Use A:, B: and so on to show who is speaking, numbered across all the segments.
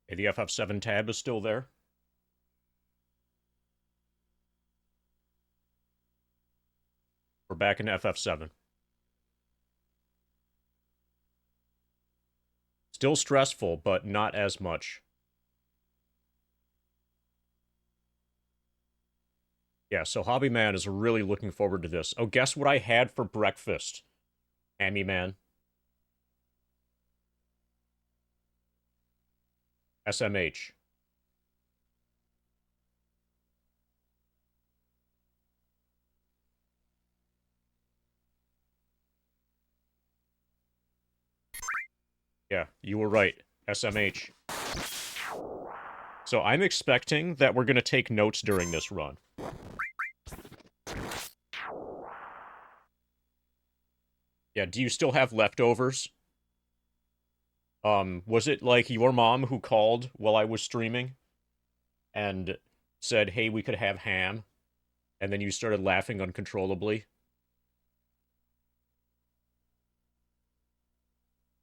A: Okay, the FF7 tab is still there. We're back in FF7. Still stressful, but not as much. Yeah, so Hobby Man is really looking forward to this. Oh, guess what I had for breakfast, Hammy Man? SMH. Yeah, you were right. SMH. So I'm expecting that we're going to take notes during this run. Yeah, do you still have leftovers? Was it like your mom who called while I was streaming and said, "Hey, we could have ham," and then you started laughing uncontrollably?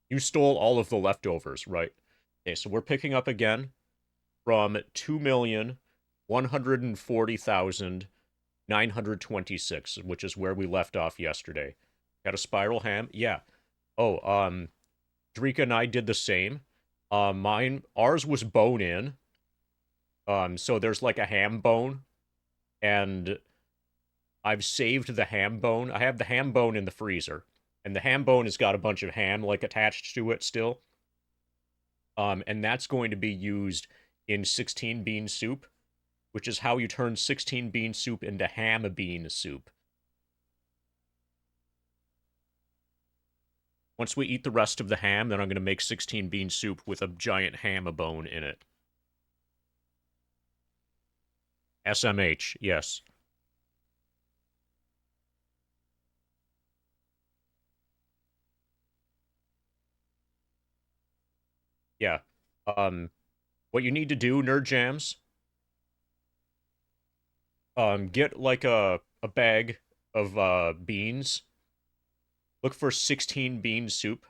A: You stole all of the leftovers, right? Okay, so we're picking up again from 2,140,926, which is where we left off yesterday. Got a spiral ham? Yeah. Oh, Drika and I did the same. Ours was bone in. So there's like a ham bone, and I've saved the ham bone. I have the ham bone in the freezer, and the ham bone has got a bunch of ham like attached to it still. And that's going to be used in 16 bean soup, which is how you turn 16 bean soup into ham bean soup. Once we eat the rest of the ham, then I'm going to make 16 bean soup with a giant ham bone in it. SMH, yes. Yeah. What you need to do, Nerd Jams, get like a bag of beans. Look for 16 bean soup.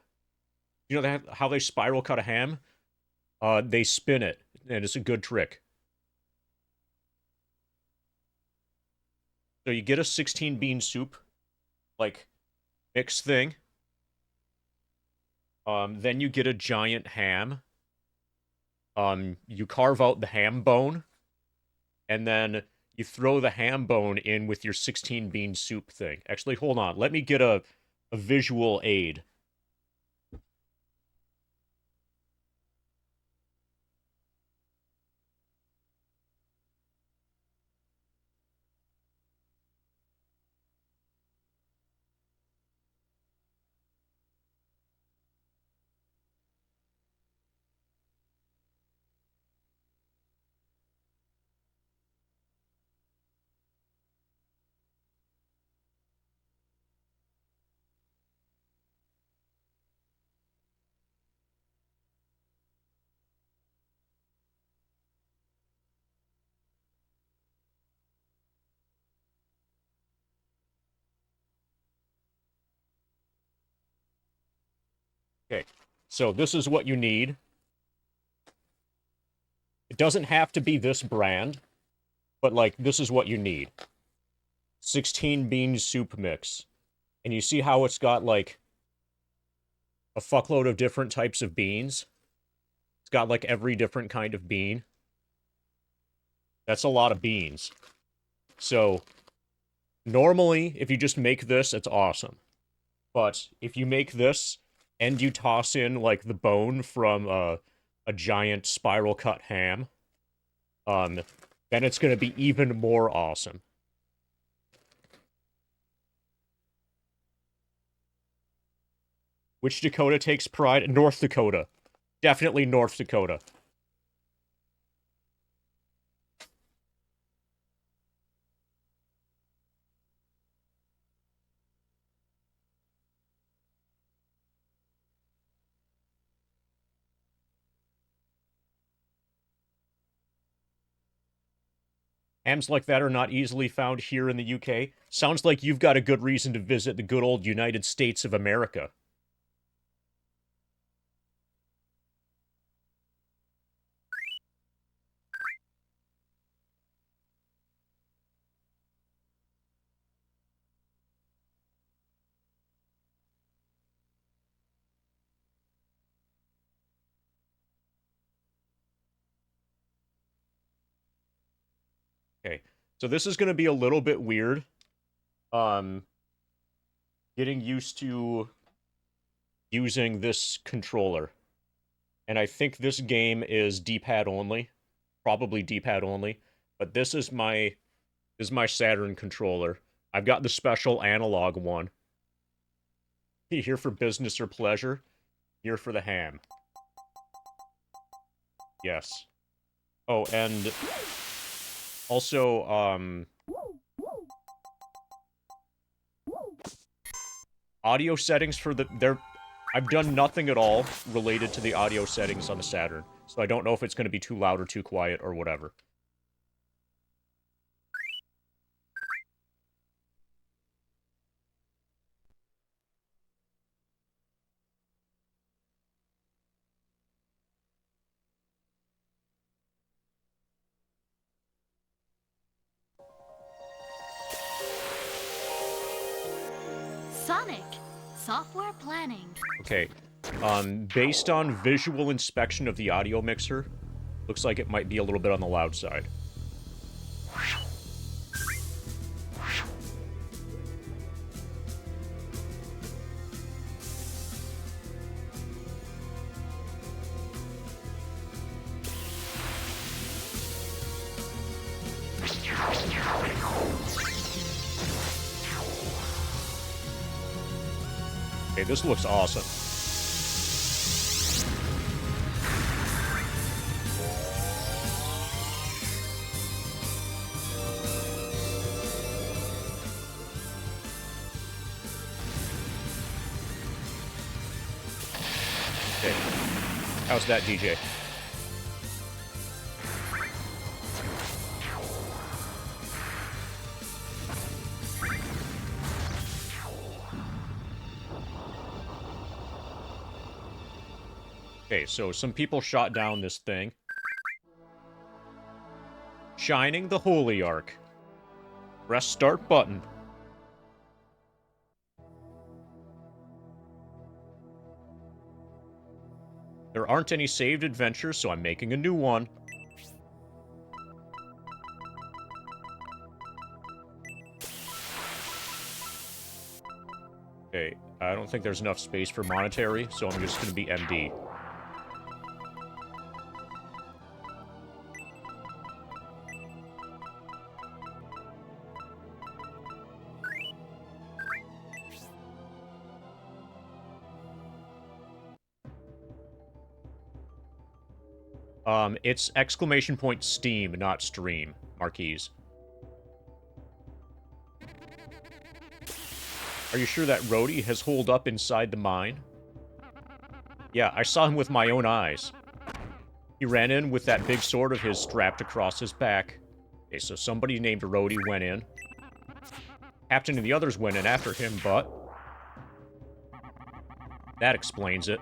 A: You know how they spiral cut a ham? They spin it, and it's a good trick. So you get a 16 bean soup, like mix thing. Then you get a giant ham. You carve out the ham bone, and then you throw the ham bone in with your 16 bean soup thing. Actually, hold on. Let me get a visual aid. Okay. So this is what you need. It doesn't have to be this brand, but like this is what you need. 16 bean soup mix. And you see how it's got like a fuckload of different types of beans? It's got like every different kind of bean. That's a lot of beans. So normally, if you just make this, it's awesome. But if you make this and you toss in like the bone from a giant spiral cut ham, um, then it's gonna be even more awesome. Which Dakota takes pride? North Dakota. Definitely North Dakota. Hams like that are not easily found here in the UK. Sounds like you've got a good reason to visit the good old United States of America. Okay, so this is going to be a little bit weird. Getting used to using this controller. And I think this game is D-pad only. Probably D-pad only. But this is my Saturn controller. I've got the special analog one. Here for business or pleasure. Here for the ham. Yes. Oh, and also, audio settings for I've done nothing at all related to the audio settings on the Saturn, so I don't know if it's going to be too loud or too quiet or whatever.
B: Sonic, software planning.
A: Okay, based on visual inspection of the audio mixer, looks like it might be a little bit on the loud side. Okay, this looks awesome. Okay. How's that, DJ? Okay, so some people shot down this thing. Shining the Holy Ark. Press start button. There aren't any saved adventures, so I'm making a new one. Okay, I don't think there's enough space for monetary, so I'm just gonna be MD. It's exclamation point Steam, not stream, Marquise. Are you sure that Rhodey has holed up inside the mine? Yeah, I saw him with my own eyes. He ran in with that big sword of his strapped across his back. Okay, so somebody named Rhodey went in. Captain and the others went in after him, but... that explains it.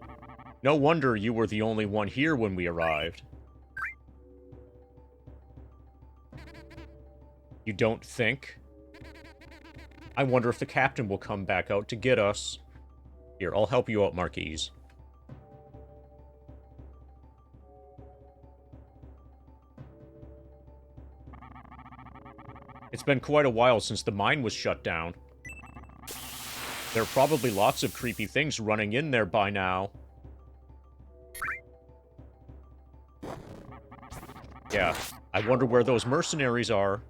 A: No wonder you were the only one here when we arrived. You don't think? I wonder if the captain will come back out to get us. Here, I'll help you out, Marquise. It's been quite a while since the mine was shut down. There are probably lots of creepy things running in there by now. Yeah, I wonder where those mercenaries are.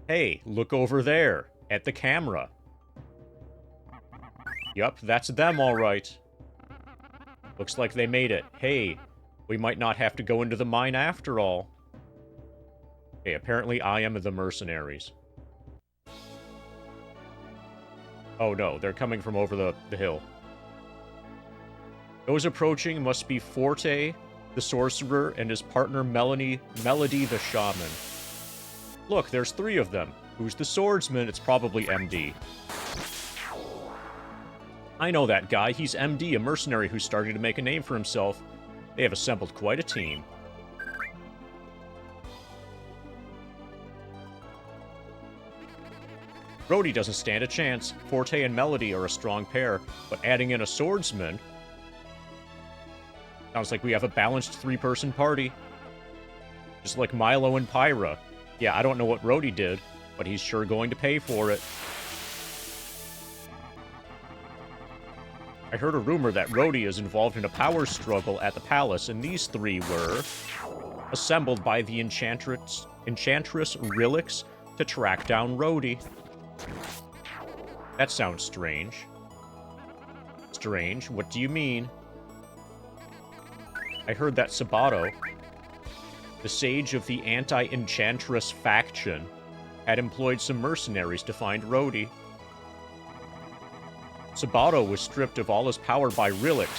A: Hey, look over there, at the camera. Yup, that's them all right. Looks like they made it. Hey, we might not have to go into the mine after all. Okay, apparently I am the mercenaries. Oh no, they're coming from over the hill. Those approaching must be Forte, the sorcerer, and his partner Melody the shaman. Look, there's 3 of them. Who's the swordsman? It's probably MD. I know that guy. He's MD, a mercenary who's starting to make a name for himself. They have assembled quite a team. Rhodey doesn't stand a chance. Forte and Melody are a strong pair, but adding in a swordsman... Sounds like we have a balanced three-person party. Just like Milo and Pyra. Yeah, I don't know what Rhodey did, but he's sure going to pay for it. I heard a rumor that Rhodey is involved in a power struggle at the palace, and these three were assembled by the Enchantress Rilix to track down Rhodey. That sounds strange. Strange? What do you mean? I heard that Sabato, the sage of the anti-Enchantress faction, had employed some mercenaries to find Rhodey. Sabato was stripped of all his power by Rilix,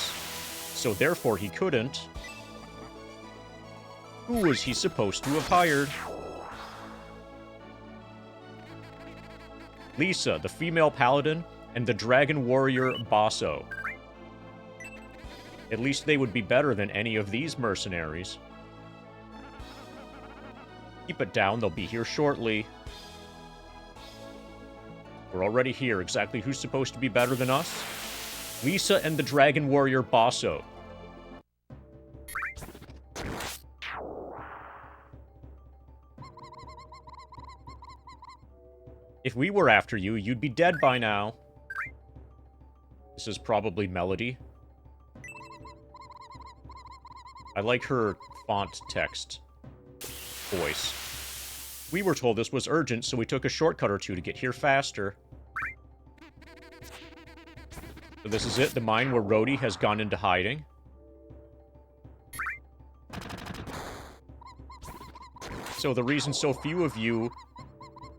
A: so therefore he couldn't. Who was he supposed to have hired? Lisa, the female paladin, and the dragon warrior Basso. At least they would be better than any of these mercenaries. Keep it down, they'll be here shortly. We're already here. Exactly who's supposed to be better than us? Lisa and the dragon warrior Basso. If we were after you, you'd be dead by now. This is probably Melody. I like her font text voice. We were told this was urgent, so we took a shortcut or two to get here faster. So this is it, the mine where Rhodey has gone into hiding. So the reason so few of you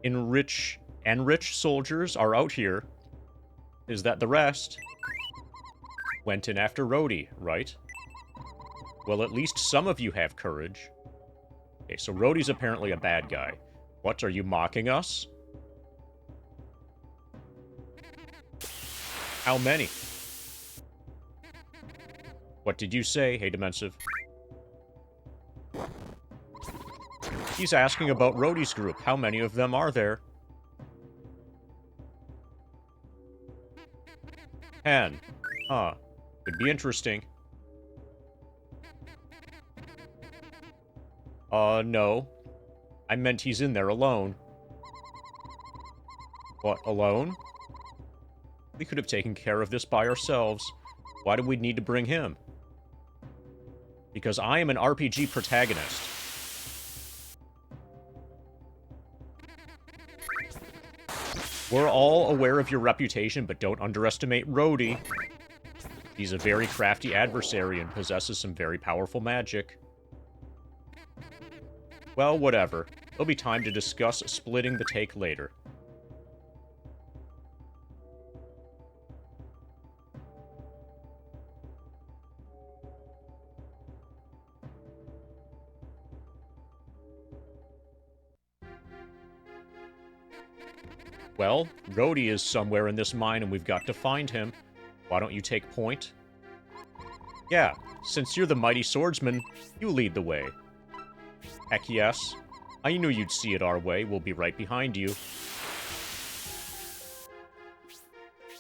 A: enriched soldiers are out here is that the rest went in after Rhodey, right? Well, at least some of you have courage. Okay, so Rhodey's apparently a bad guy. What, are you mocking us? How many? What did you say? Hey, Dimensive. He's asking about Rhodey's group. How many of them are there? 10. Huh. Could be interesting. No. I meant he's in there alone. What, alone? We could have taken care of this by ourselves. Why do we need to bring him? Because I am an RPG protagonist. We're all aware of your reputation, but don't underestimate Rhodey. He's a very crafty adversary and possesses some very powerful magic. Well, whatever. There'll be time to discuss splitting the take later. Well, Rhodey is somewhere in this mine and we've got to find him. Why don't you take point? Yeah, since you're the mighty swordsman, you lead the way. Heck yes. I knew you'd see it our way. We'll be right behind you.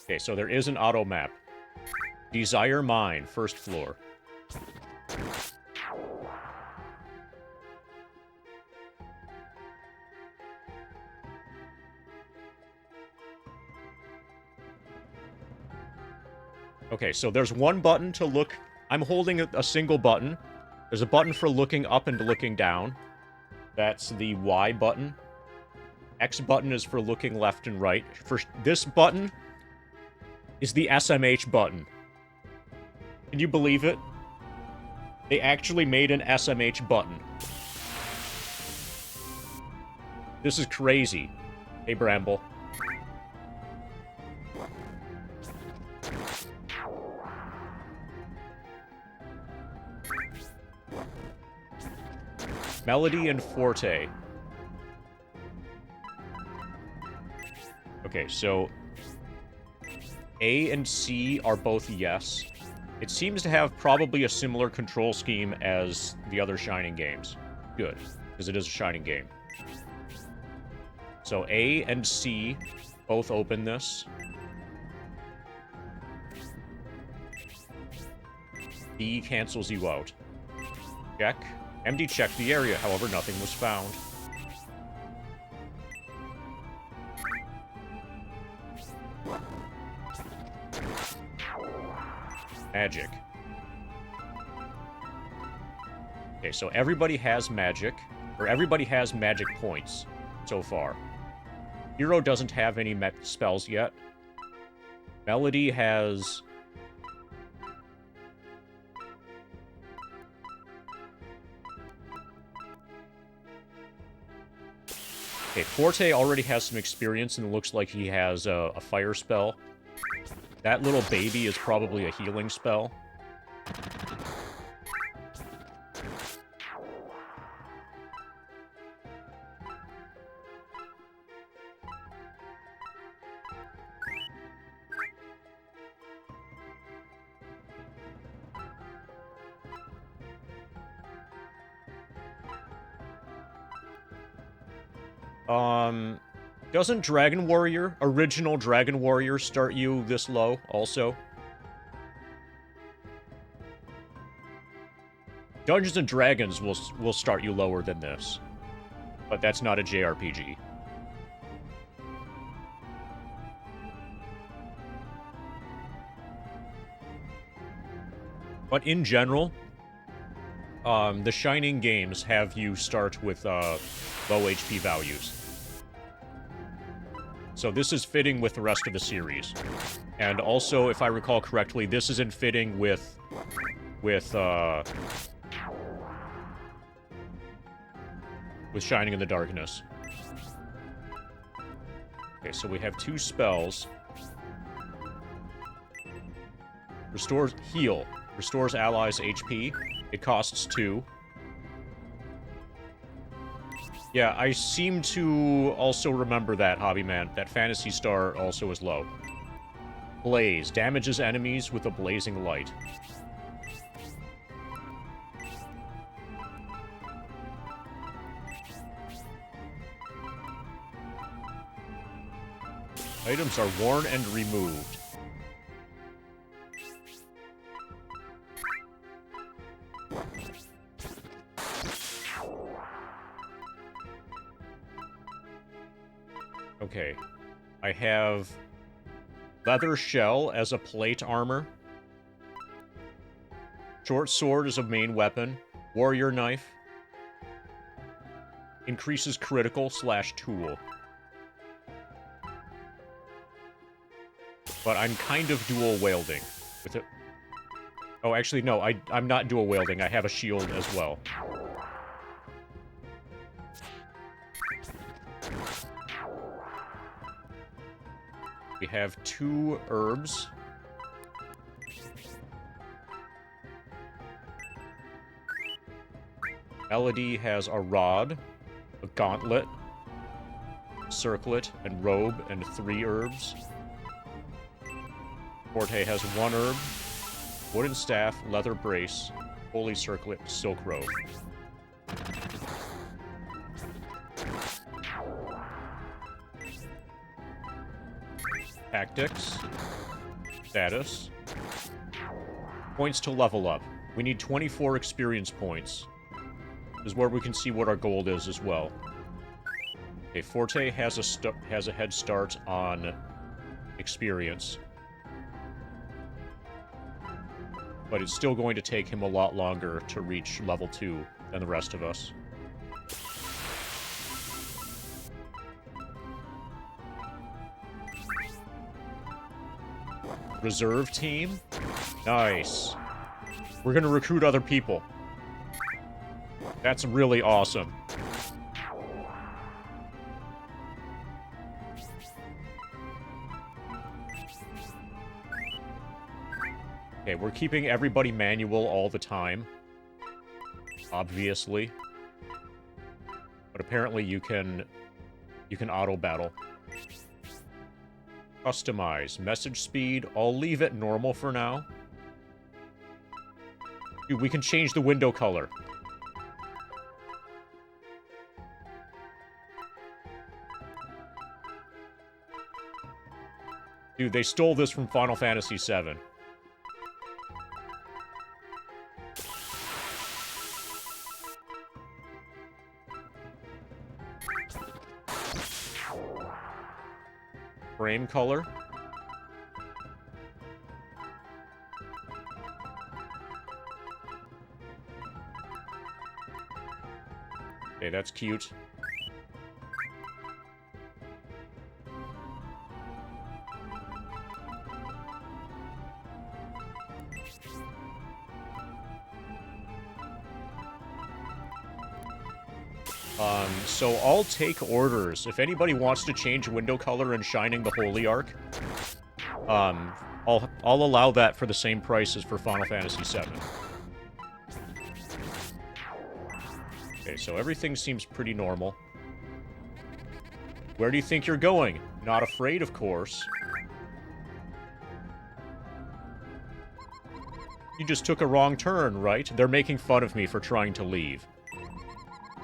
A: Okay, so there is an auto map. Desire Mine, first floor. Okay, so there's one button to look... I'm holding a single button. There's a button for looking up and looking down. That's the Y button. X button is for looking left and right. This button is the SMH button. Can you believe it? They actually made an SMH button. This is crazy. Hey, Bramble. Melody and Forte. Okay, so A and C are both yes. It seems to have probably a similar control scheme as the other Shining games. Good, because it is a Shining game. So A and C both open this. B cancels you out. Check. MD checked the area, however, nothing was found. Magic. Okay, so everybody has magic, or everybody has magic points so far. Hero doesn't have any spells yet. Melody has... Okay, Forte already has some experience, and it looks like he has a fire spell. That little baby is probably a healing spell. Doesn't Dragon Warrior, original Dragon Warrior, start you this low also? Dungeons and Dragons will start you lower than this. But that's not a JRPG. But in general, the Shining games have you start with low HP values. So this is fitting with the rest of the series. And also, if I recall correctly, this isn't fitting with Shining in the Darkness. Okay, so we have 2 spells. Restores heal. Restores allies HP. It costs 2. Yeah, I seem to also remember that, Hobbyman. That Phantasy Star also is low. Blaze. Damages enemies with a blazing light. Items are worn and removed. Okay. I have leather shell as a plate armor. Short sword as a main weapon. Warrior knife. Increases critical / tool. But I'm kind of dual wielding with it. Oh, actually, no, I'm not dual wielding. I have a shield as well. We have 2 herbs. Melody has a rod, a gauntlet, circlet, and robe, and 3 herbs. Forte has 1 herb, wooden staff, leather brace, holy circlet, silk robe. Tactics. Status. Points to level up. We need 24 experience points. This is where we can see what our gold is as well. Okay, Forte has a head start on experience. But it's still going to take him a lot longer to reach level 2 than the rest of us. Reserve team? Nice. We're gonna recruit other people. That's really awesome. Okay, we're keeping everybody manual all the time. Obviously. But apparently you can auto battle. Customize. Message speed. I'll leave it normal for now. Dude, we can change the window color. Dude, they stole this from Final Fantasy VII. Frame color. Okay, that's cute. So I'll take orders. If anybody wants to change window color and shining the Holy Ark, I'll allow that for the same price as for Final Fantasy VII. Okay, so everything seems pretty normal. Where do you think you're going? Not afraid, of course. You just took a wrong turn, right? They're making fun of me for trying to leave.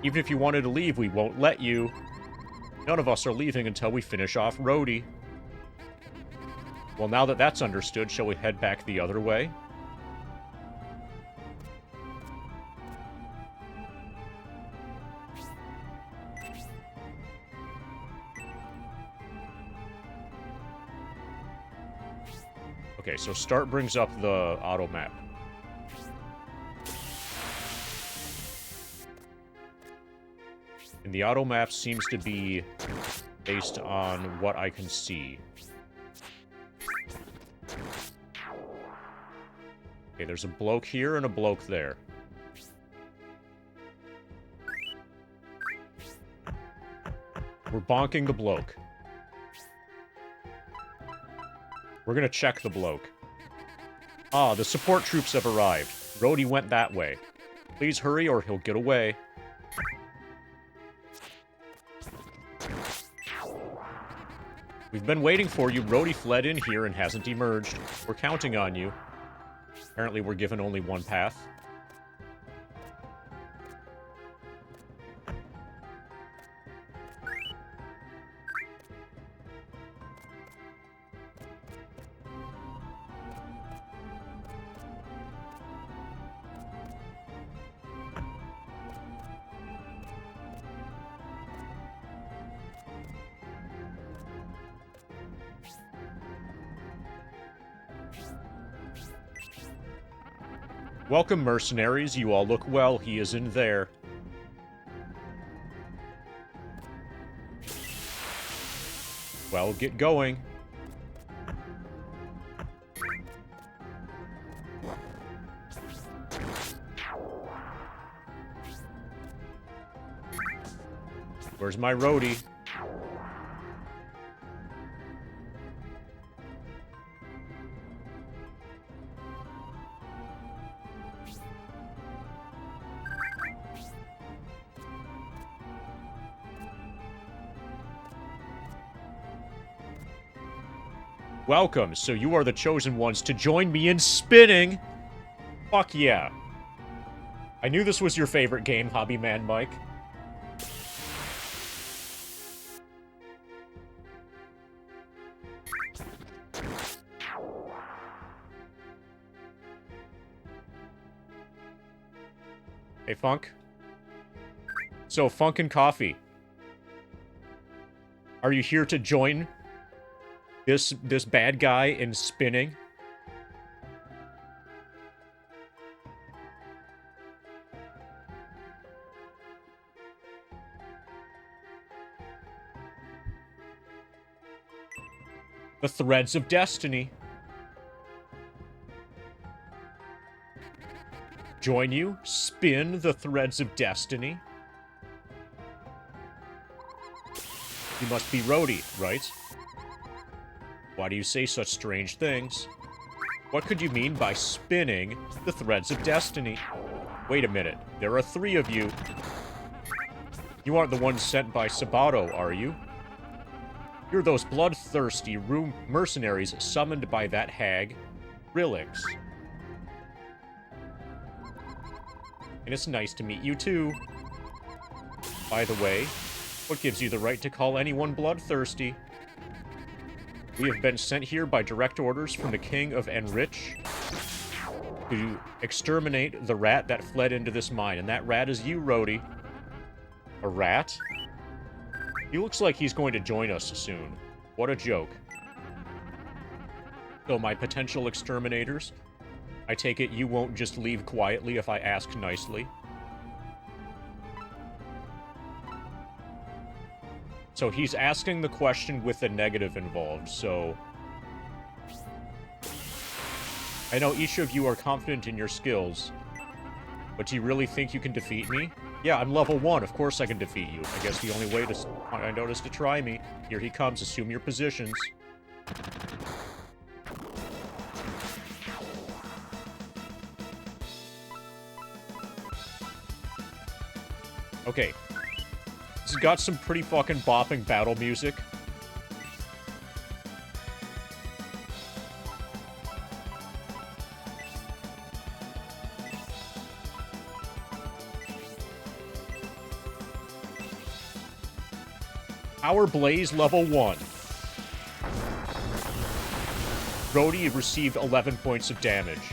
A: Even if you wanted to leave, we won't let you. None of us are leaving until we finish off Rhodey. Well, now that that's understood, shall we head back the other way? Okay, so start brings up the auto map. And the auto map seems to be based on what I can see. Okay, there's a bloke here and a bloke there. We're bonking the bloke. We're gonna check the bloke. Ah, the support troops have arrived. Rhodey went that way. Please hurry or he'll get away. We've been waiting for you. Rhodey fled in here and hasn't emerged. We're counting on you. Apparently we're given only one path. Welcome, mercenaries. You all look well. He is in there. Well, get going. Where's my roadie? Welcome, so you are the chosen ones to join me in spinning! Fuck yeah. I knew this was your favorite game, Hobby Man Mike. Hey, Funk. So, Funk and Coffee. Are you here to join this bad guy in spinning? The threads of destiny. Join you? Spin the threads of destiny? You must be Rhodey, right? Why do you say such strange things? What could you mean by spinning the threads of destiny? Wait a minute, there are 3 of you. You aren't the ones sent by Sabato, are you? You're those bloodthirsty mercenaries summoned by that hag, Rillix. And it's nice to meet you too. By the way, what gives you the right to call anyone bloodthirsty? We have been sent here by direct orders from the King of Enrich to exterminate the rat that fled into this mine. And that rat is you, Rhodey. A rat? He looks like he's going to join us soon. What a joke. So, my potential exterminators, I take it you won't just leave quietly if I ask nicely. So he's asking the question with the negative involved, so... I know each of you are confident in your skills, but do you really think you can defeat me? Yeah, I'm level 1, of course I can defeat you. I guess the only way to... I noticed to try me. Here he comes, assume your positions. Okay. This has got some pretty fucking bopping battle music. Power Blaze level 1. Brody received 11 points of damage.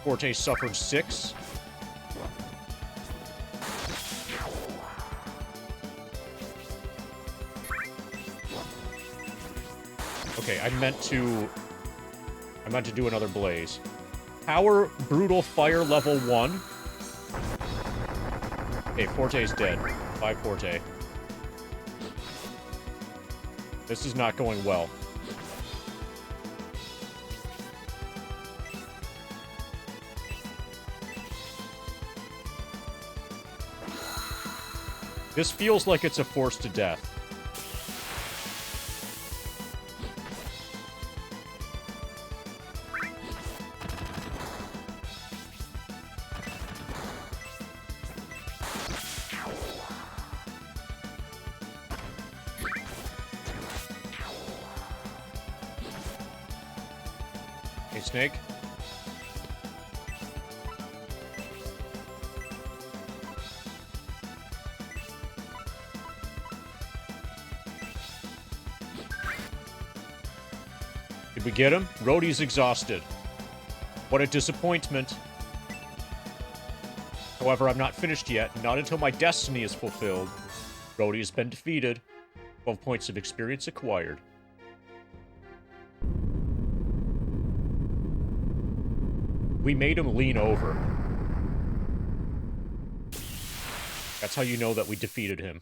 A: Forte suffered 6. Okay, I meant to do another blaze. Power Brutal Fire level 1. Okay, Forte's dead. Bye, Forte. This is not going well. This feels like it's a force to death. Hey, Snake. Did we get him? Rhodey's exhausted. What a disappointment. However, I'm not finished yet. Not until my destiny is fulfilled. Rhodey has been defeated. 12 points of experience acquired. We made him lean over. That's how you know that we defeated him.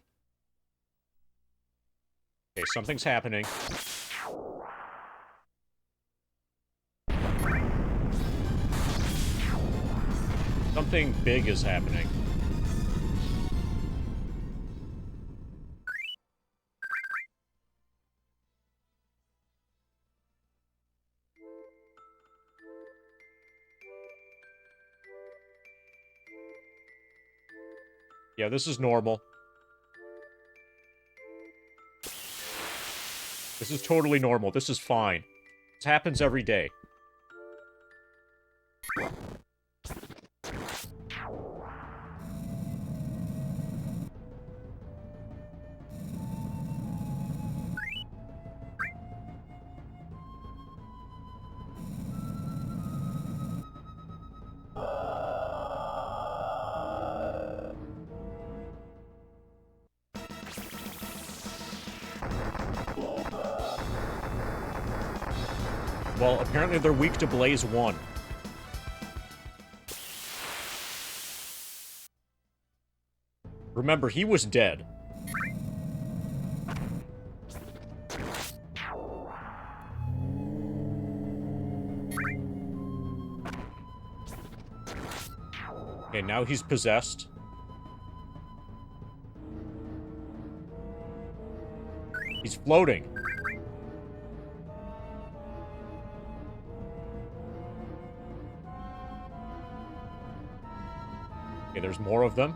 A: Okay, something's happening. Something big is happening. Yeah, this is normal. This is totally normal. This is fine. This happens every day. Well, apparently they're weak to Blaze 1. Remember, he was dead. Okay, now he's possessed. He's floating. Okay, there's more of them.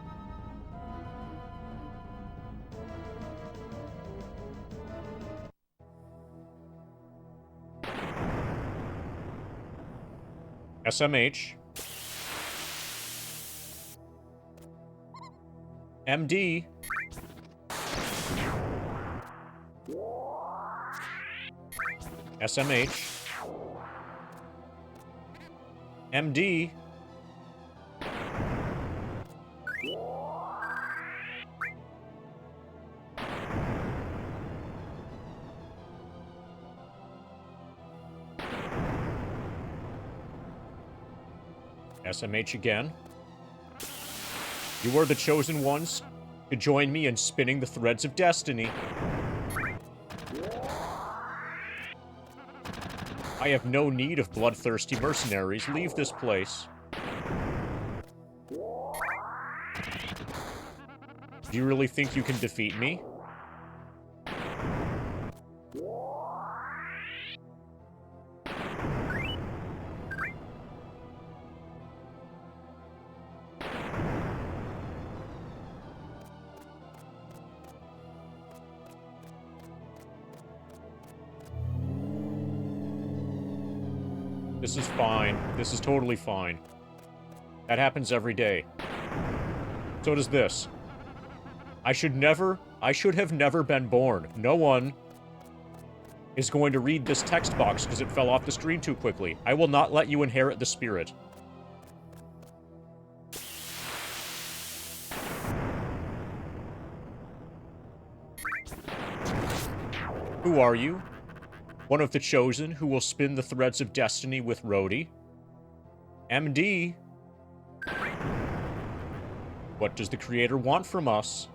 A: SMH. MD. SMH. MD. SMH again. You are the chosen ones to join me in spinning the threads of destiny. I have no need of bloodthirsty mercenaries. Leave this place. Do you really think you can defeat me? This is fine. This is totally fine. That happens every day. So does this. I should have never been born. No one is going to read this text box because it fell off the screen too quickly. I will not let you inherit the spirit. Who are you? One of the chosen who will spin the threads of destiny with Rhodey. MD. What does the creator want from us?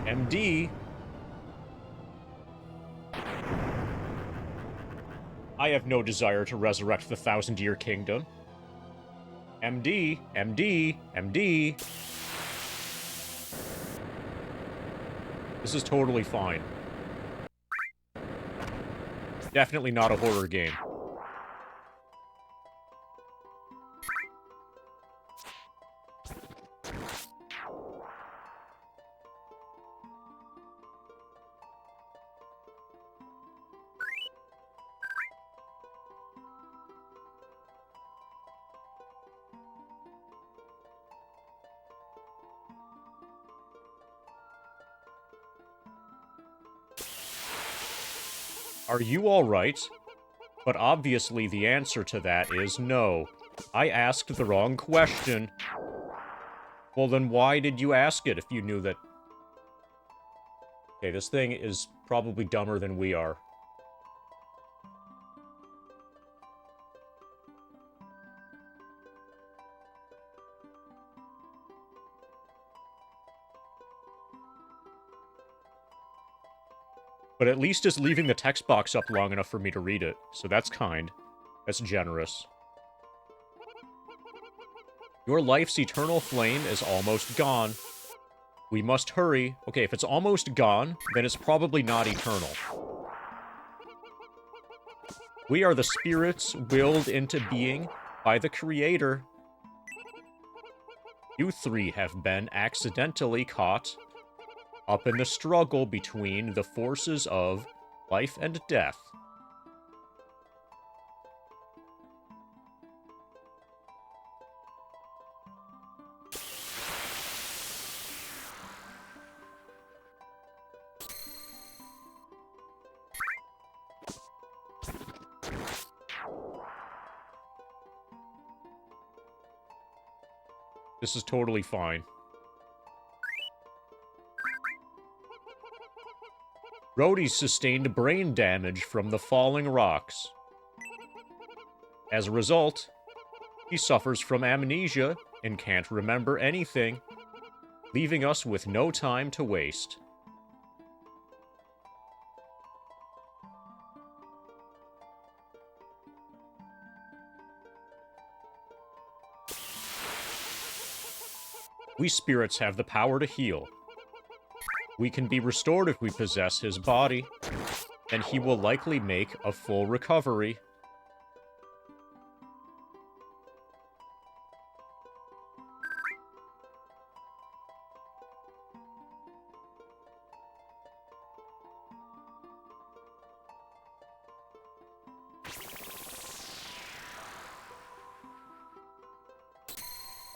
A: MD. I have no desire to resurrect the 1,000-year kingdom. MD, MD, MD. This is totally fine. Definitely not a horror game. Are you alright? But obviously the answer to that is no. I asked the wrong question. Well, then why did you ask it if you knew that... Okay, this thing is probably dumber than we are. But at least it's leaving the text box up long enough for me to read it. So that's kind. That's generous. Your life's eternal flame is almost gone. We must hurry. Okay, if it's almost gone, then it's probably not eternal. We are the spirits willed into being by the Creator. You three have been accidentally caught up in the struggle between the forces of life and death. This is totally fine. Rhodey sustained brain damage from the falling rocks. As a result, he suffers from amnesia and can't remember anything, leaving us with no time to waste. We spirits have the power to heal. We can be restored if we possess his body, and he will likely make a full recovery.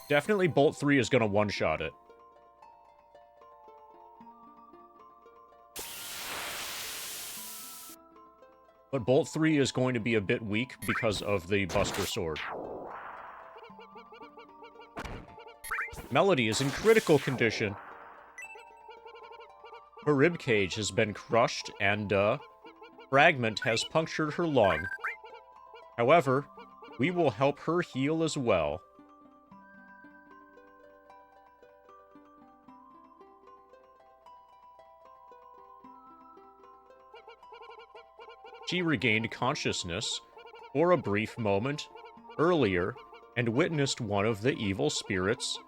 A: Definitely Bolt 3 is gonna one-shot it. But Bolt 3 is going to be a bit weak because of the Buster Sword. Melody is in critical condition. Her ribcage has been crushed and, fragment has punctured her lung. However, We will help her heal as well. She regained consciousness for a brief moment earlier and witnessed one of the evil spirits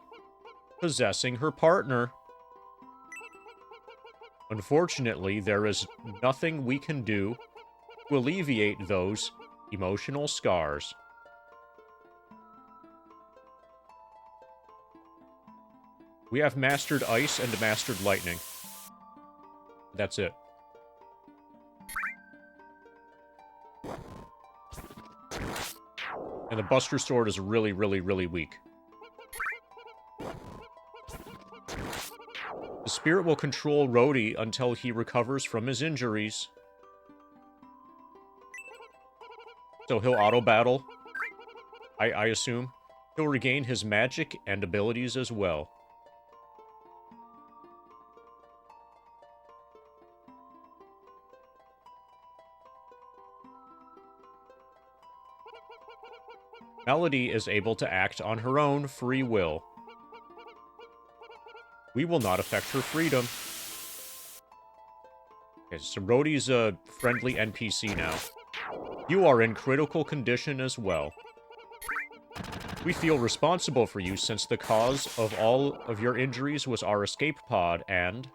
A: possessing her partner. Unfortunately, there is nothing we can do to alleviate those emotional scars. We have mastered ice and mastered lightning. That's it. And the Buster Sword is really, really, really weak. The spirit will control Rhodey until he recovers from his injuries. So he'll auto-battle, I assume. He'll regain his magic and abilities as well. Melody is able to act on her own free will. We will not affect her freedom. Okay, so Rhodey's a friendly NPC now. You are in critical condition as well. We feel responsible for you since the cause of all of your injuries was our escape pod, and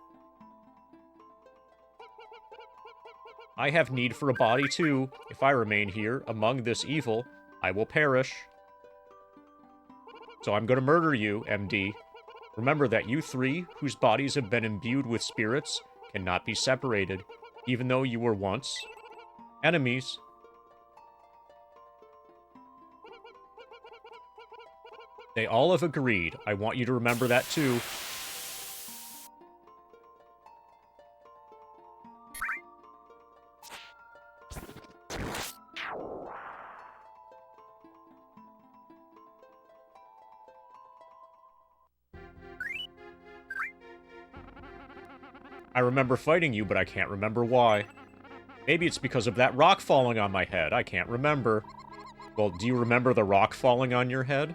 A: I have need for a body too. If I remain here among this evil, I will perish. So I'm gonna murder you, MD. Remember that you three, whose bodies have been imbued with spirits, cannot be separated, even though you were once enemies. They all have agreed. I want you to remember that too. I remember fighting you, but I can't remember why. Maybe it's because of that rock falling on my head. I can't remember. Well, do you remember the rock falling on your head?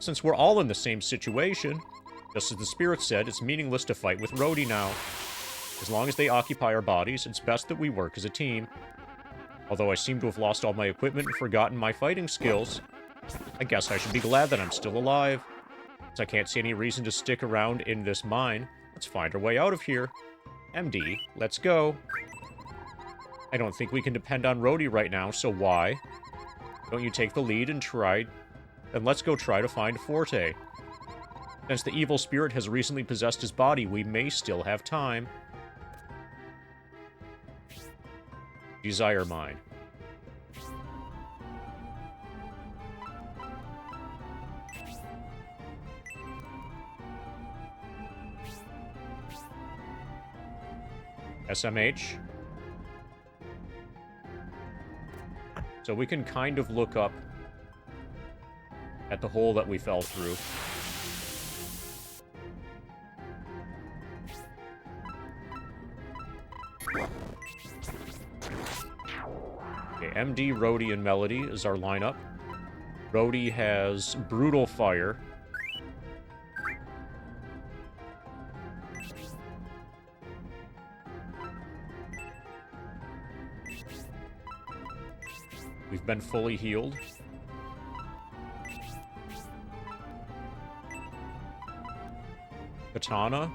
A: Since we're all in the same situation, just as the spirit said, it's meaningless to fight with Rhodey now. As long as they occupy our bodies, it's best that we work as a team. Although I seem to have lost all my equipment and forgotten my fighting skills, I guess I should be glad that I'm still alive. Since I can't see any reason to stick around in this mine, let's find our way out of here. MD, let's go. I don't think we can depend on Rhodey right now, so why? Don't you take the lead and let's go try to find Forte. Since the evil spirit has recently possessed his body, we may still have time. Desire Mine. SMH. So we can kind of look up at the hole that we fell through. Okay, MD, Rhodey, and Melody is our lineup. Rhodey has Brutal Fire. We've been fully healed. Katana,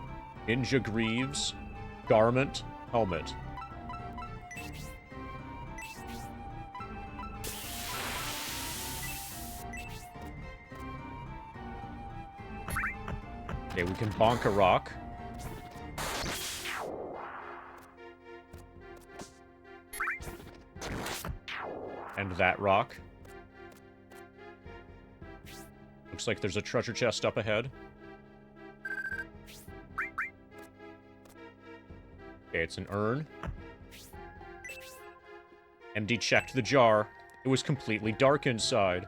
A: Ninja Greaves, Garment, Helmet. Okay, we can bonk a rock. And that rock. Looks like there's a treasure chest up ahead. Okay, it's an urn. MD checked the jar. It was completely dark inside.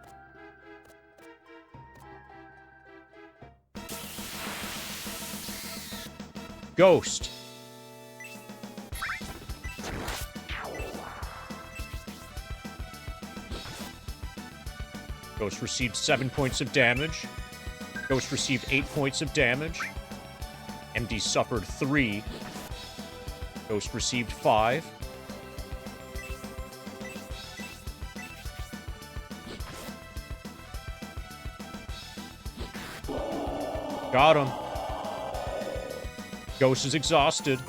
A: Ghost. Ghost received 7 points of damage. Ghost received 8 points of damage. MD suffered 3. Ghost received 5. Got him. Ghost is exhausted.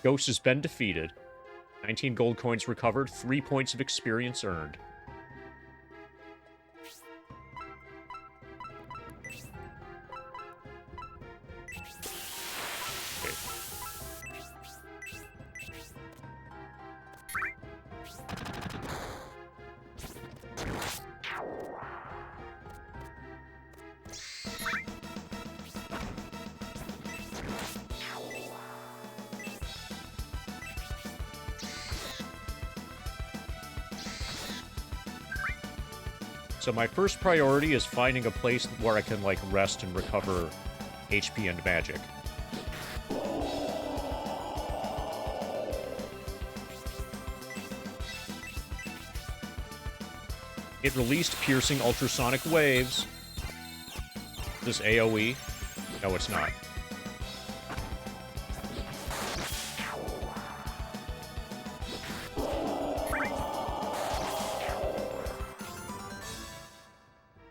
A: Ghost has been defeated. 19 gold coins recovered, 3 points of experience earned. Okay. So my first priority is finding a place where I can, like, rest and recover HP and magic. It released piercing ultrasonic waves. Is this AoE? No, it's not.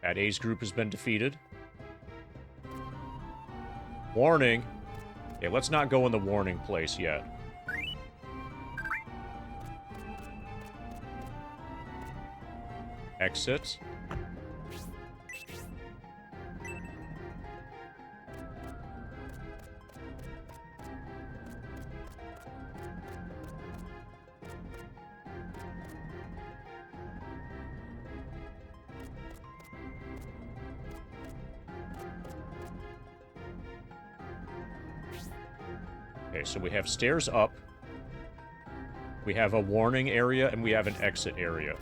A: That A's group has been defeated. Warning. Okay, let's not go in the warning place yet. Exit. Okay, so we have stairs up. We have a warning area, and we have an exit area.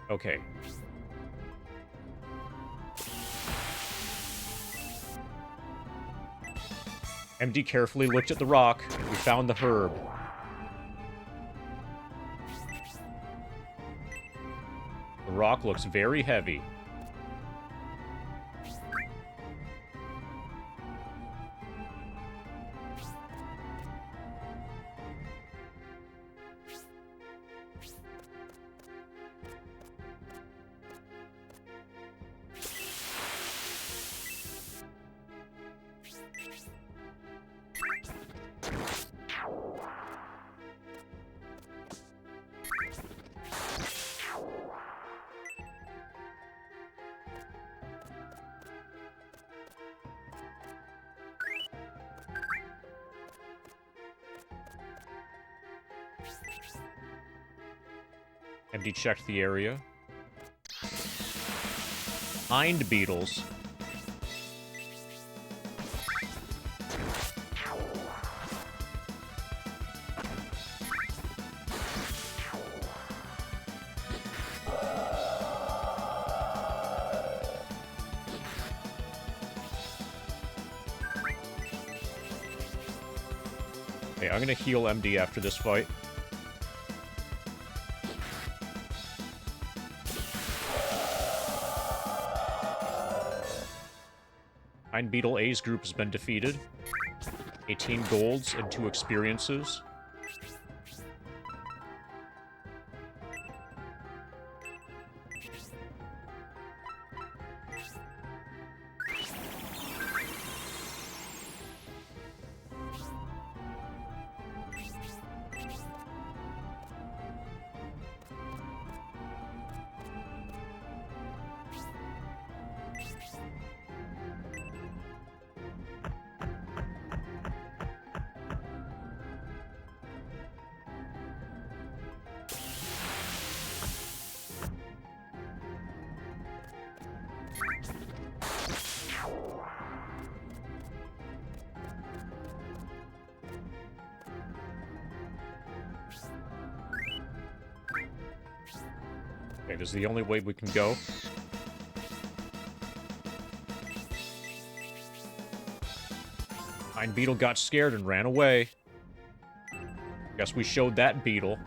A: Okay. MD carefully looked at the rock. We found the herb. The rock looks very heavy. MD checked the area. Hind beetles. Okay, I'm gonna heal MD after this fight. Hind Beetle A's group has been defeated. 18 golds and 2 experiences. Okay, this is the only way we can go. Hind Beetle got scared and ran away. Guess we showed that beetle.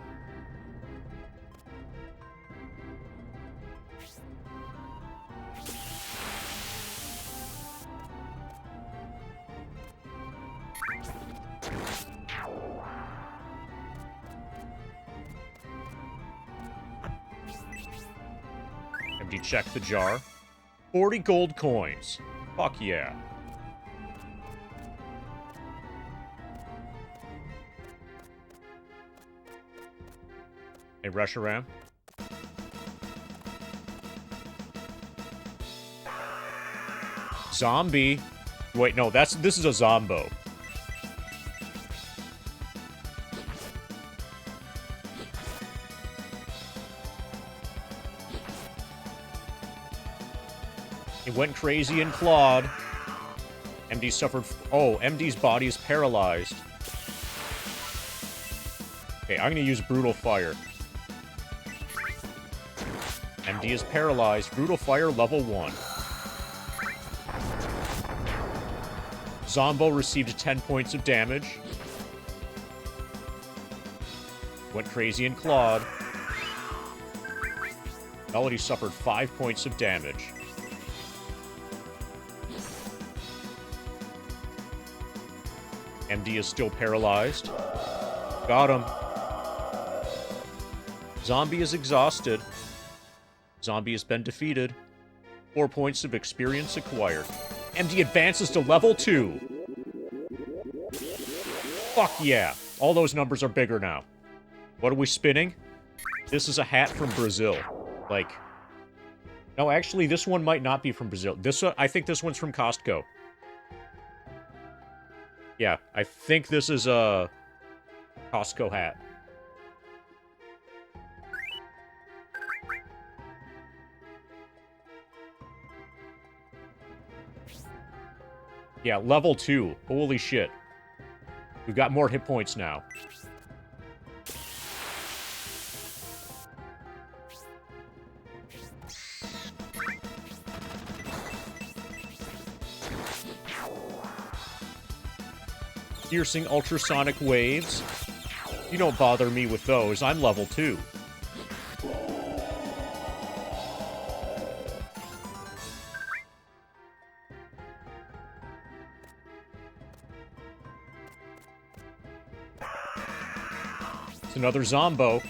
A: MD, check the jar. 40 gold coins. Fuck yeah. Hey, Reshiram. Zombie. Wait, no, this is a Zombo. It went crazy and clawed. MD suffered... Oh, MD's body is paralyzed. Okay, I'm gonna use Brutal Fire. MD is paralyzed. Brutal Fire, level 1. Zombo received 10 points of damage. Went crazy and clawed. Melody suffered 5 points of damage. MD is still paralyzed. Got him. Zombie is exhausted. Zombie has been defeated. 4 points of experience acquired. MD advances to level 2. Fuck yeah. All those numbers are bigger now. What are we spinning? This is a hat from Brazil. Like... No, actually, this one might not be from Brazil. I think this one's from Costco. Yeah, I think this is a Costco hat. Yeah, level 2. Holy shit. We've got more hit points now. Piercing ultrasonic waves. You don't bother me with those. I'm level 2. It's another Zombo.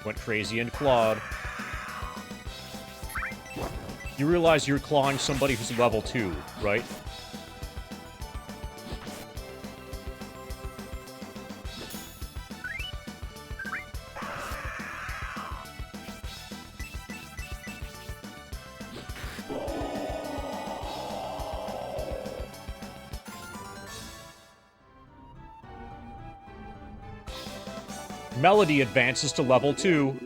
A: Went crazy and clawed. You realize you're clawing somebody who's level 2, right? Melody advances to level 2.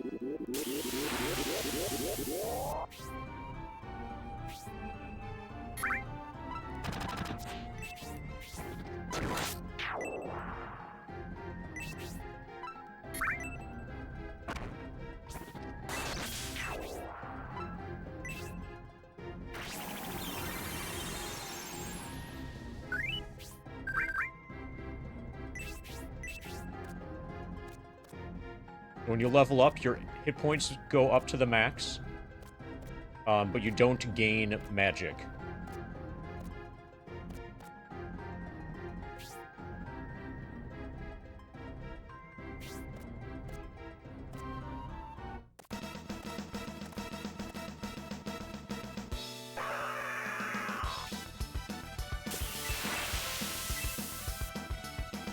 A: When you level up, your hit points go up to the max, but you don't gain magic.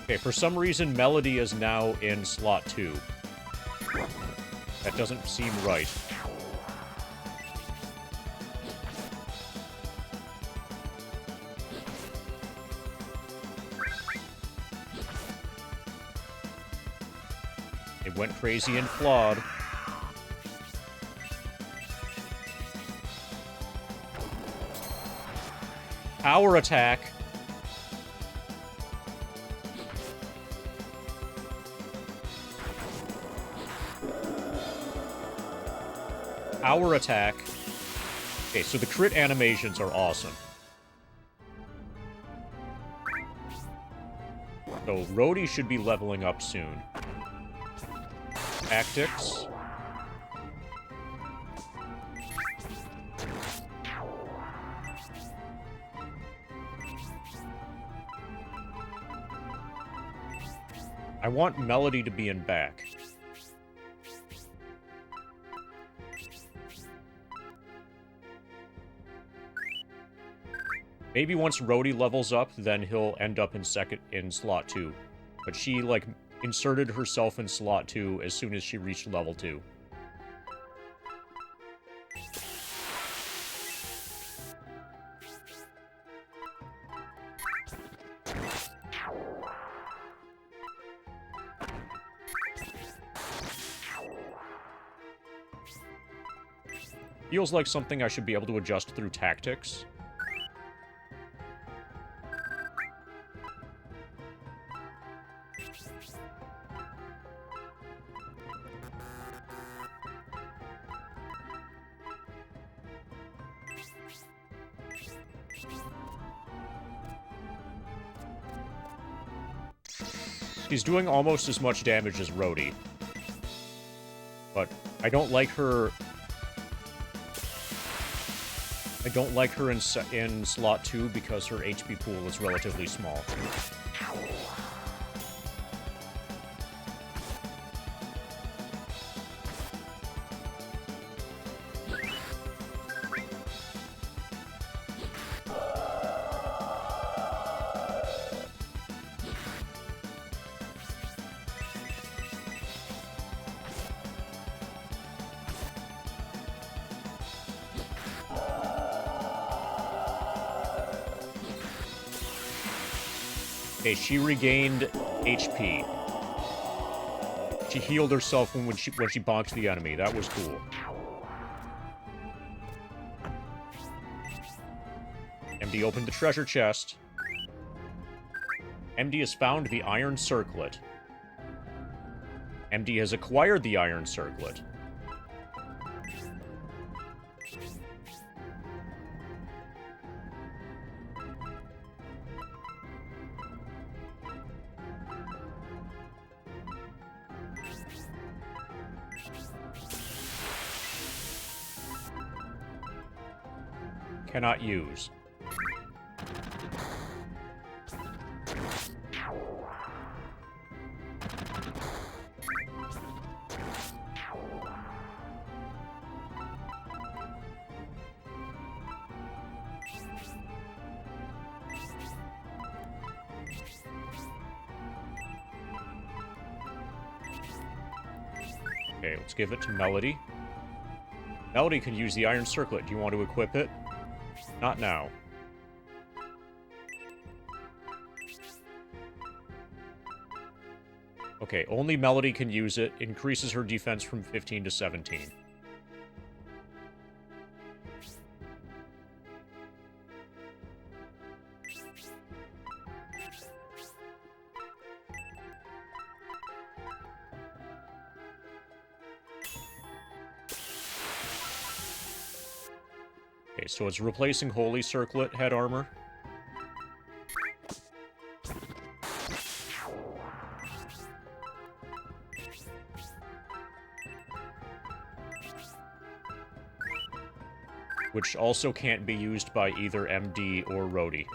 A: Okay, for some reason, Melody is now in slot 2. That doesn't seem right. It went crazy and clawed. Power attack. Power attack. Okay, so the crit animations are awesome. So Rhodey should be leveling up soon. Tactics. I want Melody to be in back. Maybe once Rhodey levels up, then he'll end up in slot 2. But she, like, inserted herself in slot 2 as soon as she reached level 2. Feels like something I should be able to adjust through tactics. She's doing almost as much damage as Rhodey. But I don't like her... I don't like her in slot 2 because her HP pool is relatively small. Okay, she regained HP. She healed herself when she bonked the enemy. That was cool. MD opened the treasure chest. MD has found the Iron Circlet. MD has acquired the Iron Circlet. Cannot use. Okay, let's give it to Melody. Melody can use the Iron Circlet. Do you want to equip it? Not now. Okay, only Melody can use it. Increases her defense from 15 to 17. Okay, so it's replacing Holy Circlet head armor. Which also can't be used by either MD or Rhodey.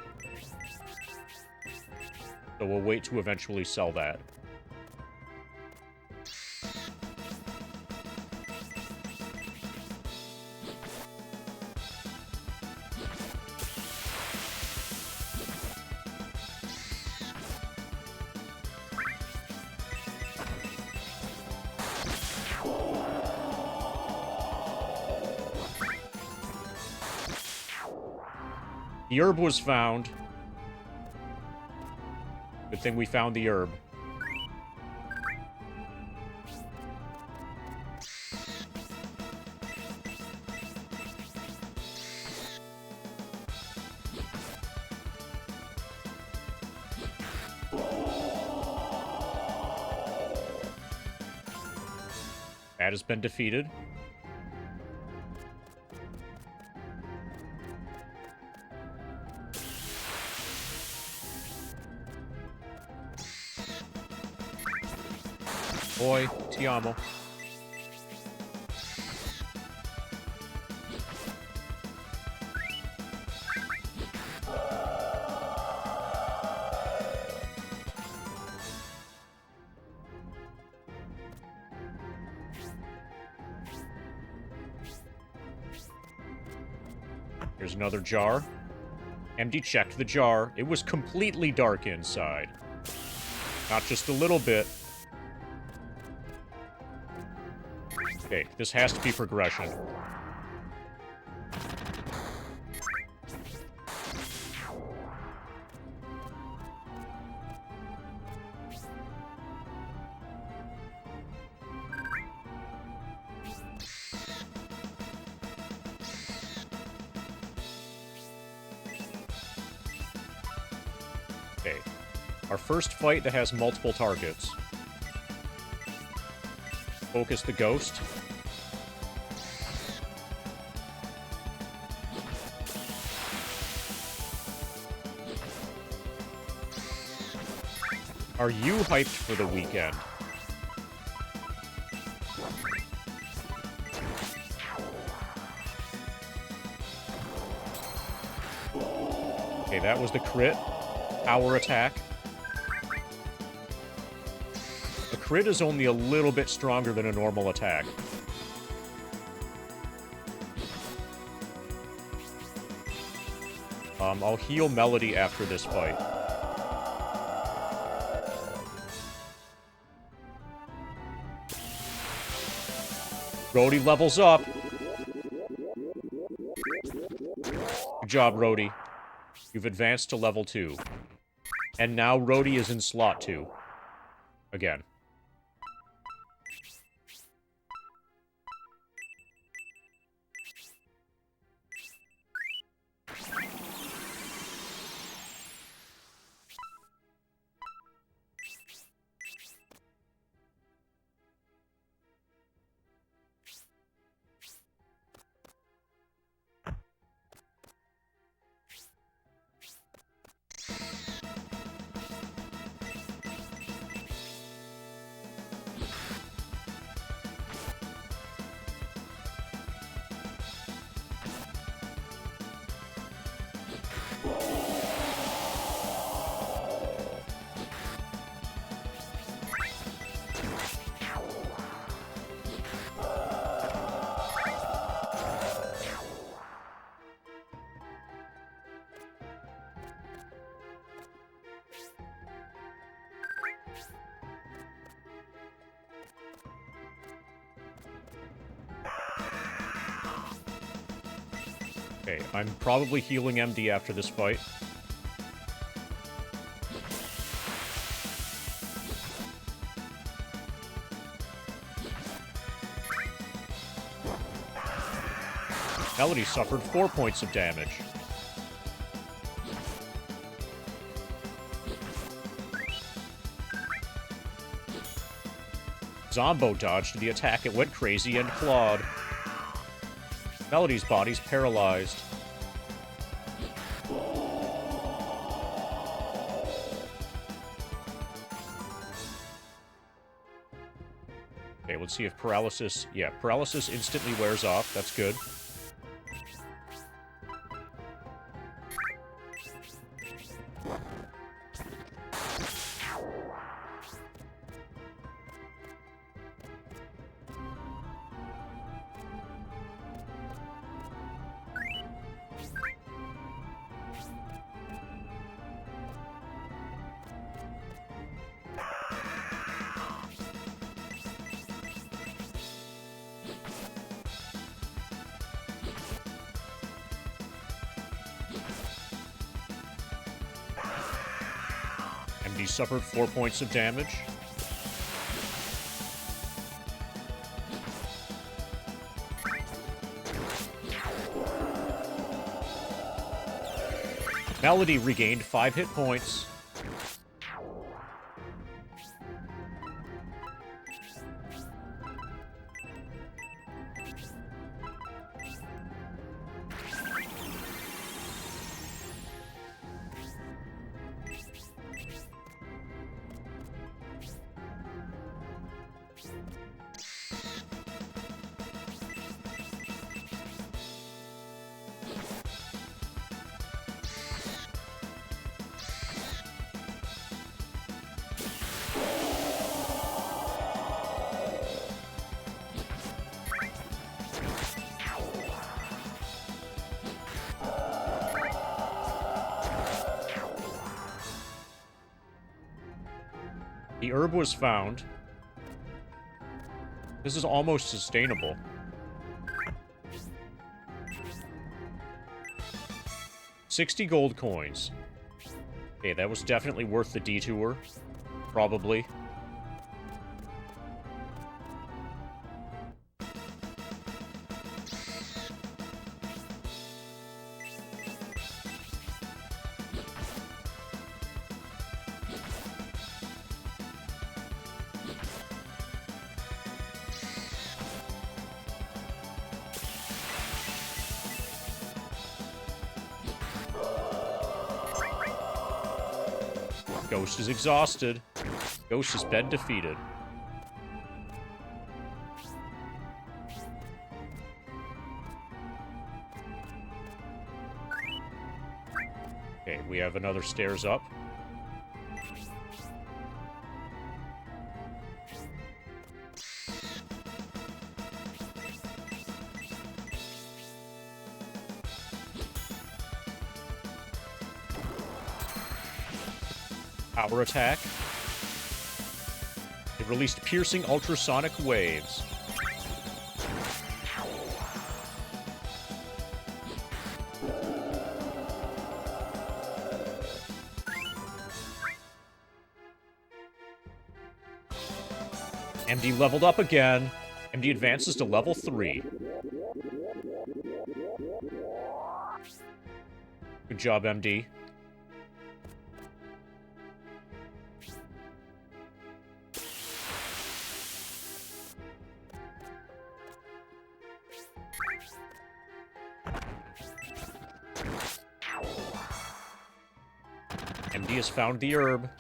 A: So we'll wait to eventually sell that. The herb was found. Good thing we found the herb. That has been defeated. Boy, ti amo. Here's another jar. MD checked the jar. It was completely dark inside. Not just a little bit. Okay, this has to be progression. Okay. Our first fight that has multiple targets. Focus the ghost. Are you hyped for the weekend? Okay, that was the crit. Power attack. A crit is only a little bit stronger than a normal attack. I'll heal Melody after this fight. Rhodey levels up. Good job, Rhodey. You've advanced to level 2. And now Rhodey is in slot 2. Again. Okay, I'm probably healing MD after this fight. Melody suffered 4 points of damage. Zombo dodged the attack, it went crazy and clawed. Melody's body's paralyzed. Okay, let's see if paralysis... Yeah, paralysis instantly wears off. That's good. MD suffered 4 points of damage. Melody regained 5 hit points. the herb was found. This is almost sustainable. $60 gold coins. Okay, that was definitely worth the detour. Probably. Ghost is exhausted. Ghost has been defeated. Okay, we have another stairs up. Power attack. It released piercing ultrasonic waves. MD leveled up again. MD advances to level 3. Good job, MD. MD has found the herb.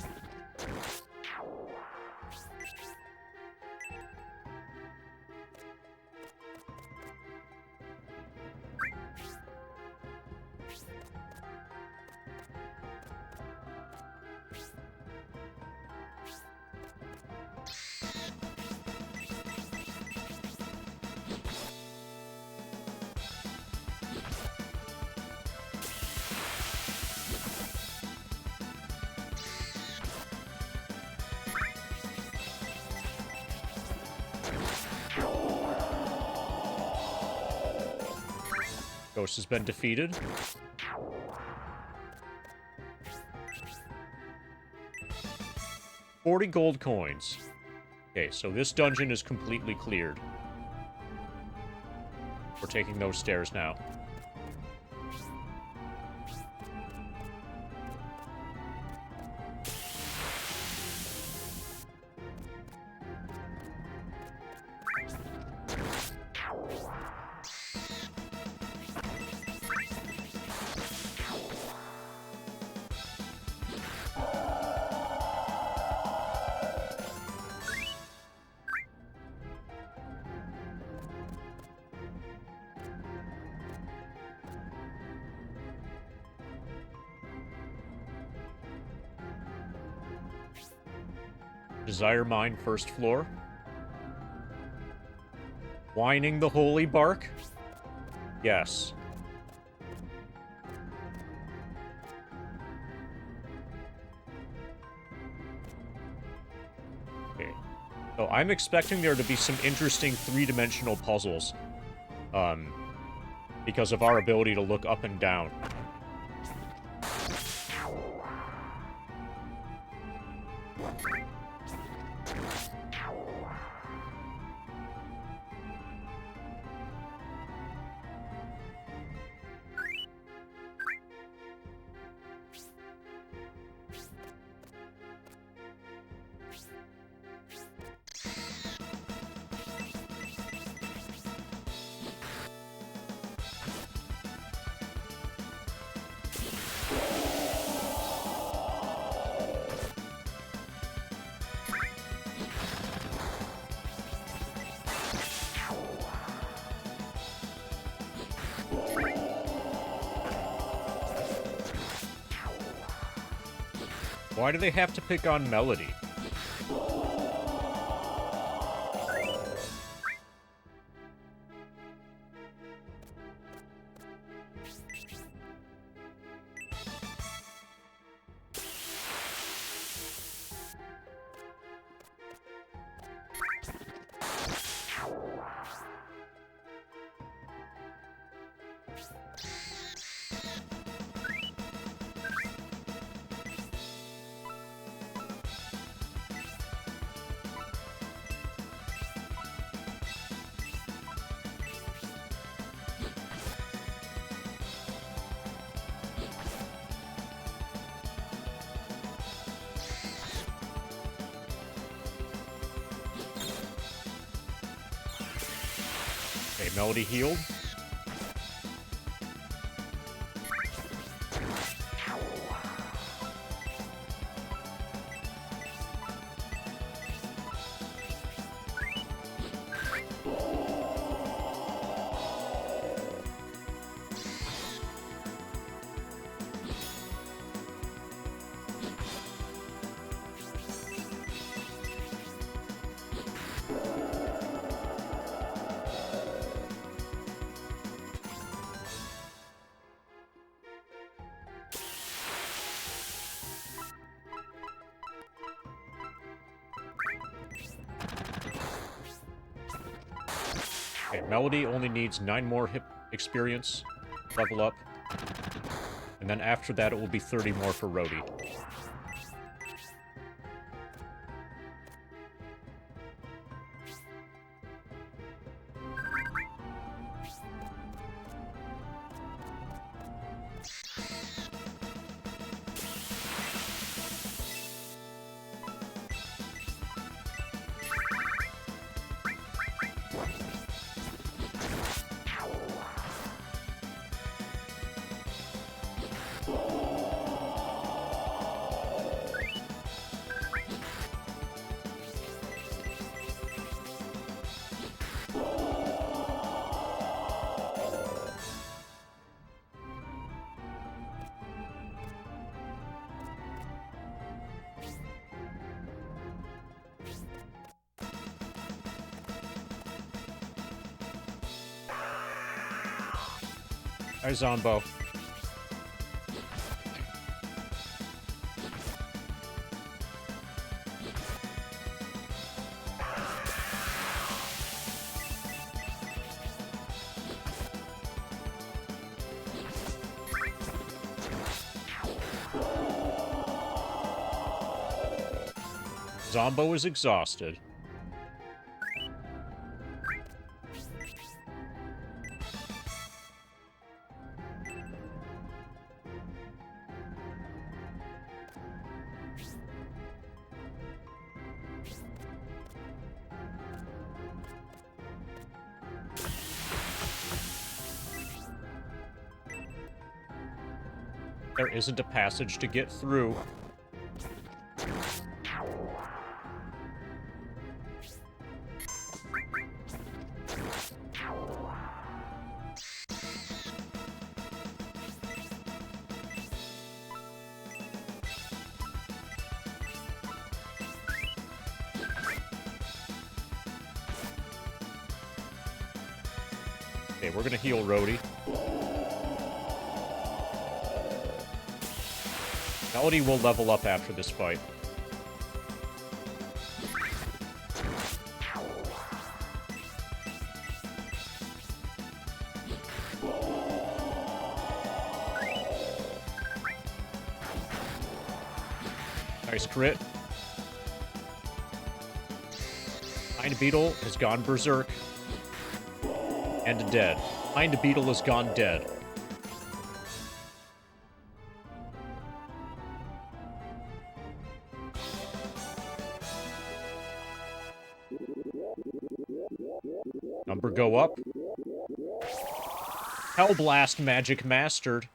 A: Ghost has been defeated. $40 gold coins. Okay, so this dungeon is completely cleared. We're taking those stairs now. Desire Mine, first floor. Whining the Holy Bark? Yes. Okay. So I'm expecting there to be some interesting three-dimensional puzzles. Because of our ability to look up and down. Why do they have to pick on Melody? Okay, Melody healed. Okay, Melody only needs 9 more hip experience, level up. And then after that, it will be 30 more for Rhodey. Hi, Zombo. Zombo is exhausted. There isn't a passage to get through. Okay, we're gonna heal Rhodey. Melody will level up after this fight. Nice crit. Hind Beetle has gone berserk. And dead. Hind Beetle is gone dead. Number go up. Hellblast magic mastered.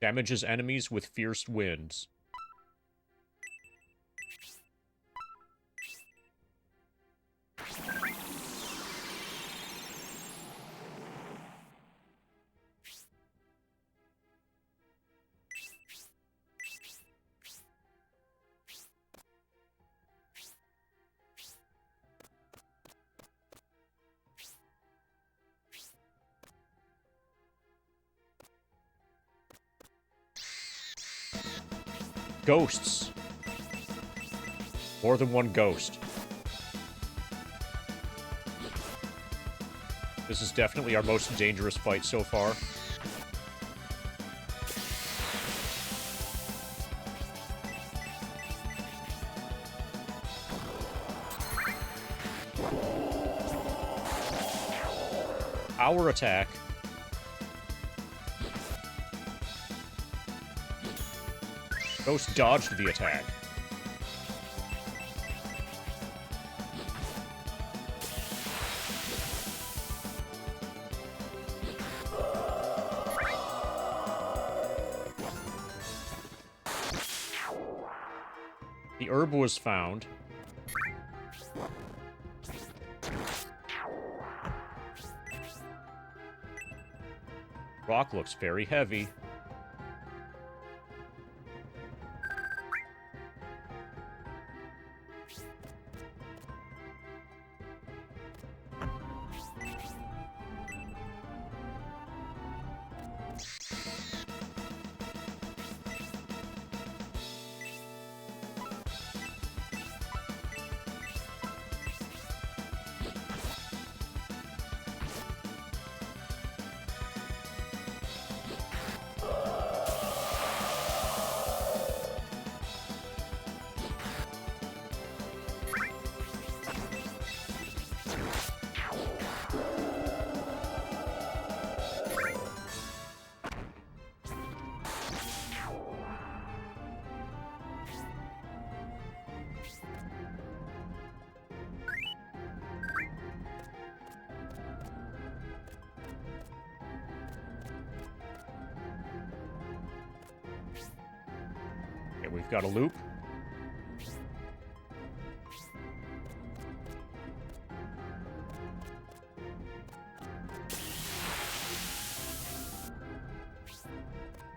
A: Damages enemies with fierce winds. Ghosts. More than one ghost. This is definitely our most dangerous fight so far. Power attack. Ghost dodged the attack. The herb was found. Rock looks very heavy. Okay, we've got a loop.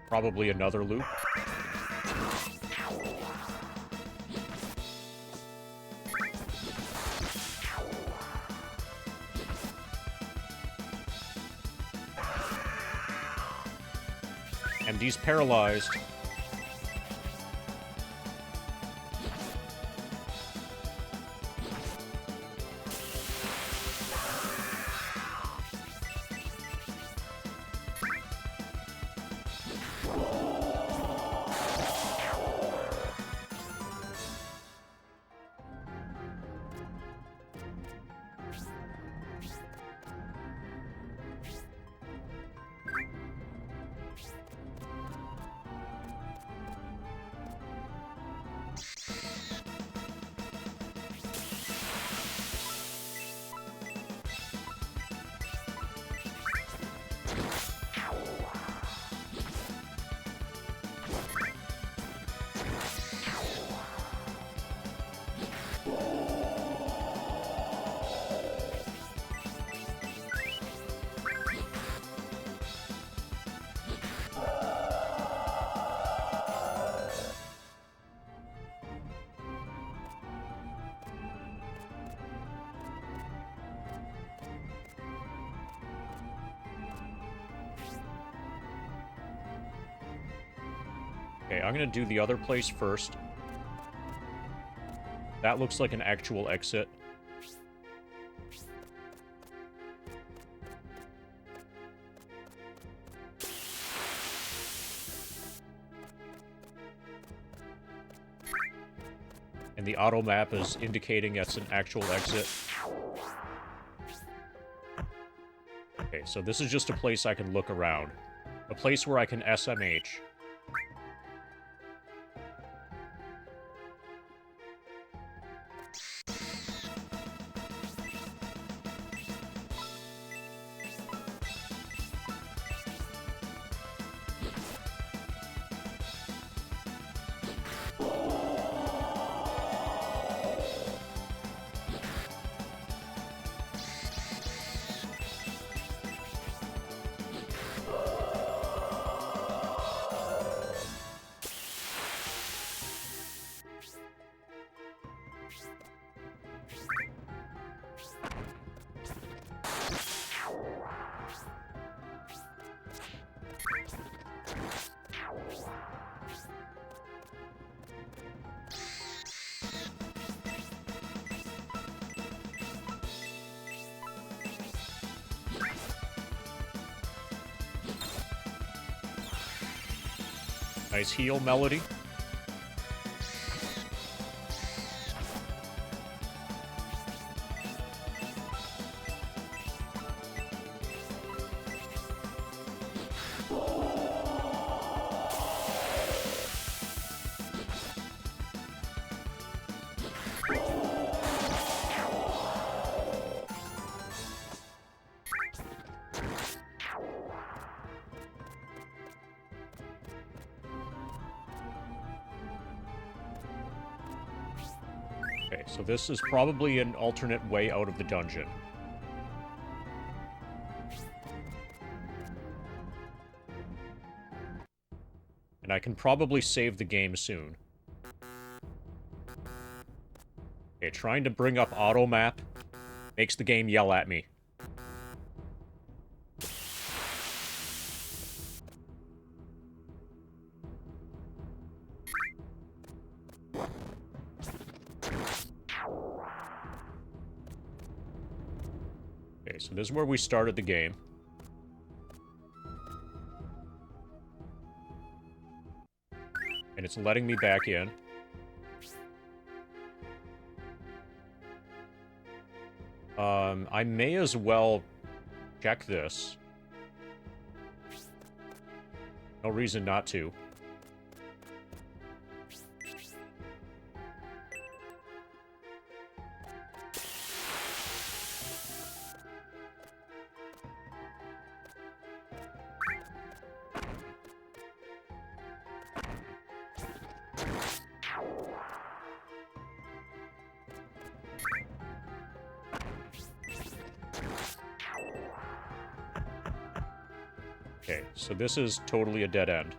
A: Probably another loop. And these paralyzed. Okay, I'm gonna do the other place first. That looks like an actual exit. And the auto map is indicating it's an actual exit. Okay, so this is just a place I can look around. A place where I can SMH. Nice heal melody. Okay, so this is probably an alternate way out of the dungeon. And I can probably save the game soon. Okay, trying to bring up auto map makes the game yell at me. Okay, so this is where we started the game. And it's letting me back in. I may as well check this. No reason not to. Okay, so this is totally a dead end.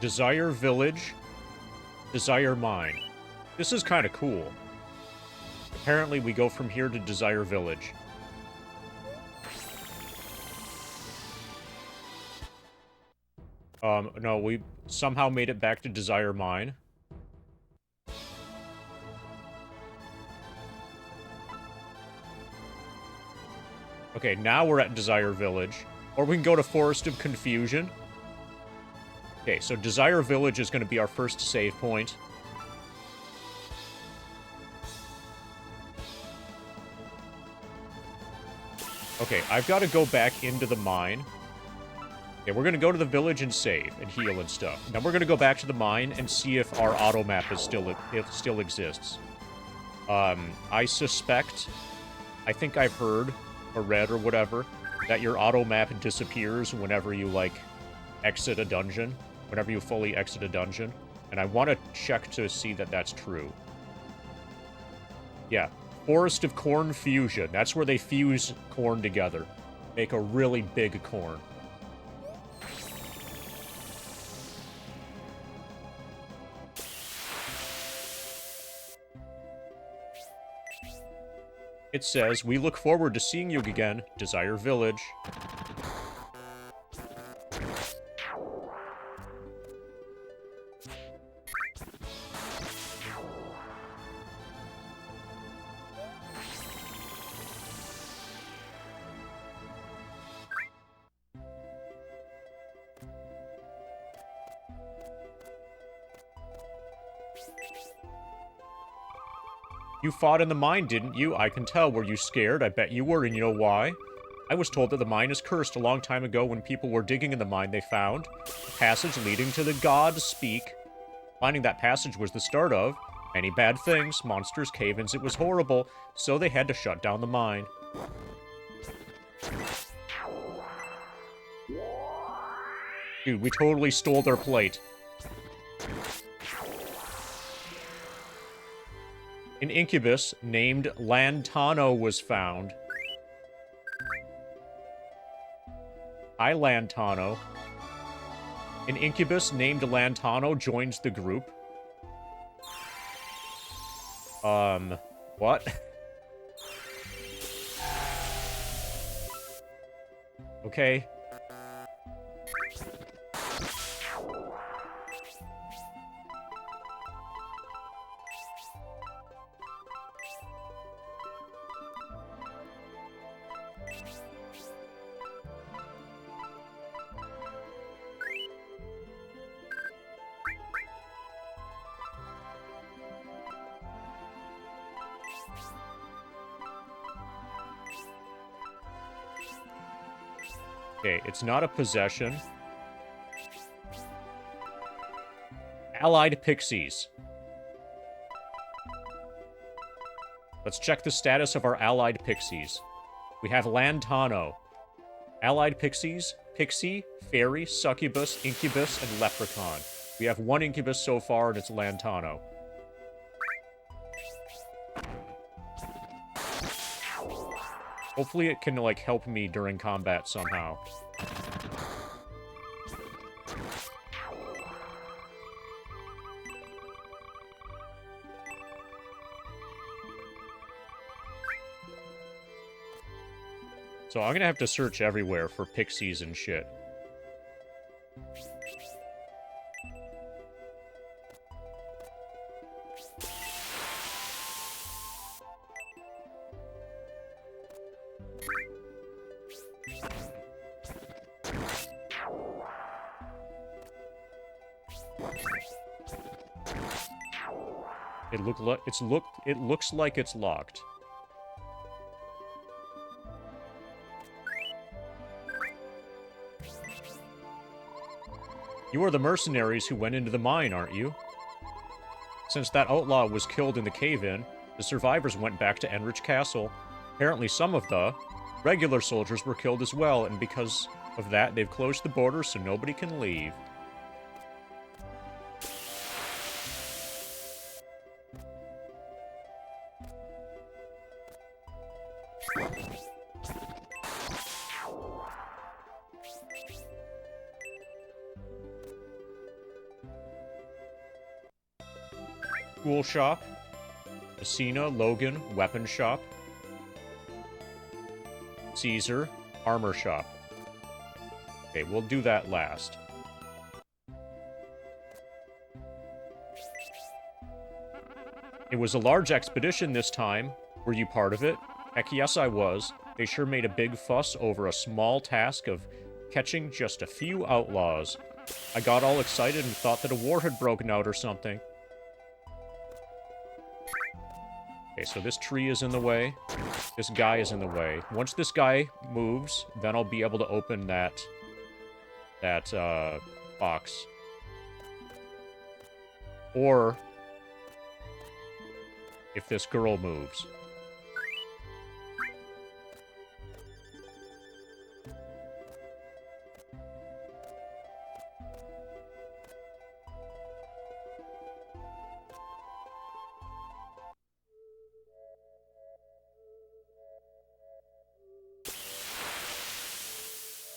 A: Desire Village, Desire Mine. This is kind of cool. Apparently, we go from here to Desire Village. No, we somehow made it back to Desire Mine. Okay, now we're at Desire Village. Or we can go to Forest of Confusion. Okay, so Desire Village is going to be our first save point. Okay, I've got to go back into the mine. Okay, we're going to go to the village and save and heal and stuff. Then we're going to go back to the mine and see if our auto map is still exists. I suspect, I think I've heard or read or whatever, that your auto map disappears whenever you, like, exit a dungeon. Whenever you fully exit a dungeon. And I want to check to see that that's true. Yeah. Forest of Corn Fusion. That's where they fuse corn together. Make a really big corn. It says, "We look forward to seeing you again, Desire Village." You fought in the mine, didn't you? I can tell. Were you scared? I bet you were, and you know why? I was told that the mine is cursed a long time ago. When people were digging in the mine, they found a passage leading to the God Speak. Finding that passage was the start of many bad things, monsters, cave-ins. It was horrible, so they had to shut down the mine. Dude, we totally stole their plate. An incubus named Lantano was found. Hi, Lantano. An incubus named Lantano joins the group. What? Okay. Okay, it's not a possession. Allied Pixies. Let's check the status of our Allied Pixies. We have Lantano. Allied Pixies, Pixie, Fairy, Succubus, Incubus, and Leprechaun. We have one Incubus so far, and it's Lantano. Hopefully it can, like, help me during combat somehow. So I'm gonna have to search everywhere for pixies and shit. It looks like it's locked. You are the mercenaries who went into the mine, aren't you? Since that outlaw was killed in the cave-in, the survivors went back to Enrich Castle. Apparently some of the regular soldiers were killed as well, and because of that, they've closed the border so nobody can leave. Tool shop. Messina, Logan, weapon shop. Caesar, armor shop. Okay, we'll do that last. It was a large expedition this time. Were you part of it? Heck yes, I was. They sure made a big fuss over a small task of catching just a few outlaws. I got all excited and thought that a war had broken out or something. Okay, so this tree is in the way. This guy is in the way. Once this guy moves, then I'll be able to open that box. Or if this girl moves.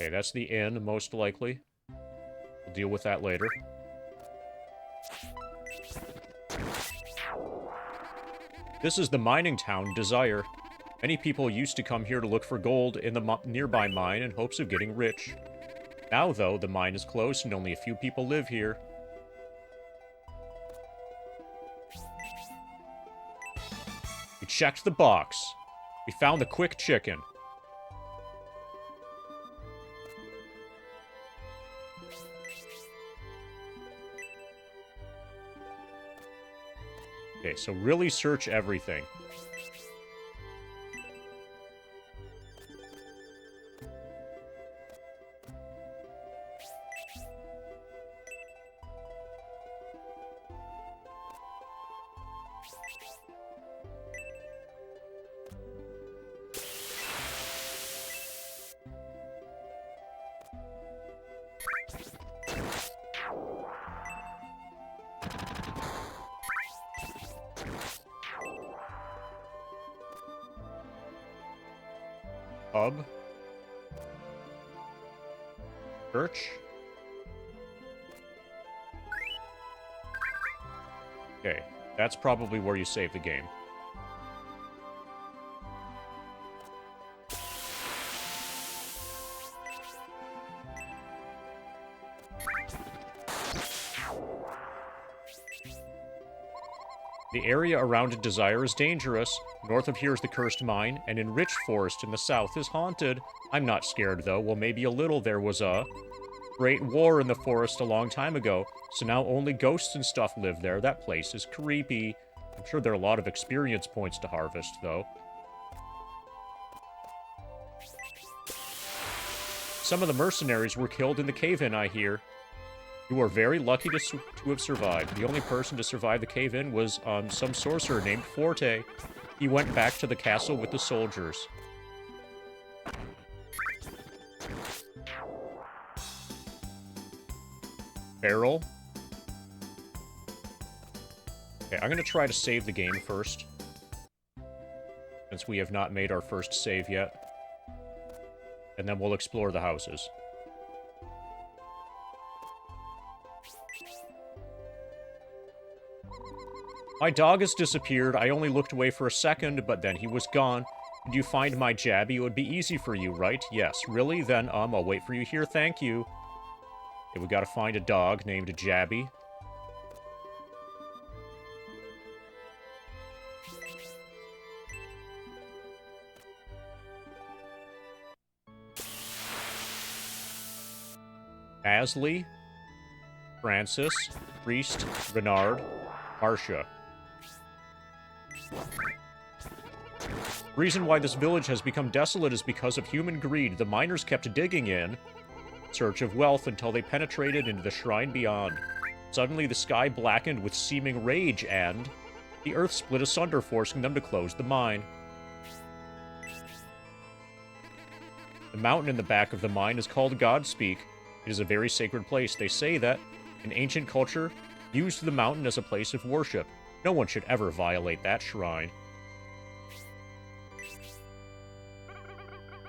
A: Okay, that's the inn, most likely. We'll deal with that later. This is the mining town, Desire. Many people used to come here to look for gold in the nearby mine in hopes of getting rich. Now, though, the mine is closed and only a few people live here. We checked the box. We found the quick chicken. Okay, so really search everything. Pub. Church. Okay, that's probably where you save the game. The area around Desire is dangerous. North of here is the Cursed Mine, and Enriched Forest in the south is haunted. I'm not scared, though. Well, maybe a little. There was a great war in the forest a long time ago, so now only ghosts and stuff live there. That place is creepy. I'm sure there are a lot of experience points to harvest, though. Some of the mercenaries were killed in the cave-in, I hear. You are very lucky to have survived. The only person to survive the cave-in was some sorcerer named Forte. He went back to the castle with the soldiers. Barrel. Okay, I'm gonna try to save the game first, since we have not made our first save yet. And then we'll explore the houses. My dog has disappeared. I only looked away for a second, but then he was gone. Did you find my Jabby? It would be easy for you, right? Yes. Really? Then, I'll wait for you here. Thank you. Okay, we gotta find a dog named Jabby. Asley, Francis, Priest, Renard, Marcia. The reason why this village has become desolate is because of human greed. The miners kept digging in search of wealth until they penetrated into the shrine beyond. Suddenly the sky blackened with seeming rage and the earth split asunder, forcing them to close the mine. The mountain in the back of the mine is called Godspeak. It is a very sacred place. They say that in ancient culture used the mountain as a place of worship. No one should ever violate that shrine.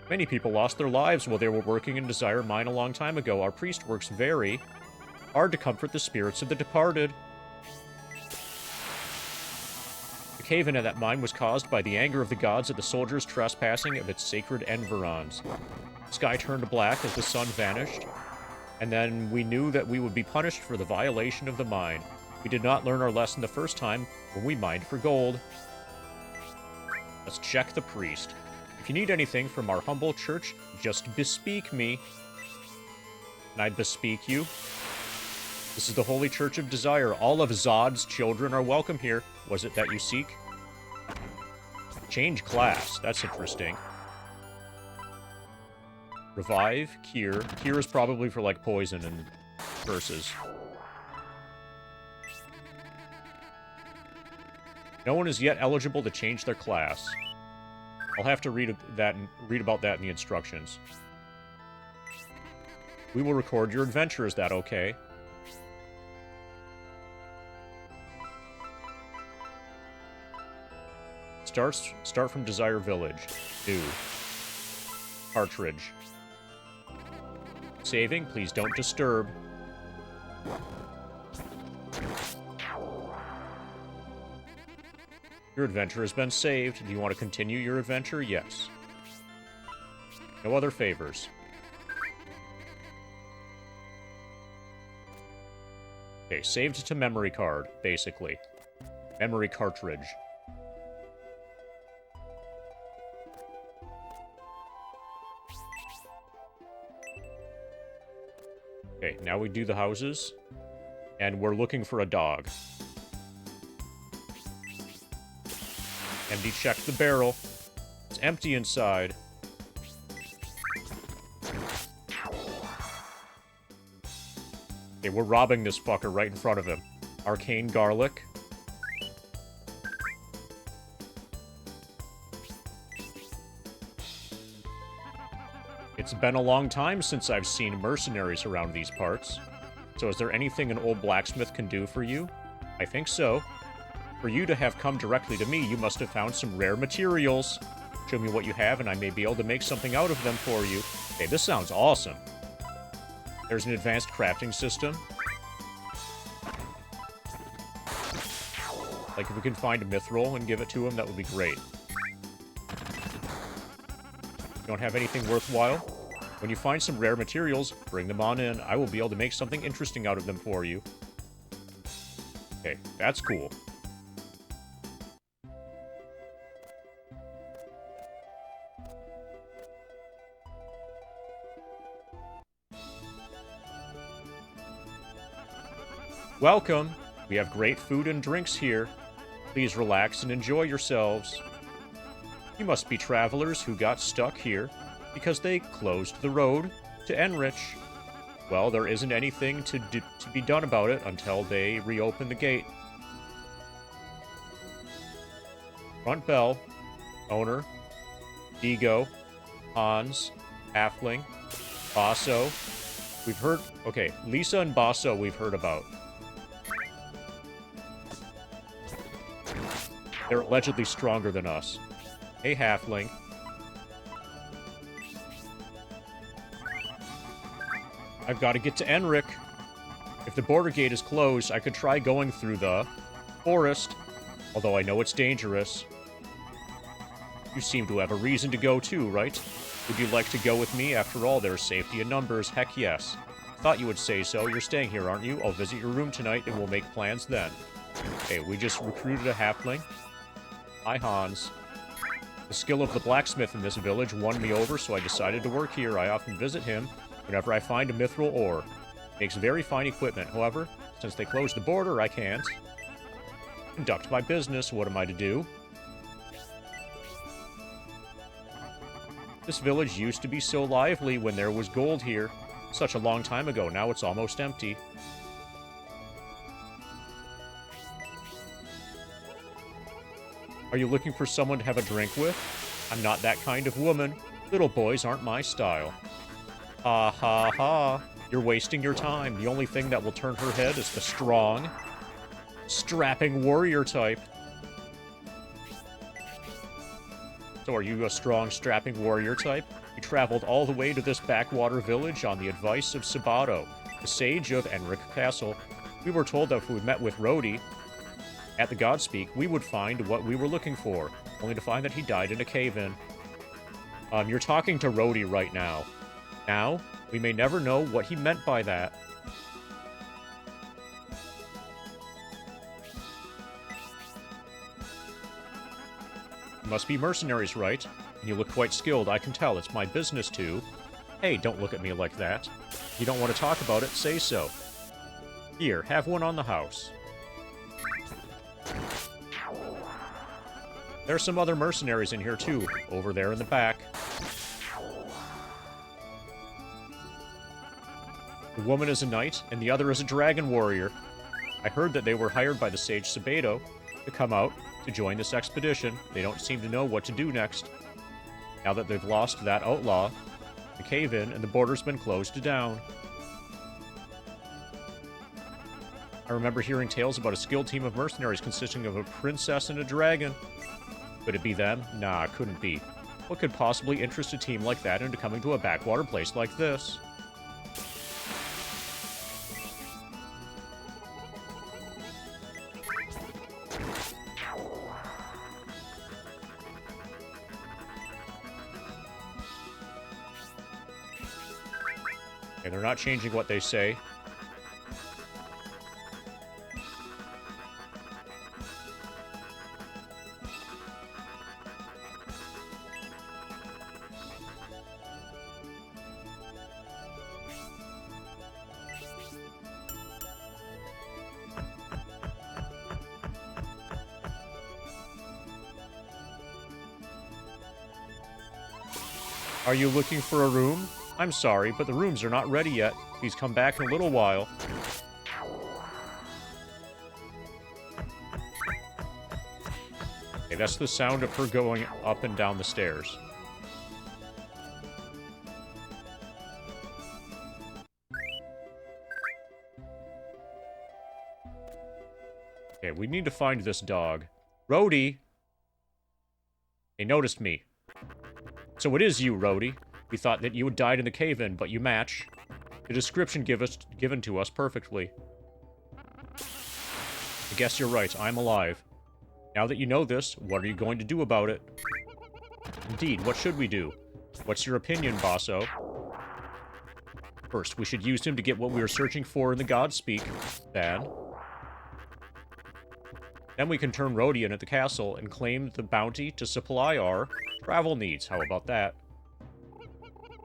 A: Many people lost their lives while they were working in Desire Mine a long time ago. Our priest works very hard to comfort the spirits of the departed. The cave-in at that mine was caused by the anger of the gods at the soldiers' trespassing of its sacred environs. The sky turned black as the sun vanished, and then we knew that we would be punished for the violation of the mine. We did not learn our lesson the first time when we mined for gold. Let's check the priest. If you need anything from our humble church, just bespeak me. And I bespeak you. This is the Holy Church of Desire. All of Zod's children are welcome here. Was it that you seek? Change class. That's interesting. Revive, cure. Cure is probably for, like, poison and curses. No one is yet eligible to change their class. I'll have to read about that in the instructions. We will record your adventure. Is that okay? Start from Desire Village. New. Cartridge. Saving, please don't disturb. Your adventure has been saved. Do you want to continue your adventure? Yes. No other favors. Okay, saved to memory card, basically. Memory cartridge. Okay, now we do the houses. And we're looking for a dog. Empty check the barrel. It's empty inside. Okay, we're robbing this fucker right in front of him. Arcane garlic. It's been a long time since I've seen mercenaries around these parts. So is there anything an old blacksmith can do for you? I think so. For you to have come directly to me, you must have found some rare materials. Show me what you have, and I may be able to make something out of them for you. Okay, this sounds awesome. There's an advanced crafting system. Like, if we can find a mithril and give it to him, that would be great. Don't have anything worthwhile? When you find some rare materials, bring them on in. I will be able to make something interesting out of them for you. Okay, that's cool. Welcome. We have great food and drinks here. Please relax and enjoy yourselves. You must be travelers who got stuck here because they closed the road to Enrich. Well, there isn't anything to be done about it until they reopen the gate. Front bell, owner, Vigo, Hans, Halfling, Basso. We've heard... Okay, Lisa and Basso we've heard about. They're allegedly stronger than us. Hey, Halfling. I've got to get to Enric. If the border gate is closed, I could try going through the forest, although I know it's dangerous. You seem to have a reason to go too, right? Would you like to go with me? After all, there's safety in numbers. Heck yes. Thought you would say so. You're staying here, aren't you? I'll visit your room tonight and we'll make plans then. Okay, we just recruited a halfling. Hi, Hans. The skill of the blacksmith in this village won me over, so I decided to work here. I often visit him whenever I find a mithril ore. Makes very fine equipment. However, since they closed the border, I can't conduct my business. What am I to do? This village used to be so lively when there was gold here. Such a long time ago, now it's almost empty. Are you looking for someone to have a drink with? I'm not that kind of woman. Little boys aren't my style. Ha ha ha. You're wasting your time. The only thing that will turn her head is the strong, strapping warrior type. So are you a strong, strapping warrior type? We traveled all the way to this backwater village on the advice of Sabato, the sage of Enric Castle. We were told that if we met with Rhodey at the Godspeak, we would find what we were looking for, only to find that he died in a cave-in. You're talking to Rhodey right now. Now, we may never know what he meant by that. You must be mercenaries, right? And you look quite skilled, I can tell. It's my business to... Hey, don't look at me like that. If you don't want to talk about it, say so. Here, have one on the house. There's some other mercenaries in here, too, over there in the back. The woman is a knight, and the other is a dragon warrior. I heard that they were hired by the sage Sabato to come out to join this expedition. They don't seem to know what to do next. Now that they've lost that outlaw, the cave-in, and the border's been closed down. I remember hearing tales about a skilled team of mercenaries consisting of a princess and a dragon. Could it be them? Nah, couldn't be. What could possibly interest a team like that into coming to a backwater place like this? Okay, they're not changing what they say. Are you looking for a room? I'm sorry, but the rooms are not ready yet. Please come back in a little while. Okay, that's the sound of her going up and down the stairs. Okay, we need to find this dog. Rhodey! They noticed me. So it is you, Rhodey. We thought that you had died in the cave-in, but you match the description given to us perfectly. I guess you're right, I'm alive. Now that you know this, what are you going to do about it? Indeed, what should we do? What's your opinion, Basso? First, we should use him to get what we were searching for in the Godspeak. Then we can turn Rhodey in at the castle and claim the bounty to supply our travel needs. How about that?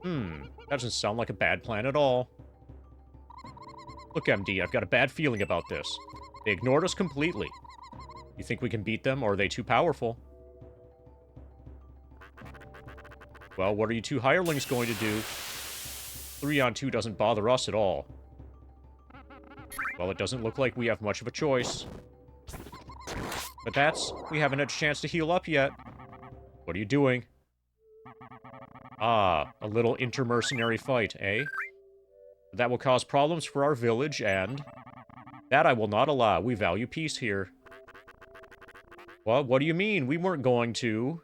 A: That doesn't sound like a bad plan at all. Look, MD, I've got a bad feeling about this. They ignored us completely. You think we can beat them, or are they too powerful? Well, what are you two hirelings going to do? 3-on-2 doesn't bother us at all. Well, it doesn't look like we have much of a choice. But we haven't had a chance to heal up yet. What are you doing? Ah, a little intermercenary fight, eh? That will cause problems for our village, and... that I will not allow. We value peace here. Well, what do you mean? We weren't going to.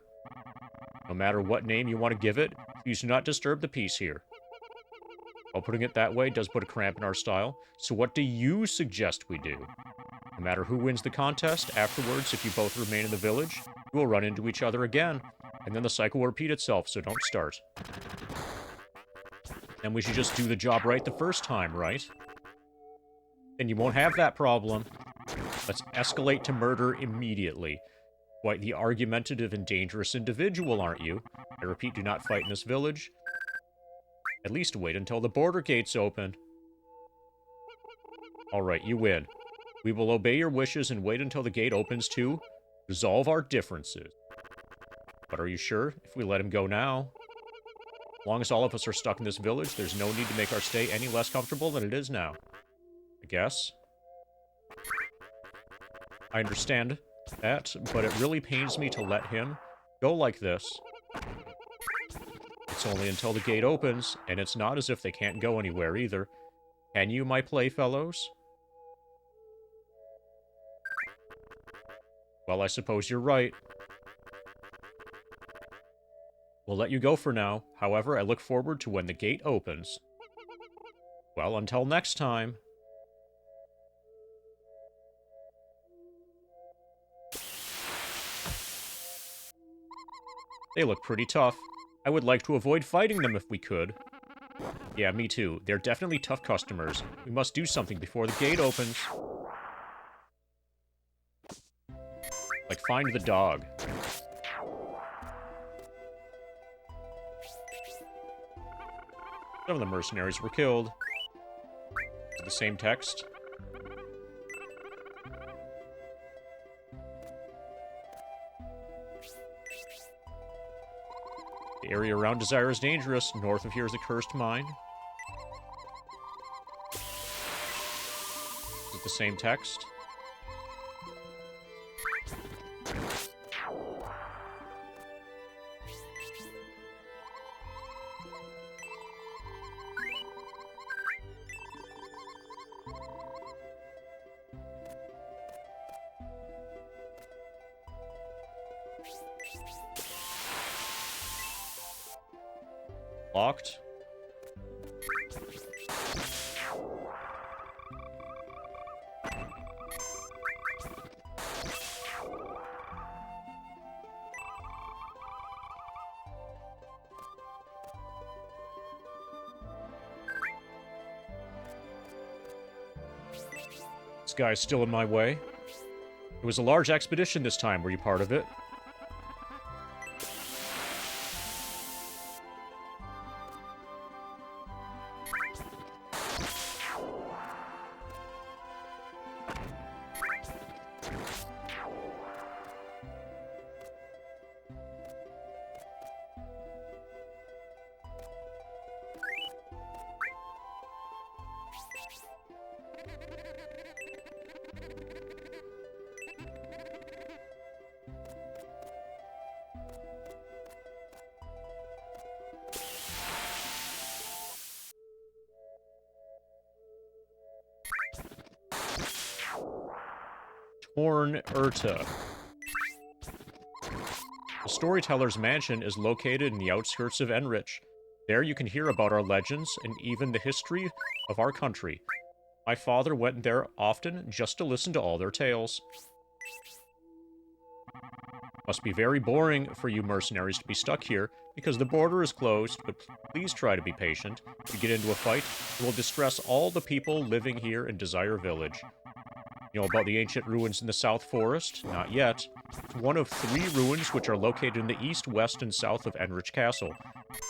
A: No matter what name you want to give it, please do not disturb the peace here. While putting it that way does put a cramp in our style. So what do you suggest we do? No matter who wins the contest, afterwards, if you both remain in the village, you will run into each other again. And then the cycle will repeat itself, so don't start. Then we should just do the job right the first time, right? Then you won't have that problem. Let's escalate to murder immediately. Quite the argumentative and dangerous individual, aren't you? I repeat, do not fight in this village. At least wait until the border gates open. Alright, you win. We will obey your wishes and wait until the gate opens to resolve our differences. But are you sure if we let him go now? As long as all of us are stuck in this village, there's no need to make our stay any less comfortable than it is now. I guess. I understand that, but it really pains me to let him go like this. It's only until the gate opens, and it's not as if they can't go anywhere either. Can you, my playfellows? Well, I suppose you're right. We'll let you go for now. However, I look forward to when the gate opens. Well, until next time. They look pretty tough. I would like to avoid fighting them if we could. Yeah, me too. They're definitely tough customers. We must do something before the gate opens. Like, find the dog. Some of the mercenaries were killed. The same text. The area around Desire is dangerous. North of here is a cursed mine. Is it the same text? Locked. This guy's still in my way. It was a large expedition this time. Were you part of it? Torn Urta. The Storyteller's Mansion is located in the outskirts of Enrich. There you can hear about our legends and even the history of our country. My father went there often just to listen to all their tales. Must be very boring for you mercenaries to be stuck here, because the border is closed, but please try to be patient. If you get into a fight, it will distress all the people living here in Desire Village. You know about the ancient ruins in the South Forest? Not yet. It's one of 3 ruins which are located in the east, west, and south of Enrich Castle.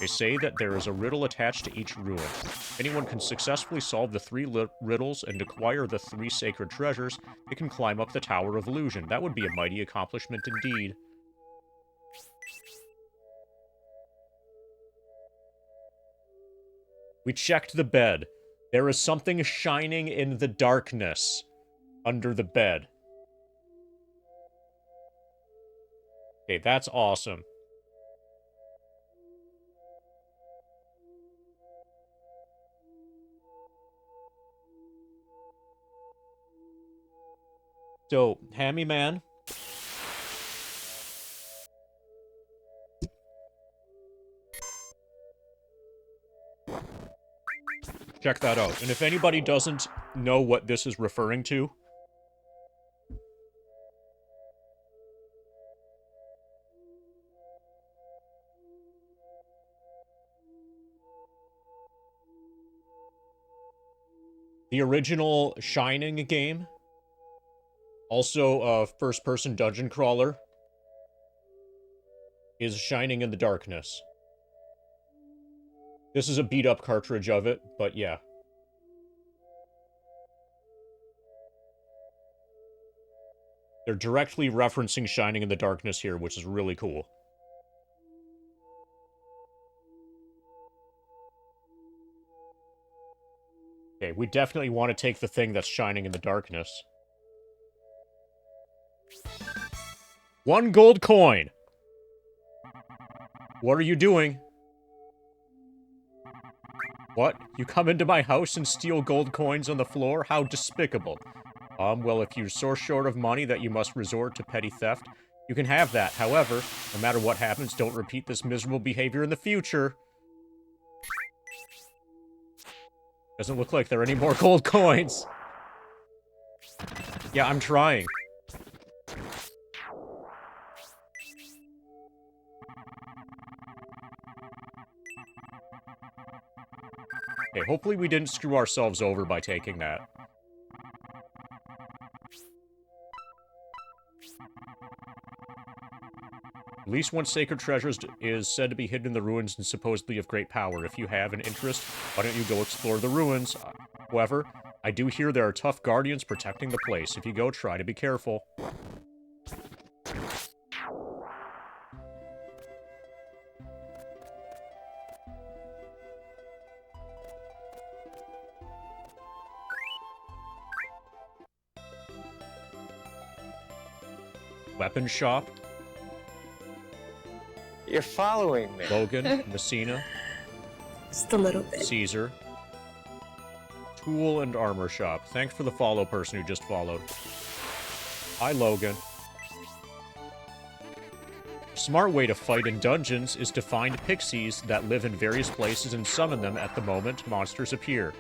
A: They say that there is a riddle attached to each ruin. If anyone can successfully solve the 3 riddles and acquire the 3 sacred treasures, they can climb up the Tower of Illusion. That would be a mighty accomplishment indeed. We checked the bed. There is something shining in the darkness under the bed. Okay, that's awesome. So, Hammy Man. Check that out. And if anybody doesn't know what this is referring to, the original Shining game, also a first-person dungeon crawler, is Shining in the Darkness. This is a beat-up cartridge of it, but yeah. They're directly referencing Shining in the Darkness here, which is really cool. Okay, we definitely want to take the thing that's shining in the darkness. 1 gold coin! What are you doing? What? You come into my house and steal gold coins on the floor? How despicable. Well, if you're so short of money that you must resort to petty theft, you can have that. However, no matter what happens, don't repeat this miserable behavior in the future. Doesn't look like there are any more gold coins. Yeah, I'm trying. Okay, hopefully we didn't screw ourselves over by taking that. At least 1 sacred treasure is said to be hidden in the ruins and supposedly of great power. If you have an interest, why don't you go explore the ruins? However, I do hear there are tough guardians protecting the place. If you go, try to be careful. Weapon shop.
C: You're following me.
A: Logan, Messina.
D: Just a little bit.
A: Caesar. Tool and armor shop. Thanks for the follow, person who just followed. Hi, Logan. A smart way to fight in dungeons is to find pixies that live in various places and summon them at the moment monsters appear.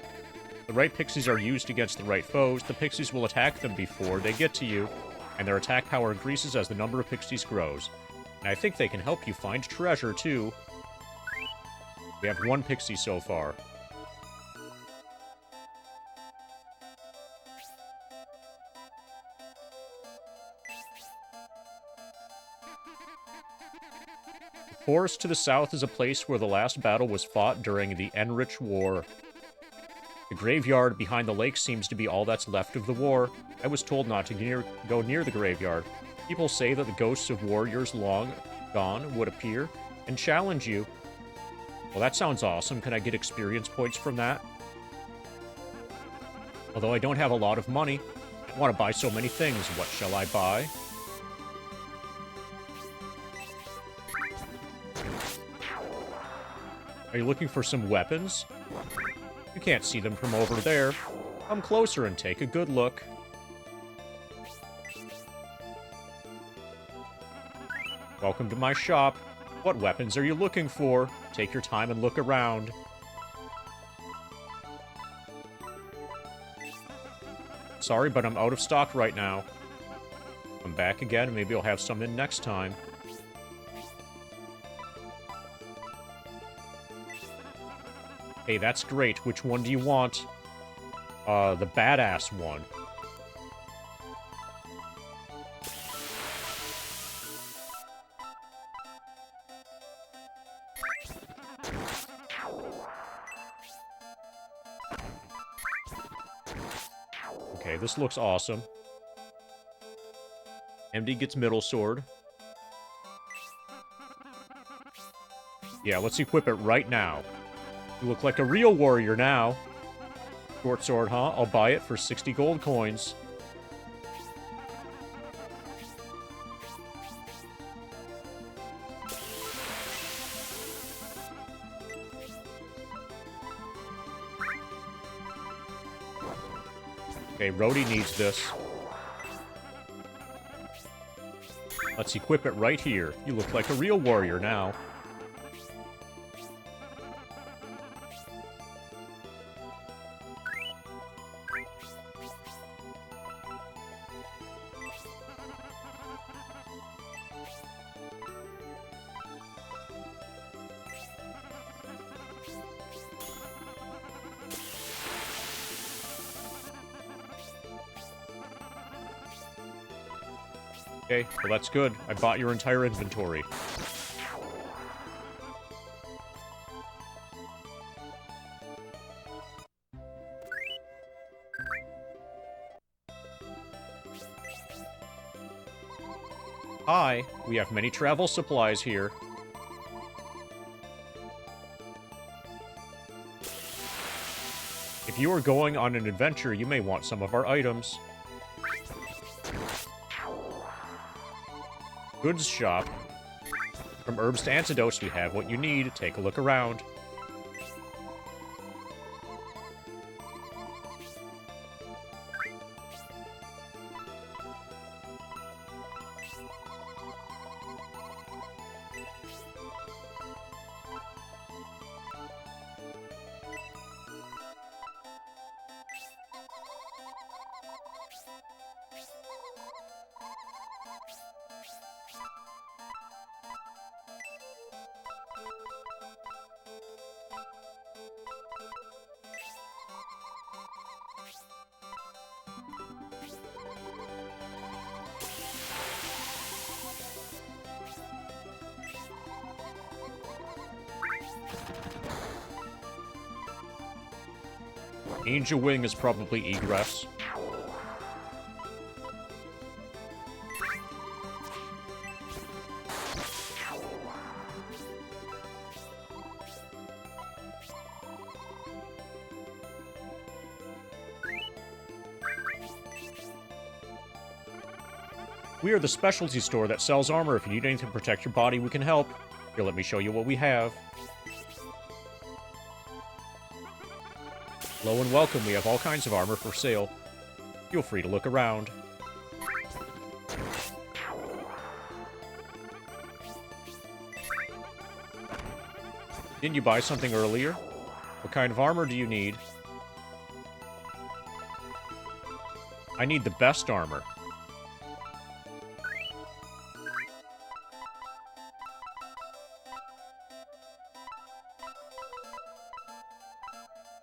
A: If the right pixies are used against the right foes, the pixies will attack them before they get to you, and their attack power increases as the number of pixies grows. And I think they can help you find treasure, too. We have 1 pixie so far. The forest to the south is a place where the last battle was fought during the Enrich War. The graveyard behind the lake seems to be all that's left of the war. I was told not to go near the graveyard. People say that the ghosts of warriors long gone would appear and challenge you. Well, that sounds awesome. Can I get experience points from that? Although I don't have a lot of money, I want to buy so many things. What shall I buy? Are you looking for some weapons? You can't see them from over there. Come closer and take a good look. Welcome to my shop. What weapons are you looking for? Take your time and look around. Sorry, but I'm out of stock right now. Come back again, maybe I'll have some in next time. Hey, that's great. Which one do you want? The badass one. Okay, this looks awesome. MD gets middle sword. Yeah, let's equip it right now. You look like a real warrior now. Short sword, huh? I'll buy it for 60 gold coins. Okay, Rhodey needs this. Let's equip it right here. You look like a real warrior now. Okay, well that's good. I bought your entire inventory. Hi, we have many travel supplies here. If you are going on an adventure, you may want some of our items. Goods shop. From herbs to antidotes, we have what you need. Take a look around. Angel Wing is probably egress. We are the specialty store that sells armor. If you need anything to protect your body, we can help. Here, let me show you what we have. Hello and welcome. We have all kinds of armor for sale. Feel free to look around. Didn't you buy something earlier? What kind of armor do you need? I need the best armor.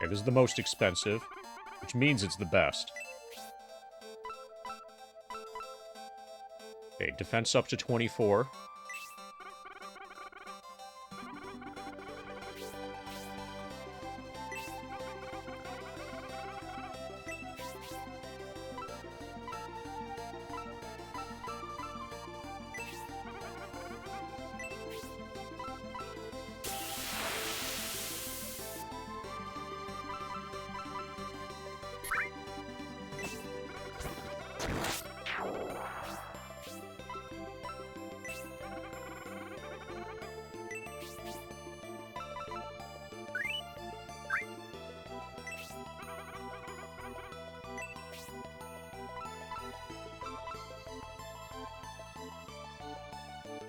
A: Okay, this is the most expensive, which means it's the best. Okay, defense up to 24.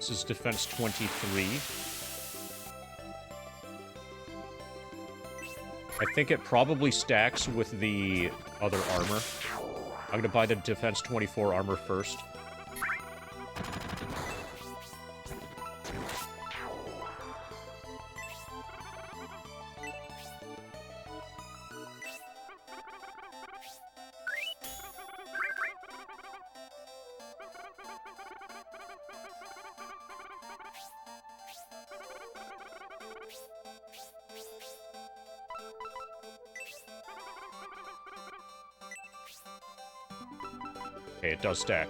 A: This is defense 23. I think it probably stacks with the other armor. I'm gonna buy the defense 24 armor first. Okay, it does stack.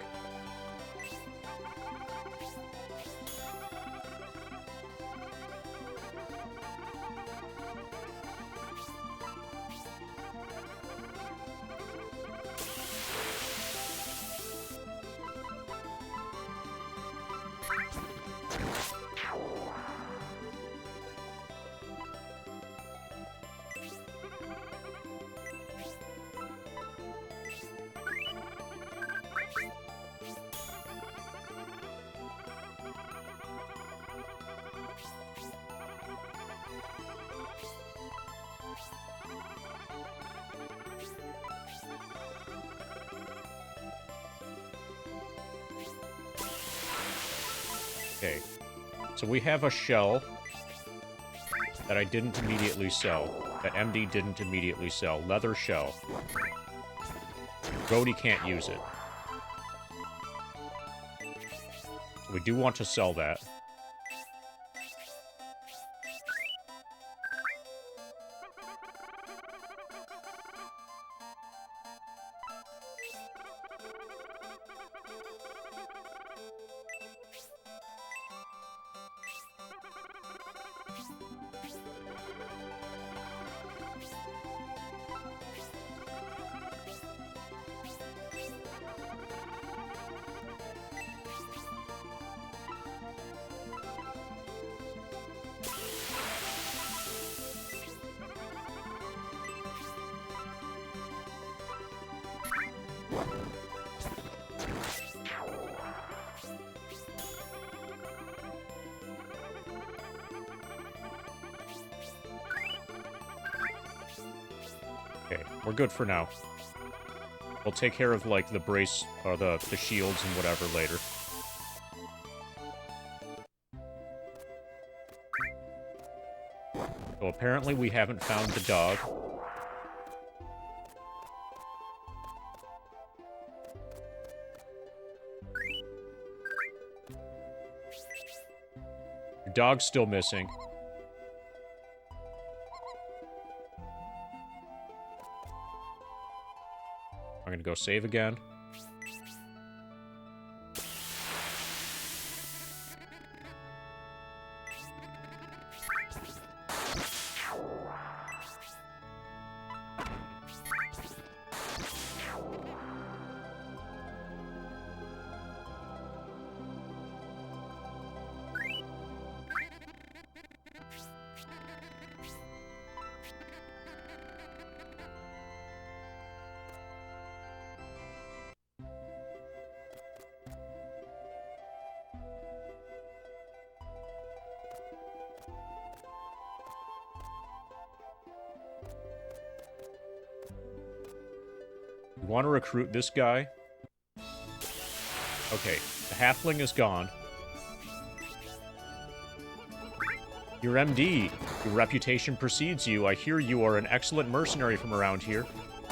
A: Okay, so we have a shell that I didn't immediately sell, that MD didn't immediately sell. Leather shell. Brody can't use it. So we do want to sell that. Okay, we're good for now. We'll take care of, like, the brace, or the shields and whatever later. So apparently we haven't found the dog. Your dog's still missing. I'm gonna go save again. We want to recruit this guy. Okay, the halfling is gone. Your MD, your reputation precedes you. I hear you are an excellent mercenary from around here.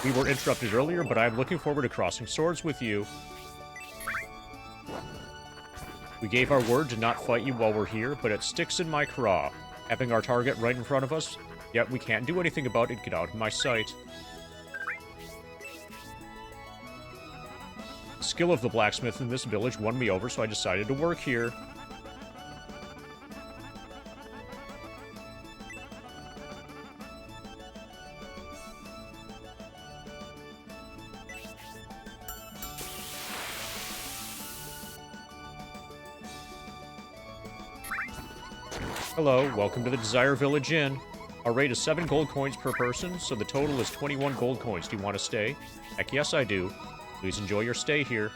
A: We were interrupted earlier, but I'm looking forward to crossing swords with you. We gave our word to not fight you while we're here, but it sticks in my craw. Having our target right in front of us, yet we can't do anything about it. Get out of my sight. The skill of the blacksmith in this village won me over, so I decided to work here. Hello, welcome to the Desire Village Inn. Our rate is 7 gold coins per person, so the total is 21 gold coins. Do you want to stay? Heck yes, I do. Please enjoy your stay here.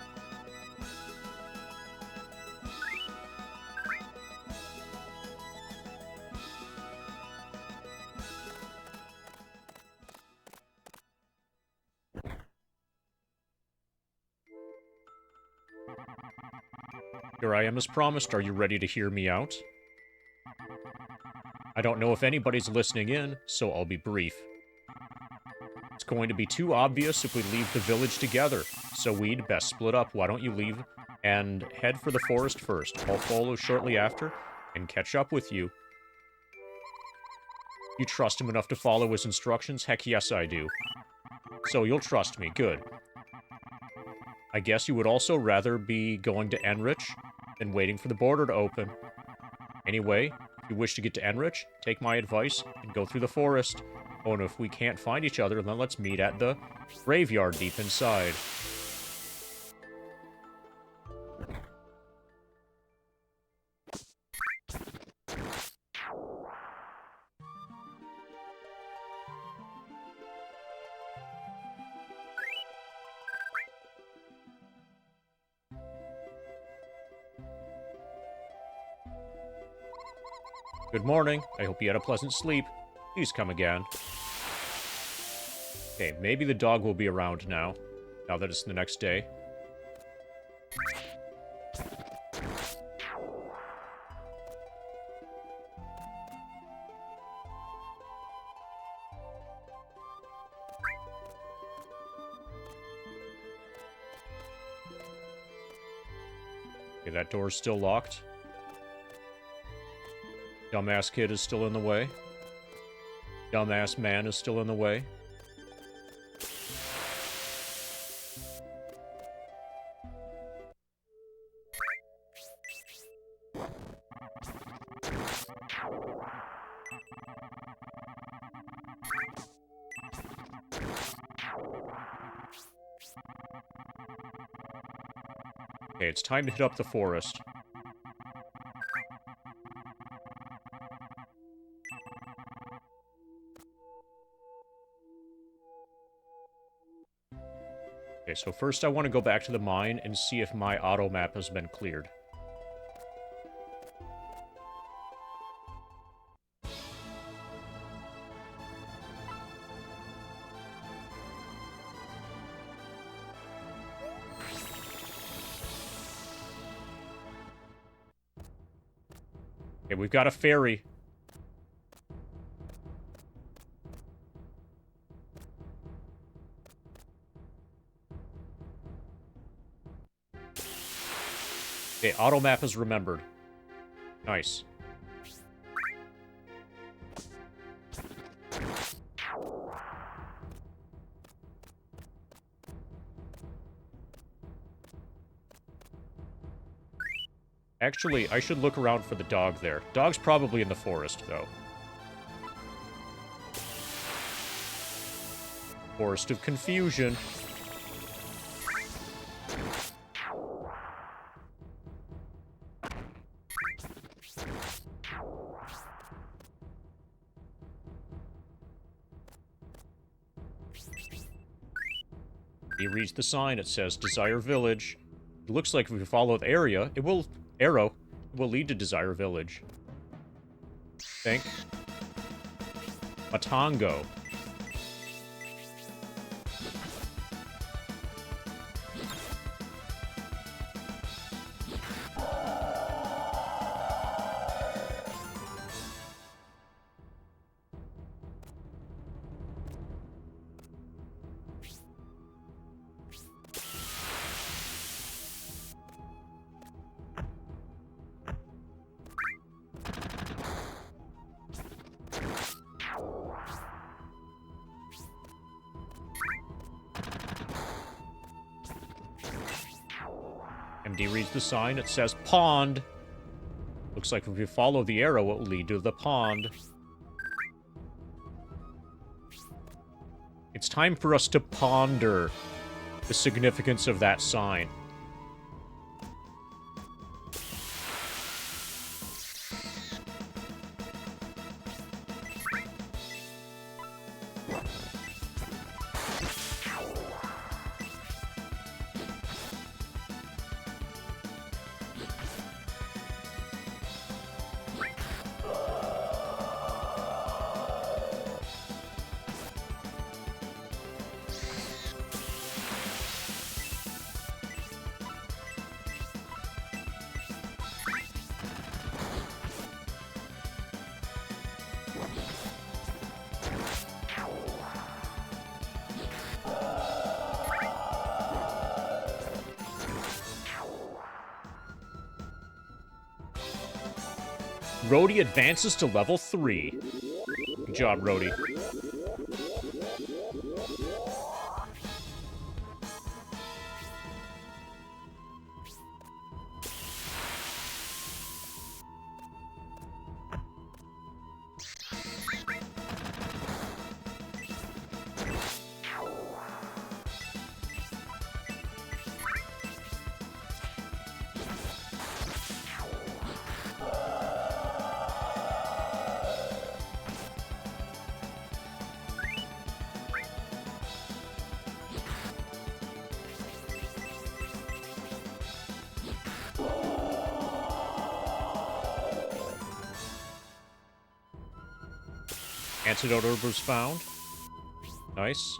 A: Here I am as promised. Are you ready to hear me out? I don't know if anybody's listening in, so I'll be brief. It's going to be too obvious if we leave the village together, so we'd best split up. Why don't you leave and head for the forest first? I'll follow shortly after and catch up with you. You trust him enough to follow his instructions? Heck yes, I do. So you'll trust me. Good. I guess you would also rather be going to Enrich than waiting for the border to open. Anyway, if you wish to get to Enrich, take my advice and go through the forest. Oh, and if we can't find each other, then let's meet at the graveyard deep inside. Good morning. I hope you had a pleasant sleep. Please come again. Okay, maybe the dog will be around now that it's the next day. Okay, that door's still locked. Dumbass kid is still in the way. Dumbass man is still in the way. Okay, it's time to hit up the forest. Okay, so first I want to go back to the mine and see if my auto map has been cleared. Okay, we've got a ferry. Okay, auto map is remembered. Nice. Actually, I should look around for the dog there. Dog's probably in the forest, though. Forest of Confusion. He reads the sign. It says Desire Village. It looks like if we follow the arrow, it will lead to Desire Village. Think. Matango. MD reads the sign. It says pond. Looks like if we follow the arrow, it will lead to the pond. It's time for us to ponder the significance of that sign. Rhodey advances to level 3. Good job, Rhodey. Antidote herb was found. Nice.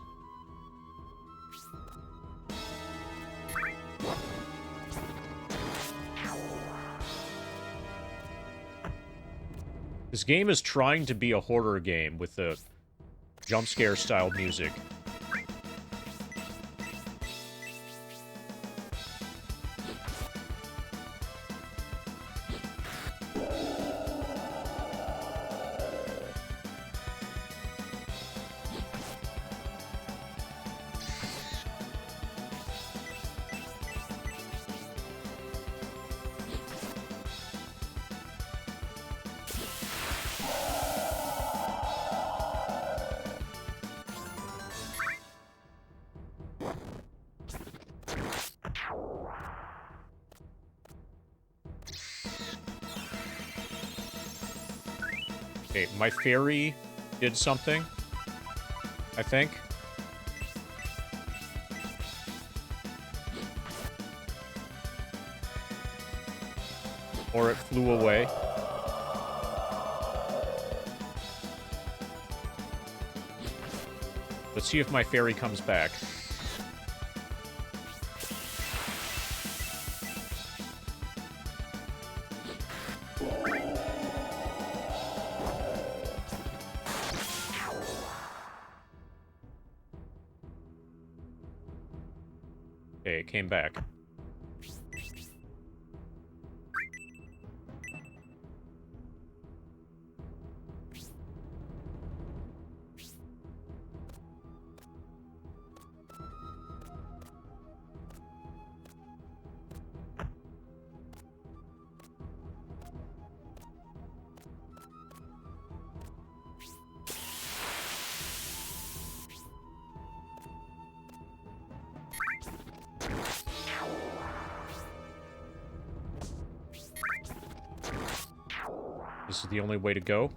A: This game is trying to be a horror game with the jump scare style music. Okay, my fairy did something, I think. Or it flew away. Let's see if my fairy comes back. Okay, it came back. This is the only way to go.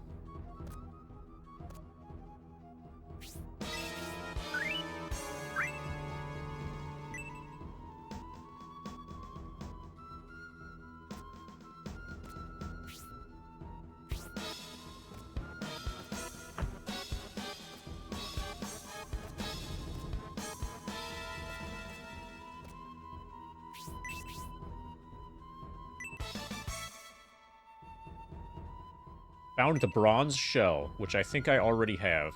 A: Found the bronze shell, which I think I already have.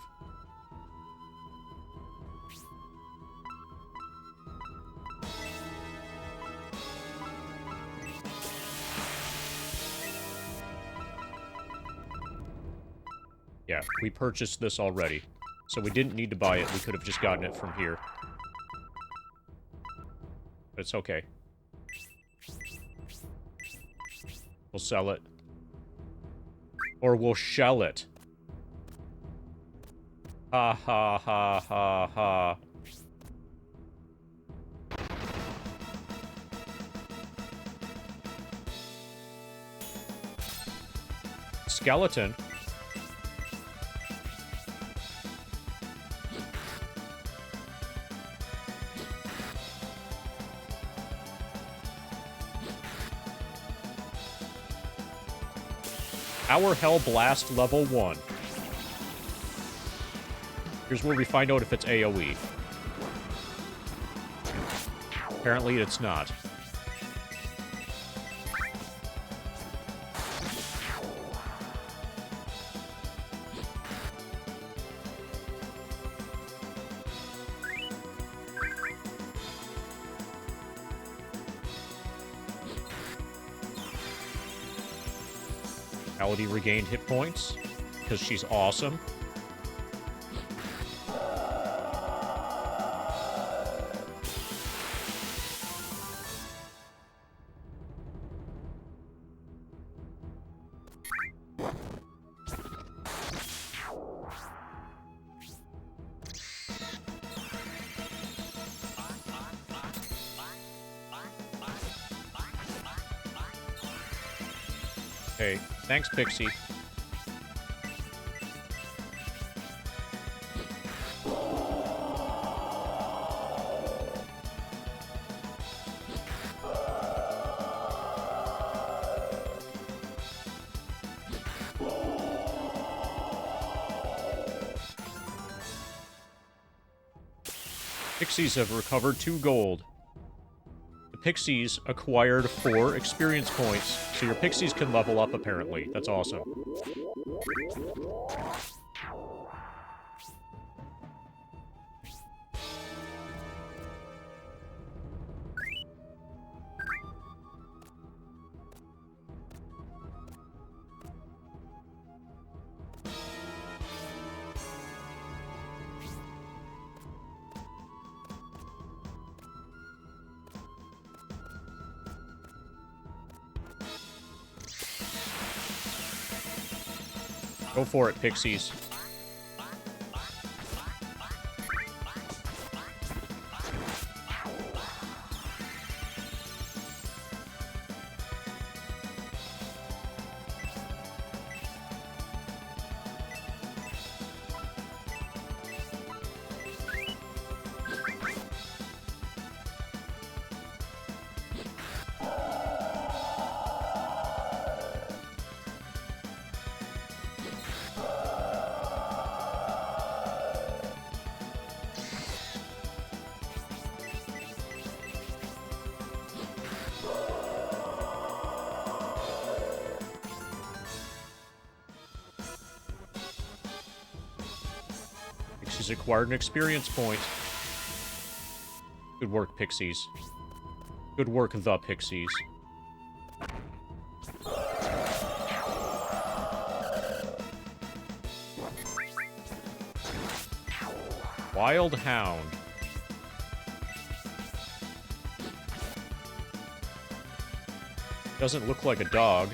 A: Yeah, we purchased this already. So we didn't need to buy it. We could have just gotten it from here. But it's okay. We'll sell it. Or we'll shell it. Ha ha ha ha ha. Skeleton. Our Hell Blast level 1. Here's where we find out if it's AoE. Apparently it's not. Ality regained hit points, because she's awesome. Okay, thanks, Pixie. Pixies have recovered 2 gold. The Pixies acquired 4 experience points, so your Pixies can level up, apparently. That's awesome. Go for it, Pixies. Pixies acquired an experience point. Good work, Pixies. Good work, the Pixies. Wild Hound. Doesn't look like a dog.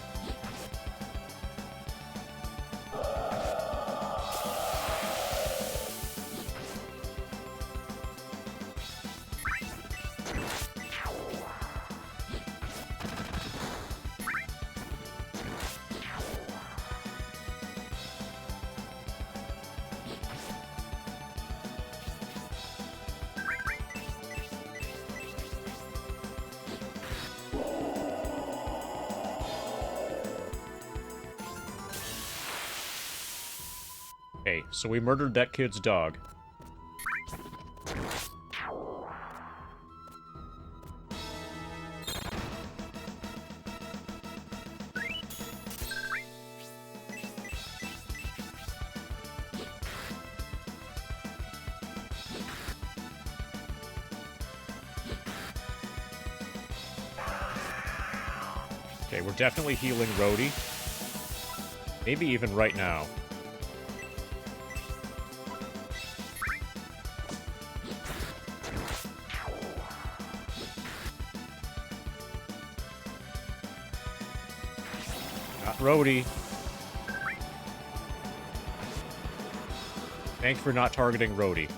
A: Okay, so we murdered that kid's dog. Okay, we're definitely healing Rhodey. Maybe even right now. Not Rhodey. Thanks for not targeting Rhodey.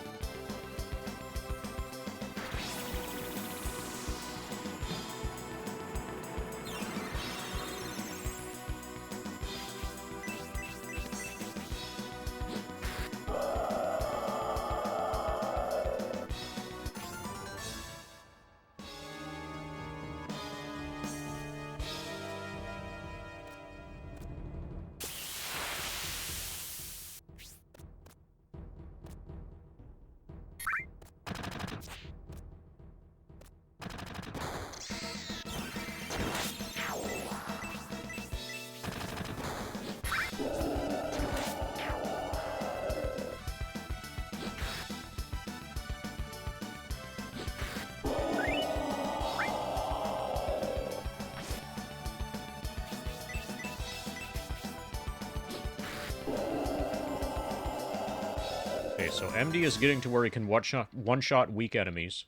A: Okay, so MD is getting to where he can one-shot weak enemies.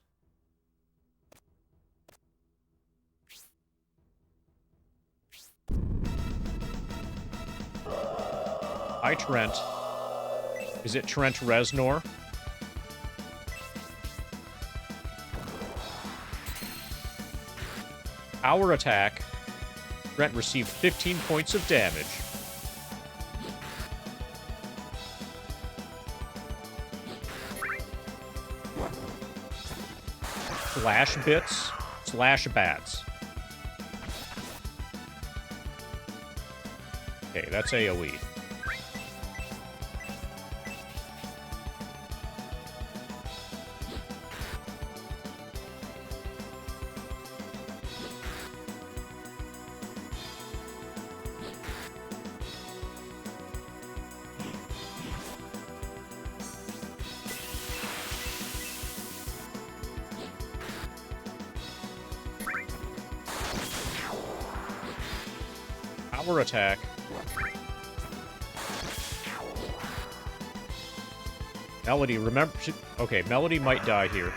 A: Hi, Trent. Is it Trent Reznor? Power attack. Trent received 15 points of damage. Slash bits, slash bats. Okay, that's AoE. Power attack. Melody, remember... Okay, Melody might die here.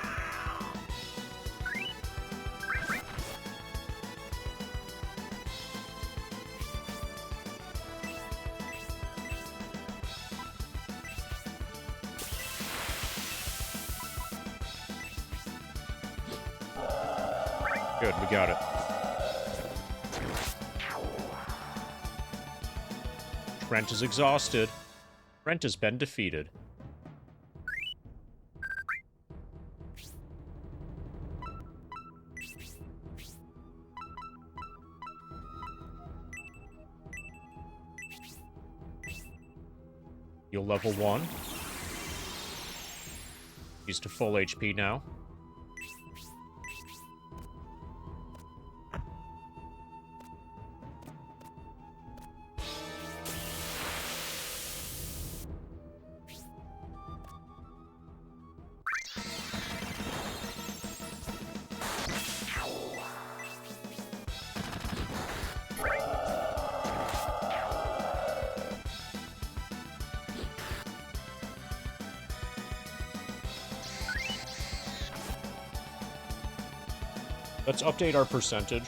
A: Good, we got it. Trent is exhausted. Trent has been defeated. Heal level 1. He's to full HP now. Let's update our percentage.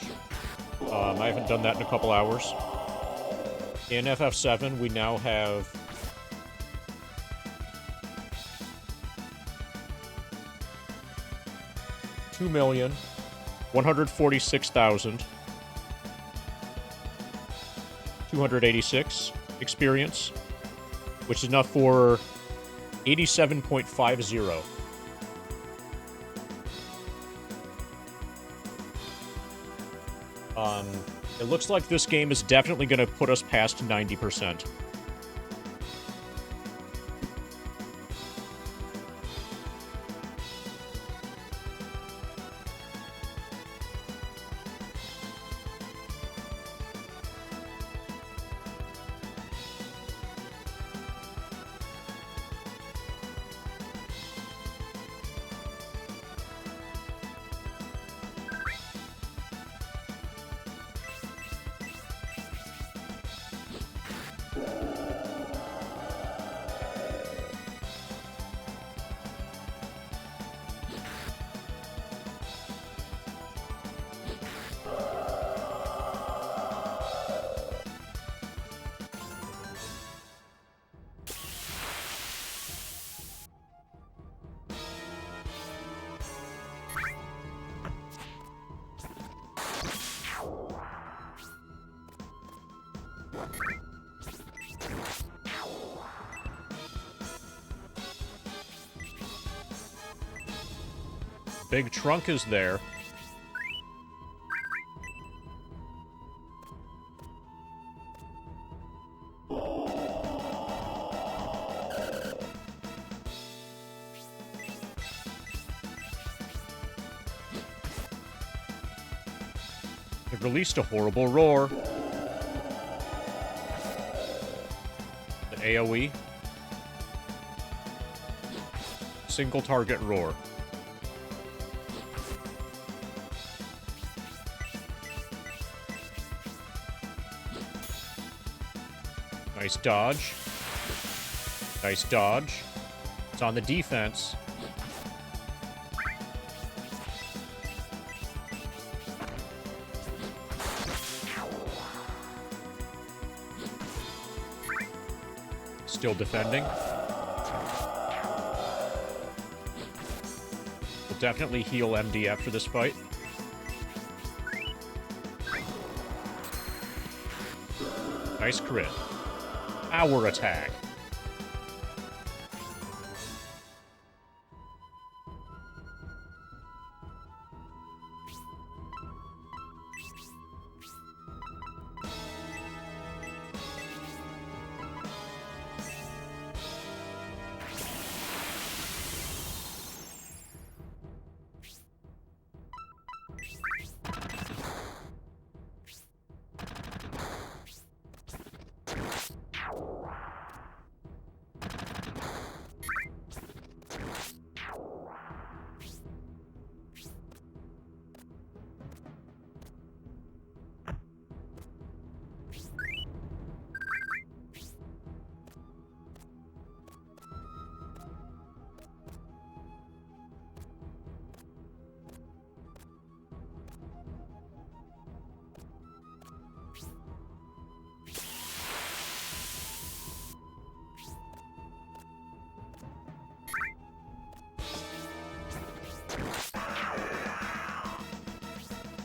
A: I haven't done that in a couple hours. In FF7, we now have... $2,146,286 experience, which is enough for 87.50. It looks like this game is definitely going to put us past 90%. Big trunk is there. It released a horrible roar. An AoE. Single target roar. Nice dodge. Nice dodge. It's on the defense. Still defending. We'll definitely heal MD after this fight. Nice crit. Power attack.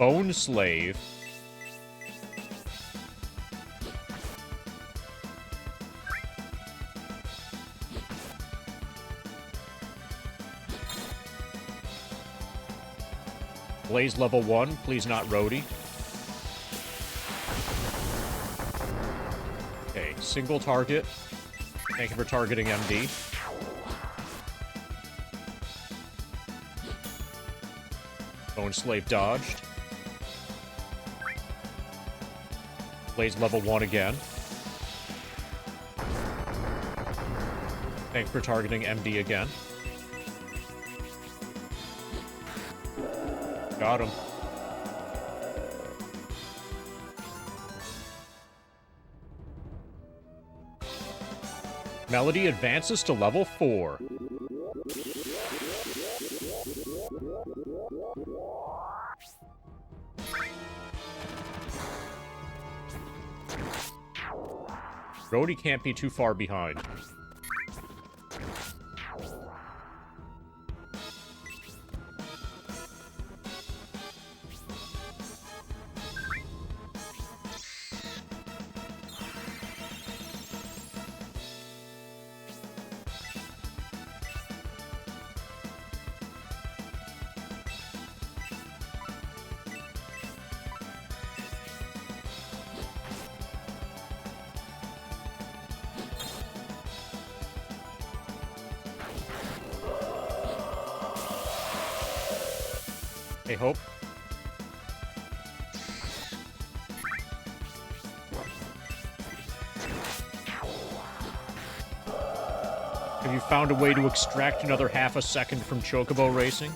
A: Bone Slave. Blaze level 1, please not Rhodey. Okay, single target. Thank you for targeting MD. Bone Slave dodged. Blaze level 1 again. Thanks for targeting MD again. Got him. Melody advances to level 4. Rhodey can't be too far behind. Hey, Hope. Have you found a way to extract another half a second from Chocobo Racing?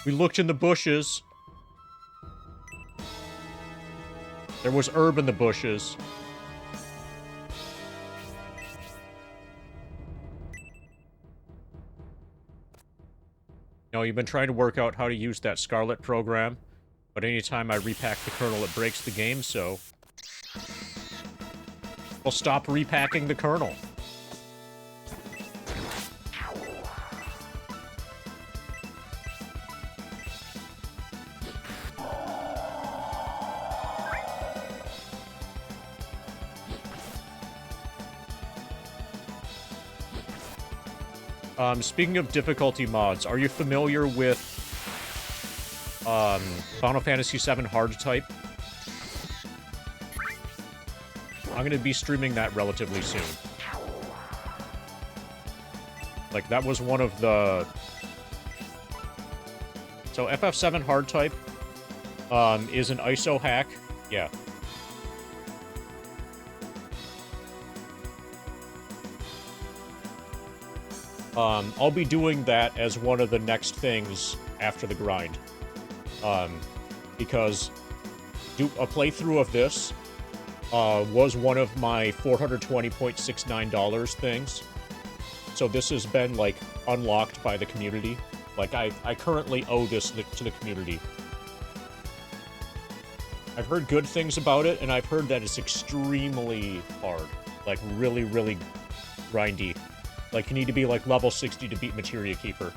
A: We looked in the bushes. There was herb in the bushes. No, you've been trying to work out how to use that Scarlet program, but anytime I repack the kernel, it breaks the game, so... Well, stop repacking the kernel. Speaking of difficulty mods, are you familiar with Final Fantasy VII Hard Type? I'm going to be streaming that relatively soon. Like, that was one of the... So, FF7 Hard Type is an ISO hack. Yeah. I'll be doing that as one of the next things after the grind. Because a playthrough of this was one of my $420.69 things. So this has been, like, unlocked by the community. Like, I currently owe this to the community. I've heard good things about it, and I've heard that it's extremely hard. Like, really, really grindy. Like, you need to be, like, level 60 to beat Materia Keeper.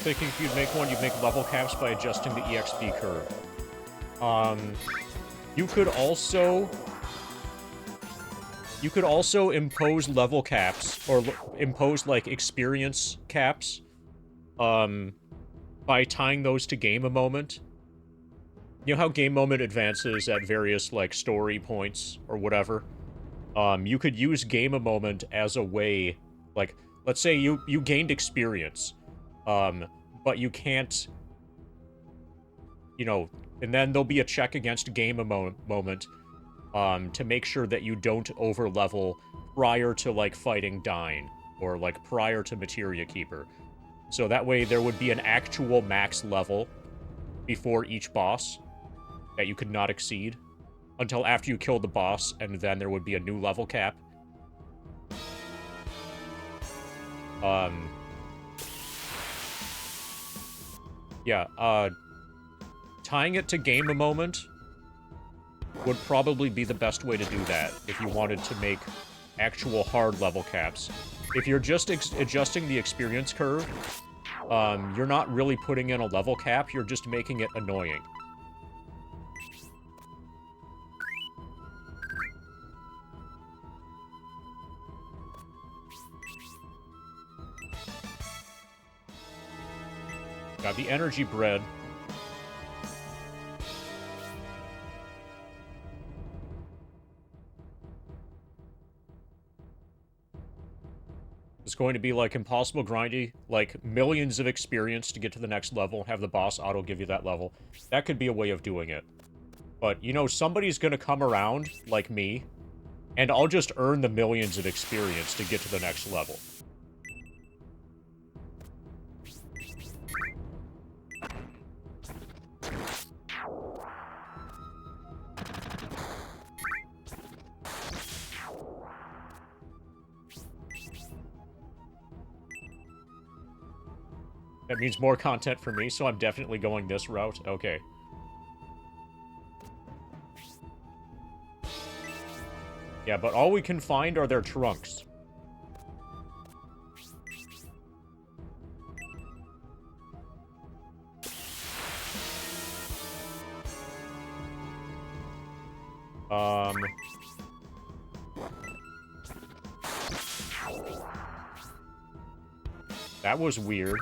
A: Thinking if you'd make one, you'd make level caps by adjusting the EXP curve. You could also impose level caps, or impose, like, experience caps, by tying those to game a moment. You know how game moment advances at various, like, story points, or whatever? You could use game a moment as a way, like, let's say you gained experience, but you can't... you know, and then there'll be a check against game moment to make sure that you don't overlevel prior to, like, fighting Dyne, or, like, prior to Materia Keeper. So that way there would be an actual max level before each boss that you could not exceed until after you kill the boss, and then there would be a new level cap. Yeah, tying it to game a moment would probably be the best way to do that if you wanted to make actual hard level caps. If you're just adjusting the experience curve, you're not really putting in a level cap, you're just making it annoying. Got the energy bread. It's going to be, like, impossible grindy, like, millions of experience to get to the next level, have the boss auto give you that level. That could be a way of doing it. But, you know, somebody's gonna come around, like me, and I'll just earn the millions of experience to get to the next level. That means more content for me, so I'm definitely going this route. Okay. Yeah, but all we can find are their trunks. That was weird.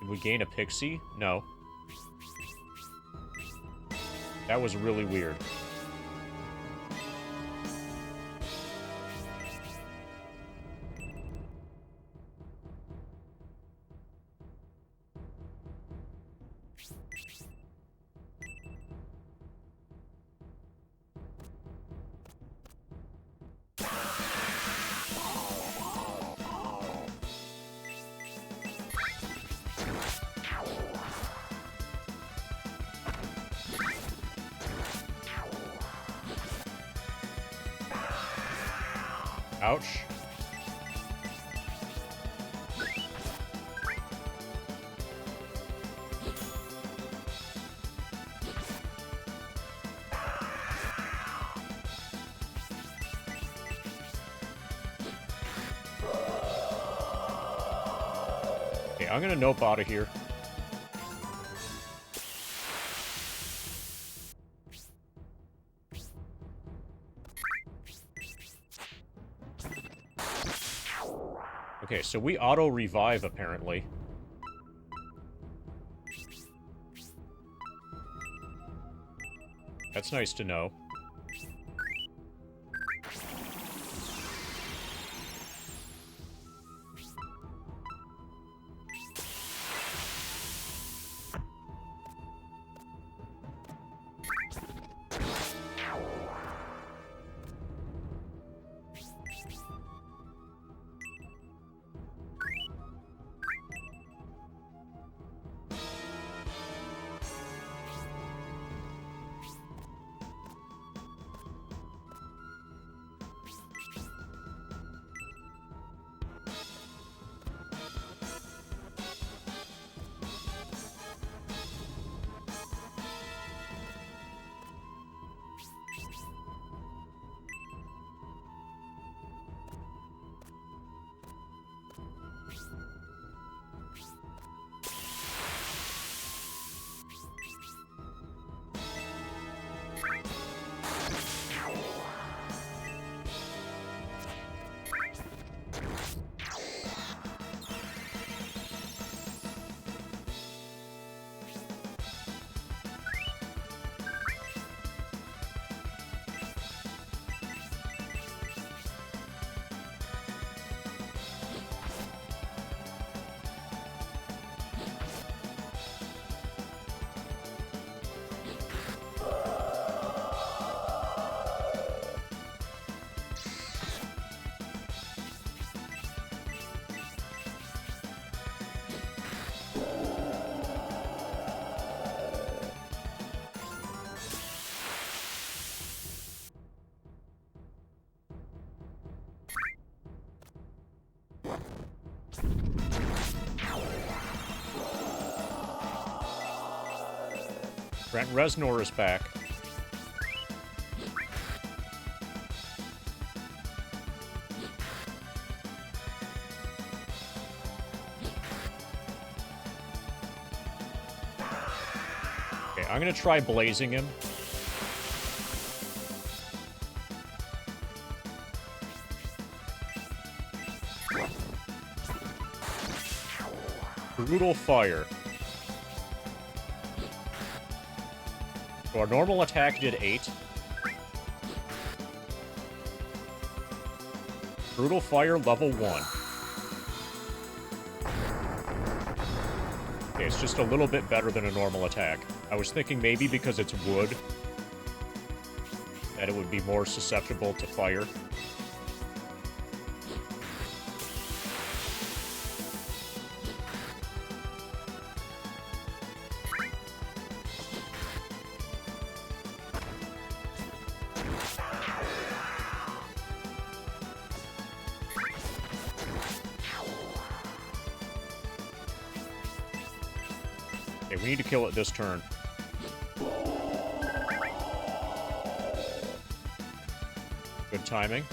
A: Did we gain a pixie? No. That was really weird. Ouch. Okay, I'm gonna nope out of here. Okay, so we auto-revive, apparently. That's nice to know. Brent Reznor is back. Okay, I'm gonna try blazing him. Brutal fire. So our normal attack did 8. Brutal fire level 1. Okay, it's just a little bit better than a normal attack. I was thinking maybe because it's wood, that it would be more susceptible to fire. Okay, we need to kill it this turn. Good timing.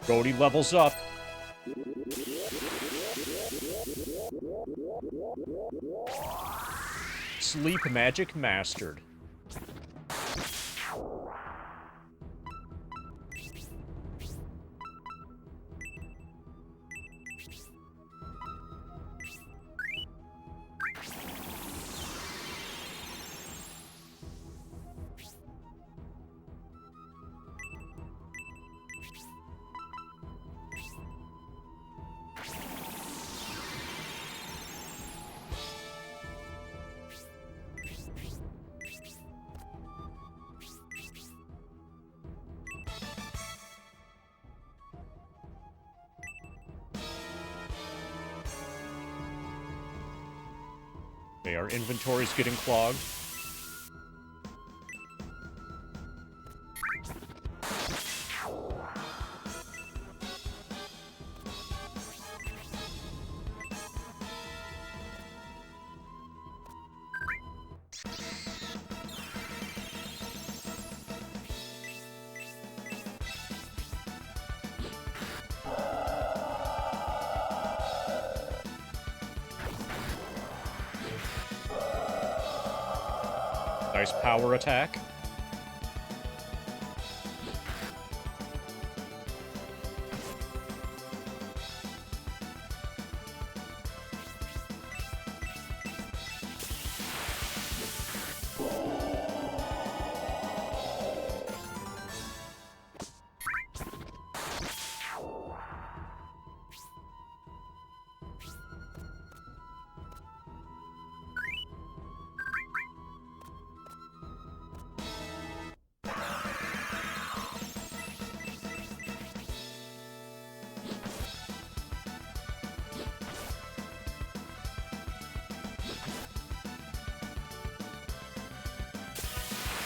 A: Brody levels up. Sleep magic mastered. Okay, our inventory's getting clogged. Nice power attack.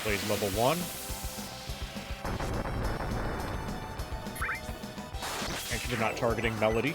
A: Plays level 1. Thank you for not targeting Melody.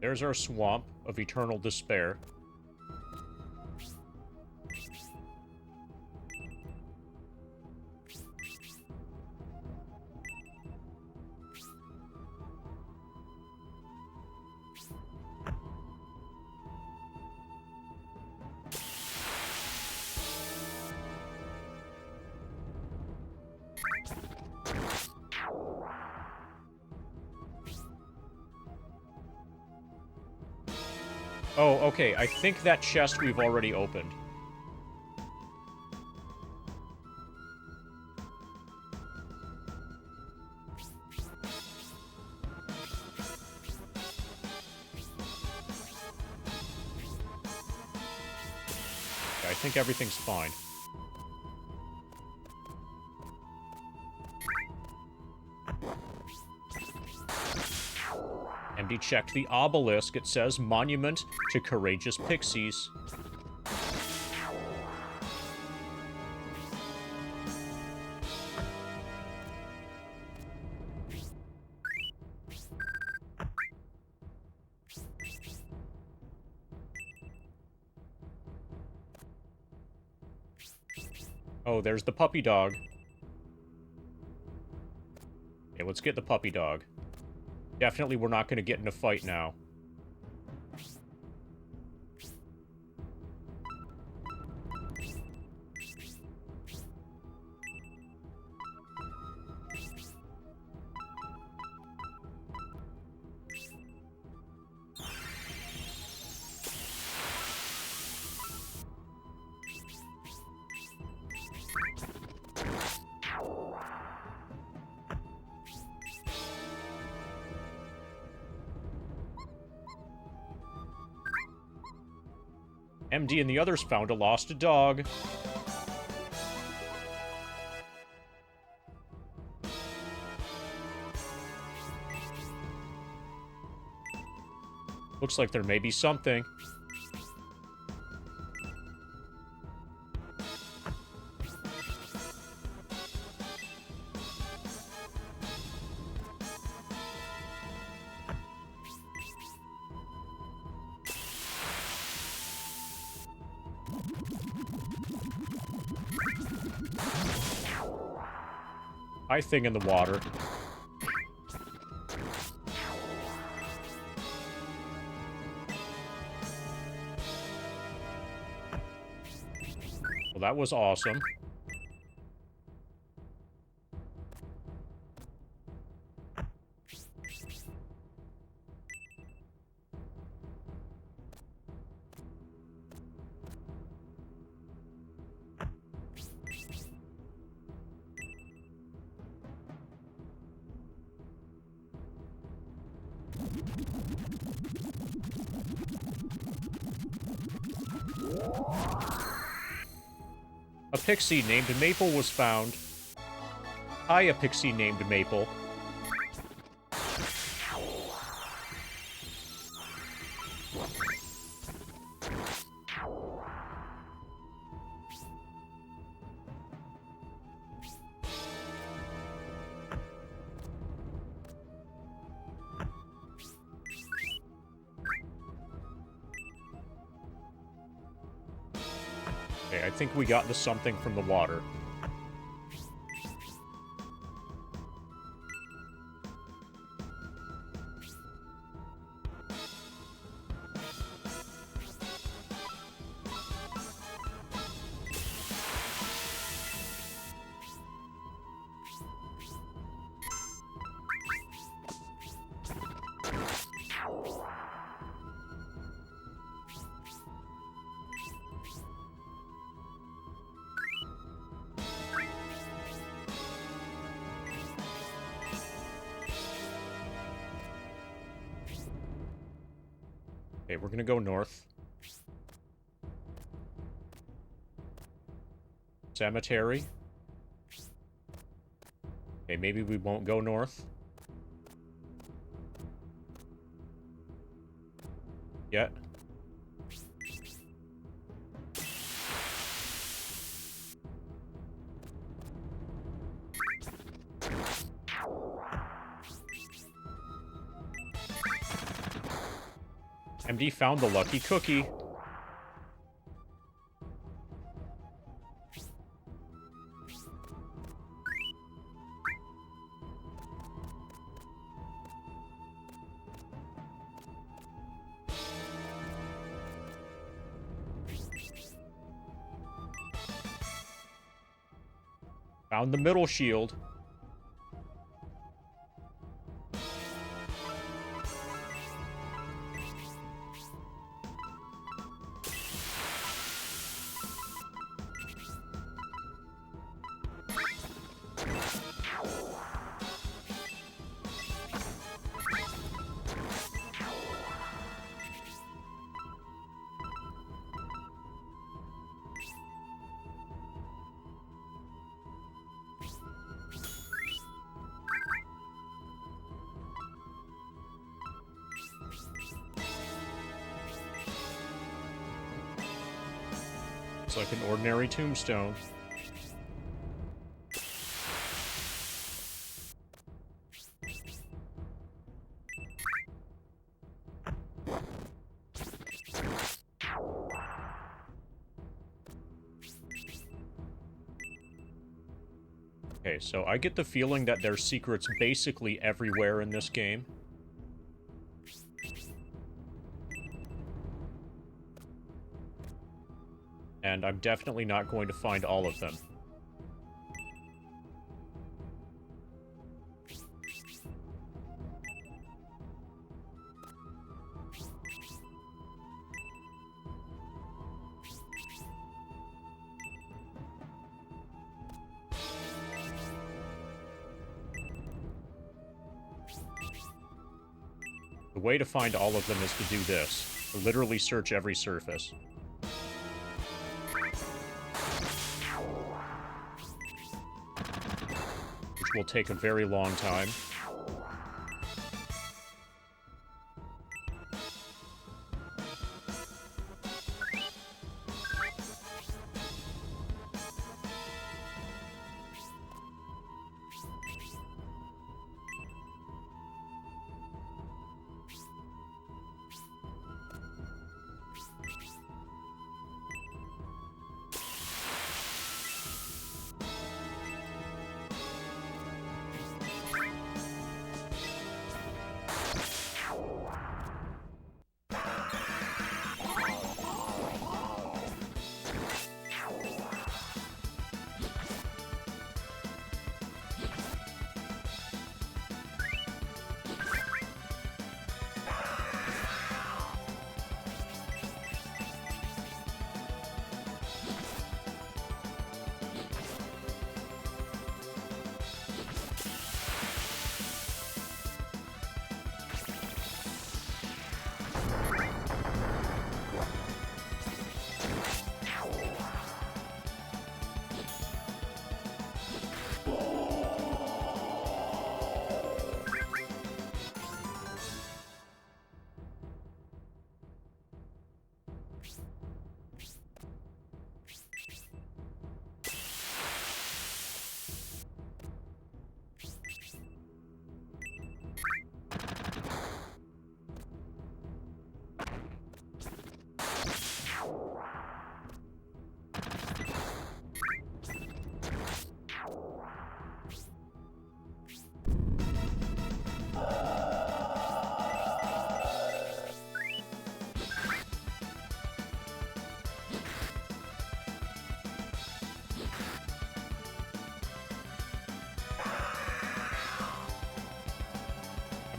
A: There's our swamp of eternal despair. Oh, okay, I think that chest we've already opened. Okay, I think everything's fine. MD checked the obelisk. It says, Monument to Courageous Pixies. Oh, there's the puppy dog. Okay, let's get the puppy dog. Definitely we're not going to get in a fight now. MD and the others found a lost dog. Looks like there may be something. Hi, thing in the water. Well, that was awesome. A pixie named Maple was found. Hi, a pixie named Maple. Okay, I think we got the something from the water. Okay, we're gonna go north. Cemetery. Okay, maybe we won't go north. Yet. MD found the lucky cookie. Found the middle shield. It's like an ordinary tombstone. Okay, so I get the feeling that there's secrets basically everywhere in this game. And I'm definitely not going to find all of them. The way to find all of them is to do this. To literally search every surface. Which will take a very long time.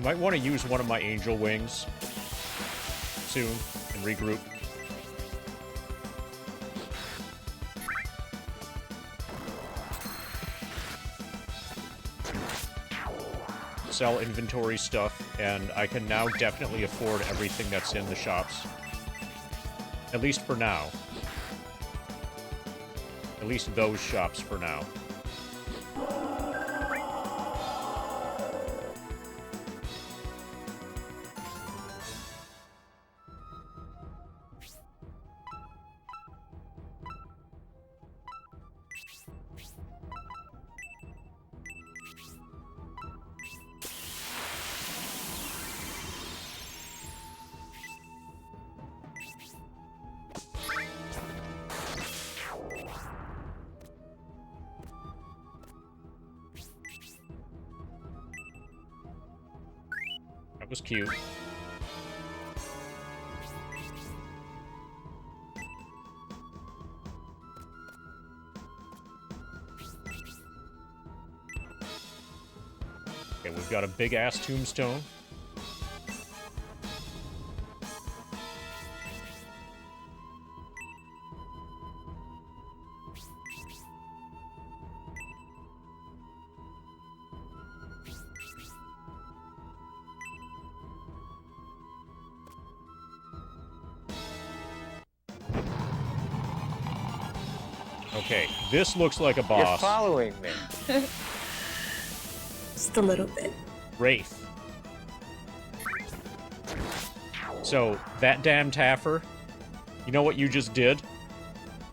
A: I might want to use one of my angel wings soon and regroup. Sell inventory stuff, and I can now definitely afford everything that's in the shops. At least for now. At least those shops for now. was cute. Okay, we've got a big-ass tombstone. Okay, this looks like a boss.
C: You're following me.
D: Just a little bit.
A: Wraith. So, that damn Taffer, you know what you just did?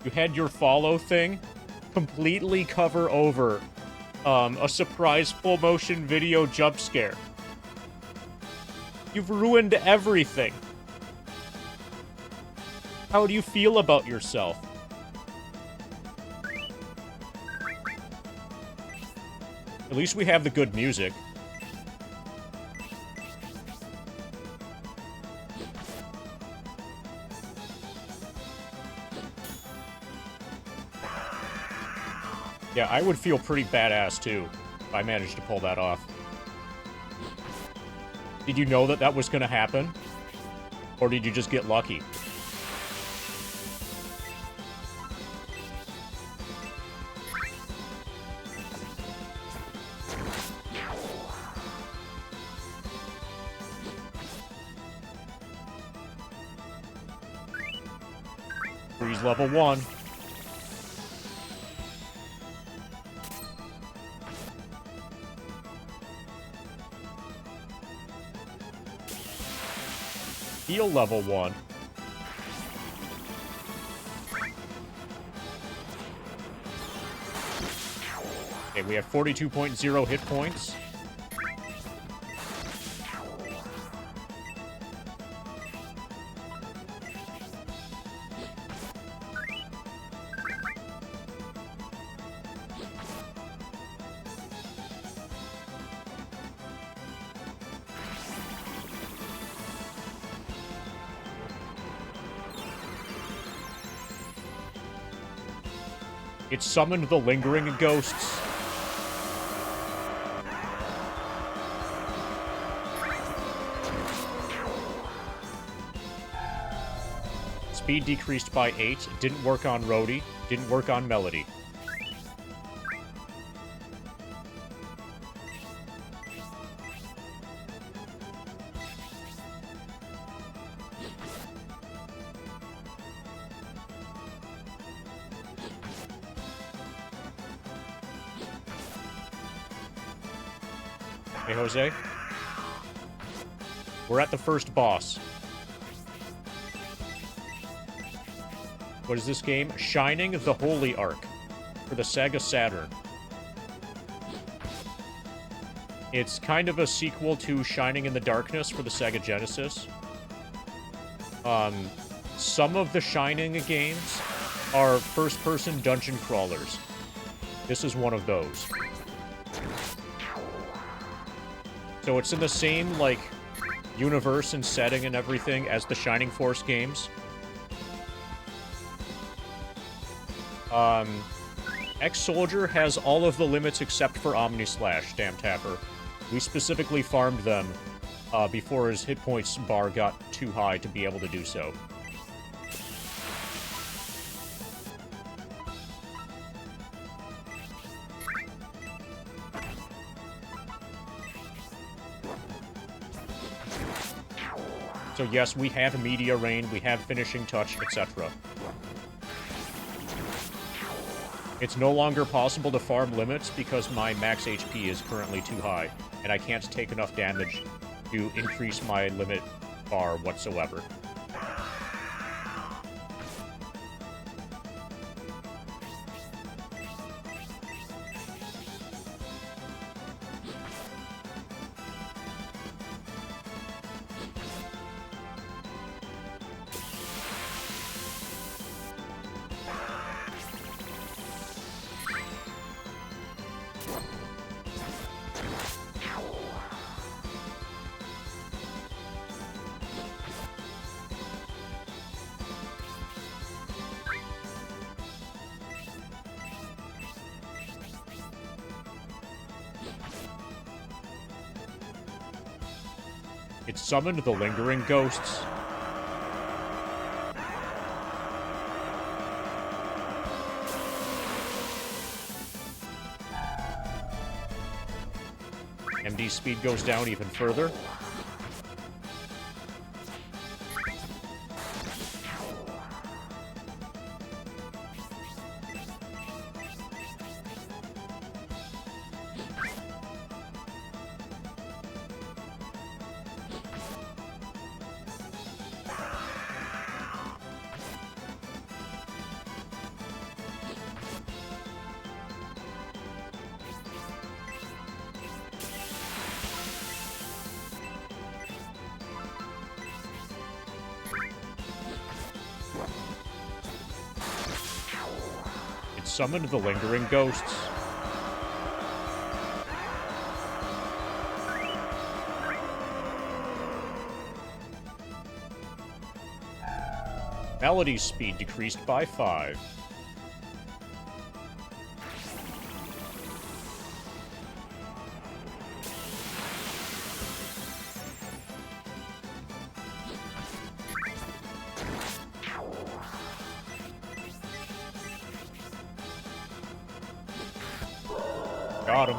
A: You had your follow thing completely cover over a surprise full-motion video jump scare. You've ruined everything. How do you feel about yourself? At least we have the good music. Yeah, I would feel pretty badass, too, if I managed to pull that off. Did you know that that was gonna happen? Or did you just get lucky? Freeze level 1. Heal level 1. Okay, we have 42.0 hit points. It summoned the lingering ghosts. Speed decreased by 8. Didn't work on Rhodey. Didn't work on Melody. Hey, Jose. We're at the first boss. What is this game? Shining the Holy Ark for the Sega Saturn. It's kind of a sequel to Shining in the Darkness for the Sega Genesis. Some of the Shining games are first-person dungeon crawlers. This is one of those. So it's in the same, like, universe and setting and everything as the Shining Force games. Ex-Soldier has all of the limits except for Omni-Slash, damn Tapper. We specifically farmed them before his hit points bar got too high to be able to do so. So yes, we have Media Rain, we have Finishing Touch, etc. It's no longer possible to farm limits because my max HP is currently too high, and I can't take enough damage to increase my limit bar whatsoever. It summoned the lingering ghosts. MD's speed goes down even further. Summoned the lingering ghosts. Melody's speed decreased by 5. Got him.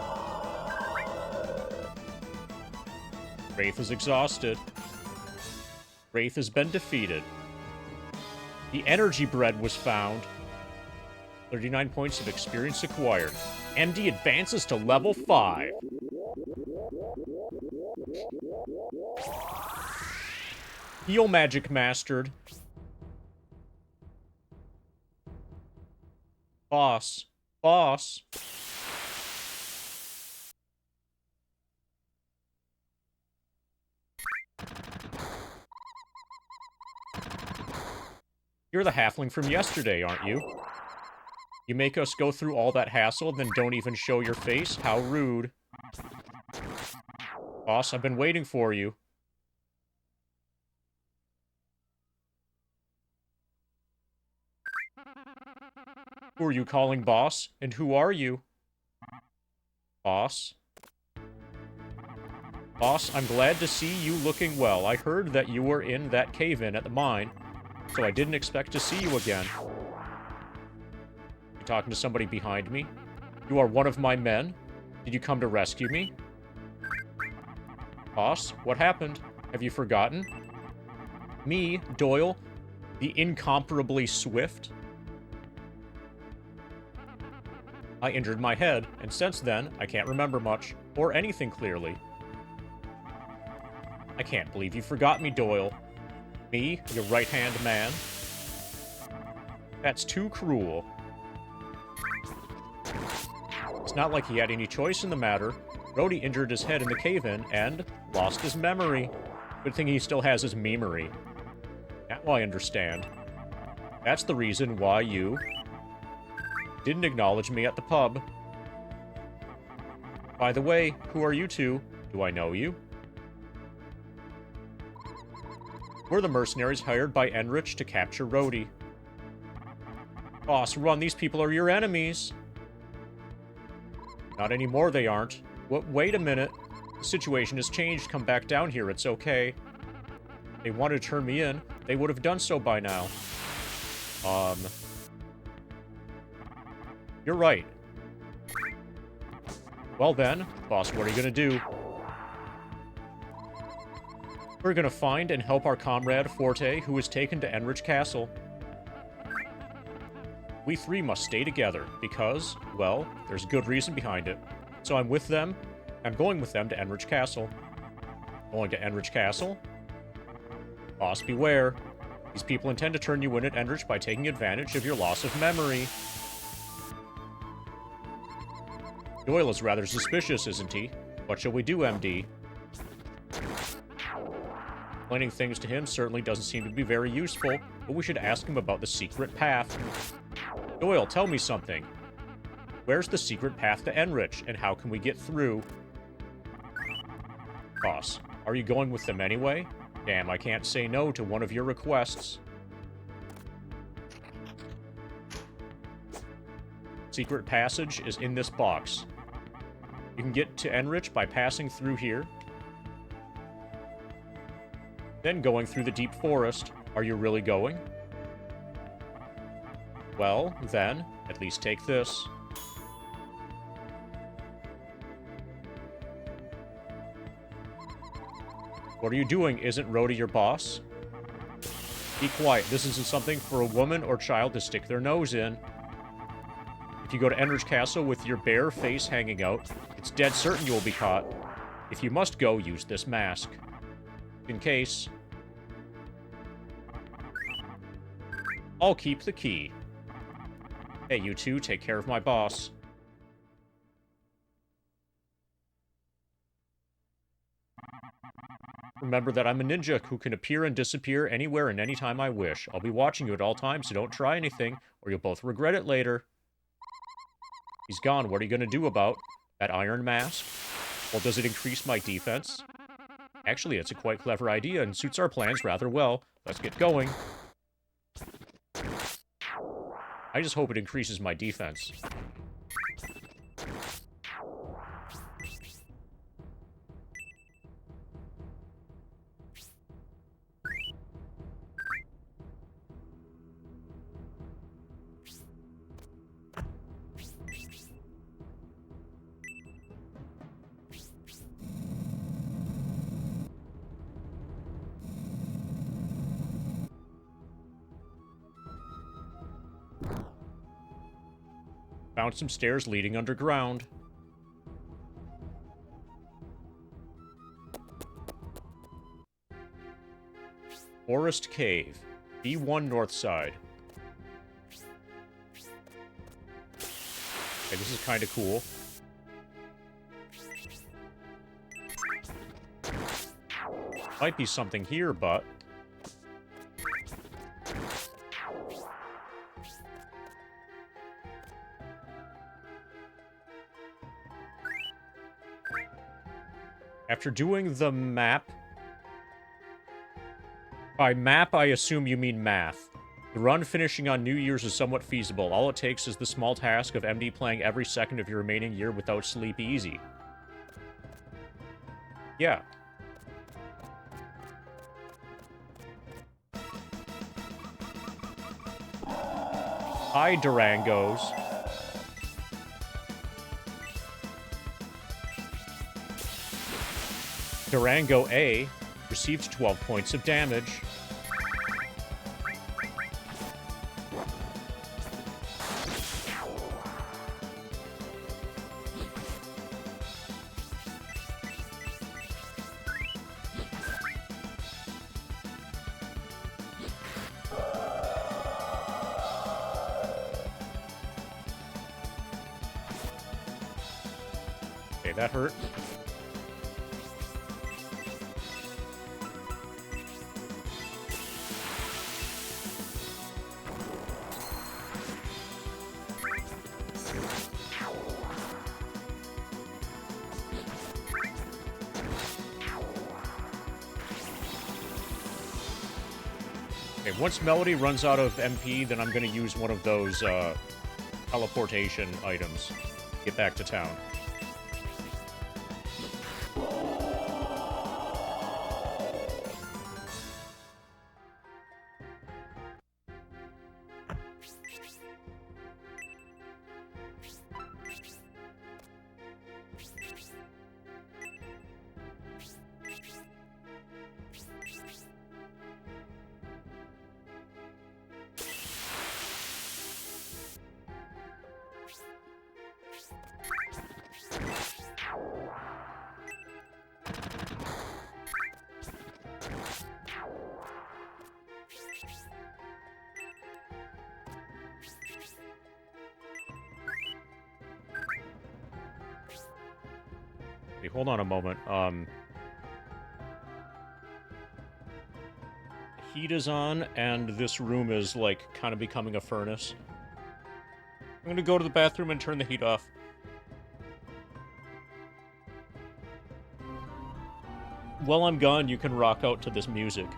A: Wraith is exhausted. Wraith has been defeated. The energy bread was found. 39 points of experience acquired. MD advances to level 5. Heal magic mastered. Boss. Boss. You're the halfling from yesterday, aren't you? You make us go through all that hassle, then don't even show your face? How rude. Boss, I've been waiting for you. Who are you calling boss? And who are you? Boss? Boss, I'm glad to see you looking well. I heard that you were in that cave-in at the mine, so I didn't expect to see you again. You talking to somebody behind me? You are one of my men? Did you come to rescue me? Boss, what happened? Have you forgotten? Me, Doyle, the incomparably swift? I injured my head, and since then, I can't remember much, or anything clearly. I can't believe you forgot me, Doyle. Me, your right-hand man? That's too cruel. It's not like he had any choice in the matter. Brody injured his head in the cave-in and lost his memory. Good thing he still has his memory. Now I understand. That's the reason why you didn't acknowledge me at the pub. By the way, who are you two? Do I know you? We're the mercenaries hired by Enrich to capture Rhodey. Boss, run, these people are your enemies. Not anymore, they aren't. Wait a minute. The situation has changed. Come back down here, it's okay. They wanted to turn me in. They would have done so by now. You're right. Well then, boss, what are you gonna do? We're gonna find and help our comrade, Forte, who was taken to Enrich Castle. We three must stay together, because, well, there's a good reason behind it. So I'm with them. I'm going with them to Enrich Castle. Going to Enrich Castle? Boss, beware. These people intend to turn you in at Enrich by taking advantage of your loss of memory. Doyle is rather suspicious, isn't he? What shall we do, MD? Explaining things to him certainly doesn't seem to be very useful, but we should ask him about the secret path. Doyle, tell me something. Where's the secret path to Enrich, and how can we get through? Boss, are you going with them anyway? Damn, I can't say no to one of your requests. Secret passage is in this box. You can get to Enrich by passing through here. Then going through the deep forest. Are you really going? Well, then, at least take this. What are you doing? Isn't Rhoda your boss? Be quiet. This isn't something for a woman or child to stick their nose in. If you go to Ender's Castle with your bare face hanging out, it's dead certain you will be caught. If you must go, use this mask. In case. I'll keep the key. Hey, you two, take care of my boss. Remember that I'm a ninja who can appear and disappear anywhere and anytime I wish. I'll be watching you at all times, so don't try anything, or you'll both regret it later. He's gone. What are you going to do about that iron mask? Well, does it increase my defense? Actually, it's a quite clever idea and suits our plans rather well. Let's get going. I just hope it increases my defense. Found some stairs leading underground. Forest Cave. B1 north side. Okay, this is kind of cool. Might be something here, but... After doing the map... By map, I assume you mean math. The run finishing on New Year's is somewhat feasible. All it takes is the small task of MD playing every second of your remaining year without sleep easy. Yeah. Hi, Durangos. Durango A received 12 points of damage. Okay, that hurt. Okay, once Melody runs out of MP, then I'm going to use one of those teleportation items to get back to town. Hey, hold on a moment. Heat is on, and this room is, like, kind of becoming a furnace. I'm gonna go to the bathroom and turn the heat off. While I'm gone, you can rock out to this music.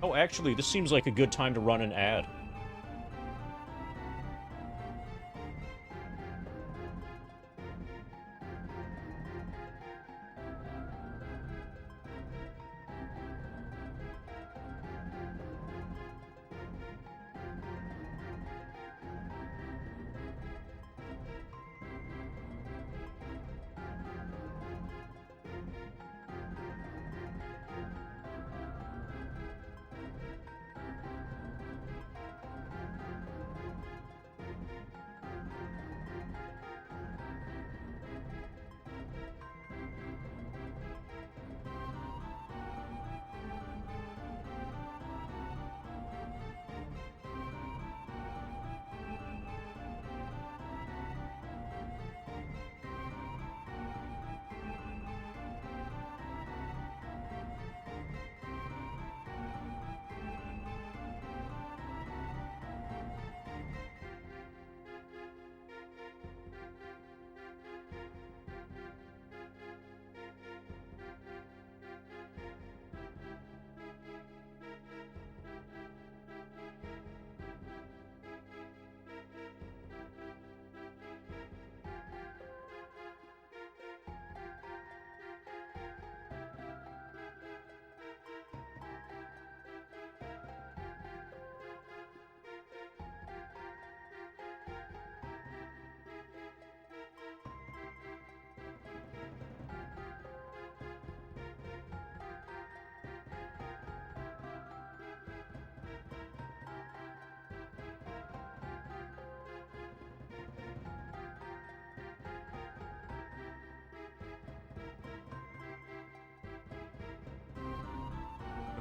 A: Oh, actually, this seems like a good time to run an ad.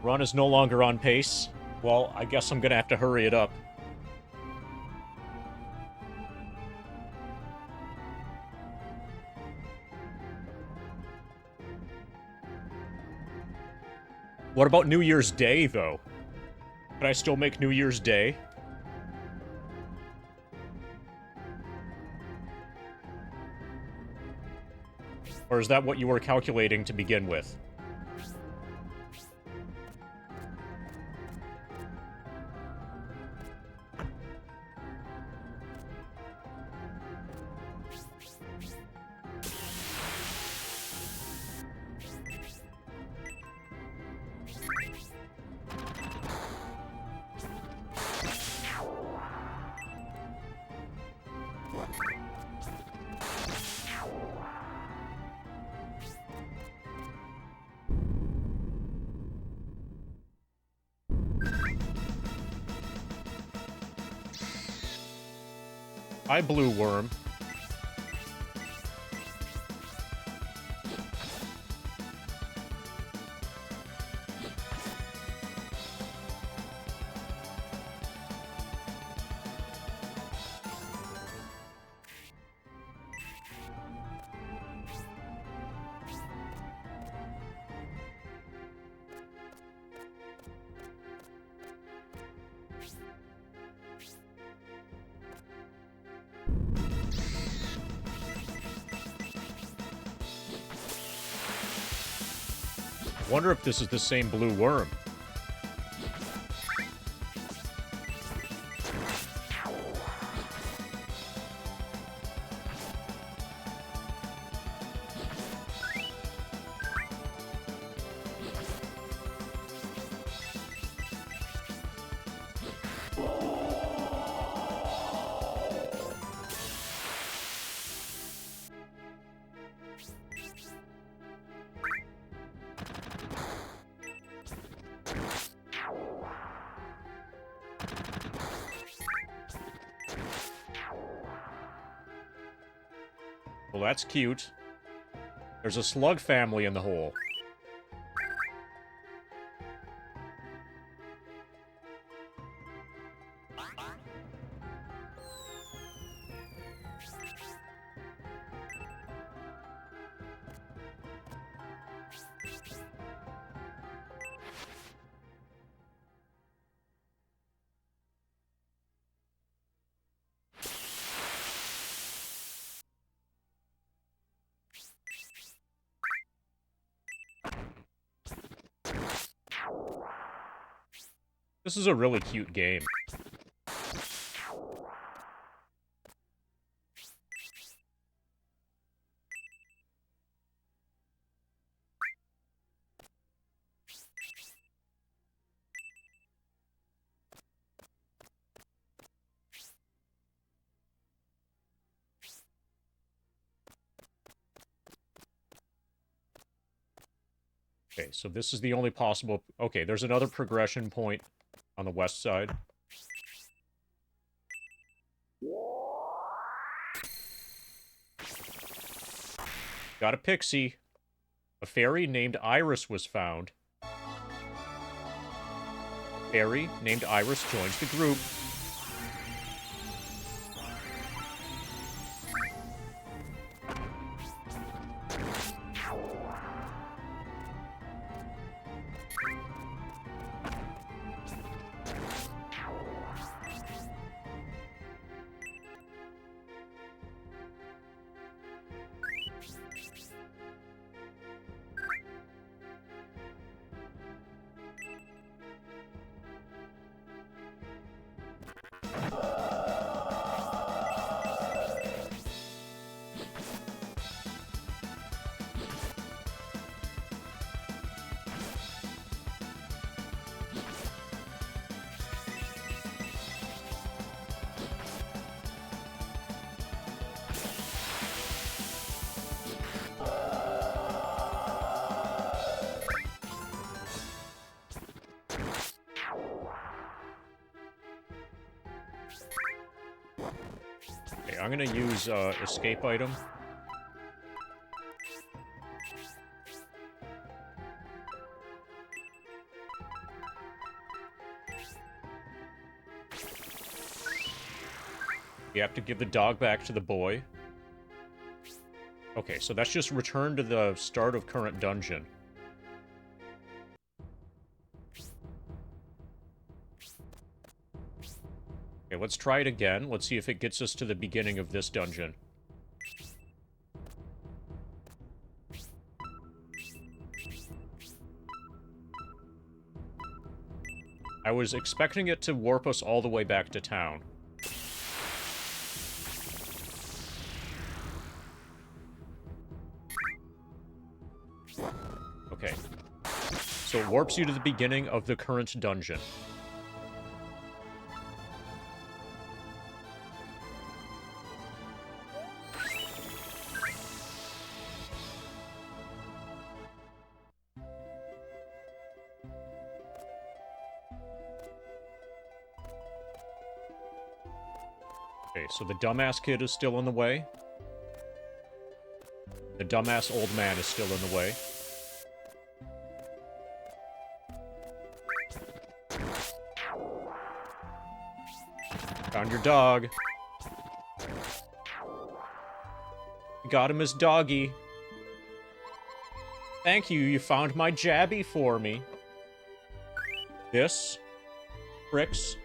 A: Run is no longer on pace. Well, I guess I'm gonna have to hurry it up. What about New Year's Day, though? Can I still make New Year's Day? Or is that what you were calculating to begin with? Hi, Blue Worm. Wonder if this is the same Blue Worm. Well, that's cute. There's a slug family in the hole. This is a really cute game. Okay, so this is the only possible... Okay, there's another progression point on the west side. Got a pixie. A fairy named Iris was found. Fairy named Iris joins the group. Okay, I'm gonna use escape item. You have to give the dog back to the boy. Okay, so that's just return to the start of current dungeon. Okay, let's try it again. Let's see if it gets us to the beginning of this dungeon. I was expecting it to warp us all the way back to town. Okay. So it warps you to the beginning of the current dungeon. Okay, so the dumbass kid is still in the way. The dumbass old man is still in the way. Found your dog. Got him his doggy. Thank you, you found my Jabby for me. This, bricks,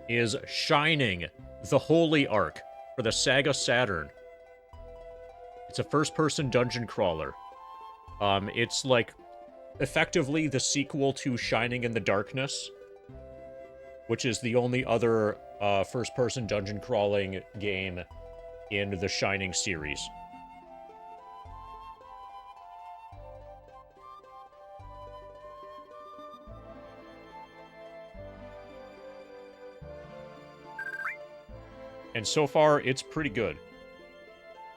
A: is Shining, the Holy Ark for the Sega Saturn. It's a first-person dungeon crawler. It's like effectively the sequel to Shining in the Darkness, which is the only other first-person dungeon crawling game in the Shining series. And so far, it's pretty good.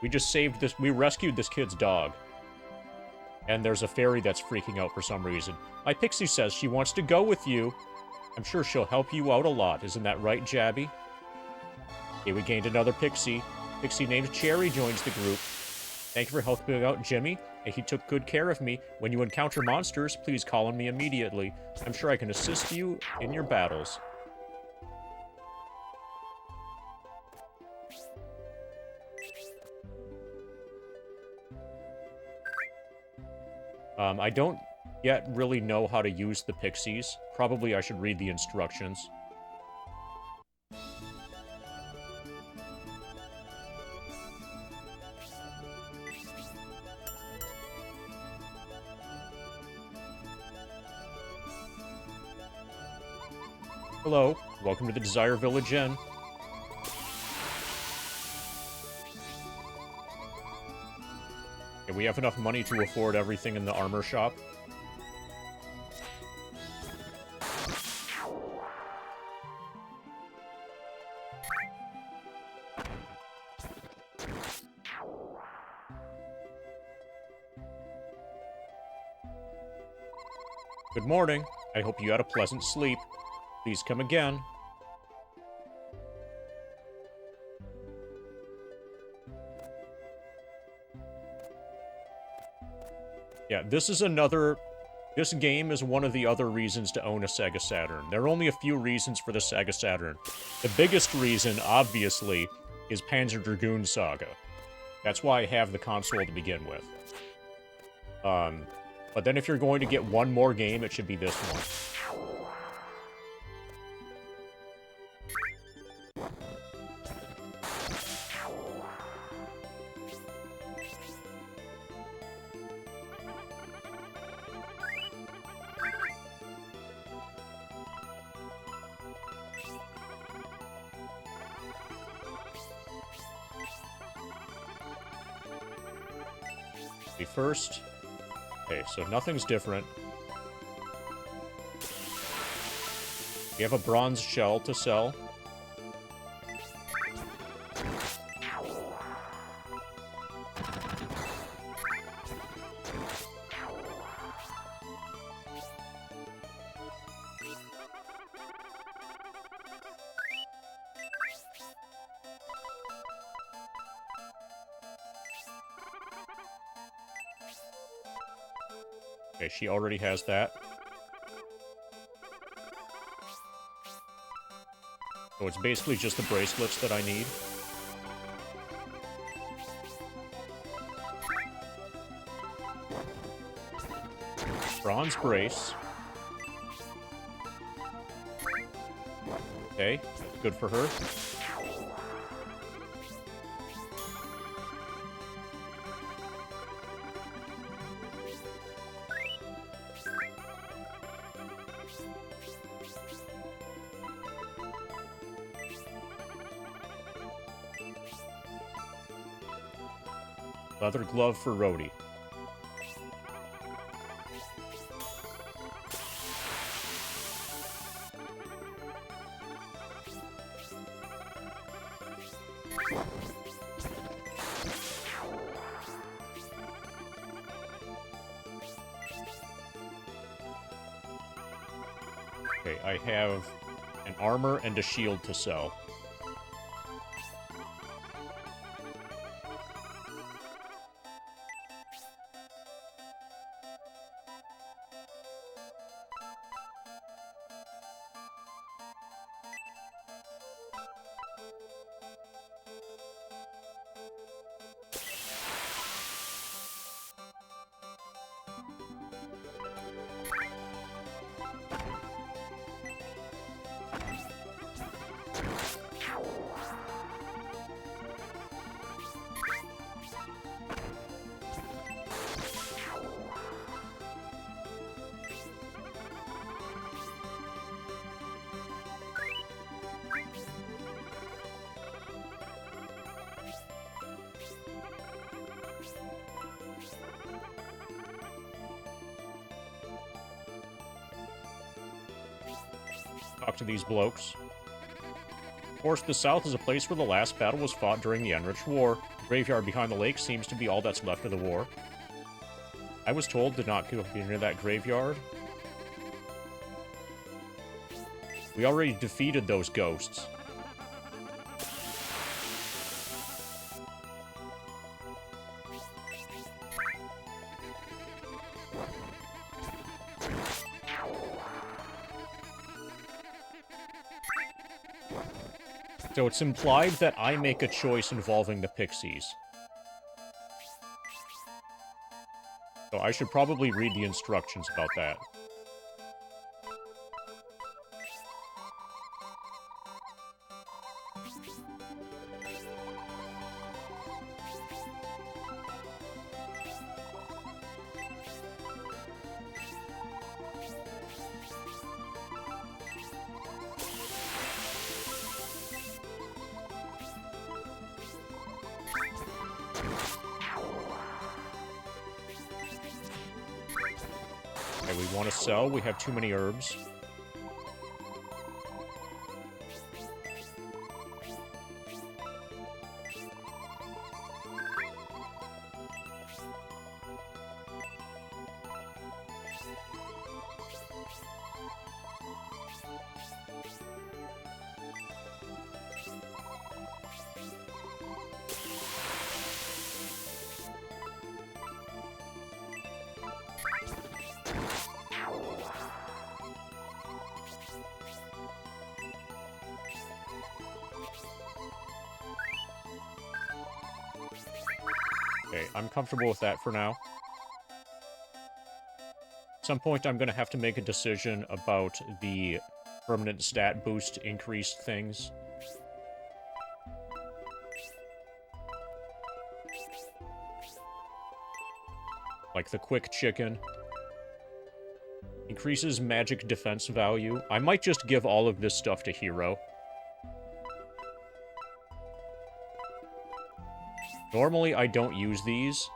A: We just saved this... We rescued this kid's dog. And there's a fairy that's freaking out for some reason. My Pixie says she wants to go with you. I'm sure she'll help you out a lot. Isn't that right, Jabby? Okay, we gained another Pixie. Pixie named Cherry joins the group. Thank you for helping out Jimmy. He took good care of me. When you encounter monsters, please call on me immediately. I'm sure I can assist you in your battles. I don't yet really know how to use the pixies. Probably I should read the instructions. Hello, welcome to the Desire Village Inn. We have enough money to afford everything in the armor shop. Good morning. I hope you had a pleasant sleep. Please come again. Yeah, this is another... This game is one of the other reasons to own a Sega Saturn. There are only a few reasons for the Sega Saturn. The biggest reason, obviously, is Panzer Dragoon Saga. That's why I have the console to begin with. But then if you're going to get one more game, it should be this one. First. Okay, so nothing's different. We have a bronze shell to sell. Okay, she already has that. So it's basically just the bracelets that I need. Bronze brace. Okay, good for her. Leather glove for Rhodey. Okay, I have an armor and a shield to sell. Talk to these blokes. Of course, the South is a place where the last battle was fought during the Enriched War. The graveyard behind the lake seems to be all that's left of the war. I was told to not go near that graveyard. We already defeated those ghosts. So it's implied that I make a choice involving the pixies. So I should probably read the instructions about that. Okay, we want to sell. We have too many herbs. Okay, I'm comfortable with that for now. At some point, I'm going to have to make a decision about the permanent stat boost increased things. Like the quick chicken. Increases magic defense value. I might just give all of this stuff to Hero. Normally, I don't use these,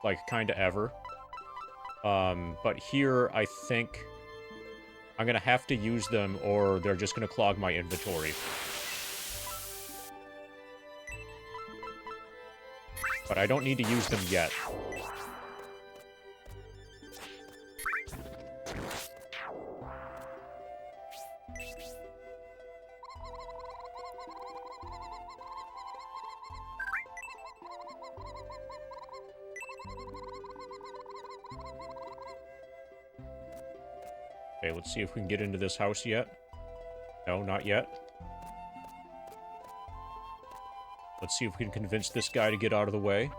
A: like, kinda ever. But here, I think I'm gonna have to use them, or they're just gonna clog my inventory. But I don't need to use them yet. Okay, let's see if we can get into this house yet. No, not yet. Let's see if we can convince this guy to get out of the way.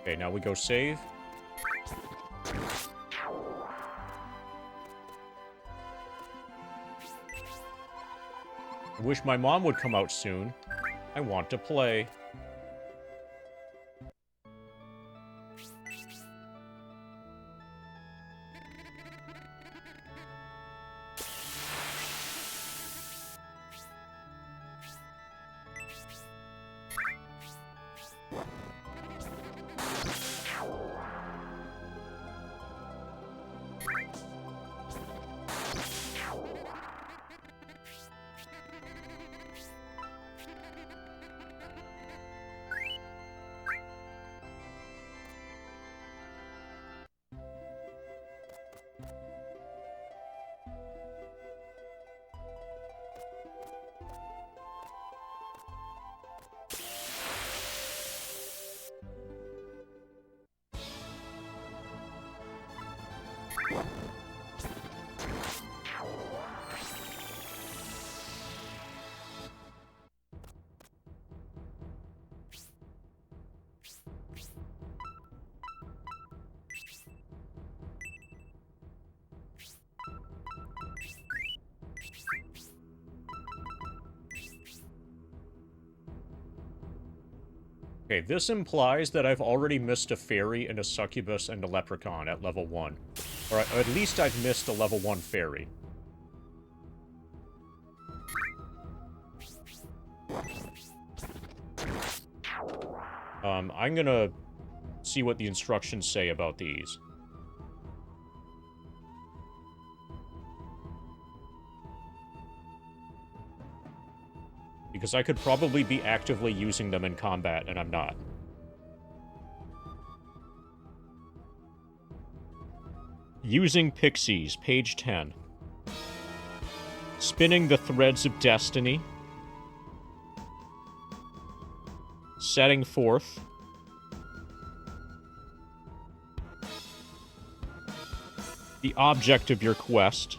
A: Okay, now we go save. I wish my mom would come out soon. I want to play. Okay, this implies that I've already missed a fairy and a succubus and a leprechaun at level 1. Or at least I've missed a level 1 fairy. I'm gonna see what the instructions say about these. Because I could probably be actively using them in combat, and I'm not. Using Pixies, page 10. Spinning the threads of destiny. Setting forth. The object of your quest.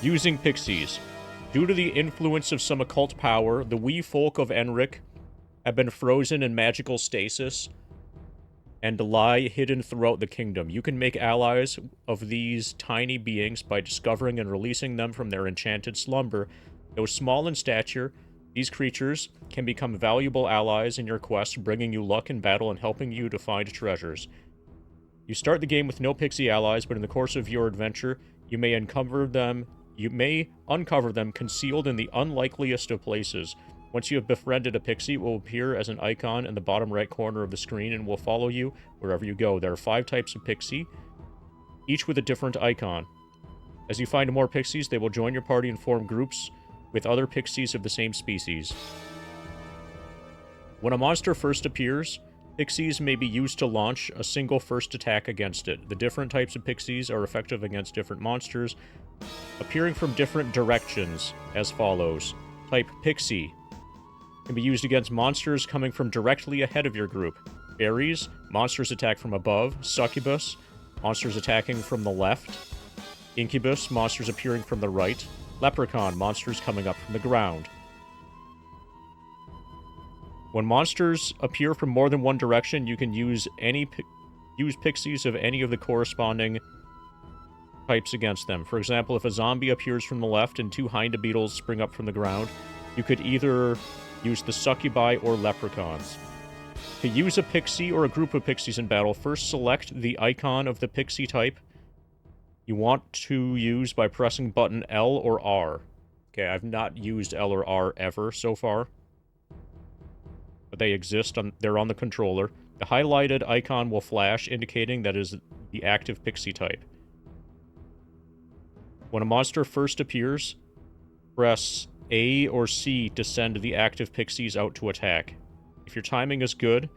A: Using Pixies. Due to the influence of some occult power, the wee folk of Enric have been frozen in magical stasis and lie hidden throughout the kingdom. You can make allies of these tiny beings by discovering and releasing them from their enchanted slumber. Though small in stature, these creatures can become valuable allies in your quest, bringing you luck in battle and helping you to find treasures. You start the game with no pixie allies, but in the course of your adventure, you may uncover them concealed in the unlikeliest of places. Once you have befriended a pixie, it will appear as an icon in the bottom right corner of the screen and will follow you wherever you go. There are 5 types of pixie, each with a different icon. As you find more pixies, they will join your party and form groups with other pixies of the same species. When a monster first appears, pixies may be used to launch a single first attack against it. The different types of pixies are effective against different monsters, appearing from different directions as follows. Type Pixie can be used against monsters coming from directly ahead of your group. Fairies, monsters attack from above. Succubus, monsters attacking from the left. Incubus, monsters appearing from the right. Leprechaun, monsters coming up from the ground. When monsters appear from more than one direction, you can use pixies of any of the corresponding types against them. For example, if a zombie appears from the left and 2 Hinda-beetles spring up from the ground, you could either use the succubi or leprechauns. To use a pixie or a group of pixies in battle, first select the icon of the pixie type you want to use by pressing button L or R. Okay, I've not used L or R ever so far, but they exist. They're on the controller. The highlighted icon will flash, indicating that is the active pixie type. When a monster first appears, press A or C to send the active pixies out to attack. If your timing is good,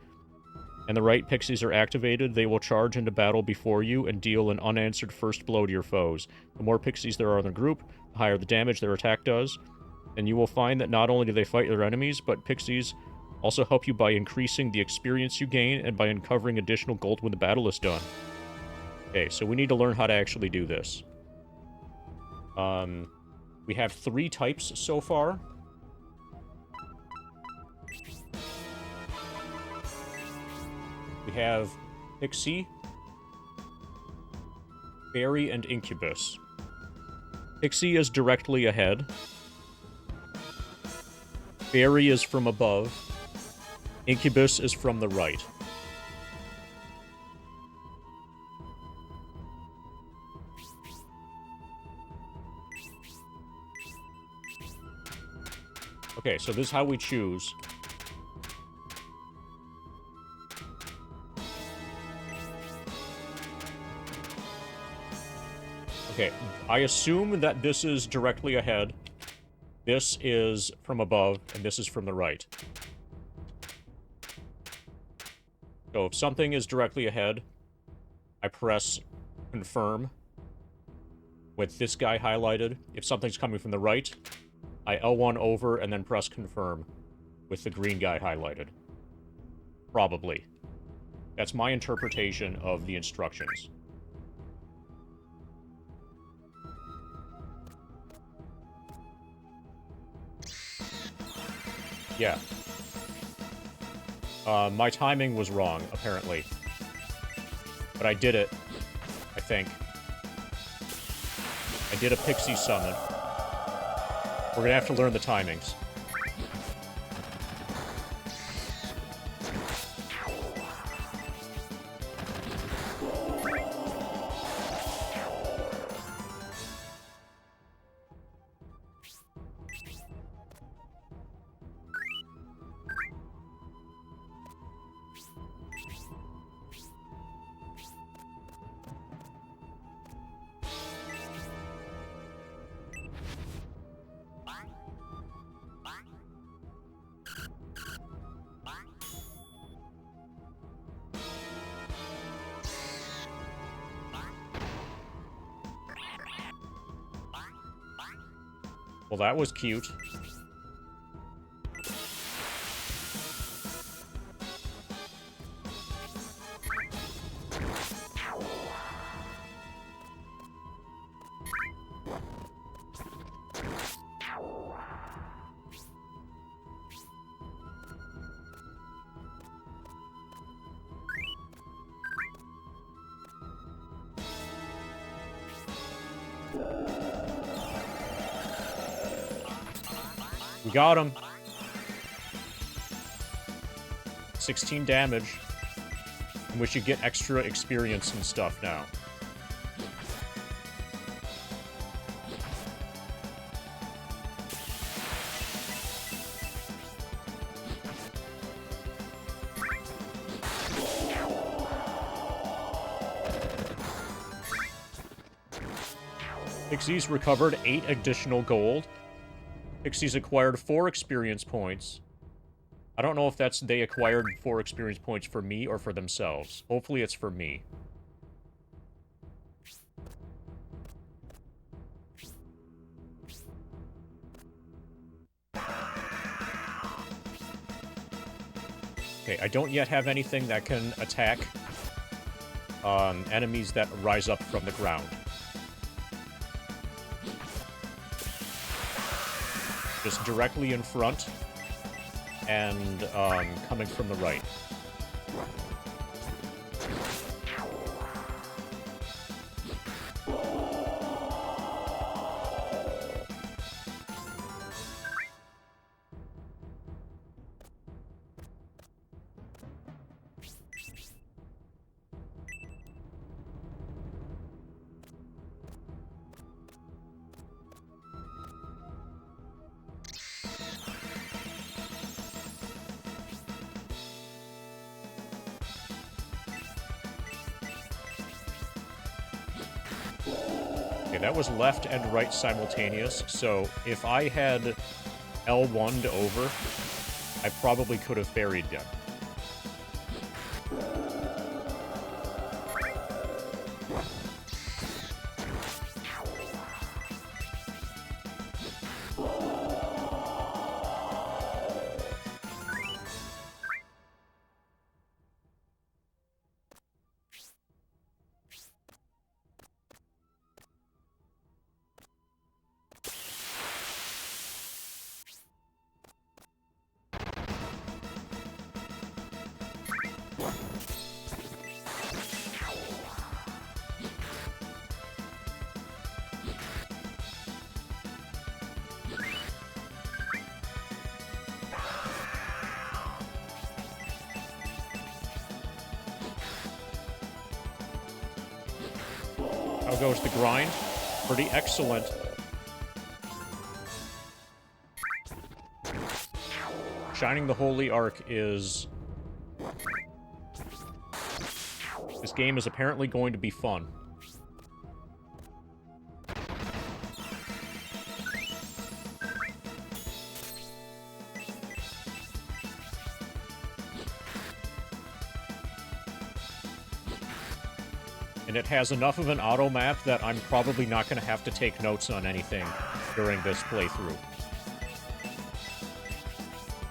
A: and the right pixies are activated, they will charge into battle before you and deal an unanswered first blow to your foes. The more pixies there are in the group, the higher the damage their attack does, and you will find that not only do they fight their enemies, but pixies also help you by increasing the experience you gain and by uncovering additional gold when the battle is done. Okay, so we need to learn how to actually do this. We have 3 types so far. We have Pixie, Fairy, and Incubus. Pixie is directly ahead. Fairy is from above. Incubus is from the right. Okay, so this is how we choose. Okay, I assume that this is directly ahead, this is from above, and this is from the right. So if something is directly ahead, I press confirm with this guy highlighted. If something's coming from the right, I L1 over and then press confirm with the green guy highlighted. Probably. That's my interpretation of the instructions. Yeah. My timing was wrong, apparently. But I did it, I think. I did a pixie summon. We're gonna have to learn the timings. Well, that was cute. We got him. 16 damage. And we should get extra experience and stuff now. Pixies recovered 8 additional gold. Pixies acquired 4 experience points. I don't know if that's they acquired 4 experience points for me or for themselves. Hopefully it's for me. Okay, I don't yet have anything that can attack enemies that rise up from the ground. Just directly in front and coming from the right. Okay, that was left and right simultaneous, so if I had L1'd over, I probably could have buried them. How goes the grind? Pretty excellent. Shining the Holy Ark is... This game is apparently going to be fun. And it has enough of an auto map that I'm probably not going to have to take notes on anything during this playthrough.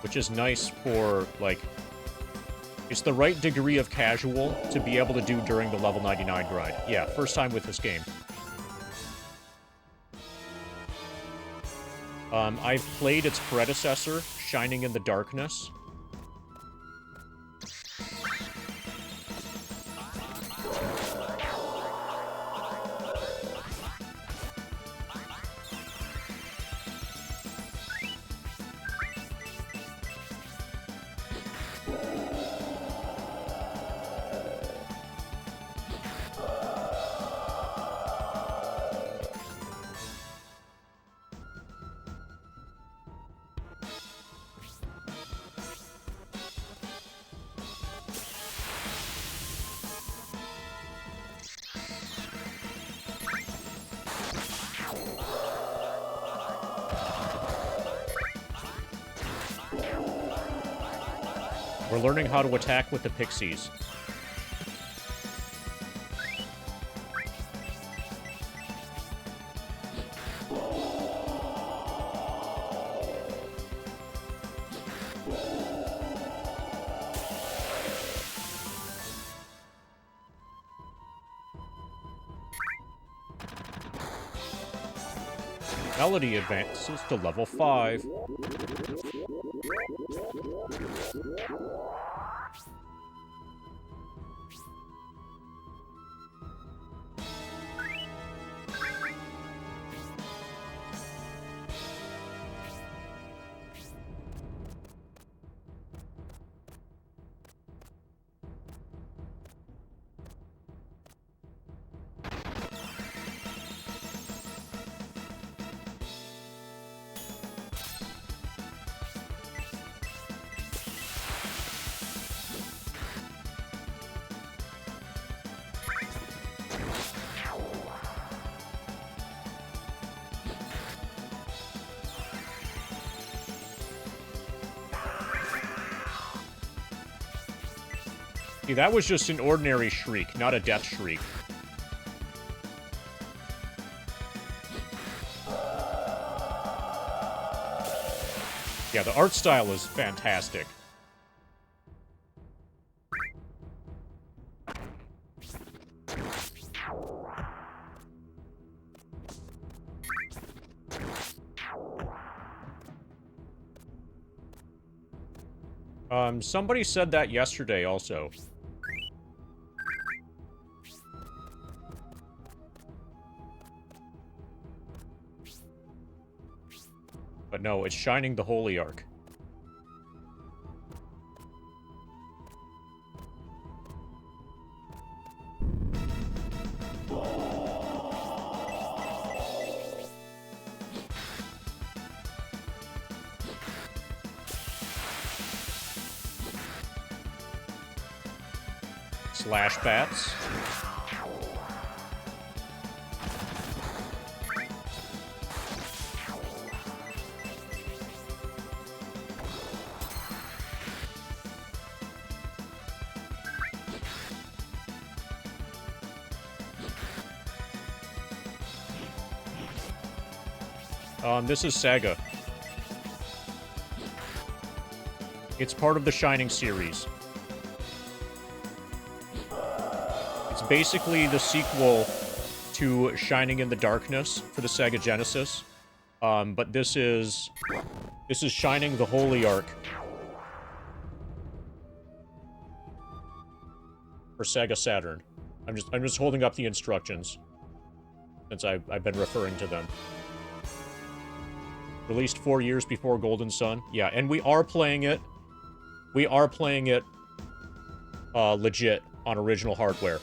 A: Which is nice for, like... It's the right degree of casual to be able to do during the level 99 grind. Yeah, first time with this game. I've played its predecessor, Shining in the Darkness. We're learning how to attack with the pixies. Melody advances to level 5. See, that was just an ordinary shriek, not a death shriek. Yeah, the art style is fantastic. Somebody said that yesterday also. But no, it's Shining the Holy Ark. Slash bats. This is Sega. It's part of the Shining series. It's basically the sequel to Shining in the Darkness for the Sega Genesis. But this is Shining the Holy Ark for Sega Saturn. I'm just holding up the instructions since I've been referring to them. Released 4 years before Golden Sun. Yeah, and we are playing it. We are playing it legit on original hardware.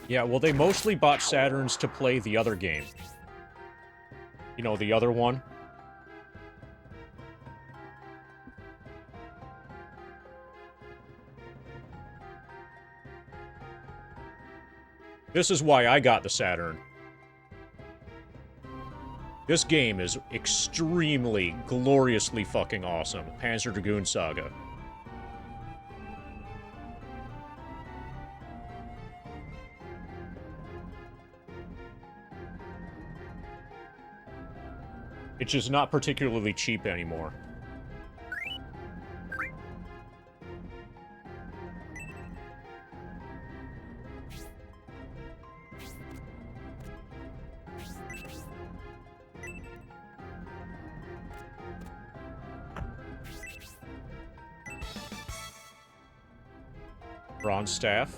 A: Yeah, well, they mostly bought Saturns to play the other game. You know, the other one. This is why I got the Saturn. This game is extremely, gloriously fucking awesome. Panzer Dragoon Saga. It's just not particularly cheap anymore. Bronze staff.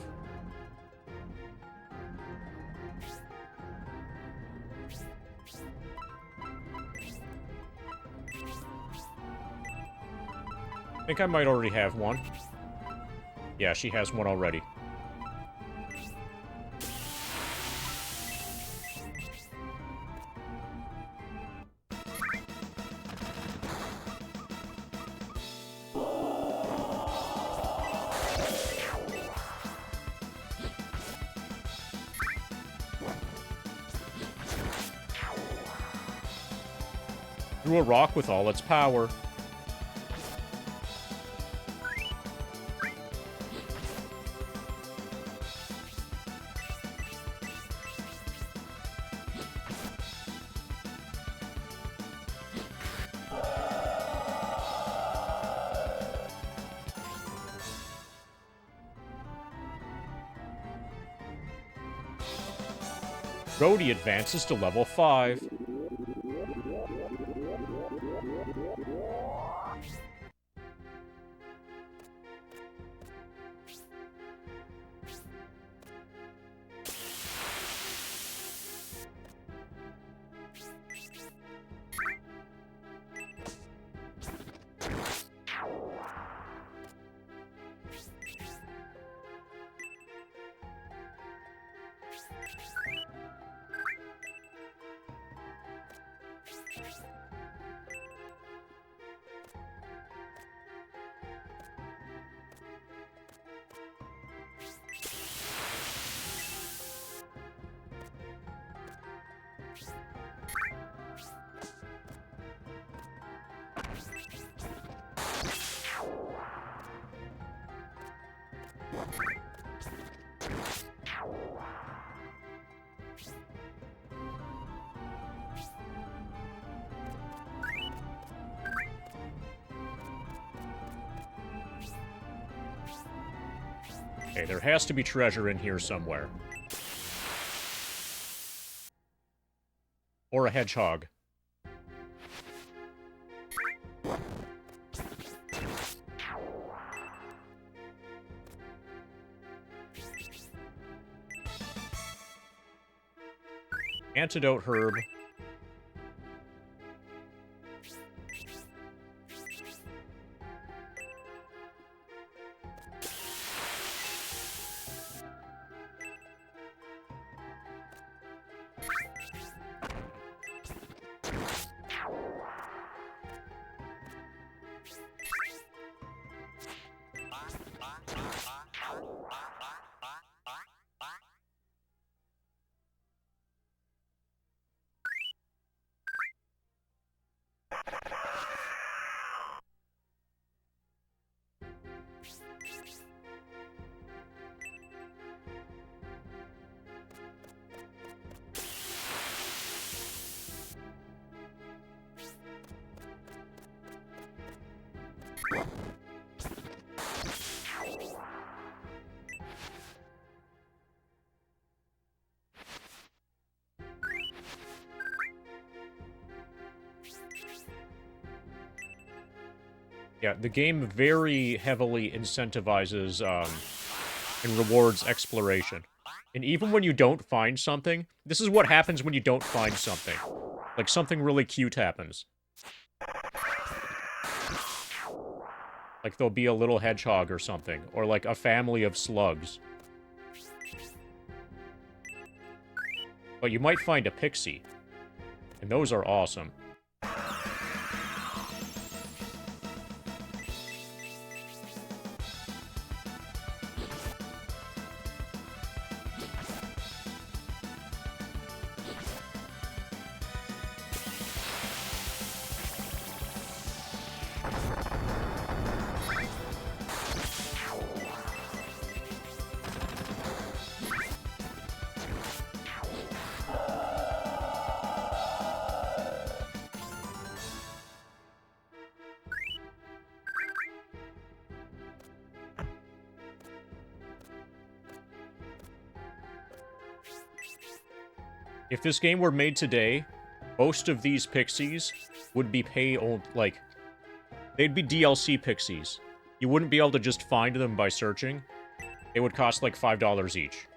A: I think I might already have one. Yeah, she has one already. Through a rock with all its power. Rhodey advances to level 5. Okay, there has to be treasure in here somewhere. Or a hedgehog. Antidote herb. Yeah, the game very heavily incentivizes and rewards exploration. And even when you don't find something, this is what happens when you don't find something. Like, something really cute happens. Like, there'll be a little hedgehog or something. Or, like, a family of slugs. But you might find a pixie. And those are awesome. If this game were made today, most of these pixies would be they'd be DLC pixies. You wouldn't be able to just find them by searching. They would cost like $5 each.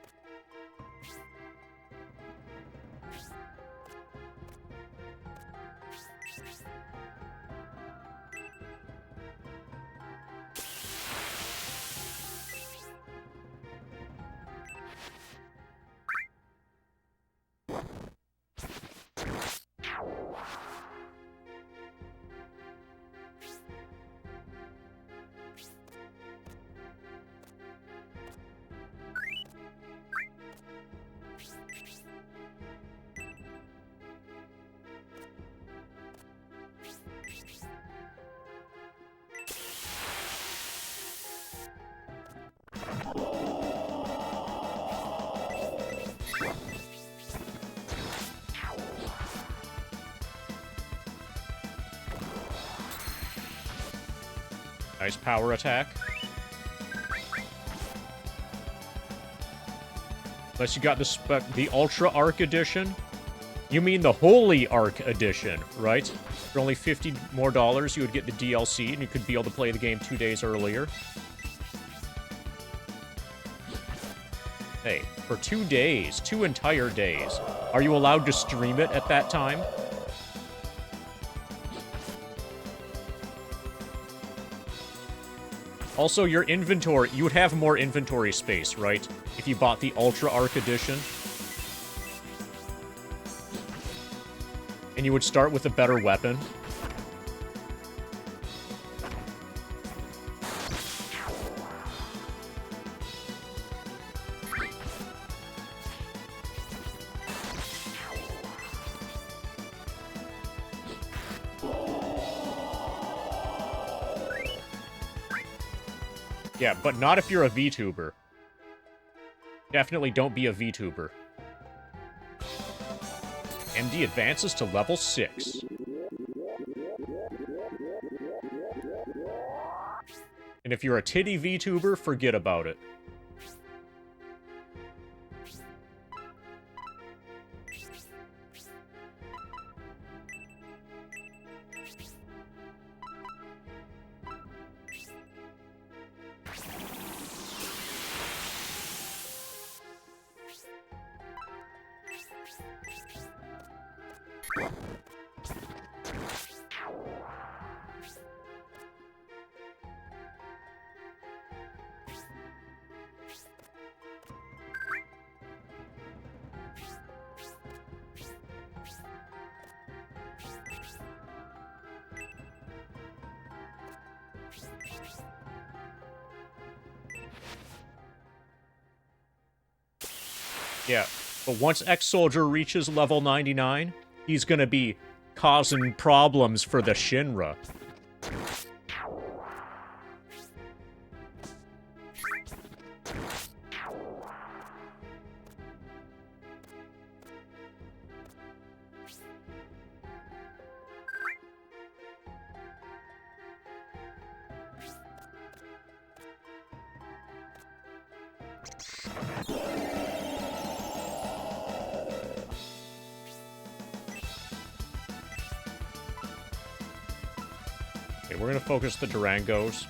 A: Nice power attack. Unless you got the Ultra Ark Edition. You mean the Holy Ark Edition, right? For only $50 more, you would get the DLC, and you could be able to play the game 2 days earlier. Hey, for 2 days, 2 entire days, are you allowed to stream it at that time? Also, your inventory, you would have more inventory space, right? If you bought the Ultra Ark Edition. And you would start with a better weapon. Yeah, but not if you're a VTuber. Definitely don't be a VTuber. MD advances to level 6. And if you're a titty VTuber, forget about it. Yeah, but once Ex-Soldier reaches level 99, he's gonna be causing problems for the Shinra. Okay, we're gonna focus the Durangos.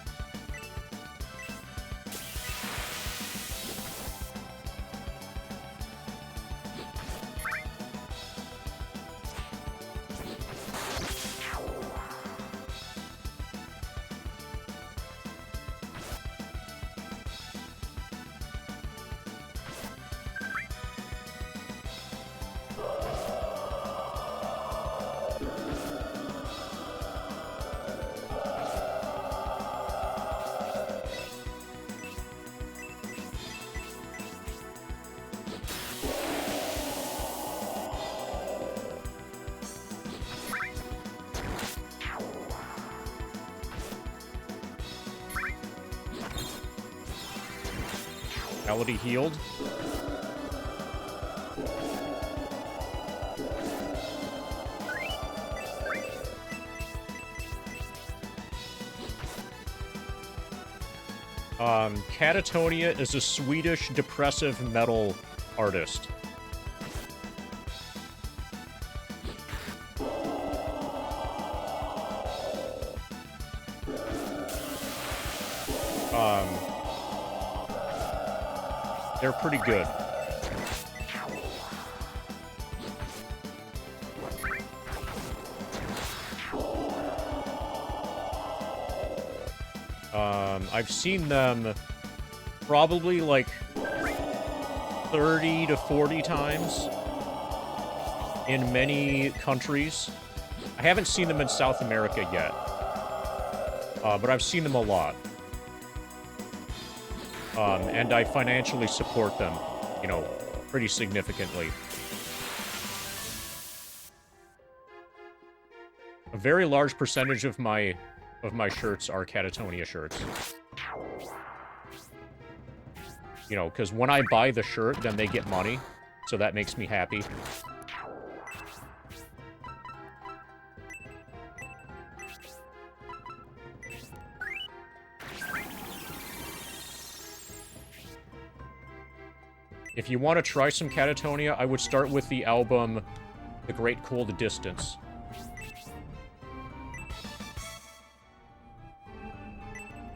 A: Melody healed. Catatonia is a Swedish depressive metal artist. They're pretty good. I've seen them probably like 30 to 40 times in many countries. I haven't seen them in South America yet, but I've seen them a lot. And I financially support them, you know, pretty significantly. A very large percentage of my shirts are Catatonia shirts. You know, because when I buy the shirt, then they get money, so that makes me happy. If you want to try some Catatonia, I would start with the album The Great Cold Distance.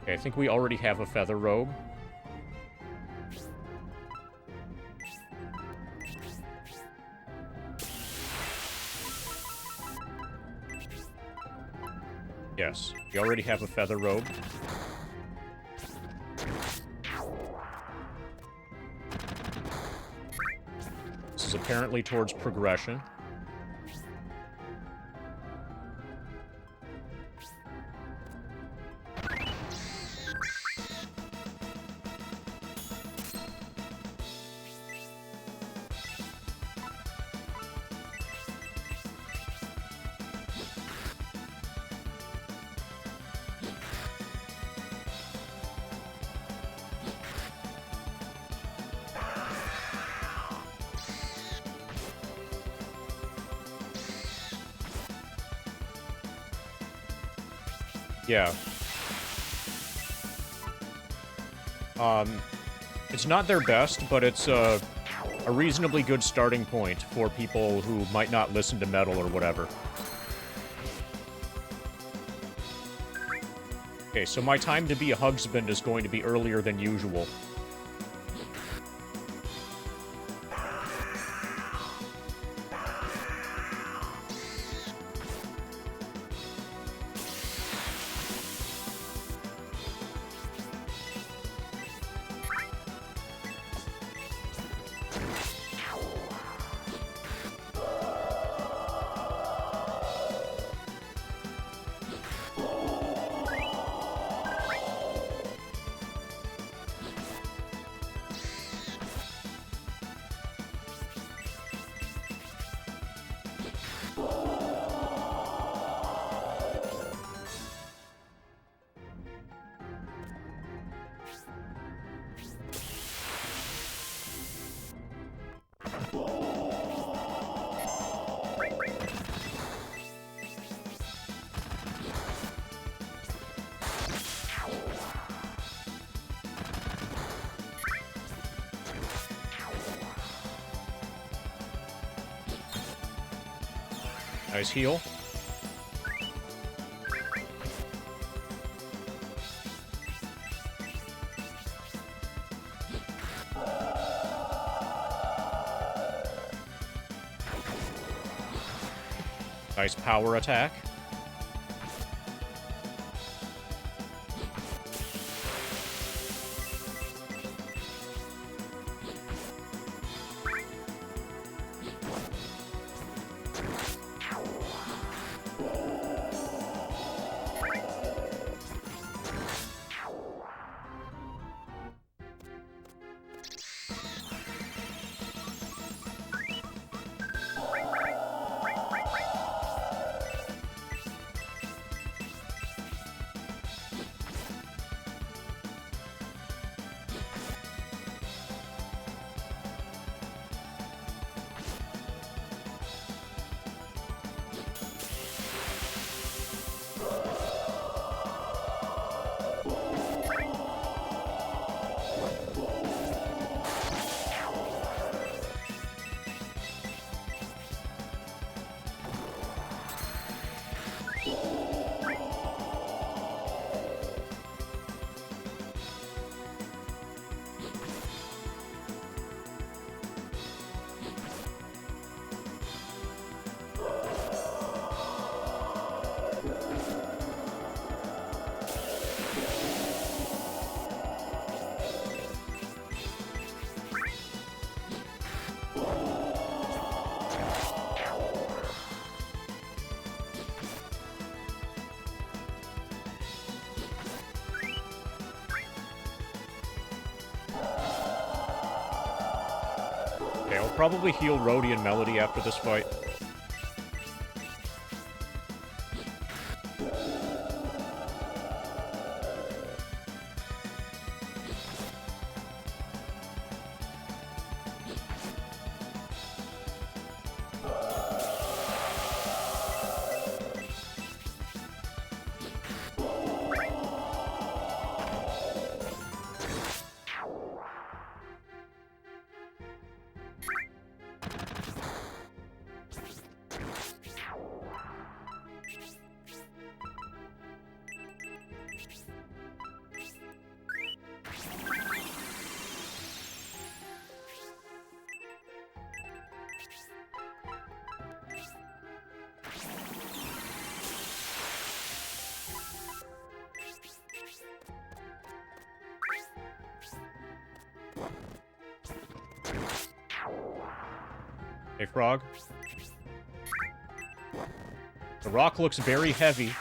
A: Okay, I think we already have a Feather Robe. Yes, we already have a Feather Robe. This is apparently towards progression. Yeah. It's not their best, but it's a reasonably good starting point for people who might not listen to metal or whatever. Okay, so my time to be a husband is going to be earlier than usual. Nice heal. Nice power attack. Okay, I'll probably heal Rhodey and Melody after this fight. Hey, Frog. The rock looks very heavy.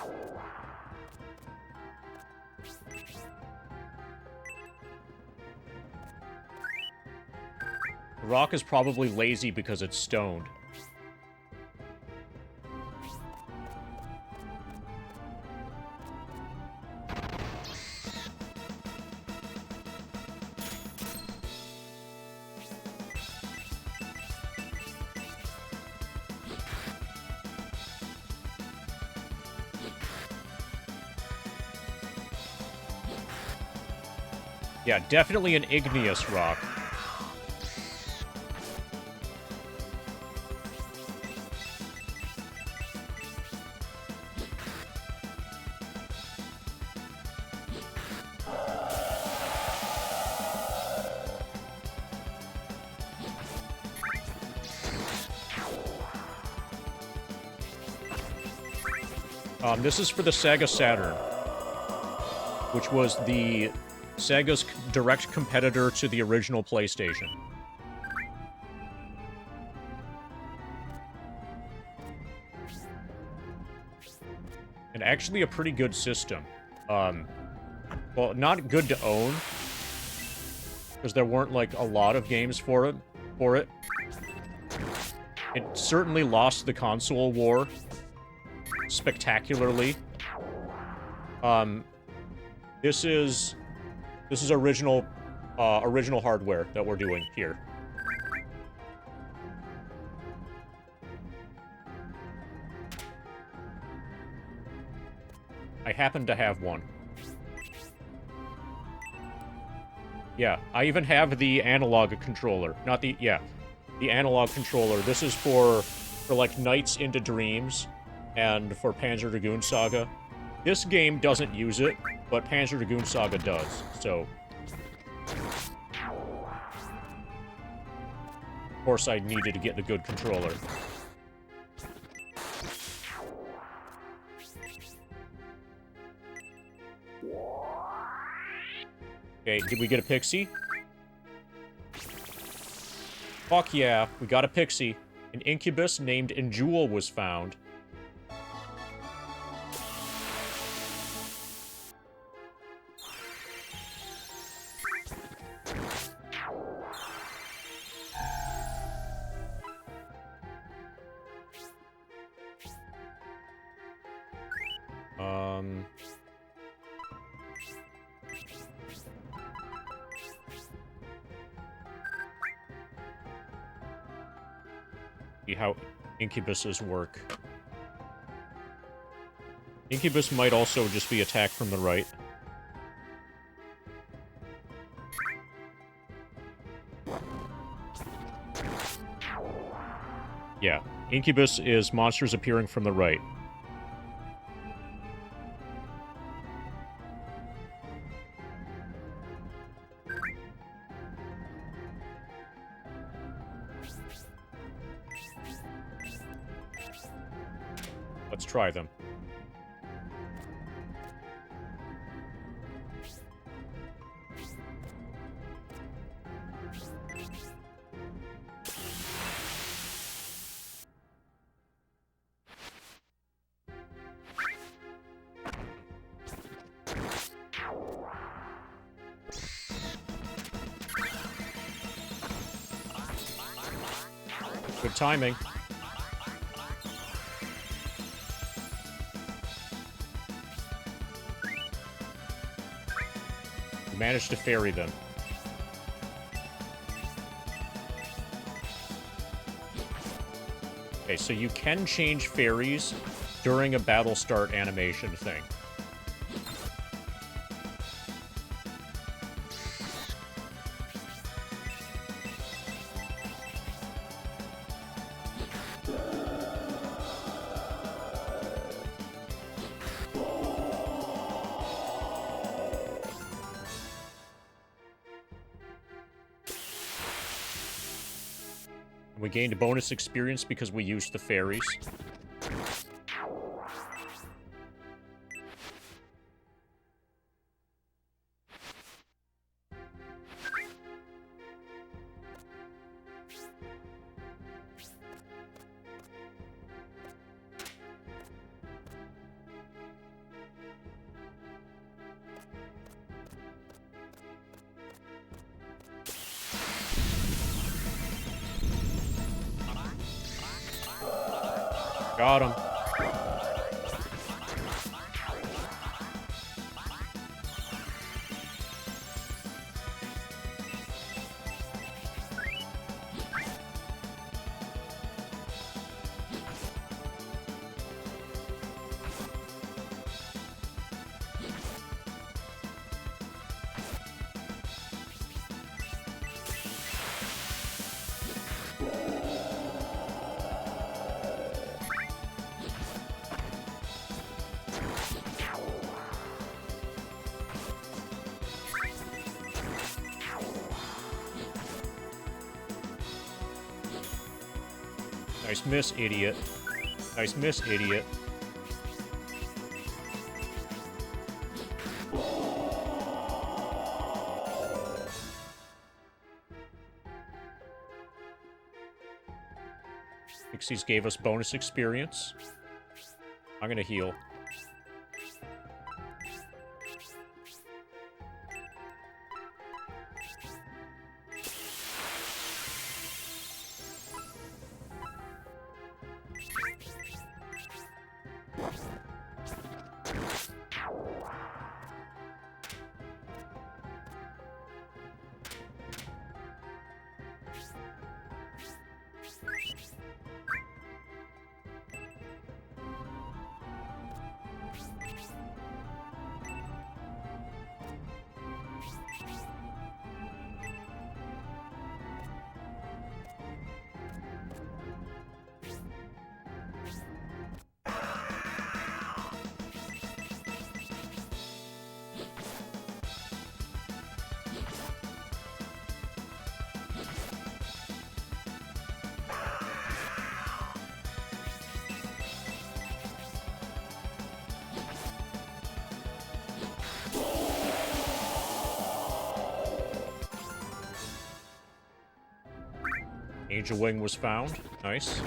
A: The rock is probably lazy because it's stoned. Yeah, definitely an igneous rock. This is for the Sega Saturn, which was the Sega's direct competitor to the original PlayStation. And actually a pretty good system. Well, not good to own, because there weren't, like, a lot of games for it. It certainly lost the console war spectacularly. This is original hardware that we're doing here. I happen to have one. Yeah, I even have the analog controller. Not the... yeah, the analog controller. This is for for like Nights into Dreams and for Panzer Dragoon Saga. This game doesn't use it, but Panzer Dragoon Saga does, so... Of course I needed to get the good controller. Okay, did we get a pixie? Fuck yeah, we got a pixie. An incubus named Injewel was found. See how incubuses work. Incubus might also just be attacked from the right. Yeah, incubus is monsters appearing from the right. Let's try them. Good timing. We managed to ferry them. Okay, so you can change ferries during a battle start animation thing. We gained a bonus experience because we used the ferries. Got him. Nice miss, idiot. Nice miss, idiot. Pixies gave us bonus experience. I'm gonna heal. Angel Wing was found. Nice.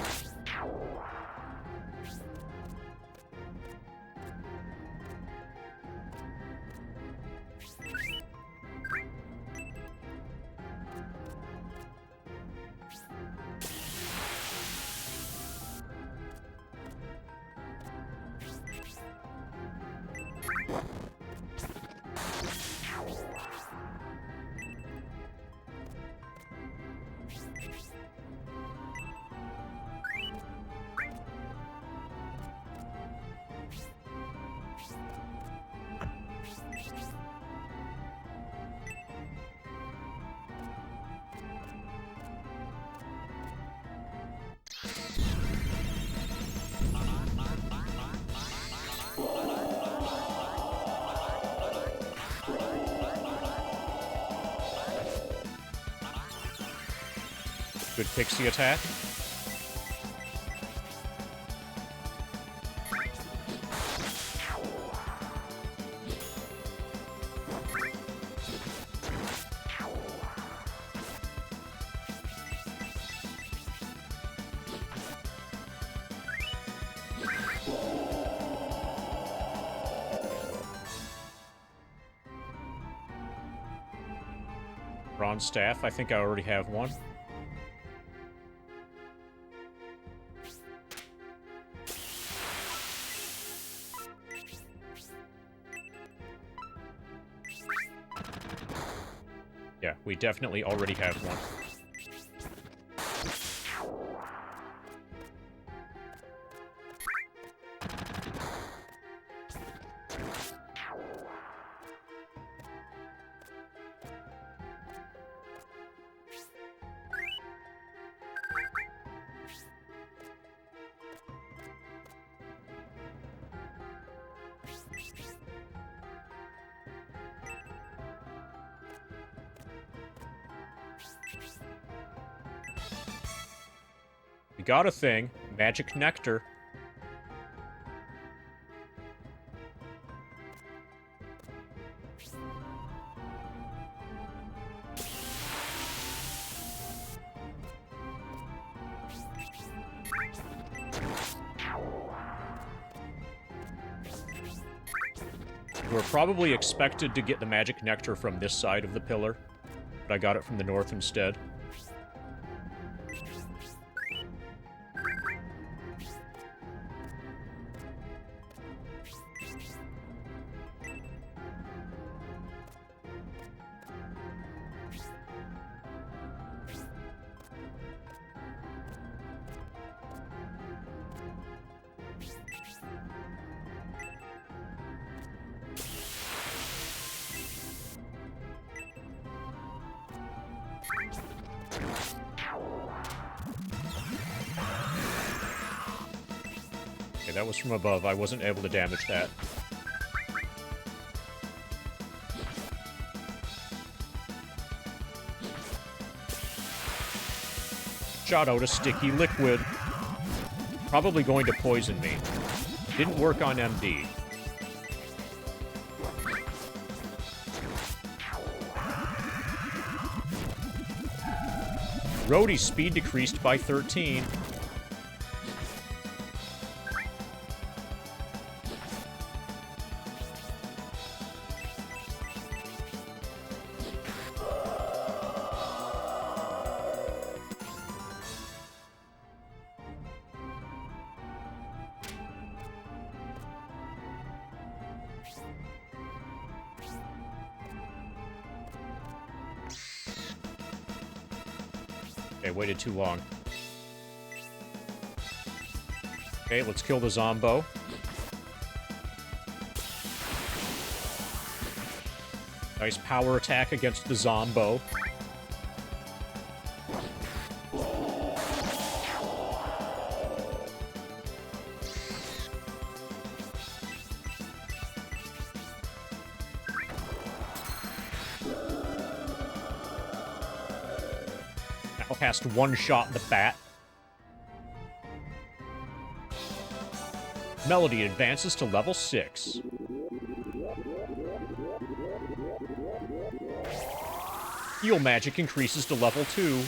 A: Good pixie attack. Bronze staff, I think I already have one. Yeah, we definitely already have one. We got a thing. Magic nectar. We're probably expected to get the magic nectar from this side of the pillar, but I got it from the north instead. Okay, that was from above. I wasn't able to damage that. Shot out a sticky liquid. Probably going to poison me. Didn't work on MD. Rhodey's speed decreased by 13. Okay, waited too long. Okay, let's kill the Zombo. Nice power attack against the Zombo. Cast one-shot the bat. Melody advances to level 6. Heal magic increases to level 2.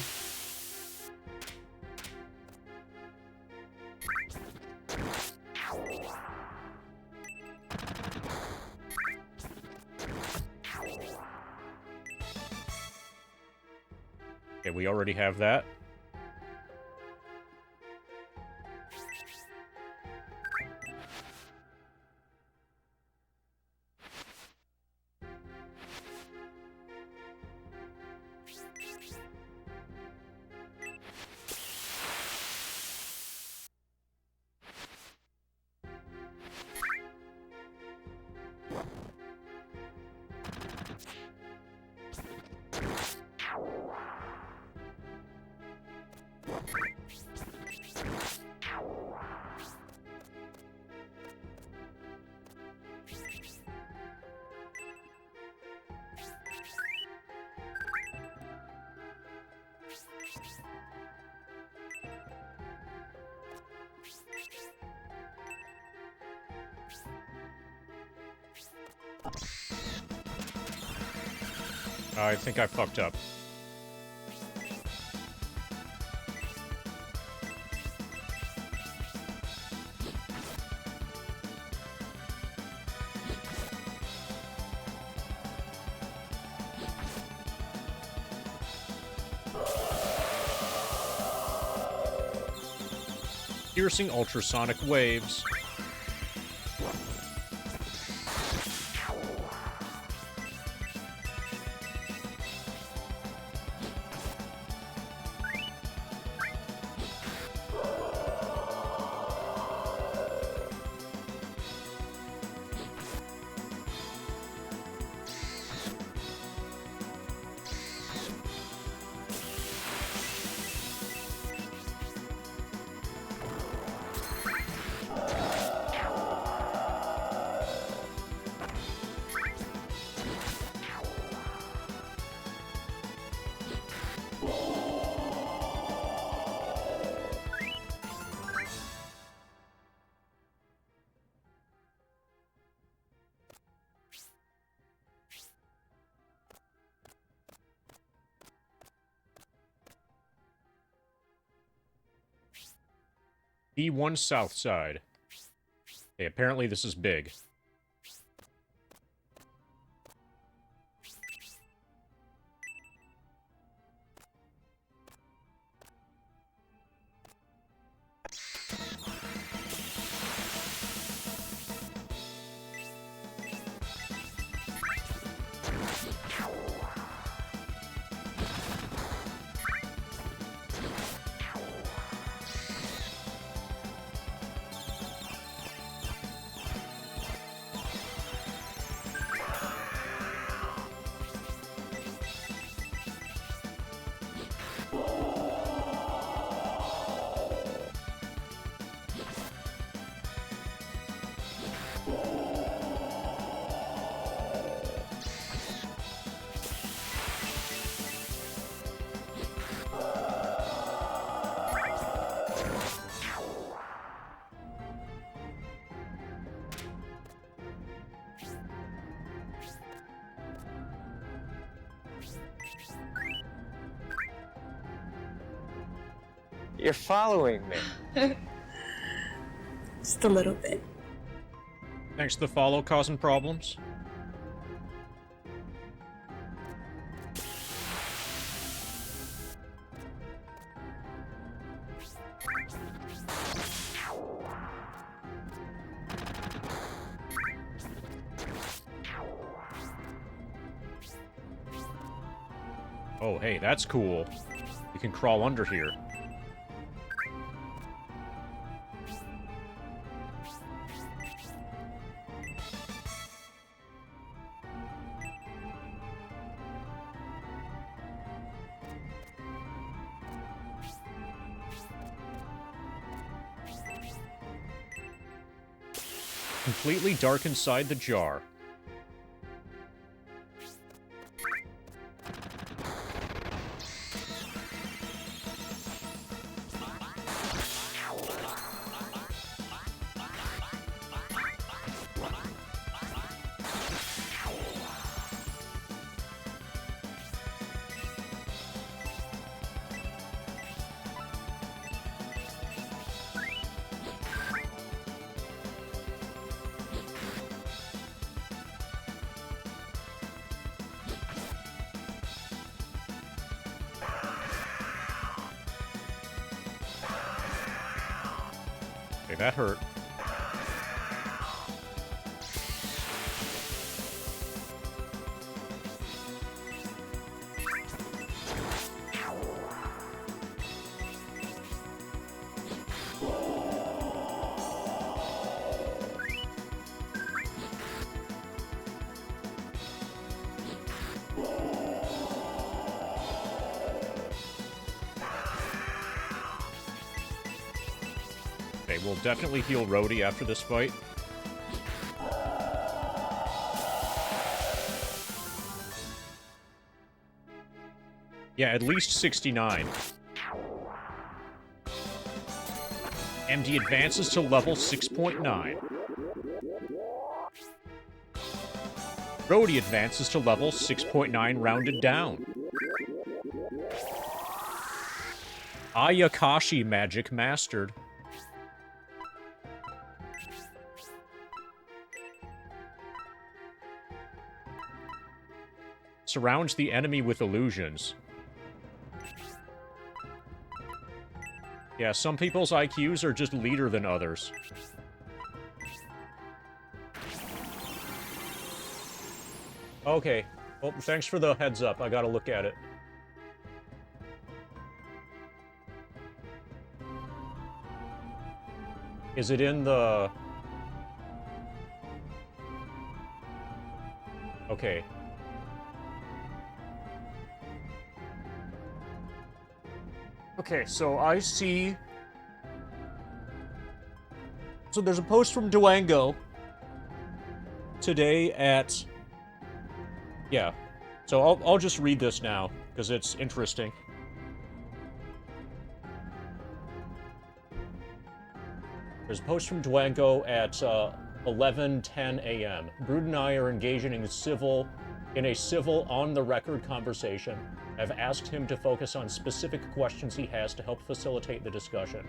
A: Okay, we already have that. I think I fucked up. Piercing ultrasonic waves. B1 south side. Okay, apparently this is big.
C: You're following me.
D: Just a little bit.
A: Thanks to the follow causing problems. Oh, hey, that's cool. You can crawl under here. Completely dark inside the jar. Okay, that hurt. Okay, we'll definitely heal Rhodey after this fight. Yeah, at least 69. MD advances to level 6.9. Rhodey advances to level 6.9 rounded down. Ayakashi magic mastered. Surrounds the enemy with illusions. Yeah, some people's IQs are just leader than others. Okay. Well, thanks for the heads up. I gotta look at it. Is it in the... Okay. Okay, so I see... So there's a post from Duango today at... Yeah. So I'll just read this now, because it's interesting. There's a post from Duango at 11:10 a.m. Brood and I are engaging in a civil, on-the-record conversation. I've asked him to focus on specific questions he has to help facilitate the discussion.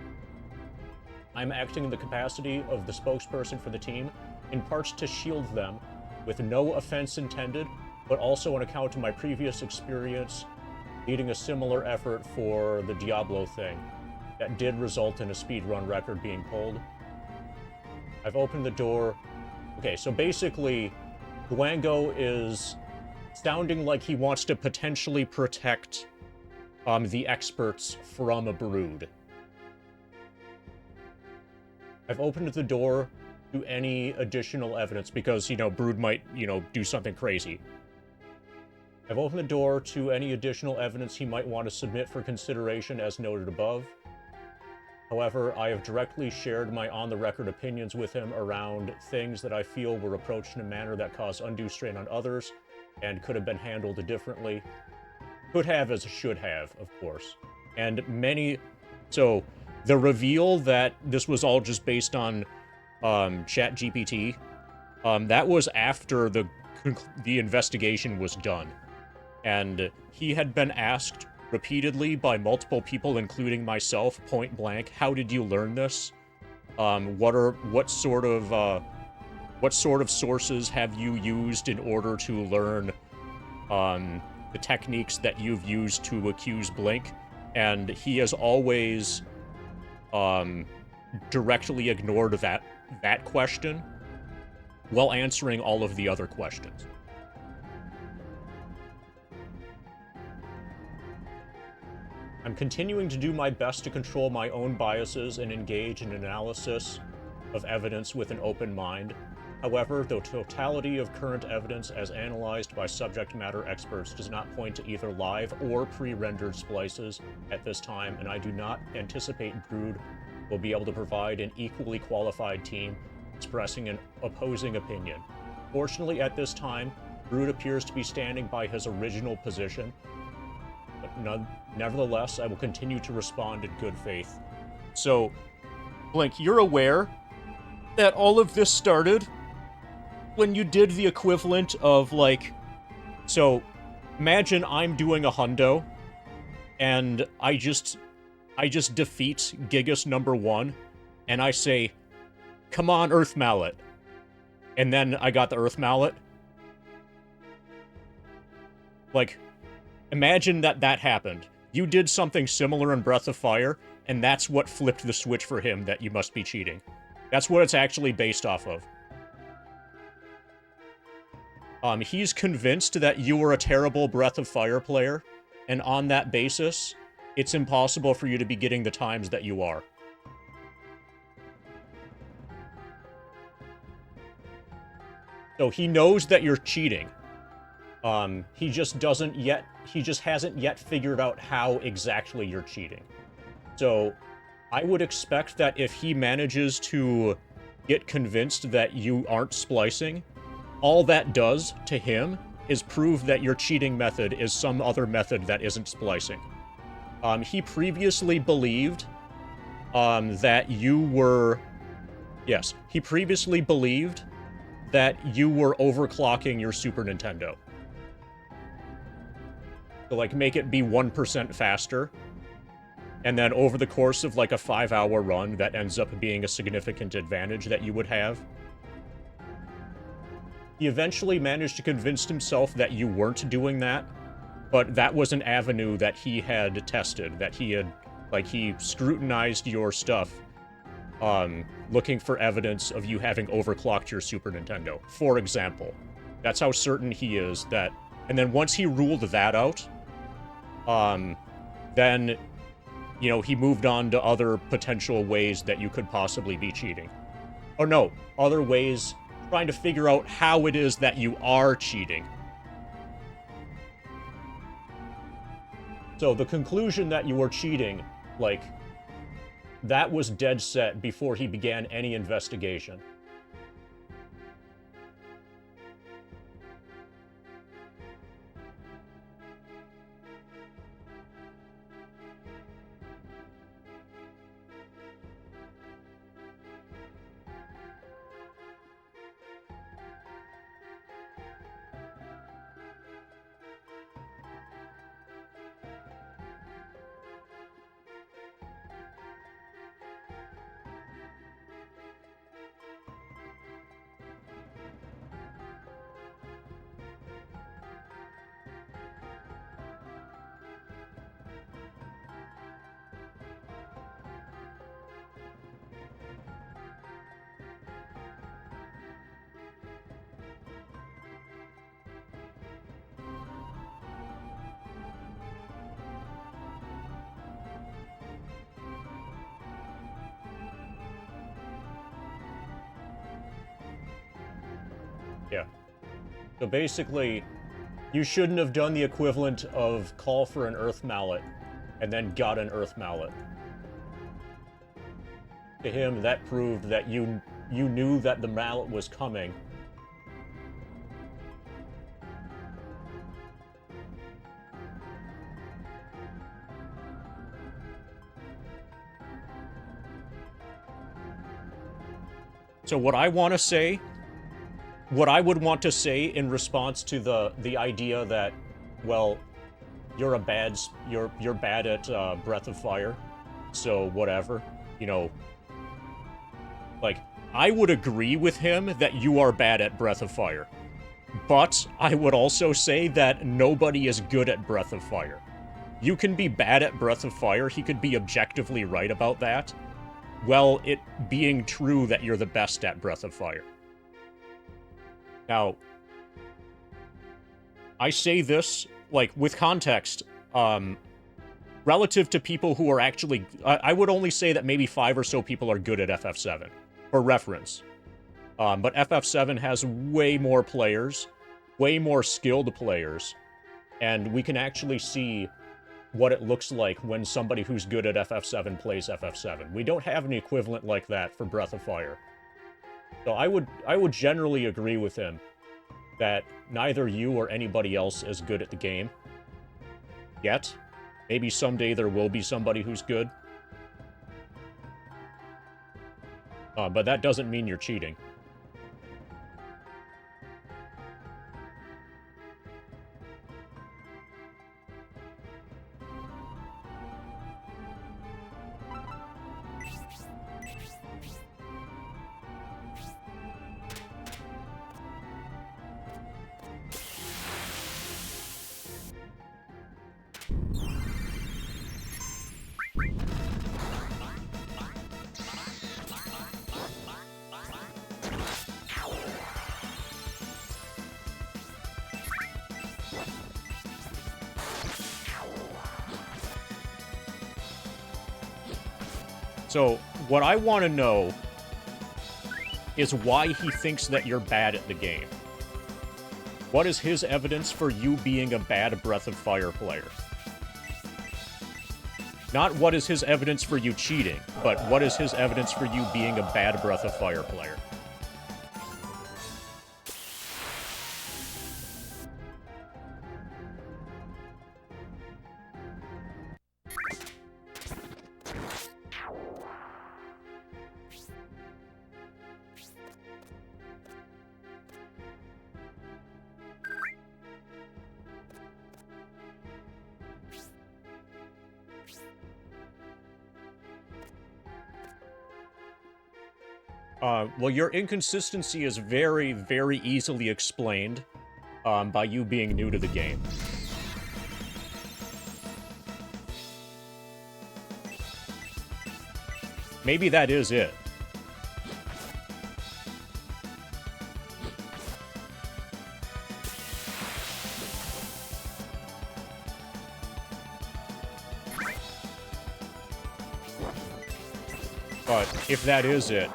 A: I'm acting in the capacity of the spokesperson for the team, in parts to shield them, with no offense intended, but also on account of my previous experience leading a similar effort for the Diablo thing that did result in a speedrun record being pulled. I've opened the door. Okay, so basically, Duango is sounding like he wants to potentially protect the experts from a brood. I've opened the door to any additional evidence because, you know, brood might, you know, do something crazy. I've opened the door to any additional evidence he might want to submit for consideration as noted above. However, I have directly shared my on-the-record opinions with him around things that I feel were approached in a manner that caused undue strain on others and could have been handled differently. Could have as should have, of course. And many... So, the reveal that this was all just based on ChatGPT, that was after the investigation was done. And he had been asked repeatedly by multiple people, including myself, point blank, how did you learn this? What sort of sources have you used in order to learn the techniques that you've used to accuse Blink? And he has always directly ignored that question while answering all of the other questions. I'm continuing to do my best to control my own biases and engage in analysis of evidence with an open mind. However, the totality of current evidence as analyzed by subject matter experts does not point to either live or pre-rendered splices at this time, and I do not anticipate Brood will be able to provide an equally qualified team expressing an opposing opinion. Fortunately, at this time, Brood appears to be standing by his original position, but nevertheless, I will continue to respond in good faith. So, Blink, you're aware that all of this started when you did the equivalent of, like... So, imagine I'm doing a hundo, and I just defeat Gigas number 1, and I say, come on, Earth Mallet. And then I got the Earth Mallet. Like, imagine that happened. You did something similar in Breath of Fire, and that's what flipped the switch for him that you must be cheating. That's what it's actually based off of. He's convinced that you were a terrible Breath of Fire player, and on that basis, it's impossible for you to be getting the times that you are. So he knows that you're cheating. He just hasn't yet figured out how exactly you're cheating. So I would expect that if he manages to get convinced that you aren't splicing, all that does to him is prove that your cheating method is some other method that isn't splicing. He previously believed that you were... Yes, he previously believed that you were overclocking your Super Nintendo. So, like, make it be 1% faster. And then over the course of, like, a 5-hour run, that ends up being a significant advantage that you would have. He eventually managed to convince himself that you weren't doing that, but that was an avenue that he had tested, that he had, like, he scrutinized your stuff, looking for evidence of you having overclocked your Super Nintendo, for example. That's how certain he is that... And then once he ruled that out, then, you know, he moved on to other potential ways that you could possibly be cheating. Or no, other ways, trying to figure out how it is that you are cheating. So the conclusion that you were cheating, like, that was dead set before he began any investigation. Yeah. So basically, you shouldn't have done the equivalent of call for an Earth Mallet and then got an Earth Mallet. To him, that proved that you knew that the mallet was coming. So what I want to say... What I would want to say in response to the idea that, well, you're bad at Breath of Fire, so whatever, you know, like, I would agree with him that you are bad at Breath of Fire, but I would also say that nobody is good at Breath of Fire. You can be bad at Breath of Fire, he could be objectively right about that, well, it being true that you're the best at Breath of Fire. Now, I say this, like, with context, relative to people who are actually... I would only say that maybe 5 or so people are good at FF7, for reference. But FF7 has way more players, way more skilled players, and we can actually see what it looks like when somebody who's good at FF7 plays FF7. We don't have an equivalent like that for Breath of Fire. So I would generally agree with him that neither you or anybody else is good at the game yet. Maybe someday there will be somebody who's good. But that doesn't mean you're cheating. So, what I want to know is why he thinks that you're bad at the game. What is his evidence for you being a bad Breath of Fire player? Not what is his evidence for you cheating, but what is his evidence for you being a bad Breath of Fire player? Well, your inconsistency is very, very easily explained by you being new to the game. Maybe that is it. But if that is it,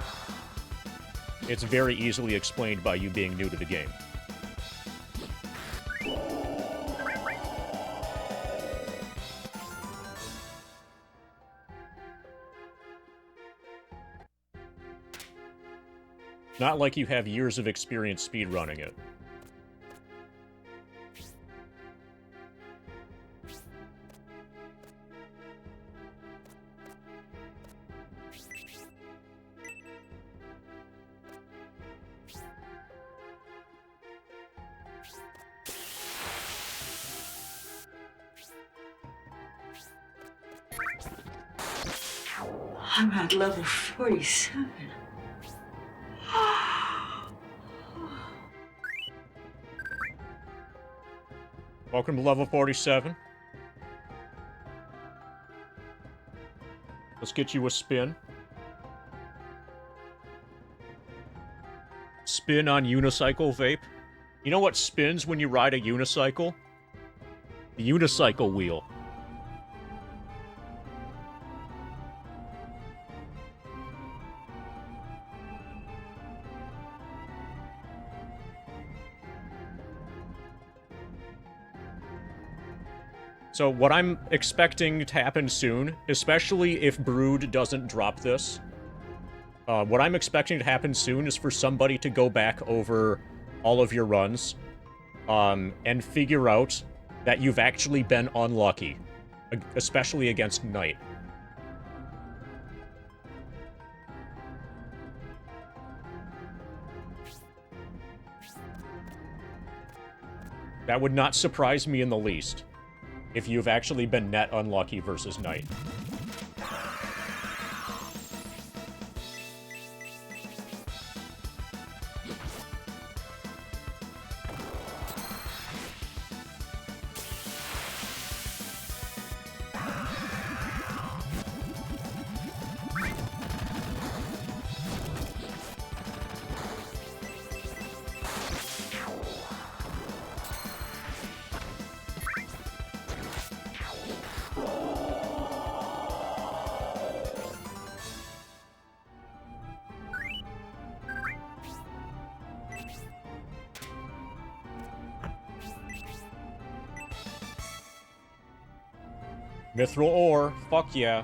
A: it's very easily explained by you being new to the game. Not like you have years of experience speedrunning it.
E: I'm at level 47.
A: Welcome to level 47. Let's get you a spin. Spin on unicycle vape. You know what spins when you ride a unicycle? The unicycle wheel. So what I'm expecting to happen soon, especially if Brood doesn't drop this, what I'm expecting to happen soon is for somebody to go back over all of your runs, and figure out that you've actually been unlucky, especially against Knight. That would not surprise me in the least, if you've actually been net unlucky versus Knight. Mithril ore, fuck yeah.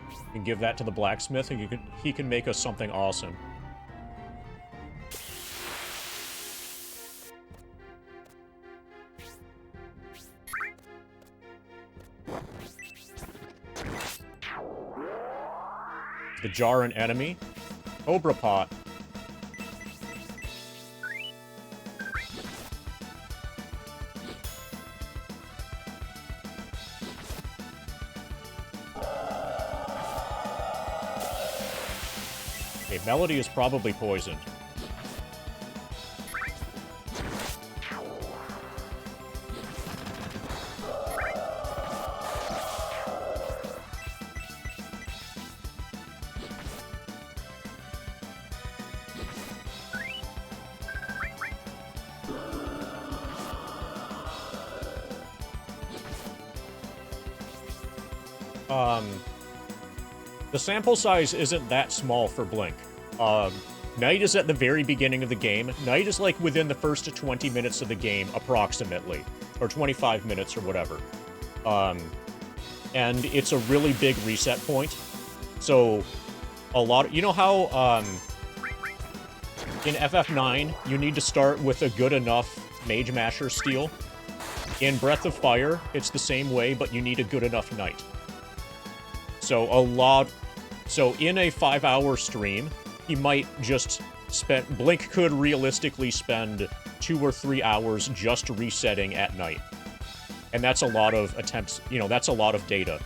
A: You can give that to the blacksmith and he can make us something awesome. The jar an enemy? Cobra pot. Melody is probably poisoned. the sample size isn't that small for Blink. Night is at the very beginning of the game. Night is like within the first 20 minutes of the game, approximately. Or 25 minutes or whatever. And it's a really big reset point. So, you know how, in FF9, you need to start with a good enough Mage Masher steal? In Breath of Fire, it's the same way, but you need a good enough Knight. So in a 5-hour stream, he might just Blink could realistically spend 2 or 3 hours just resetting at night. And that's a lot of attempts, you know, that's a lot of data.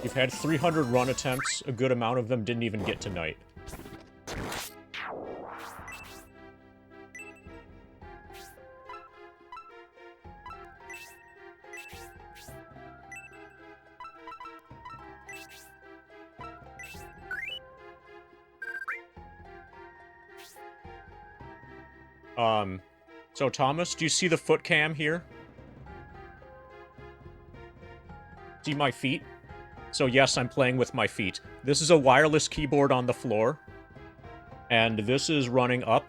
A: You've had 300 run attempts, a good amount of them didn't even get to night. So Thomas, do you see the foot cam here? See my feet? So yes, I'm playing with my feet. This is a wireless keyboard on the floor. And this is running up.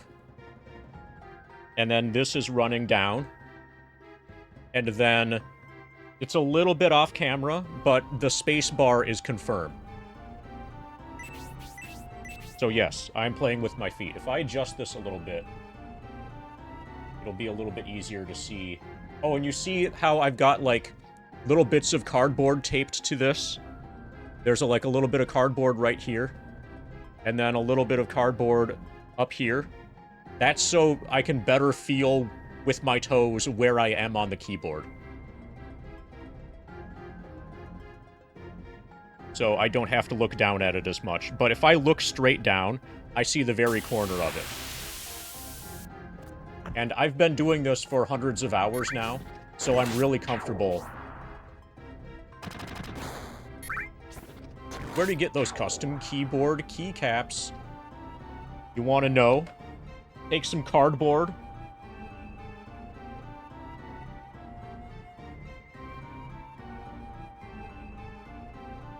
A: And then this is running down. And then it's a little bit off camera, but the space bar is confirmed. So yes, I'm playing with my feet. If I adjust this a little bit, it'll be a little bit easier to see. Oh, and you see how I've got, like, little bits of cardboard taped to this? There's a little bit of cardboard right here. And then a little bit of cardboard up here. That's so I can better feel with my toes where I am on the keyboard. So I don't have to look down at it as much. But if I look straight down, I see the very corner of it. And I've been doing this for hundreds of hours now, so I'm really comfortable. Where do you get those custom keyboard keycaps? You want to know? Take some cardboard.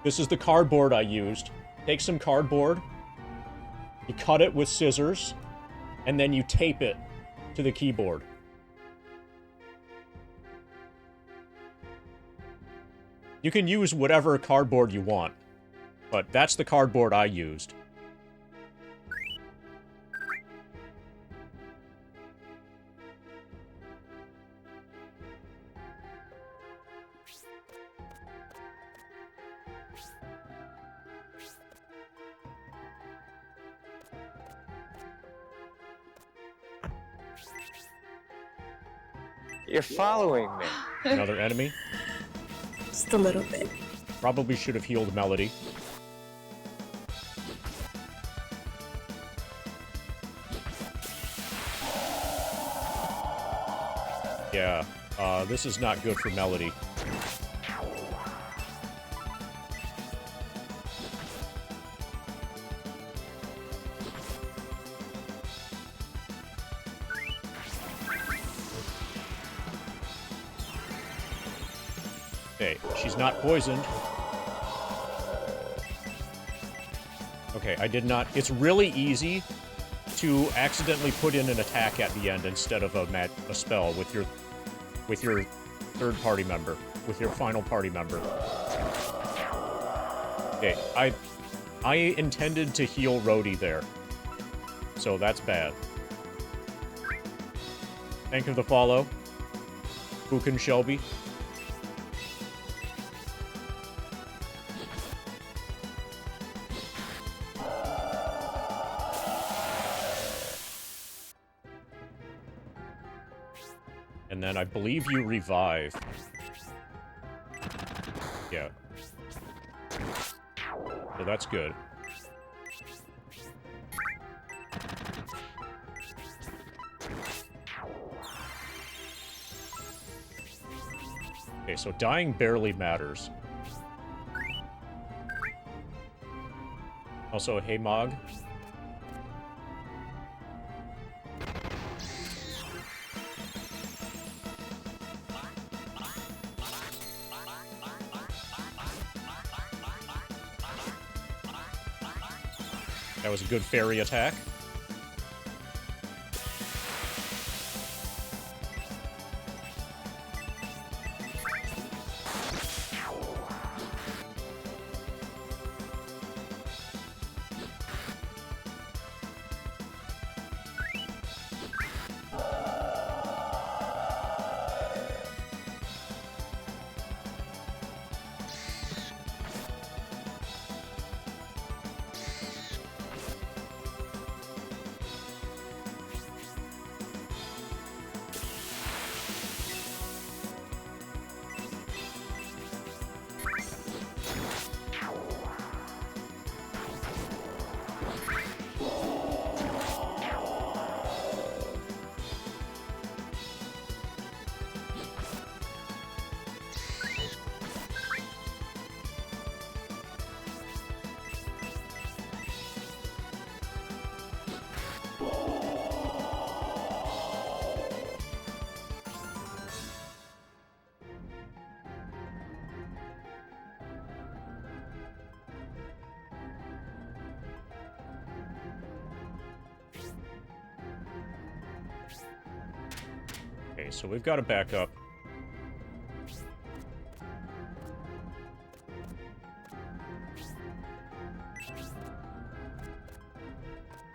A: This is the cardboard I used. Take some cardboard. You cut it with scissors. And then you tape it to the keyboard. You can use whatever cardboard you want, but that's the cardboard I used.
C: You're following me.
A: Another enemy?
D: Just a little bit.
A: Probably should have healed Melody. Yeah, this is not good for Melody. Okay, she's not poisoned. Okay, I did not... It's really easy to accidentally put in an attack at the end instead of a spell with your third party member, with your final party member. Okay, I intended to heal Rhodey there, so that's bad. Thank you for the follow, Buchan Shelby. And then I believe you revive. Yeah. that's good. Okay, so dying barely matters. Also, hey, Mog. That was a good fairy attack. Okay, so we've got to back up.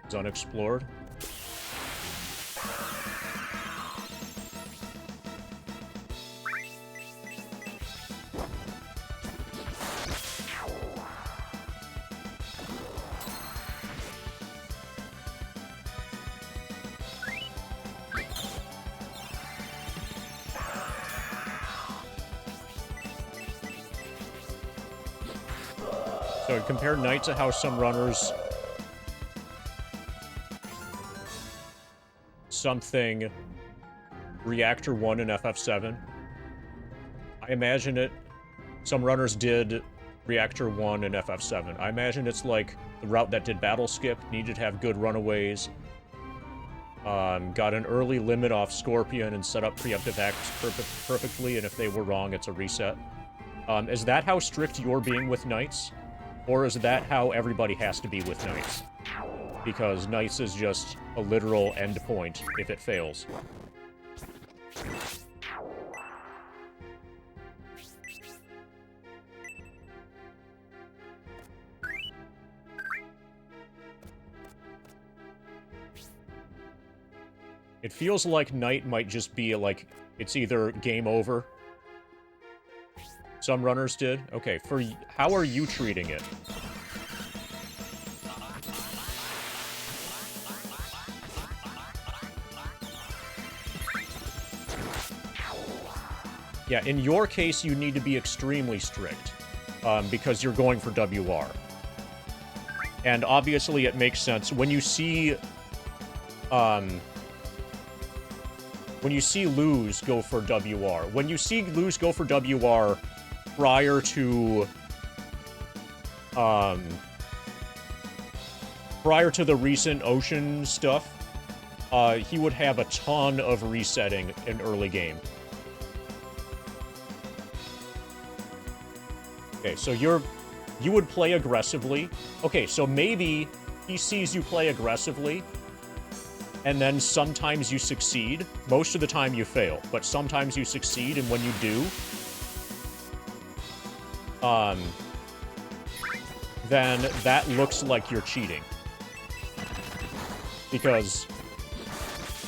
A: It's unexplored. So compare Night to how some runners... something... Reactor 1 in FF7. I imagine it... Some runners did Reactor 1 in FF7. I imagine it's like the route that did Battle Skip, needed to have good runaways. Got an early limit off Scorpion and set up preemptive acts perfectly, and if they were wrong, it's a reset. Is that how strict you're being with Knights? Or is that how everybody has to be with Knights? Because Knights is just a literal endpoint if it fails. It feels like Knight might just be like, it's either game over. Some runners did? Okay, how are you treating it? Yeah, in your case, you need to be extremely strict, because you're going for WR. And obviously it makes sense. When you see Luz go for WR, when you see Luz go for WR prior to the recent ocean stuff, he would have a ton of resetting in early game. Okay, so you would play aggressively. Okay, so maybe he sees you play aggressively, and then sometimes you succeed. Most of the time you fail, but sometimes you succeed, and when you do, then that looks like you're cheating. Because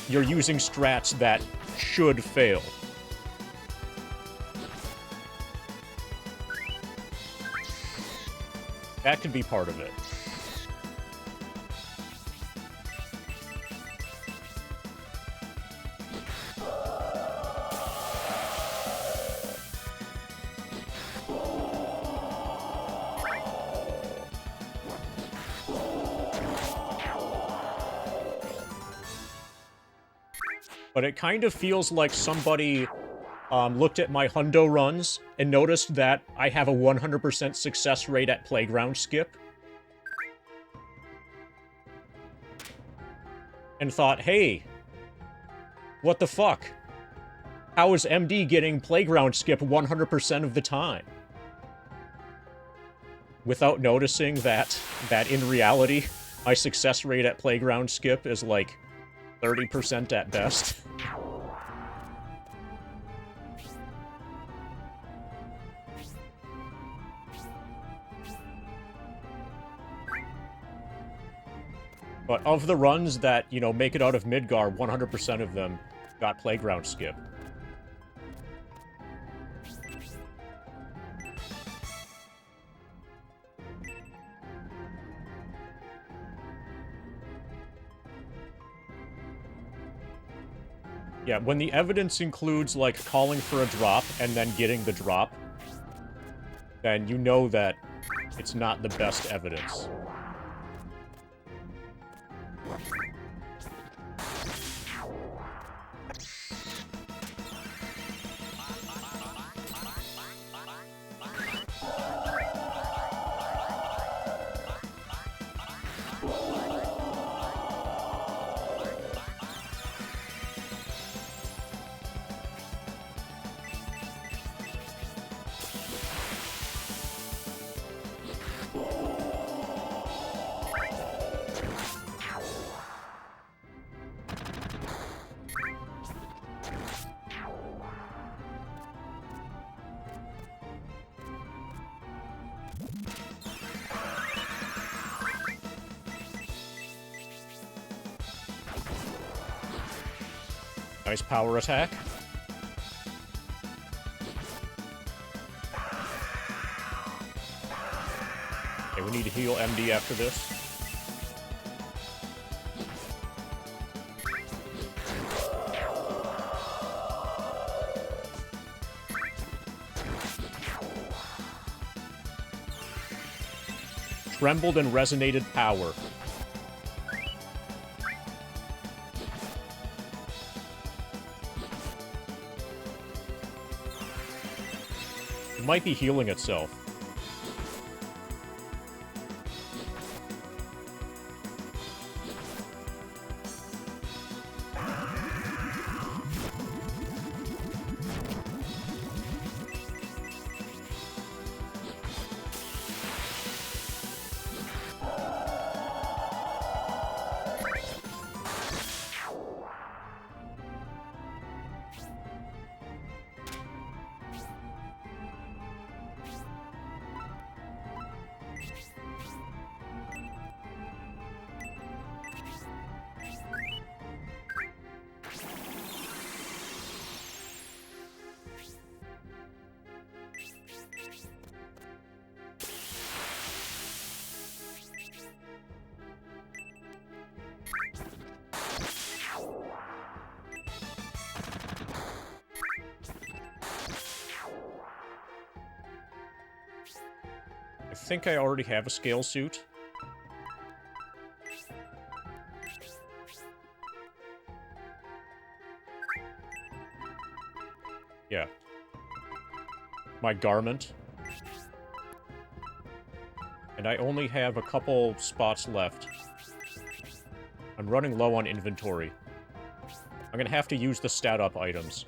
A: you're using strats that should fail. That could be part of it. but it kind of feels like somebody looked at my hundo runs and noticed that I have a 100% success rate at playground skip. And thought, hey, what the fuck? How is MD getting playground skip 100% of the time? Without noticing that in reality, my success rate at playground skip is like 30% at best. But of the runs that, you know, make it out of Midgar, 100% of them got playground skip. Yeah, when the evidence includes, like, calling for a drop and then getting the drop, then you know that it's not the best evidence. Nice power attack. Okay, we need to heal MD after this. Trembled and resonated power. It might be healing itself. I think I already have a scale suit. Yeah. My garment. And I only have a couple spots left. I'm running low on inventory. I'm gonna have to use the stat up items.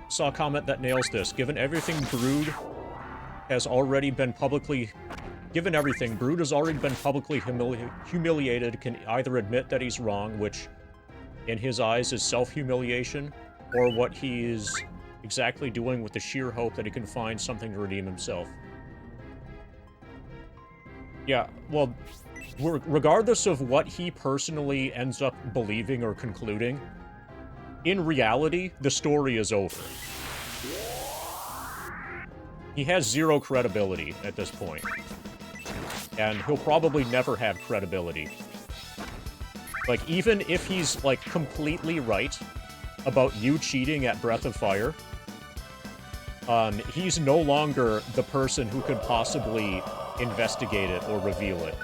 A: Saw a comment that nails this. Given everything, Brood has already been publicly... Given everything, Brood has already been publicly humiliated, can either admit that he's wrong, which in his eyes is self-humiliation, or what he is exactly doing with the sheer hope that he can find something to redeem himself. Yeah, well, regardless of what he personally ends up believing or concluding, in reality, the story is over. He has zero credibility at this point. And he'll probably never have credibility. Like, even if he's, like, completely right about you cheating at Breath of Fire, he's no longer the person who could possibly investigate it or reveal it.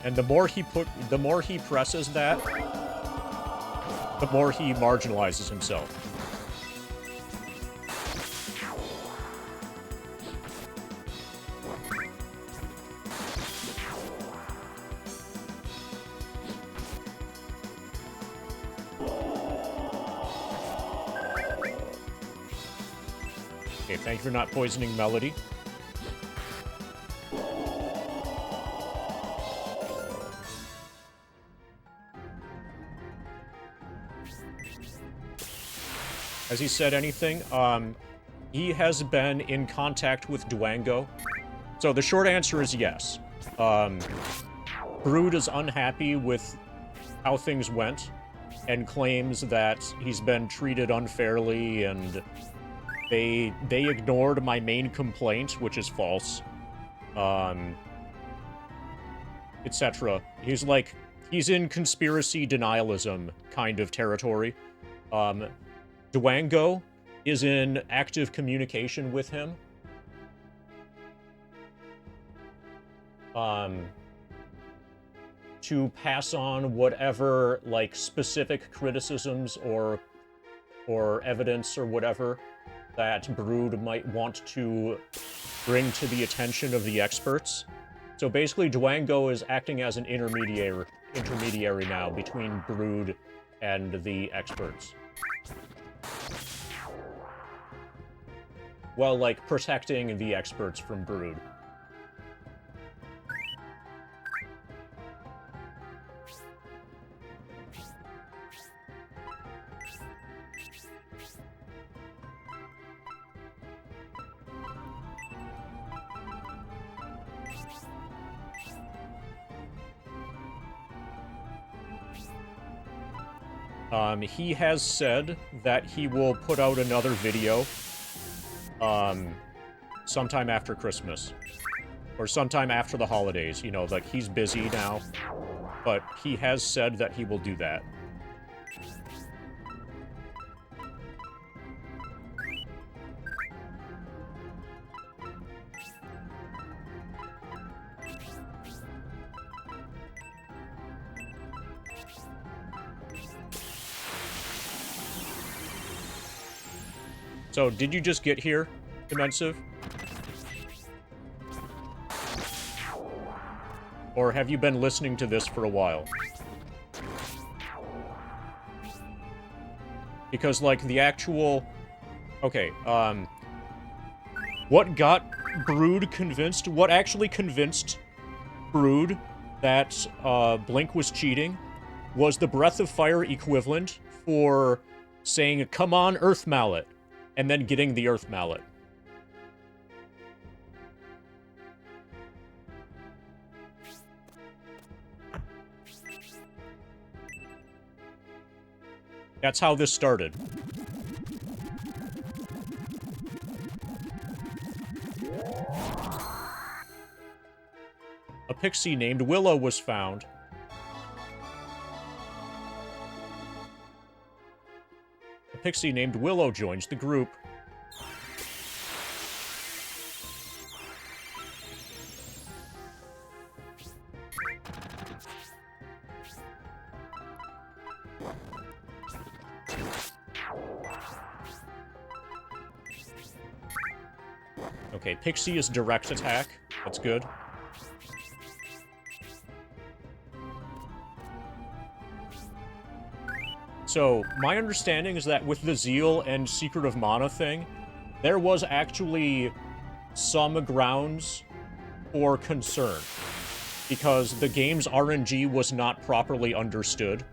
A: And the more he presses that, the more he marginalizes himself. Okay, thank you for not poisoning Melody. Has he said anything? He has been in contact with Duango. So the short answer is yes. Brood is unhappy with how things went and claims that he's been treated unfairly and they ignored my main complaint, which is false. Etc. He's in conspiracy denialism kind of territory. Duango is in active communication with him. To pass on whatever, like, specific criticisms or evidence or whatever that Brood might want to bring to the attention of the experts. So basically, Duango is acting as an intermediary now between Brood and the experts. Well, like, protecting the experts from Brood. He has said that he will put out another video sometime after Christmas. Or sometime after the holidays, you know, like, he's busy now. But he has said that he will do that. So, did you just get here, Dimensive? Or have you been listening to this for a while? Because, like, the actual... Okay, what got Brood convinced? What actually convinced Brood that, Blink was cheating was the Breath of Fire equivalent for saying, "Come on, Earth Mallet," and then getting the Earth Mallet. That's how this started. A pixie named Willow was found. A pixie named Willow joins the group. Okay, Pixie is direct attack. That's good. So, my understanding is that with the Zeal and Secret of Mana thing, there was actually some grounds for concern. Because the game's RNG was not properly understood.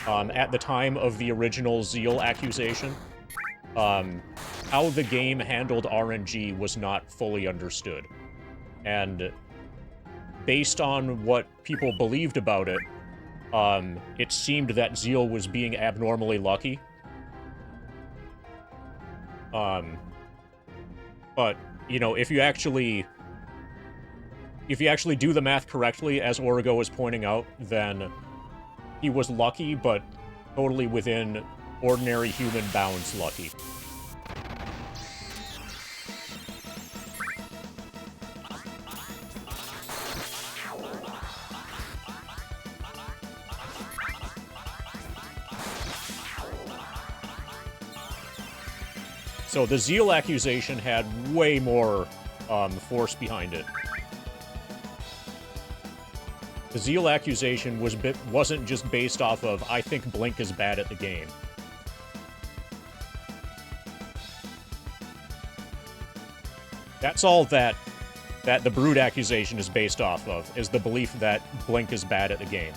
A: At the time of the original Zeal accusation. How the game handled RNG was not fully understood. And based on what people believed about it, it seemed that Zeal was being abnormally lucky. But, you know, if you actually do the math correctly, as Origo was pointing out, then he was lucky, but totally within ordinary human bounds lucky. So the Zeal accusation had way more force behind it. The Zeal accusation wasn't just based off of, I think Blink is bad at the game. That's all that the Brood accusation is based off of, is the belief that Blink is bad at the game.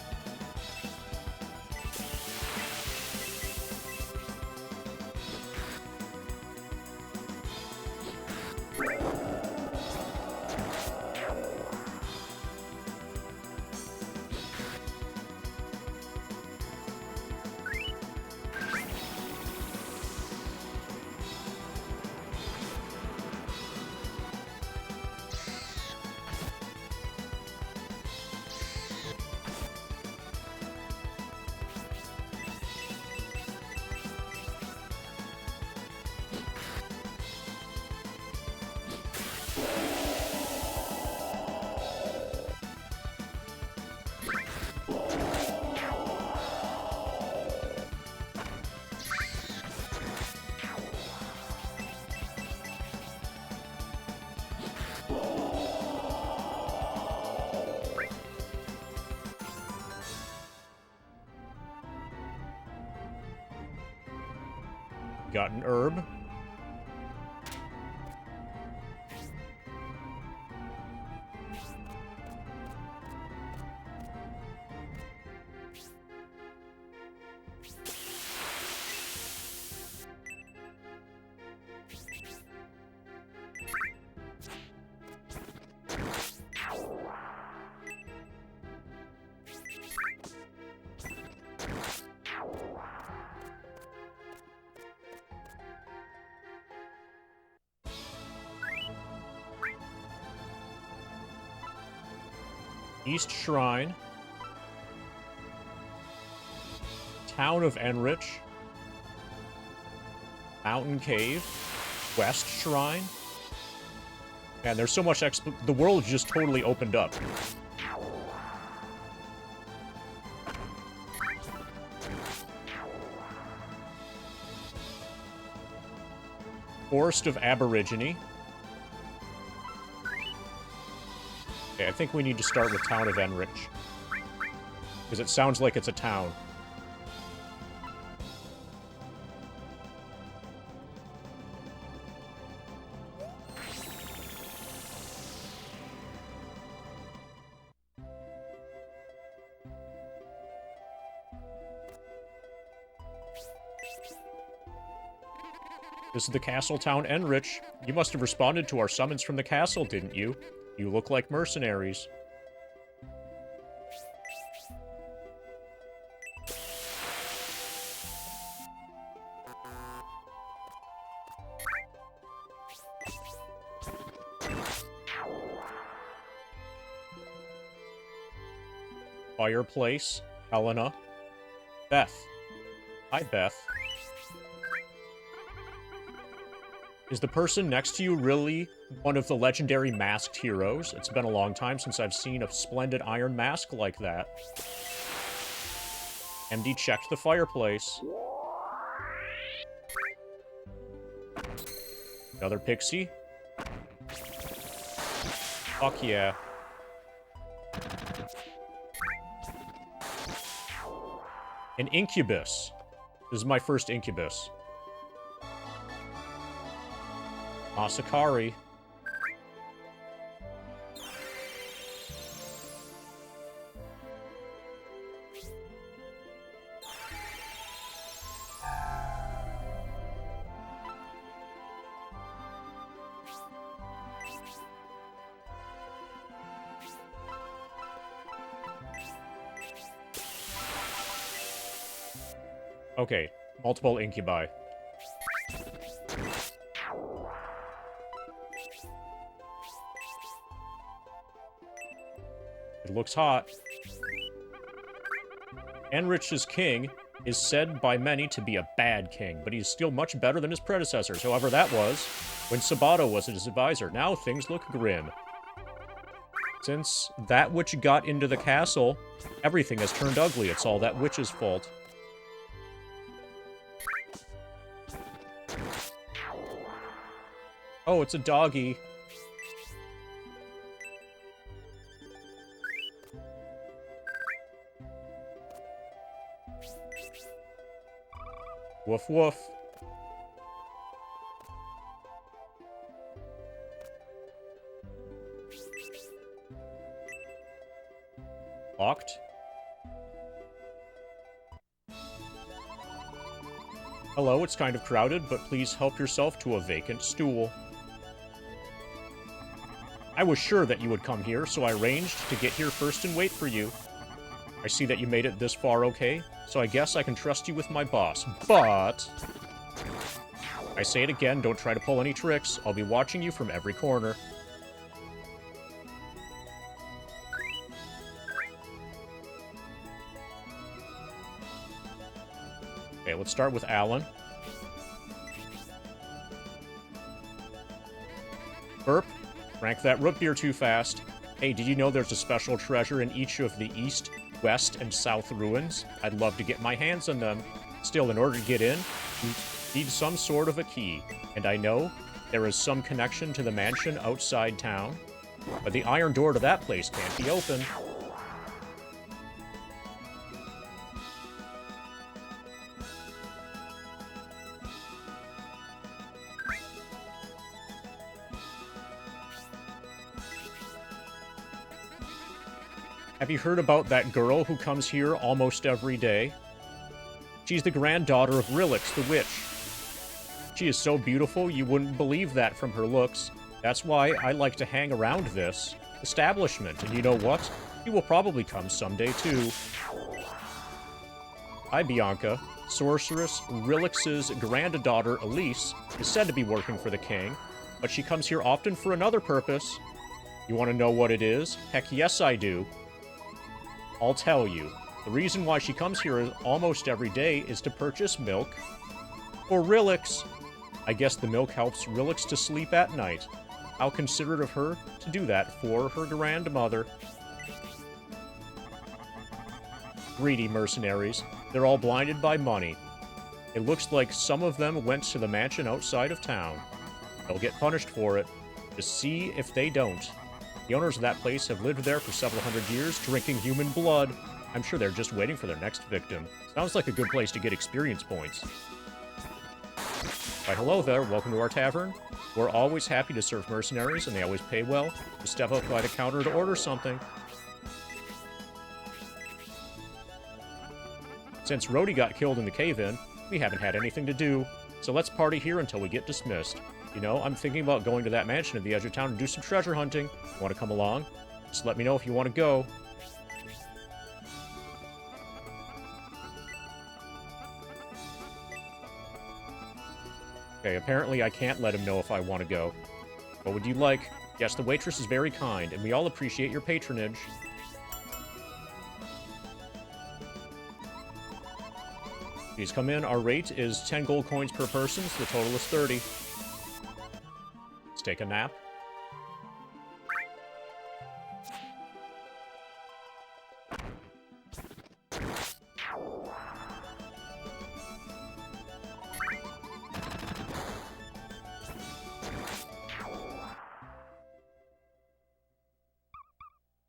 A: Got an herb. East Shrine. Town of Enrich. Mountain Cave. West Shrine. Man, there's so much the world just totally opened up. Forest of Aborigine. Okay, I think we need to start with Town of Enrich. Because it sounds like it's a town. This is the castle town Enrich. You must have responded to our summons from the castle, didn't you? You look like mercenaries. Fireplace, Helena, Beth. Hi, Beth. Is the person next to you really one of the legendary masked heroes? It's been a long time since I've seen a splendid iron mask like that. MD checked the fireplace. Another pixie. Fuck yeah. An incubus. This is my first incubus. Masakari. Okay, multiple incubi. looks hot. Enrich's king is said by many to be a bad king, but he is still much better than his predecessors, however that was, when Sabato was his advisor. Now things look grim. Since that witch got into the castle, everything has turned ugly. It's all that witch's fault. Oh, it's a doggy. Woof woof. Locked. Hello, it's kind of crowded, but please help yourself to a vacant stool. I was sure that you would come here, so I arranged to get here first and wait for you. I see that you made it this far okay, so I guess I can trust you with my boss. But I say it again, don't try to pull any tricks. I'll be watching you from every corner. Okay, let's start with Alan. Burp. Drank that root beer too fast. Hey, did you know there's a special treasure in each of the east, west, and south ruins? I'd love to get my hands on them. Still, in order to get in, you need some sort of a key. And I know there is some connection to the mansion outside town, but the iron door to that place can't be opened. Have you heard about that girl who comes here almost every day? She's the granddaughter of Rilix, the witch. She is so beautiful, you wouldn't believe that from her looks. That's why I like to hang around this establishment. And you know what? You will probably come someday, too. Hi, Bianca. Sorceress Rilix's granddaughter, Elise, is said to be working for the king, but she comes here often for another purpose. You want to know what it is? Heck yes, I do. I'll tell you. The reason why she comes here almost every day is to purchase milk for Rilix. I guess the milk helps Rilix to sleep at night. How considerate of her to do that for her grandmother. Greedy mercenaries. They're all blinded by money. It looks like some of them went to the mansion outside of town. They'll get punished for it. Just see if they don't. The owners of that place have lived there for several hundred years, drinking human blood. I'm sure they're just waiting for their next victim. Sounds like a good place to get experience points. Why, hello there. Welcome to our tavern. We're always happy to serve mercenaries, and they always pay well. Just step up by the counter to order something. Since Rhodey got killed in the cave-in, we haven't had anything to do. So let's party here until we get dismissed. You know, I'm thinking about going to that mansion at the edge of town to do some treasure hunting. Want to come along? Just let me know if you want to go. Okay, apparently I can't let him know if I want to go. What would you like? Yes, the waitress is very kind, and we all appreciate your patronage. Please come in. Our rate is 10 gold coins per person, so the total is 30. Let's take a nap.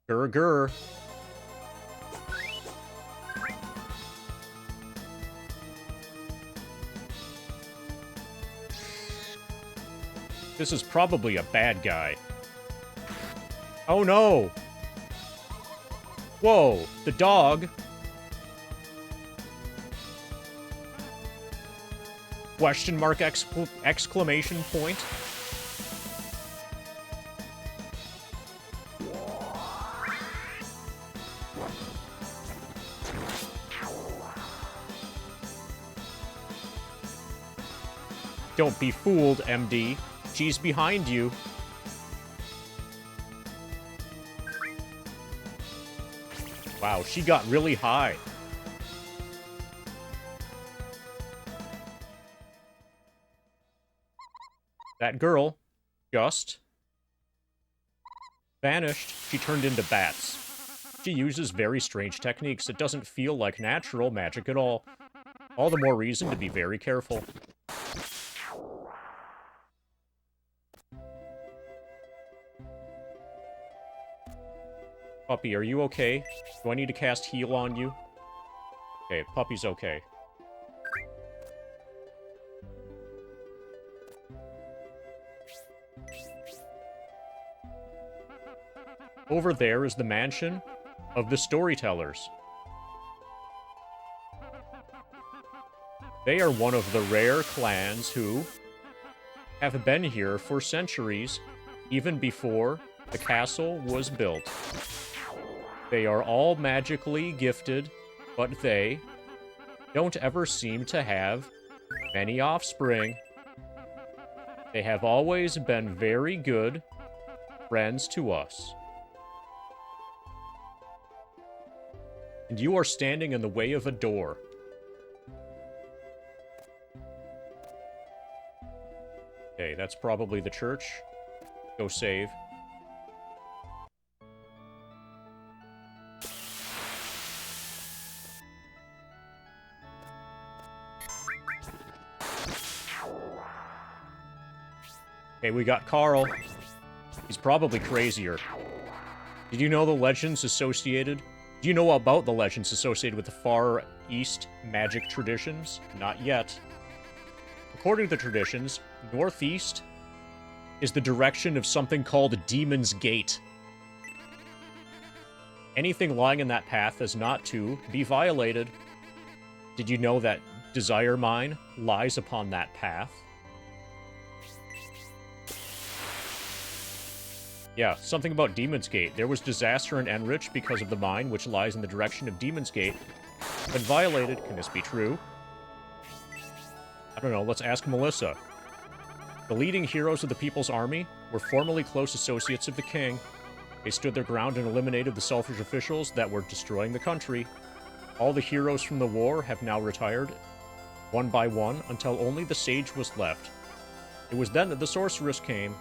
A: Grr, grr. This is probably a bad guy. Oh no! Whoa, the dog. Question mark exclamation point. Don't be fooled, MD. She's behind you. Wow, she got really high. That girl just vanished. She turned into bats. She uses very strange techniques. It doesn't feel like natural magic at all. All the more reason to be very careful. Puppy, are you okay? Do I need to cast heal on you? Okay, Puppy's okay. Over there is the mansion of the storytellers. They are one of the rare clans who have been here for centuries, even before the castle was built. They are all magically gifted, but they don't ever seem to have many offspring. They have always been very good friends to us. And you are standing in the way of a door. Okay, that's probably the church. Go save. Okay, we got Carl. He's probably crazier. Did you know the legends associated? Do you know about the legends associated with the Far East magic traditions? Not yet. According to the traditions, northeast is the direction of something called Demon's Gate. Anything lying in that path is not to be violated. Did you know that Desire Mine lies upon that path? Yeah, something about Demon's Gate. There was disaster in Enrich because of the mine, which lies in the direction of Demon's Gate. Been violated. Can this be true? I don't know. Let's ask Melissa. The leading heroes of the People's Army were formerly close associates of the king. They stood their ground and eliminated the selfish officials that were destroying the country. All the heroes from the war have now retired, one by one, until only the sage was left. It was then that the sorceress came.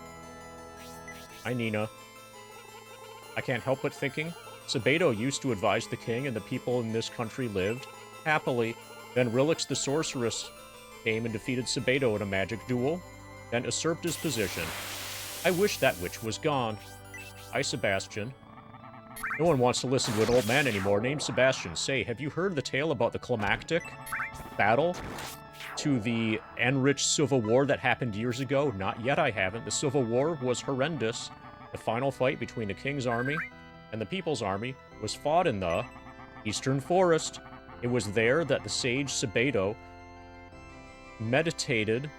A: Hi, Nina. I can't help but thinking, Sabedo used to advise the king and the people in this country lived happily. Then Rilix the sorceress came and defeated Sabedo in a magic duel, then usurped his position. I wish that witch was gone. Hi, Sebastian. No one wants to listen to an old man anymore named Sebastian. Say, have you heard the tale about the climactic battle to the Enrich Civil War that happened years ago? Not yet, I haven't. The Civil War was horrendous. The final fight between the King's Army and the People's Army was fought in the Eastern Forest. It was there that the sage Sabedo mediated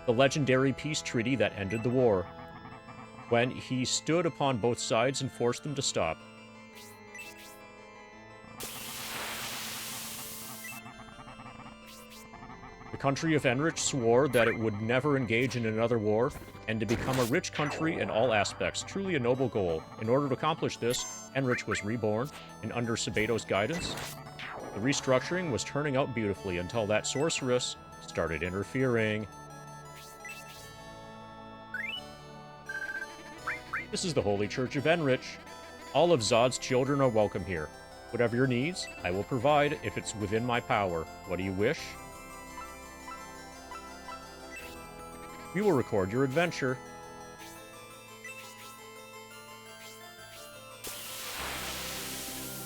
A: the legendary peace treaty that ended the war, when he stood upon both sides and forced them to stop. The country of Enrich swore that it would never engage in another war, and to become a rich country in all aspects, truly a noble goal. In order to accomplish this, Enrich was reborn, and under Sabedo's guidance, the restructuring was turning out beautifully until that sorceress started interfering. This is the Holy Church of Enrich. All of Zod's children are welcome here. Whatever your needs, I will provide if it's within my power. What do you wish? We will record your adventure.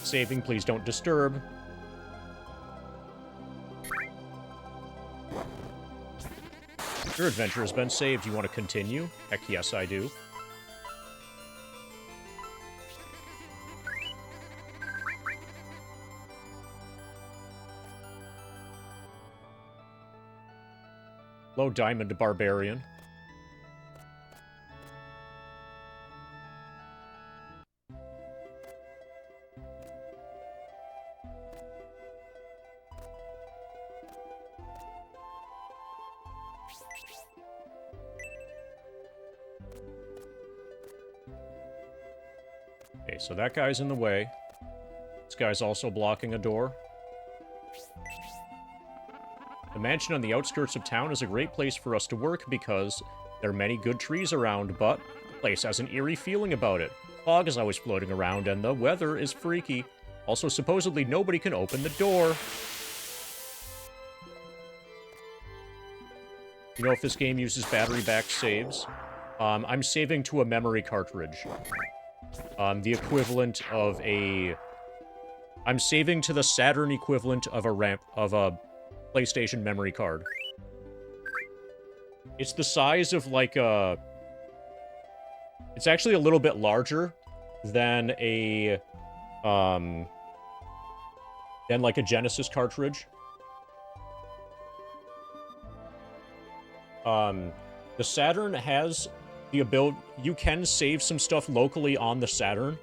A: Saving, please don't disturb. Your adventure has been saved. You want to continue? Heck yes, I do. Low Diamond Barbarian. Okay, so that guy's in the way. This guy's also blocking a door. The mansion on the outskirts of town is a great place for us to work because there are many good trees around, but the place has an eerie feeling about it. Fog is always floating around, and the weather is freaky. Also, supposedly, nobody can open the door. You know if this game uses battery-backed saves? I'm saving to a memory cartridge. The equivalent of a... I'm saving to the Saturn equivalent of a PlayStation memory card. It's the size of, like, a... It's actually a little bit larger than a... than, like, a Genesis cartridge. The Saturn has the ability... You can save some stuff locally on the Saturn,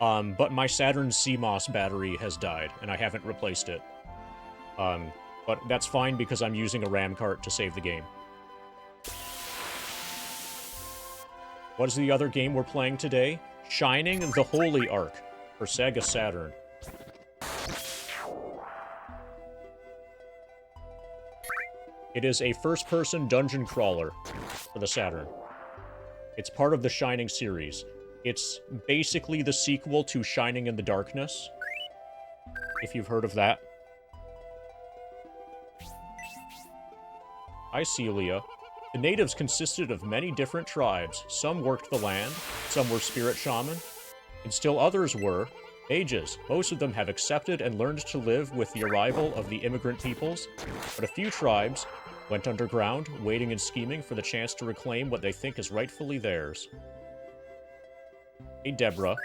A: but my Saturn CMOS battery has died, and I haven't replaced it. But that's fine because I'm using a RAM cart to save the game. What is the other game we're playing today? Shining the Holy Ark for Sega Saturn. It is a first-person dungeon crawler for the Saturn. It's part of the Shining series. It's basically the sequel to Shining in the Darkness, if you've heard of that. Hi, Celia. The natives consisted of many different tribes. Some worked the land, some were spirit shaman, and still others were mages. Most of them have accepted and learned to live with the arrival of the immigrant peoples, but a few tribes went underground, waiting and scheming for the chance to reclaim what they think is rightfully theirs. Hey, Deborah.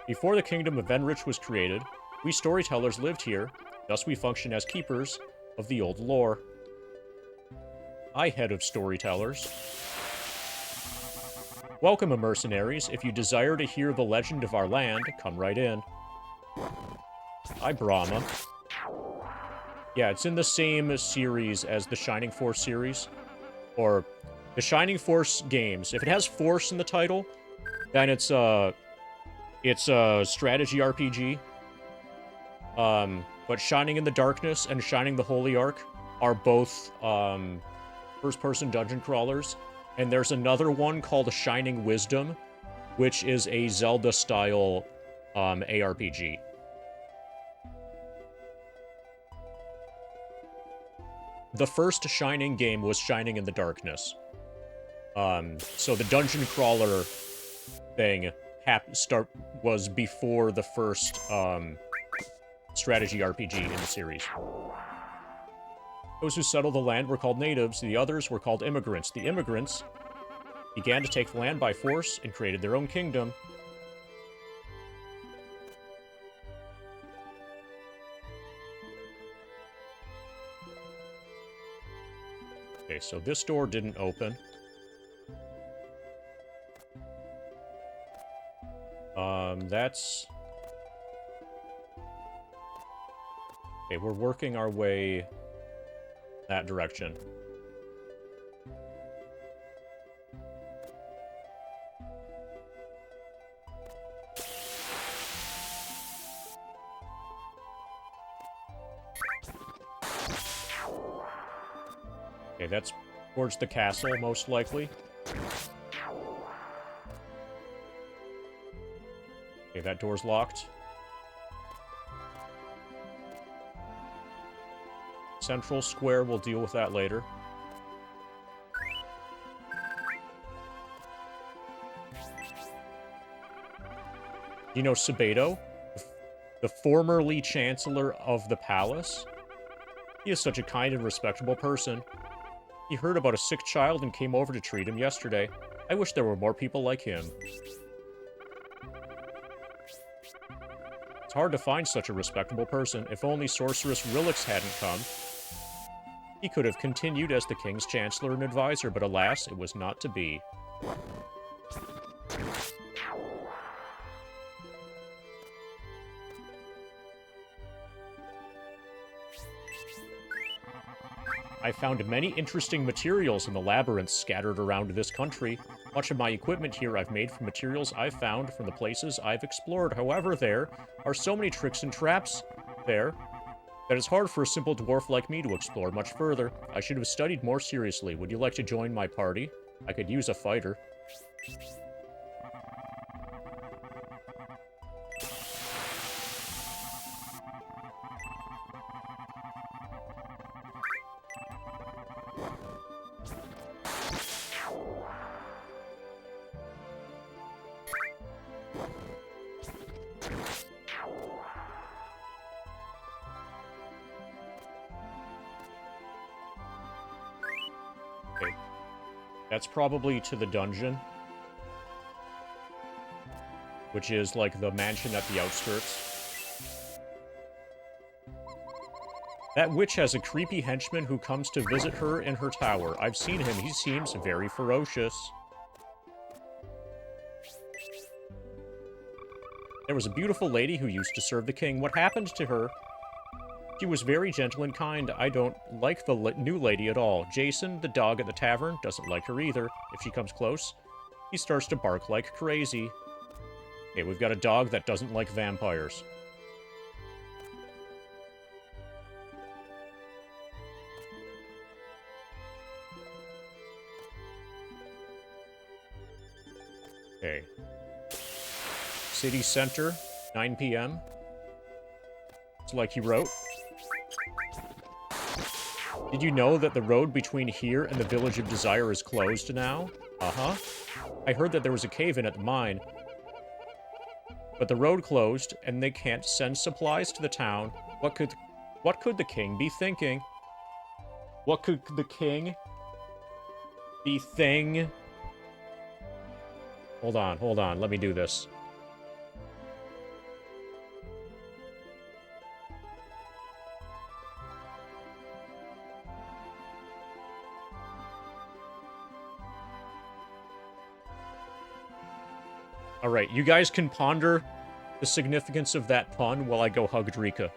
A: Before the kingdom of Venrich was created, we storytellers lived here, thus we function as keepers of the old lore. I, head of storytellers. Welcome, mercenaries. If you desire to hear the legend of our land, come right in. Hi, Brahma. Yeah, it's in the same series as the Shining Force series. Or the Shining Force games. If it has Force in the title, then it's a strategy RPG. But Shining in the Darkness and Shining the Holy Ark are both first-person dungeon crawlers. And there's another one called Shining Wisdom, which is a Zelda-style ARPG. The first Shining game was Shining in the Darkness. So the dungeon crawler thing was before the first strategy RPG in the series. Those who settled the land were called natives, the others were called immigrants. The immigrants began to take the land by force and created their own kingdom. Okay, so this door didn't open. That's... Okay, we're working our way that direction. Okay, that's towards the castle, most likely. Okay, that door's locked. Central Square, we'll deal with that later. You know Sabato? The formerly Chancellor of the Palace? He is such a kind and respectable person. He heard about a sick child and came over to treat him yesterday. I wish there were more people like him. It's hard to find such a respectable person. If only Sorceress Rilix hadn't come. He could have continued as the king's chancellor and advisor, but alas, it was not to be. I found many interesting materials in the labyrinths scattered around this country. Much of my equipment here I've made from materials I've found from the places I've explored. However, there are so many tricks and traps there that it's hard for a simple dwarf like me to explore much further. I should have studied more seriously. Would you like to join my party? I could use a fighter. Okay. That's probably to the dungeon. Which is like the mansion at the outskirts. That witch has a creepy henchman who comes to visit her in her tower. I've seen him. He seems very ferocious. There was a beautiful lady who used to serve the king. What happened to her? She was very gentle and kind. I don't like the new lady at all. Jason, the dog at the tavern, doesn't like her either. If she comes close, he starts to bark like crazy. Okay, we've got a dog that doesn't like vampires. Okay. City center, 9 p.m. It's like he wrote. Did you know that the road between here and the Village of Desire is closed now? Uh-huh. I heard that there was a cave-in at the mine. But the road closed, and they can't send supplies to the town. What could the king be thinking? What could the king be thing? Hold on, let me do this. Alright, you guys can ponder the significance of that pun while I go hug Drika.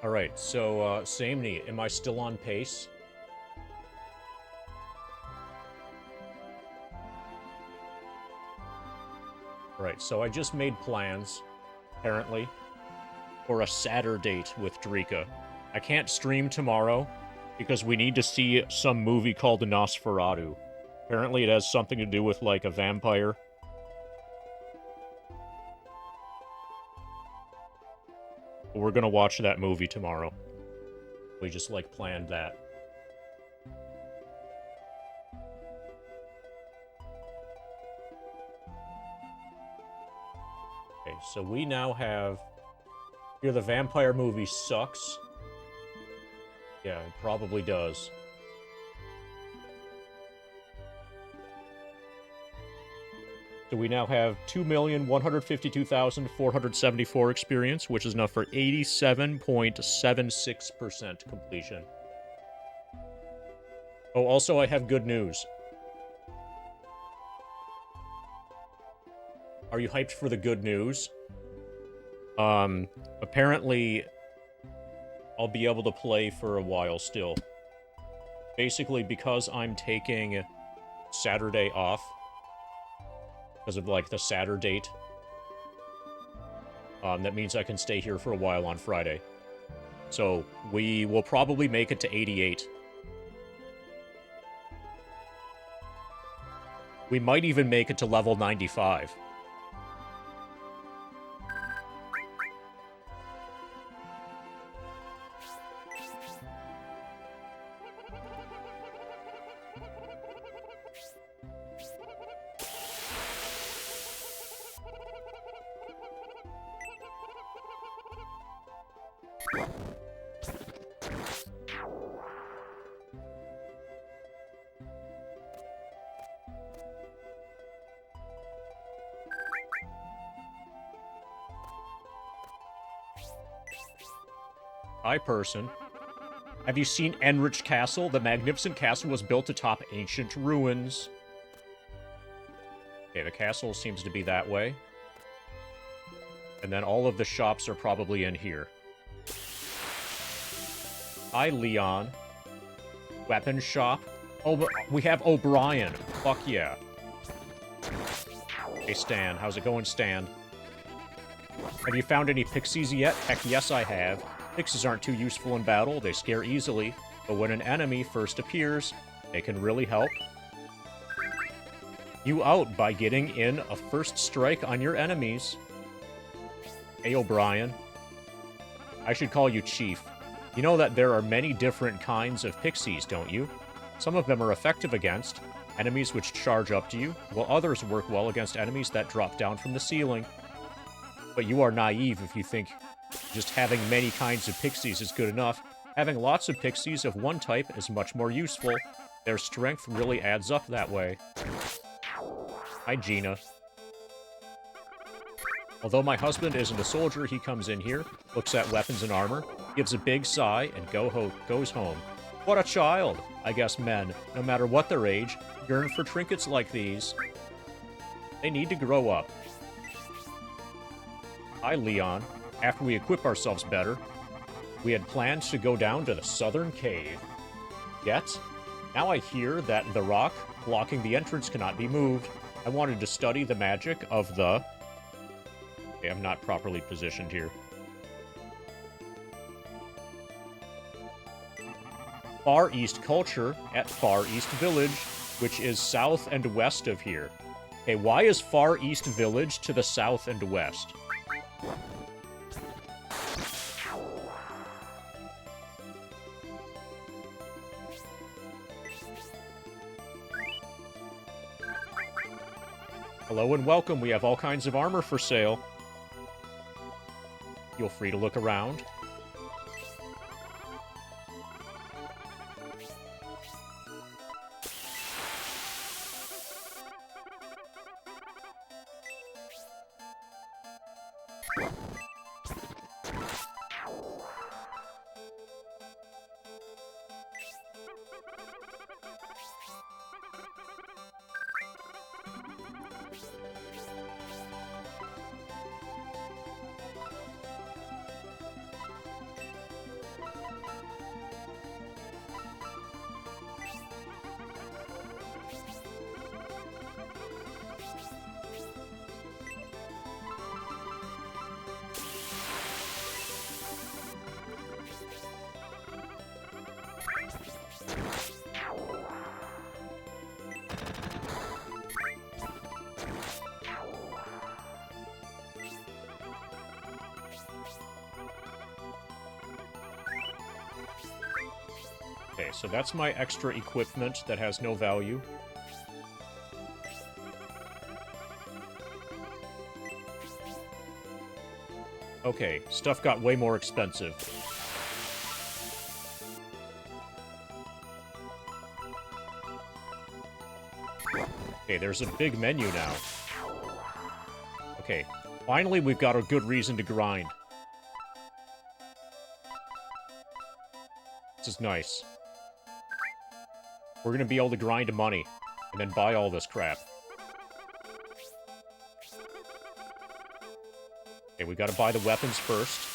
A: Alright, so, Samney, am I still on pace? Alright, so I just made plans, apparently, for a Saturday with Drika. I can't stream tomorrow, because we need to see some movie called Nosferatu. Apparently it has something to do with, like, a vampire. We're gonna watch that movie tomorrow. We just, like, planned that. Okay, so we now have... Here, the vampire movie sucks. Yeah, it probably does. So we now have 2,152,474 experience, which is enough for 87.76% completion. Oh, also I have good news. Are you hyped for the good news? Apparently, I'll be able to play for a while still. Basically, because I'm taking Saturday off, because of, like, the Saturday, that means I can stay here for a while on Friday. So, we will probably make it to 88. We might even make it to level 95. Hi, person. Have you seen Enrich Castle? The magnificent castle was built atop ancient ruins. Okay, the castle seems to be that way. And then all of the shops are probably in here. Hi, Leon. Weapon shop. Oh, but we have O'Brien. Fuck yeah. Hey, Stan. How's it going, Stan? Have you found any pixies yet? Heck yes, I have. Pixies aren't too useful in battle, they scare easily, but when an enemy first appears, they can really help you out by getting in a first strike on your enemies. Hey, O'Brien. I should call you Chief. You know that there are many different kinds of pixies, don't you? Some of them are effective against enemies which charge up to you, while others work well against enemies that drop down from the ceiling. But you are naive if you think just having many kinds of pixies is good enough. Having lots of pixies of one type is much more useful. Their strength really adds up that way. Hi, Gina. Although my husband isn't a soldier, he comes in here, looks at weapons and armor, gives a big sigh, and goes home. What a child! I guess men, no matter what their age, yearn for trinkets like these. They need to grow up. Hi, Leon. After we equip ourselves better, we had planned to go down to the southern cave. Yet, now I hear that the rock blocking the entrance cannot be moved. I wanted to study the magic of the... Okay, I'm not properly positioned here. Far East culture at Far East Village, which is south and west of here. Okay, why is Far East Village to the south and west? Hello and welcome. We have all kinds of armor for sale. Feel free to look around. Okay, so that's my extra equipment that has no value. Okay, stuff got way more expensive. Okay, there's a big menu now. Okay, finally we've got a good reason to grind. This is nice. We're gonna be able to grind money, and then buy all this crap. Okay, we gotta buy the weapons first.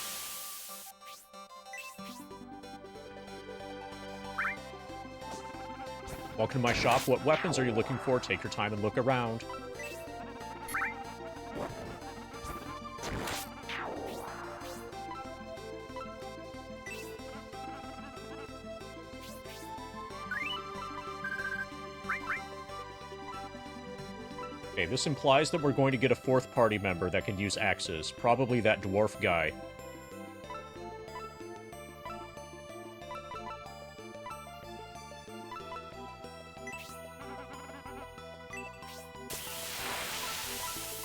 A: Welcome to my shop. What weapons are you looking for? Take your time and look around. Okay, this implies that we're going to get a fourth party member that can use axes. Probably that dwarf guy.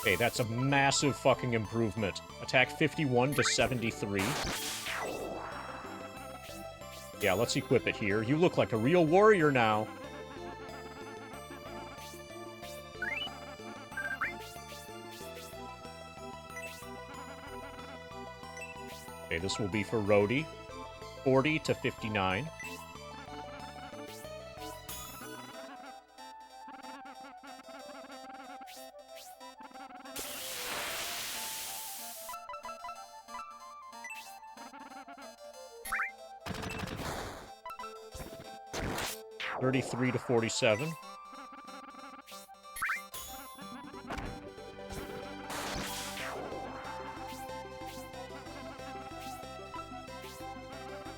A: Okay, that's a massive fucking improvement. Attack 51 to 73. Yeah, let's equip it here. You look like a real warrior now. Okay, this will be for Rhodey. 40 to 59. $33 to 47.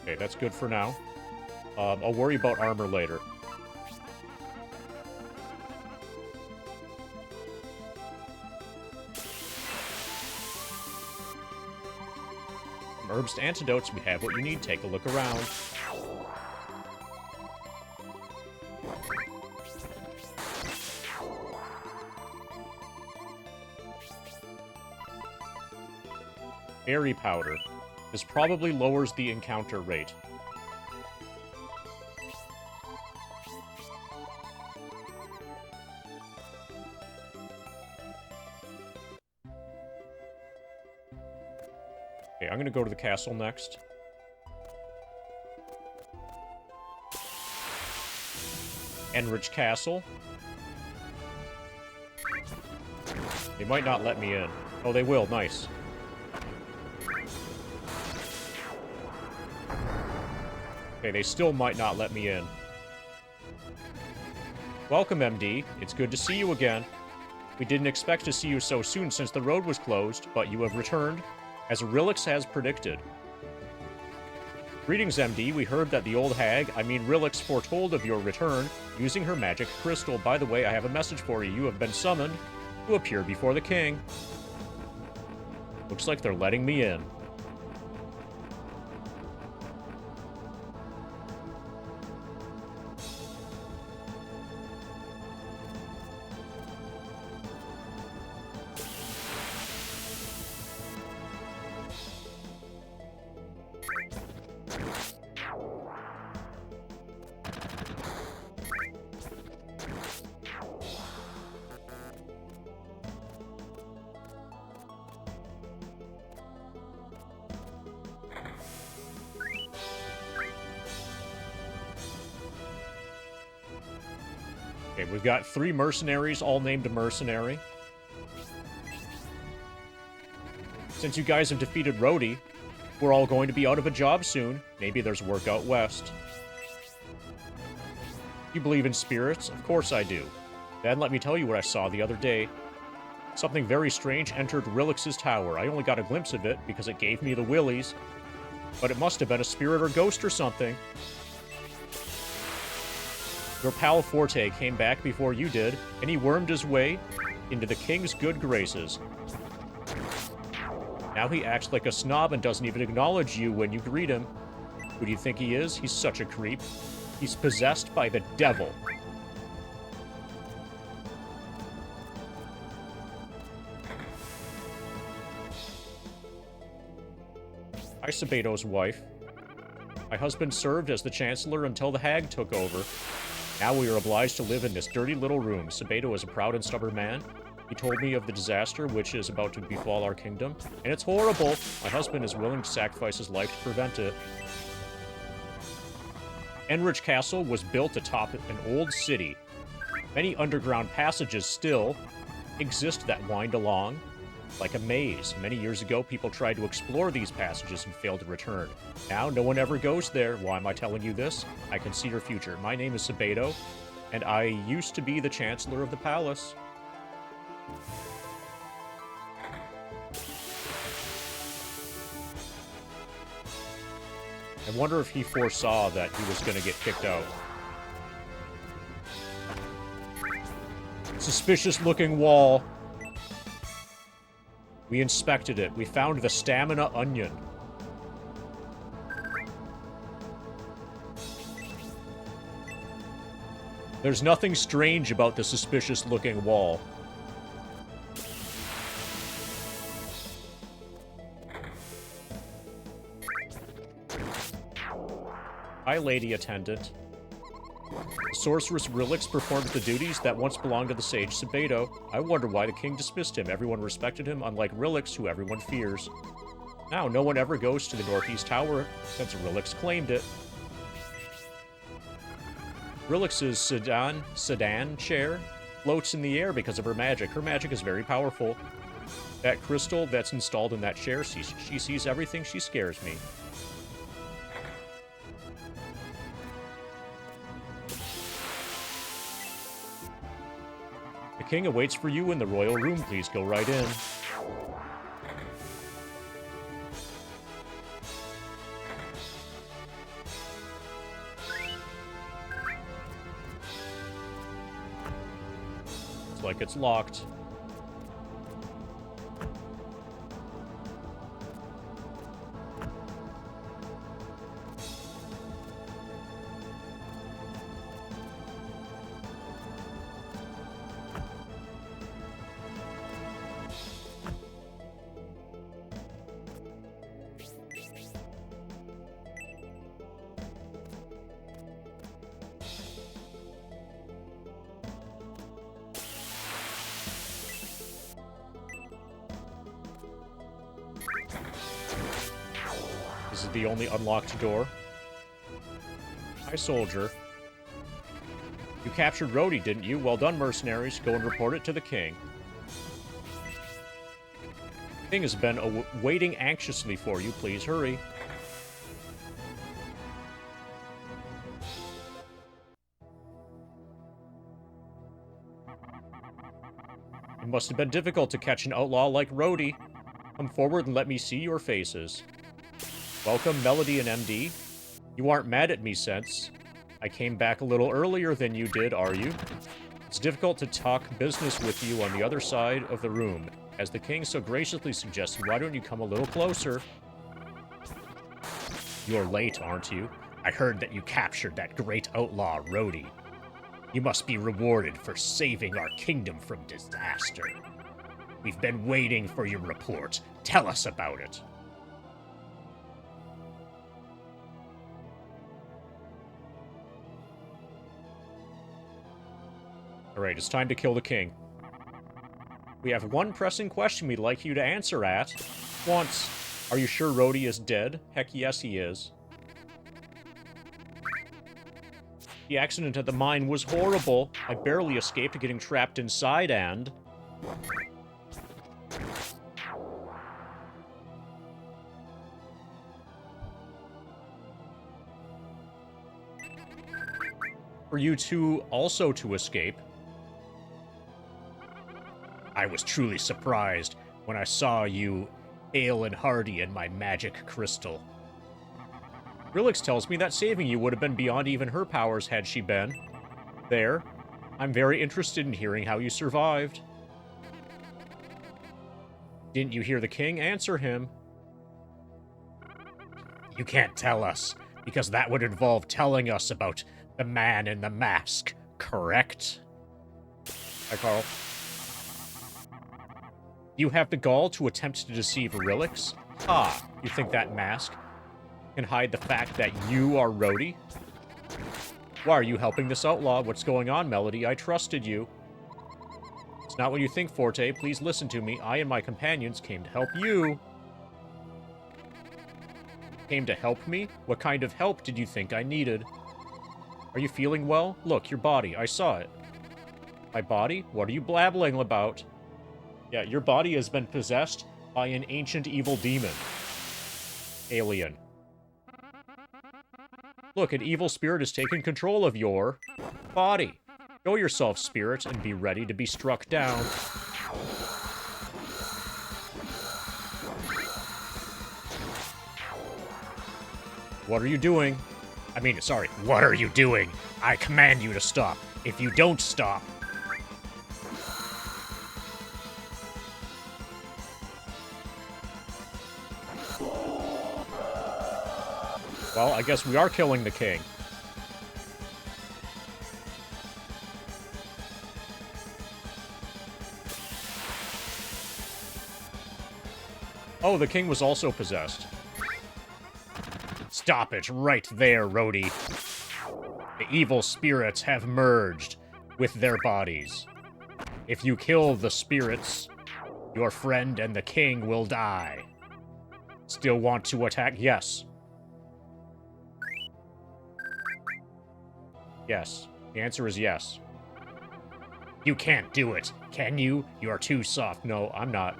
A: Okay, that's good for now. I'll worry about armor later. From herbs to antidotes, we have what you need. Take a look around. Berry powder. This probably lowers the encounter rate. Okay, I'm gonna go to the castle next. Enrich Castle. They might not let me in. Oh, they will. Nice. Okay, they still might not let me in. Welcome, MD. It's good to see you again. We didn't expect to see you so soon since the road was closed, but you have returned, as Rilix has predicted. Greetings, MD. We heard that the old hag, Rilix, foretold of your return using her magic crystal. By the way, I have a message for you. You have been summoned to appear before the king. Looks like they're letting me in. Okay, we've got 3 mercenaries, all named Mercenary. Since you guys have defeated Rhodey, we're all going to be out of a job soon. Maybe there's work out west. You believe in spirits? Of course I do. Then let me tell you what I saw the other day. Something very strange entered Rilix's tower. I only got a glimpse of it because it gave me the willies. But it must have been a spirit or ghost or something. Your pal Forte came back before you did, and he wormed his way into the king's good graces. Now he acts like a snob and doesn't even acknowledge you when you greet him. Who do you think he is? He's such a creep. He's possessed by the devil. Hi, Sabato's wife. My husband served as the Chancellor until the hag took over. Now we are obliged to live in this dirty little room. Sabato is a proud and stubborn man. He told me of the disaster which is about to befall our kingdom, and it's horrible. My husband is willing to sacrifice his life to prevent it. Enrich Castle was built atop an old city. Many underground passages still exist that wind along like a maze. Many years ago, people tried to explore these passages and failed to return. Now, no one ever goes there. Why am I telling you this? I can see your future. My name is Sabato, and I used to be the Chancellor of the Palace. I wonder if he foresaw that he was going to get kicked out. Suspicious-looking wall. We inspected it. We found the stamina onion. There's nothing strange about the suspicious-looking wall. Hi, lady attendant. The sorceress Rilix performs the duties that once belonged to the sage Sabato. I wonder why the king dismissed him. Everyone respected him, unlike Rilix, who everyone fears. Now, no one ever goes to the Northeast Tower since Rilix claimed it. Rilix's sedan chair floats in the air because of her magic. Her magic is very powerful. That crystal that's installed in that chair, she sees everything. She scares me. The king awaits for you in the royal room. Please go right in. Looks like it's locked. This is the only unlocked door. Hi, soldier. You captured Rhodey, didn't you? Well done, mercenaries. Go and report it to the king. The king has been waiting anxiously for you. Please hurry. It must have been difficult to catch an outlaw like Rhodey. Come forward and let me see your faces. Welcome, Melody and MD. You aren't mad at me since I came back a little earlier than you did, are you? It's difficult to talk business with you on the other side of the room. As the king so graciously suggested, why don't you come a little closer? You're late, aren't you? I heard that you captured that great outlaw, Rhodey. You must be rewarded for saving our kingdom from disaster. We've been waiting for your report. Tell us about it. Alright, it's time to kill the king. We have one pressing question we'd like you to answer at once. Are you sure Rhodey is dead? Heck yes, he is. The accident at the mine was horrible. I barely escaped getting trapped inside and... For you two also to escape. I was truly surprised when I saw you hale and hearty in my magic crystal. Rilix tells me that saving you would have been beyond even her powers had she been. There. I'm very interested in hearing how you survived. Didn't you hear the king? Answer him. You can't tell us, because that would involve telling us about the man in the mask, correct? Hi, Carl. You have the gall to attempt to deceive Rilix? Ah, you think that mask can hide the fact that you are Rhodey? Why are you helping this outlaw? What's going on, Melody? I trusted you. It's not what you think, Forte. Please listen to me. I and my companions came to help you. Came to help me? What kind of help did you think I needed? Are you feeling well? Look, your body. I saw it. My body? What are you blabbling about? Yeah, your body has been possessed by an ancient evil demon. Alien. Look, an evil spirit has taken control of your body. Show yourself, spirit, and be ready to be struck down. What are you doing? What are you doing? I command you to stop. If you don't stop... Well, I guess we are killing the king. Oh, the king was also possessed. Stop it right there, Rhodey. The evil spirits have merged with their bodies. If you kill the spirits, your friend and the king will die. Still want to attack? Yes. Yes. The answer is yes. You can't do it, can you? You are too soft. No, I'm not.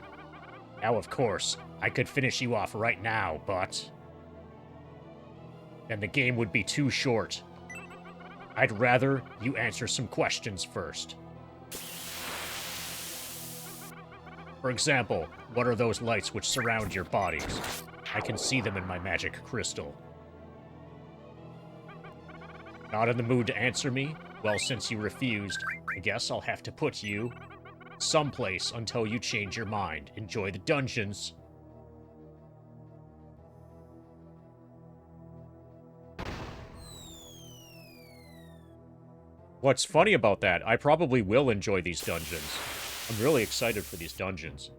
A: Now, of course, I could finish you off right now, but... then the game would be too short. I'd rather you answer some questions first. For example, what are those lights which surround your bodies? I can see them in my magic crystal. Not in the mood to answer me? Well, since you refused, I guess I'll have to put you someplace until you change your mind. Enjoy the dungeons. What's funny about that, I probably will enjoy these dungeons. I'm really excited for these dungeons.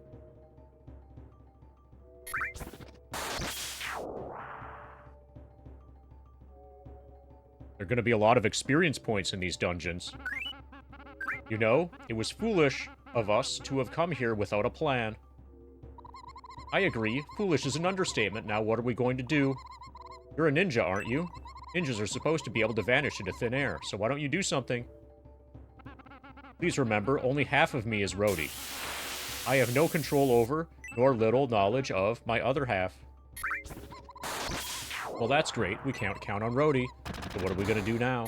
A: There are going to be a lot of experience points in these dungeons. You know, it was foolish of us to have come here without a plan. I agree. Foolish is an understatement. Now what are we going to do? You're a ninja, aren't you? Ninjas are supposed to be able to vanish into thin air, so why don't you do something? Please remember, only half of me is Rhodey. I have no control over, nor little knowledge of, my other half. Well, that's great. We can't count on Rhodey. So what are we gonna do now?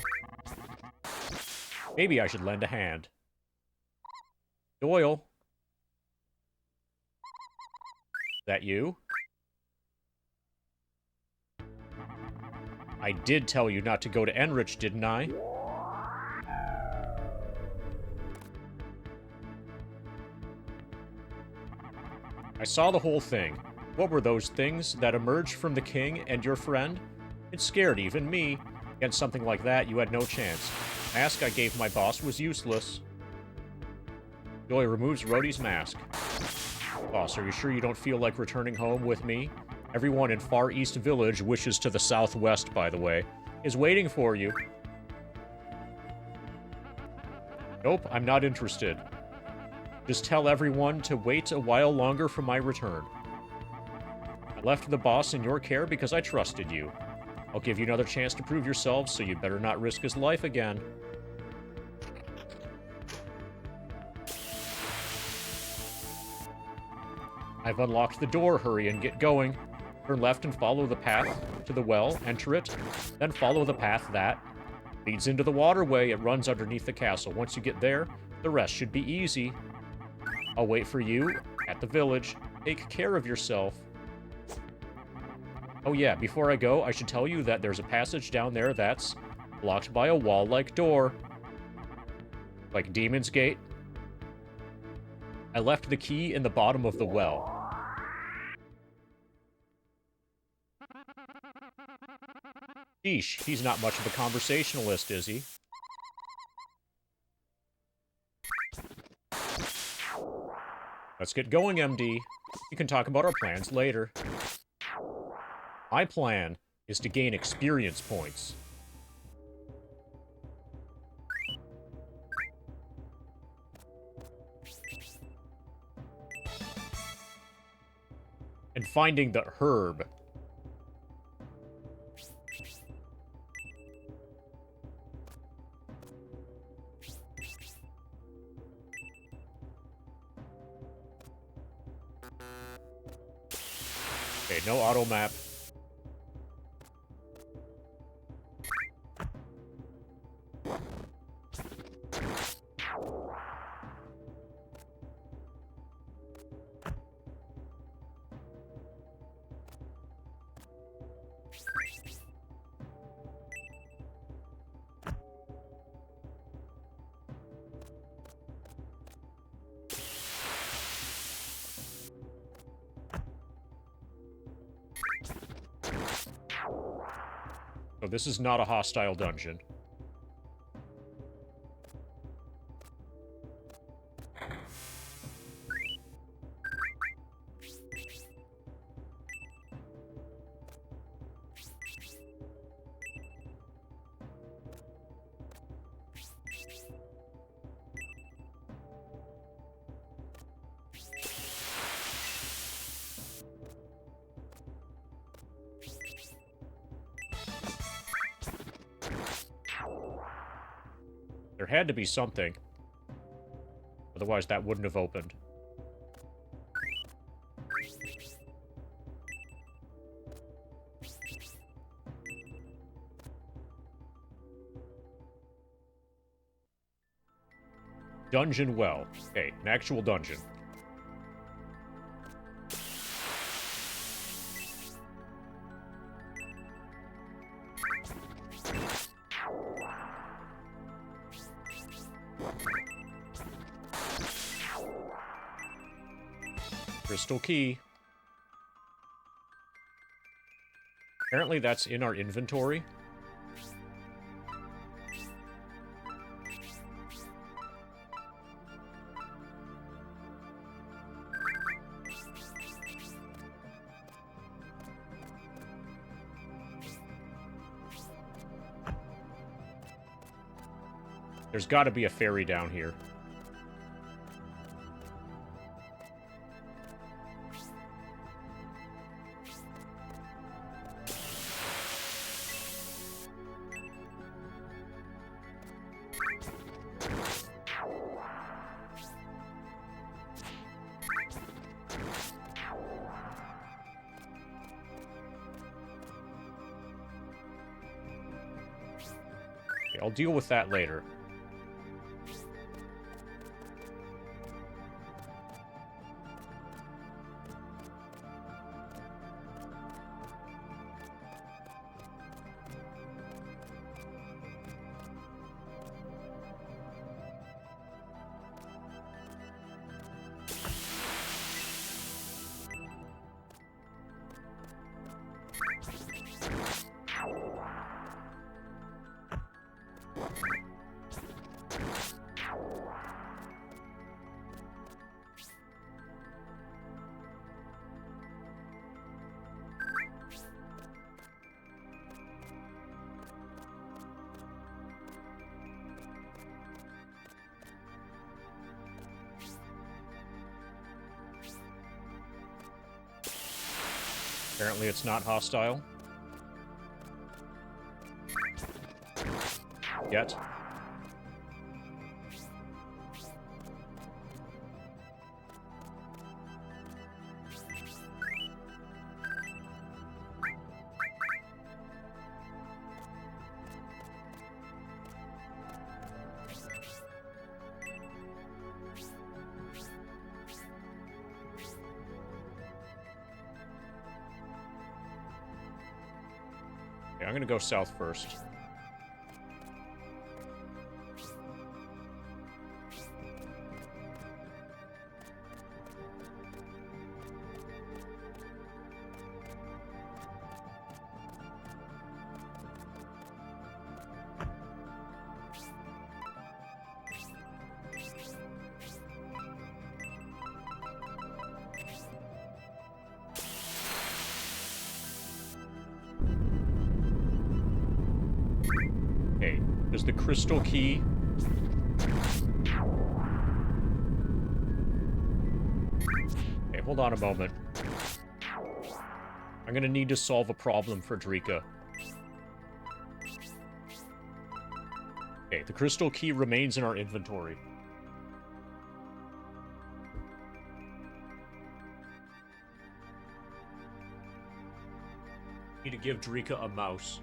A: Maybe I should lend a hand. Doyle? Is that you? I did tell you not to go to Enrich, didn't I? I saw the whole thing. What were those things that emerged from the king and your friend? It scared even me. Against something like that, you had no chance. The mask I gave my boss was useless. Joy removes Rhodey's mask. Boss, are you sure you don't feel like returning home with me? Everyone in Far East Village, wishes to the southwest, by the way, is waiting for you. Nope, I'm not interested. Just tell everyone to wait a while longer for my return. I left the boss in your care because I trusted you. I'll give you another chance to prove yourself, so you'd better not risk his life again. I've unlocked the door. Hurry and get going. Turn left and follow the path to the well. Enter it. Then follow the path that leads into the waterway. It runs underneath the castle. Once you get there, the rest should be easy. I'll wait for you at the village. Take care of yourself. Oh yeah, before I go, I should tell you that there's a passage down there that's blocked by a wall-like door. Like Demon's Gate. I left the key in the bottom of the well. Sheesh, he's not much of a conversationalist, is he? Let's get going, MD. We can talk about our plans later. My plan is to gain experience points. And finding the herb. Okay, no auto map. So this is not a hostile dungeon. There had to be something. Otherwise, that wouldn't have opened. Dungeon well. Okay, an actual dungeon. Crystal key. Apparently that's in our inventory. There's got to be a ferry down here. Okay, I'll deal with that later. Apparently it's not hostile. Yet. Okay, I'm gonna go south first. Is the crystal key... Okay, hold on a moment. I'm gonna need to solve a problem for Drika. Okay, the crystal key remains in our inventory. Need to give Drika a mouse.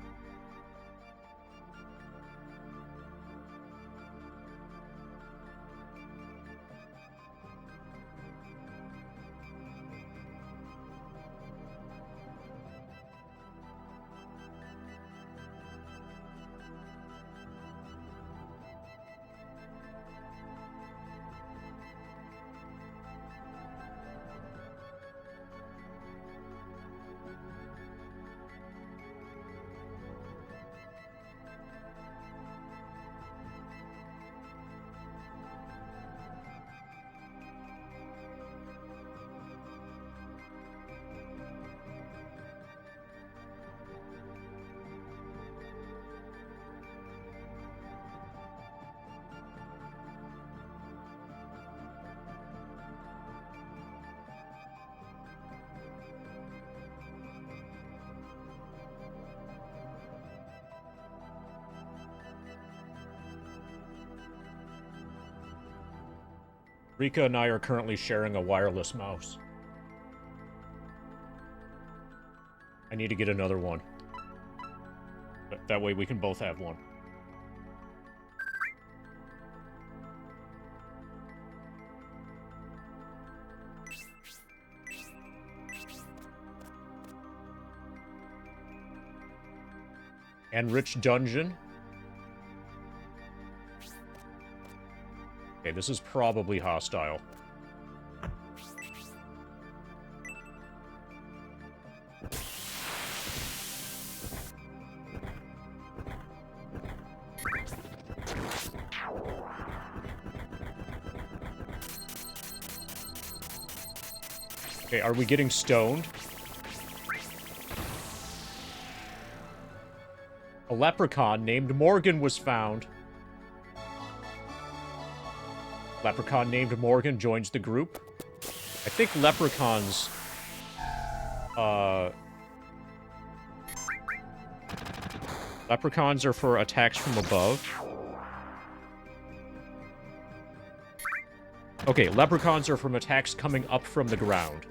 A: Rika and I are currently sharing a wireless mouse. I need to get another one. That way we can both have one. Enriched dungeon. Okay, this is probably hostile. Okay, are we getting stoned? A leprechaun named Morgan was found. Leprechaun named Morgan joins the group. I think leprechauns... Leprechauns are for attacks from above. Okay, leprechauns are from attacks coming up from the ground.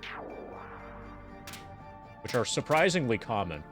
A: Which are surprisingly common.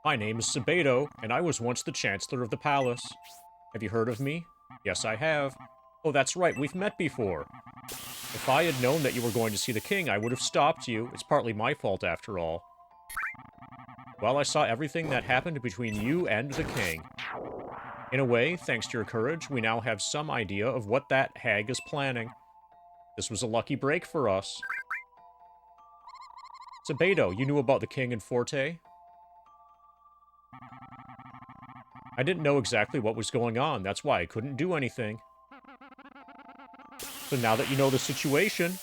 A: My name is Sabedo, and I was once the Chancellor of the Palace. Have you heard of me? Yes, I have. Oh, that's right, we've met before. If I had known that you were going to see the king, I would have stopped you. It's partly my fault, after all. Well, I saw everything that happened between you and the king. In a way, thanks to your courage, we now have some idea of what that hag is planning. This was a lucky break for us. Sabedo, you knew about the king and Forte? I didn't know exactly what was going on, that's why I couldn't do anything. So now that you know the situation,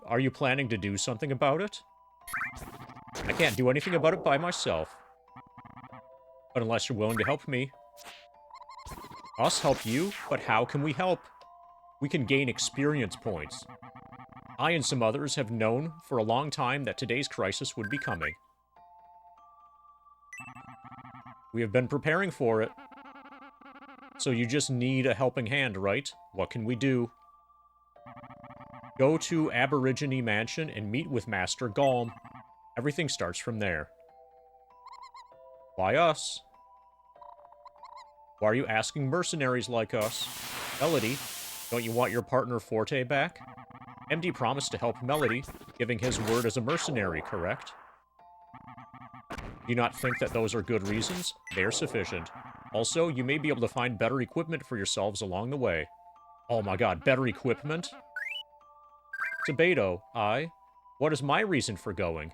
A: are you planning to do something about it? I can't do anything about it by myself. But unless you're willing to help me. Us help you? But how can we help? We can gain experience points. I and some others have known for a long time that today's crisis would be coming. We have been preparing for it. So you just need a helping hand, right? What can we do? Go to Aborigine Mansion and meet with Master Galm. Everything starts from there. Why us? Why are you asking mercenaries like us? Melody, don't you want your partner Forte back? MD promised to help Melody, giving his word as a mercenary, correct? Do you not think that those are good reasons? They're sufficient. Also, you may be able to find better equipment for yourselves along the way. Oh my god, better equipment? Tobato, what is my reason for going?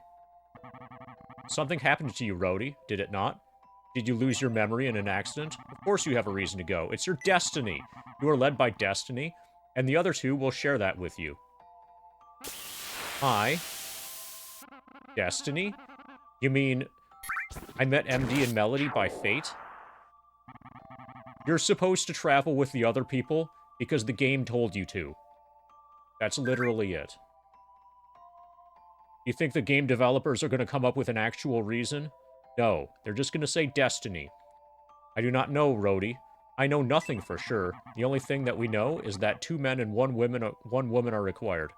A: Something happened to you, Rhodey, did it not? Did you lose your memory in an accident? Of course you have a reason to go. It's your destiny. You are led by destiny, and the other two will share that with you. Destiny? You mean I met MD and Melody by fate? You're supposed to travel with the other people because the game told you to. That's literally it. You think the game developers are going to come up with an actual reason? No, they're just going to say destiny. I do not know, Rhodey. I know nothing for sure. The only thing that we know is that 2 men and 1 woman are required.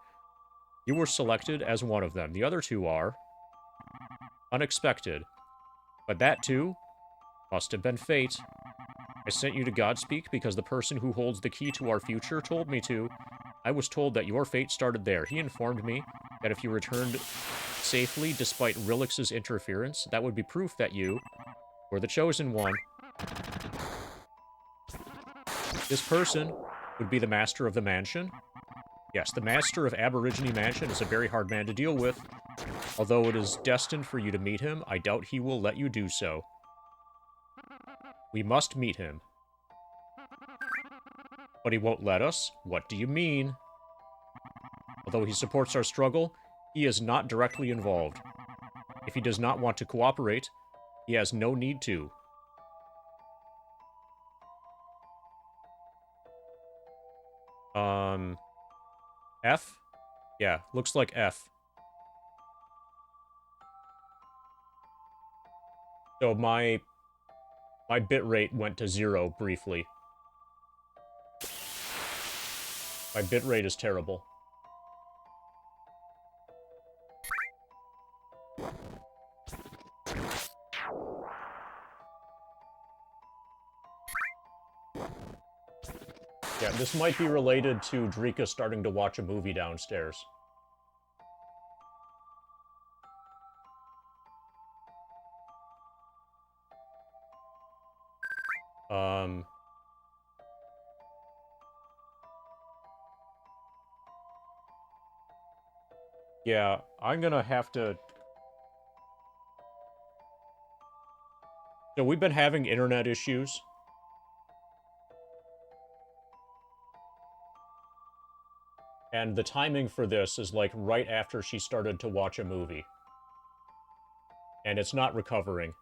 A: You were selected as one of them. The other 2 are unexpected. But that too must have been fate. I sent you to Godspeak because the person who holds the key to our future told me to. I was told that your fate started there. He informed me that if you returned safely despite Rilix's interference, that would be proof that you were the chosen one. This person would be the master of the mansion. Yes, the master of Aborigine Mansion is a very hard man to deal with. Although it is destined for you to meet him, I doubt he will let you do so. We must meet him. But he won't let us? What do you mean? Although he supports our struggle, he is not directly involved. If he does not want to cooperate, he has no need to. F? Yeah, looks like F. So my bitrate went to 0 briefly. My bitrate is terrible. Yeah, this might be related to Drika starting to watch a movie downstairs. Yeah, I'm gonna have to... So we've been having internet issues. And the timing for this is like right after she started to watch a movie. And it's not recovering.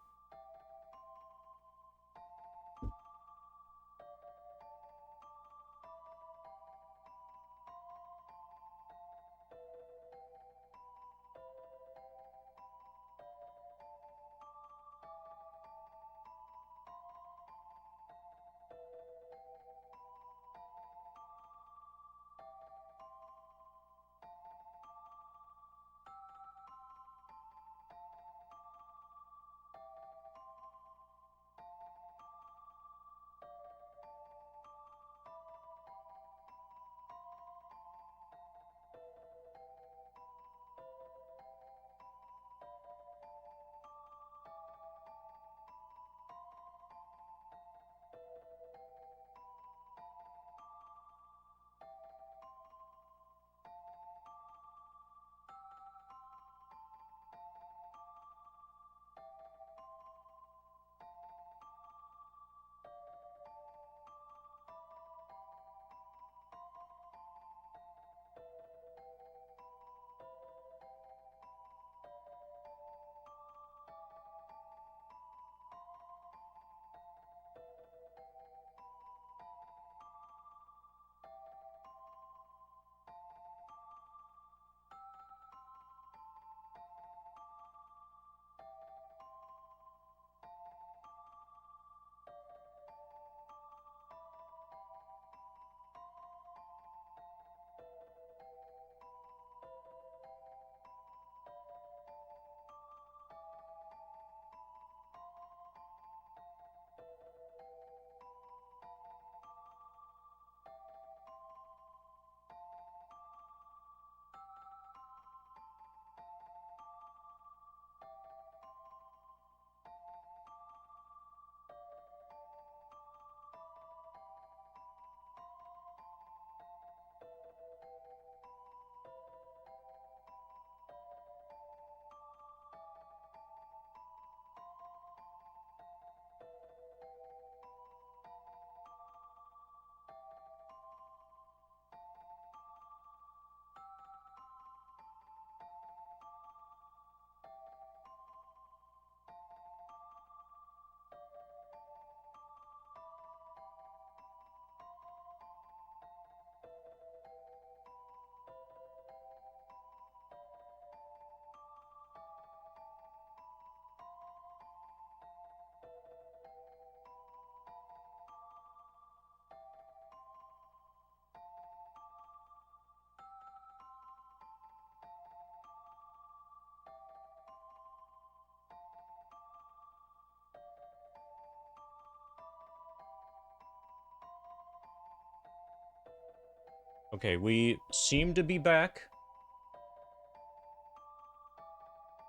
A: Okay, we seem to be back.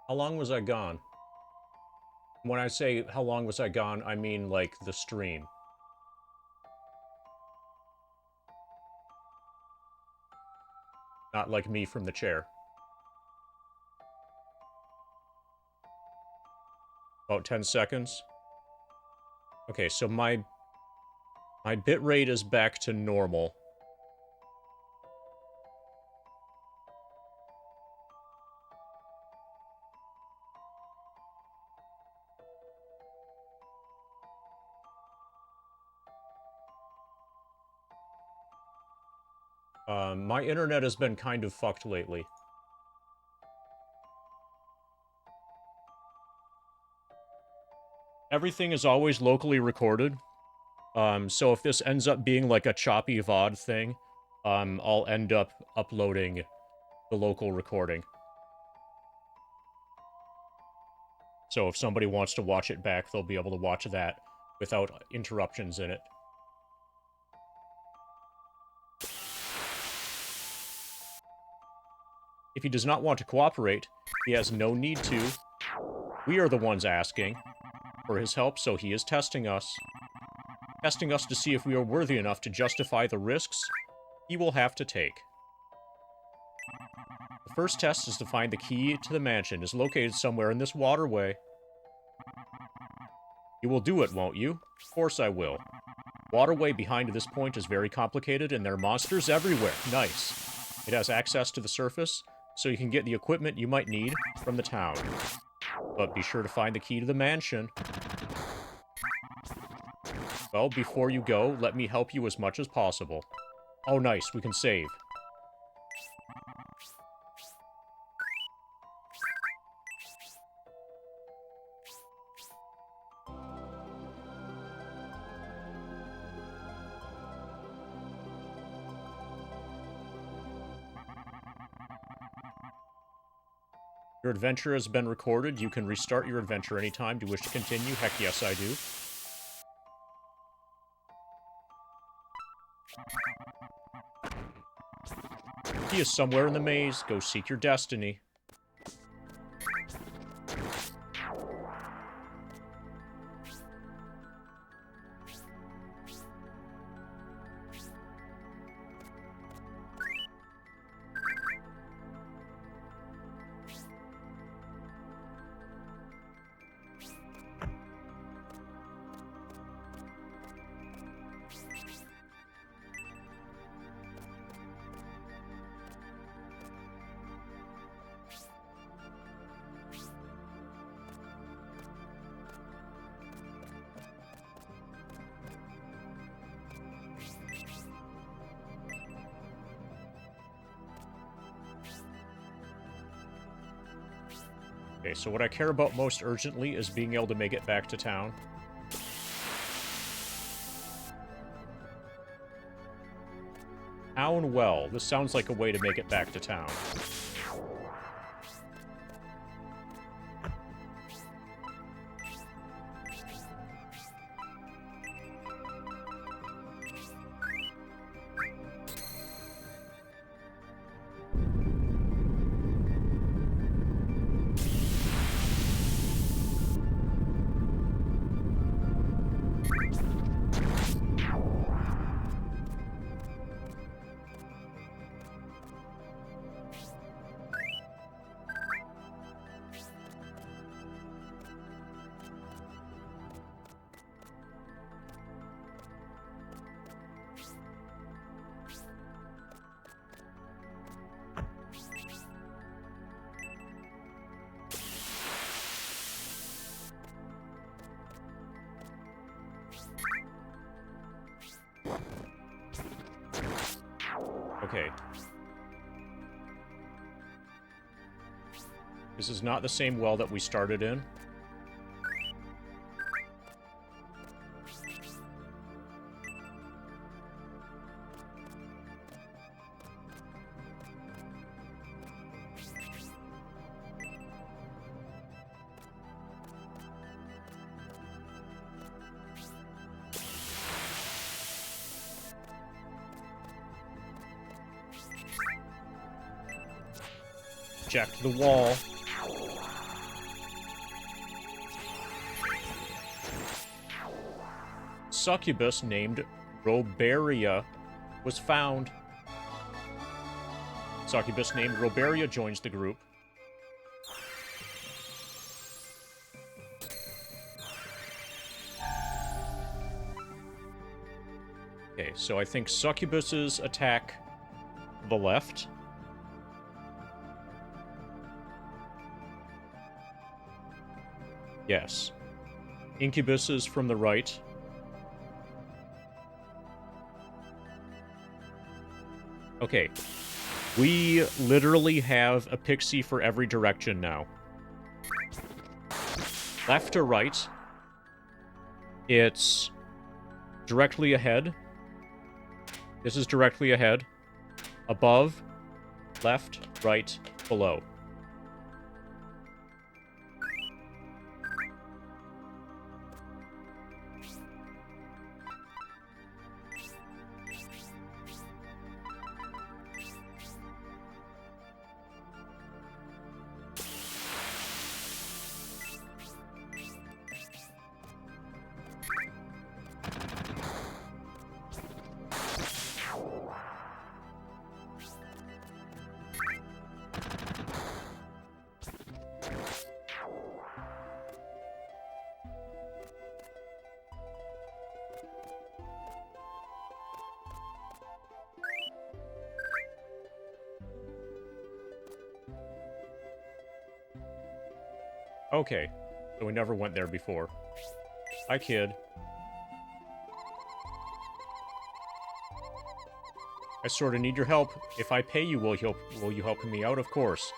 A: How long was I gone? When I say how long was I gone, I mean, like, the stream. Not like me from the chair. About 10 seconds. Okay, so my bitrate is back to normal. My internet has been kind of fucked lately. Everything is always locally recorded. So if this ends up being like a choppy VOD thing, I'll end up uploading the local recording. So if somebody wants to watch it back, they'll be able to watch that without interruptions in it. If he does not want to cooperate, he has no need to. We are the ones asking for his help, so he is testing us. Testing us to see if we are worthy enough to justify the risks he will have to take. The first test is to find the key to the mansion. It is located somewhere in this waterway. You will do it, won't you? Of course I will. Waterway behind this point is very complicated, and there are monsters everywhere. Nice. It has access to the surface, so you can get the equipment you might need from the town. But be sure to find the key to the mansion. Well, before you go, let me help you as much as possible. Oh, nice. We can save. Your adventure has been recorded. You can restart your adventure anytime. Do you wish to continue? Heck yes, I do. He is somewhere in the maze. Go seek your destiny. Okay, so what I care about most urgently is being able to make it back to town. Town well. This sounds like a way to make it back to town. Okay. This is not the same well that we started in. Check the wall. Succubus named Roberia was found. Succubus named Roberia joins the group. Okay, so I think succubuses attack the left. Yes. Incubuses from the right. Okay. We literally have a pixie for every direction now. Left or right. It's directly ahead. This is directly ahead. Above, left, right, below. Okay, so we never went there before. Hi, kid. I sort of need your help. If I pay you, will you help me out? Of course.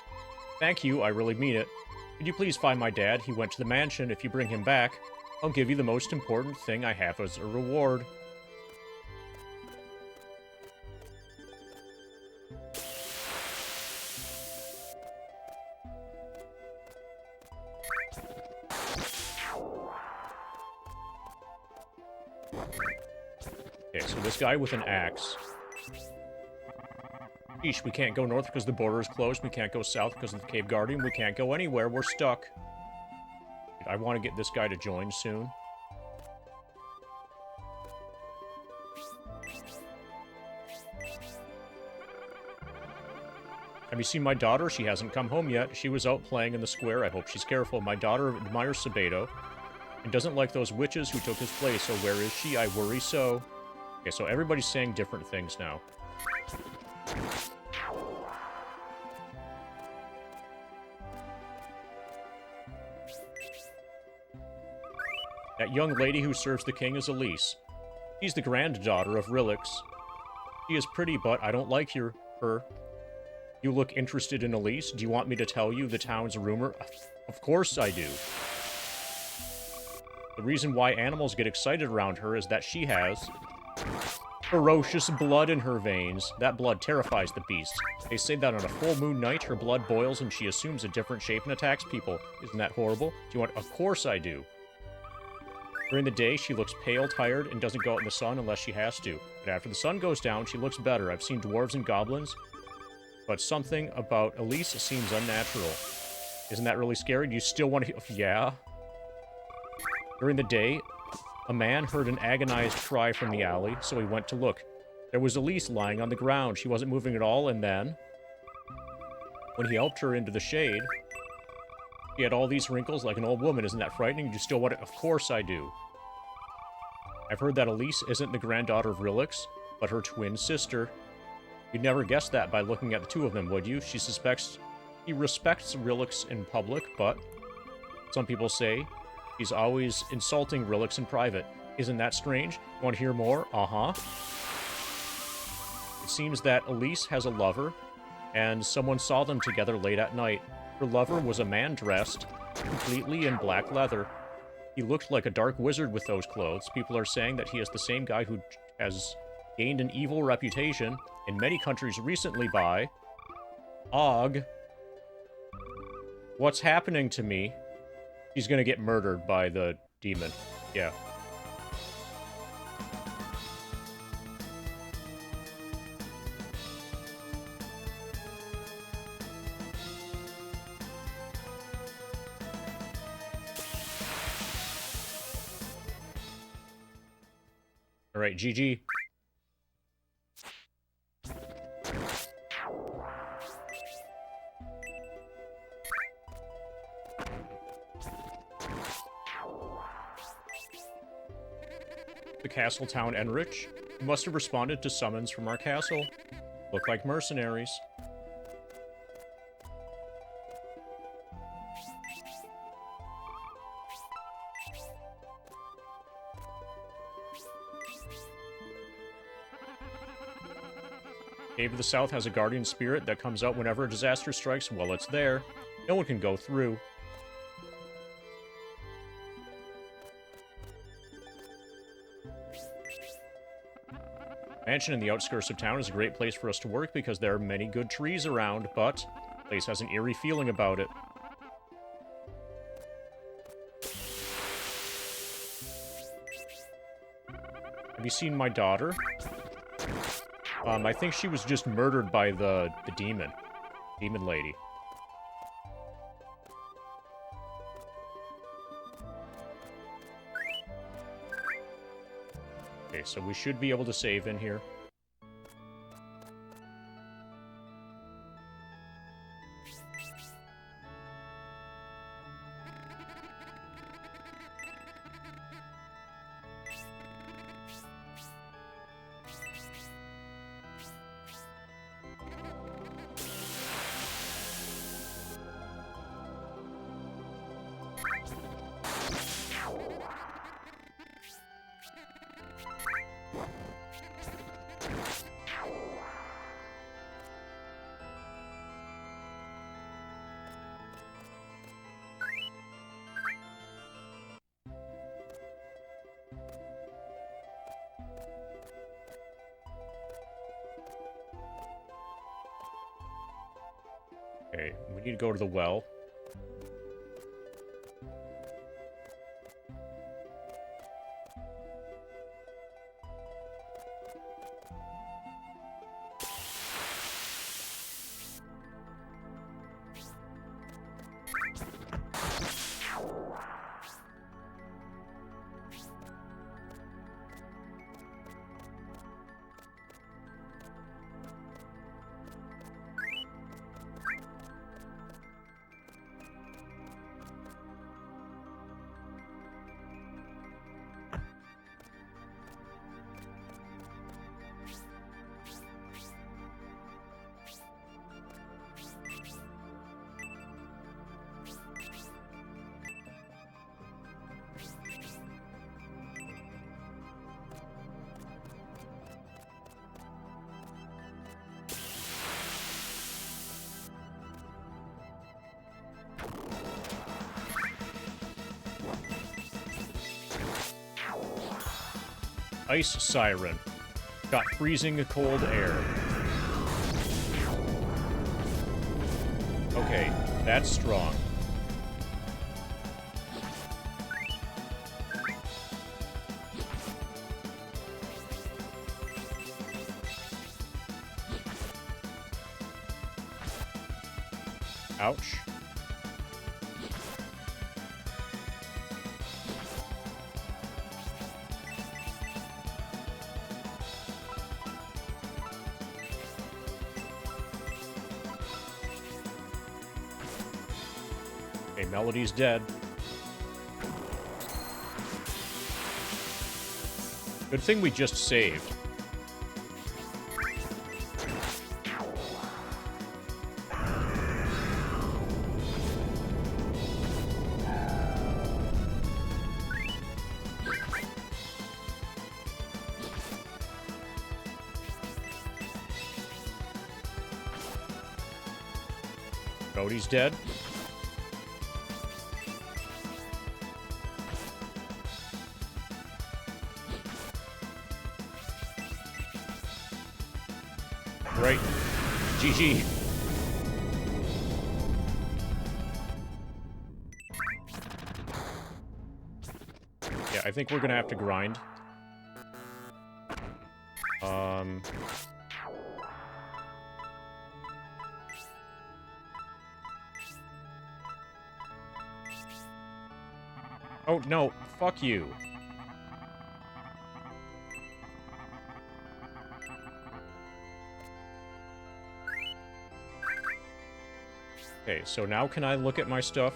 A: Thank you, I really mean it. Could you please find my dad? He went to the mansion. If you bring him back, I'll give you the most important thing I have as a reward. Okay, so this guy with an axe. Sheesh, we can't go north because the border is closed. We can't go south because of the Cave Guardian. We can't go anywhere. We're stuck. I want to get this guy to join soon. Have you seen my daughter? She hasn't come home yet. She was out playing in the square. I hope she's careful. My daughter admires Sabato and doesn't like those witches who took his place. So where is she? I worry so. Okay, so everybody's saying different things now. That young lady who serves the king is Elise. She's the granddaughter of Rilix. She is pretty, but I don't like her. You look interested in Elise? Do you want me to tell you the town's rumor? Of course I do. The reason why animals get excited around her is that she has ferocious blood in her veins. That blood terrifies the beasts. They say that on a full moon night, her blood boils and she assumes a different shape and attacks people. Isn't that horrible? Do you want... Of course I do. During the day, she looks pale, tired, and doesn't go out in the sun unless she has to. But after the sun goes down, she looks better. I've seen dwarves and goblins, but something about Elise seems unnatural. Isn't that really scary? Do you still want to... Yeah. During the day, a man heard an agonized cry from the alley, so he went to look. There was Elise lying on the ground. She wasn't moving at all, and then, when he helped her into the shade, she had all these wrinkles like an old woman. Isn't that frightening? Do you still want it? Of course I do. I've heard that Elise isn't the granddaughter of Rilix, but her twin sister. You'd never guess that by looking at the two of them, would you? He respects Rilix in public, but some people say he's always insulting Rilix in private. Isn't that strange? Want to hear more? Uh-huh. It seems that Elise has a lover, and someone saw them together late at night. Her lover was a man dressed completely in black leather. He looked like a dark wizard with those clothes. People are saying that he is the same guy who has gained an evil reputation in many countries recently by... Og. What's happening to me? He's gonna get murdered by the demon. Yeah. Alright, GG. The castle town Enrich. You must have responded to summons from our castle. Look like mercenaries. Cave of the South has a guardian spirit that comes out whenever a disaster strikes while it's there. No one can go through. Mansion in the outskirts of town is a great place for us to work because there are many good trees around, but the place has an eerie feeling about it. Have you seen my daughter? I think she was just murdered by the demon lady. Okay, so we should be able to save in here. Okay, we need to go to the well. Ice Siren. Got freezing cold air. Okay, that's strong. Ouch. Okay, Melody's dead. Good thing we just saved. Cody's dead. Right. GG. Yeah, I think we're gonna have to grind. Oh, no. Fuck you. Okay, so now can I look at my stuff?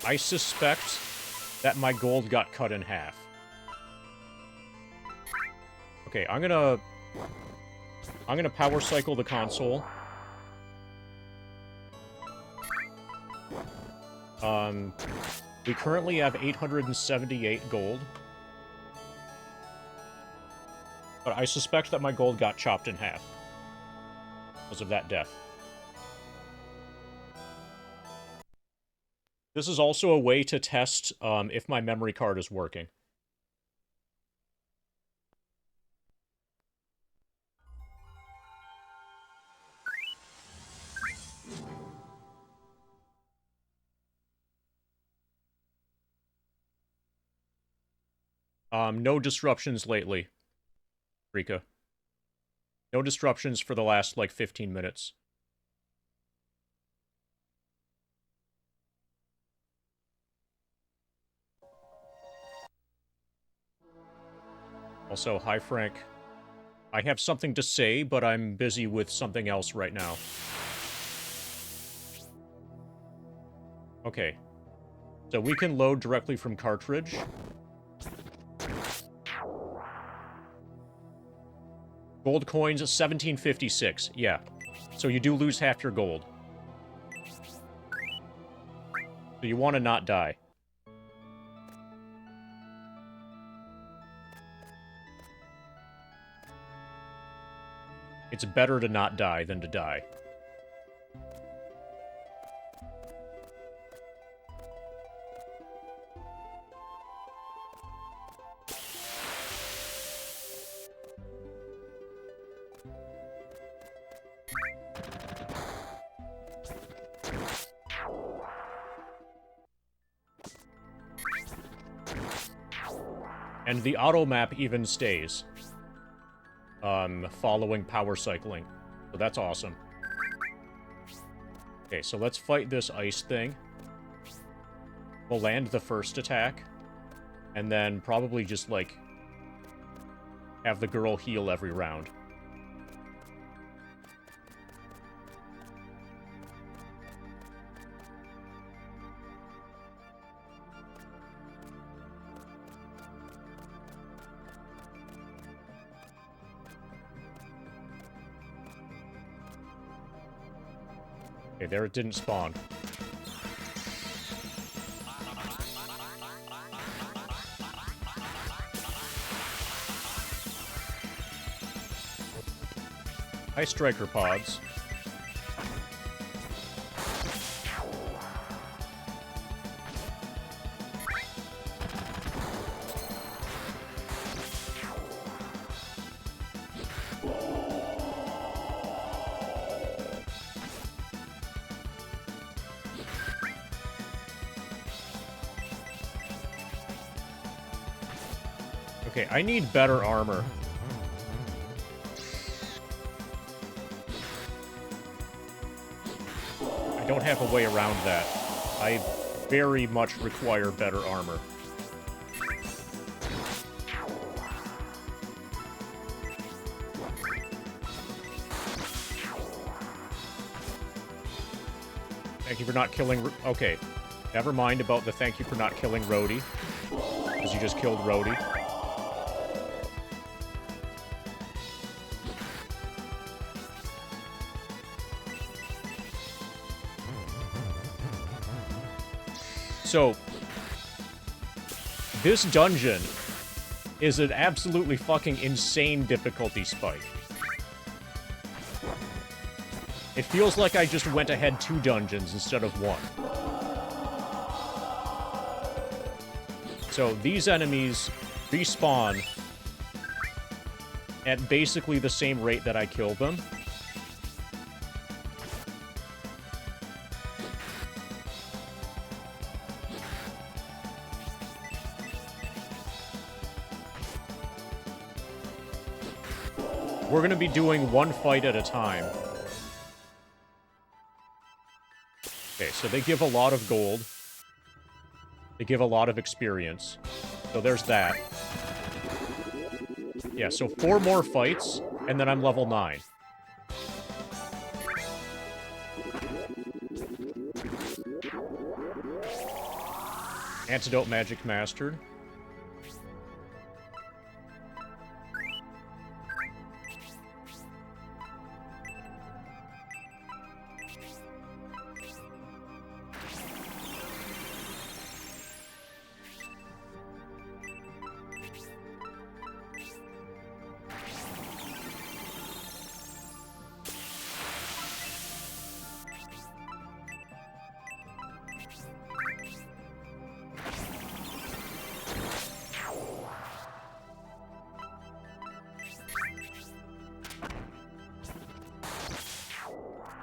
A: I suspect that my gold got cut in half. Okay, I'm gonna power cycle the console. We currently have 878 gold. But I suspect that my gold got chopped in half because of that death. This is also a way to test if my memory card is working. No disruptions lately, Rika. No disruptions for the last, like, 15 minutes. Also, hi, Frank. I have something to say, but I'm busy with something else right now. Okay. So we can load directly from cartridge. Gold coins, 1756. Yeah. So you do lose half your gold. So you want to not die. It's better to not die than to die. And the auto map even stays. Following power cycling. So that's awesome. Okay, so let's fight this ice thing. We'll land the first attack. And then probably just, like, have the girl heal every round. Okay, there it didn't spawn. Hi, striker pods. Okay, I need better armor. I don't have a way around that. I very much require better armor. Thank you for not killing... Okay. Never mind about the thank you for not killing Rhodey. Because you just killed Rhodey. So, this dungeon is an absolutely fucking insane difficulty spike. It feels like I just went ahead 2 dungeons instead of 1. So, these enemies respawn at basically the same rate that I kill them. We're going to be doing one fight at a time. Okay, so they give a lot of gold. They give a lot of experience. So there's that. Yeah, so 4 more fights, and then I'm level 9. Antidote magic mastered.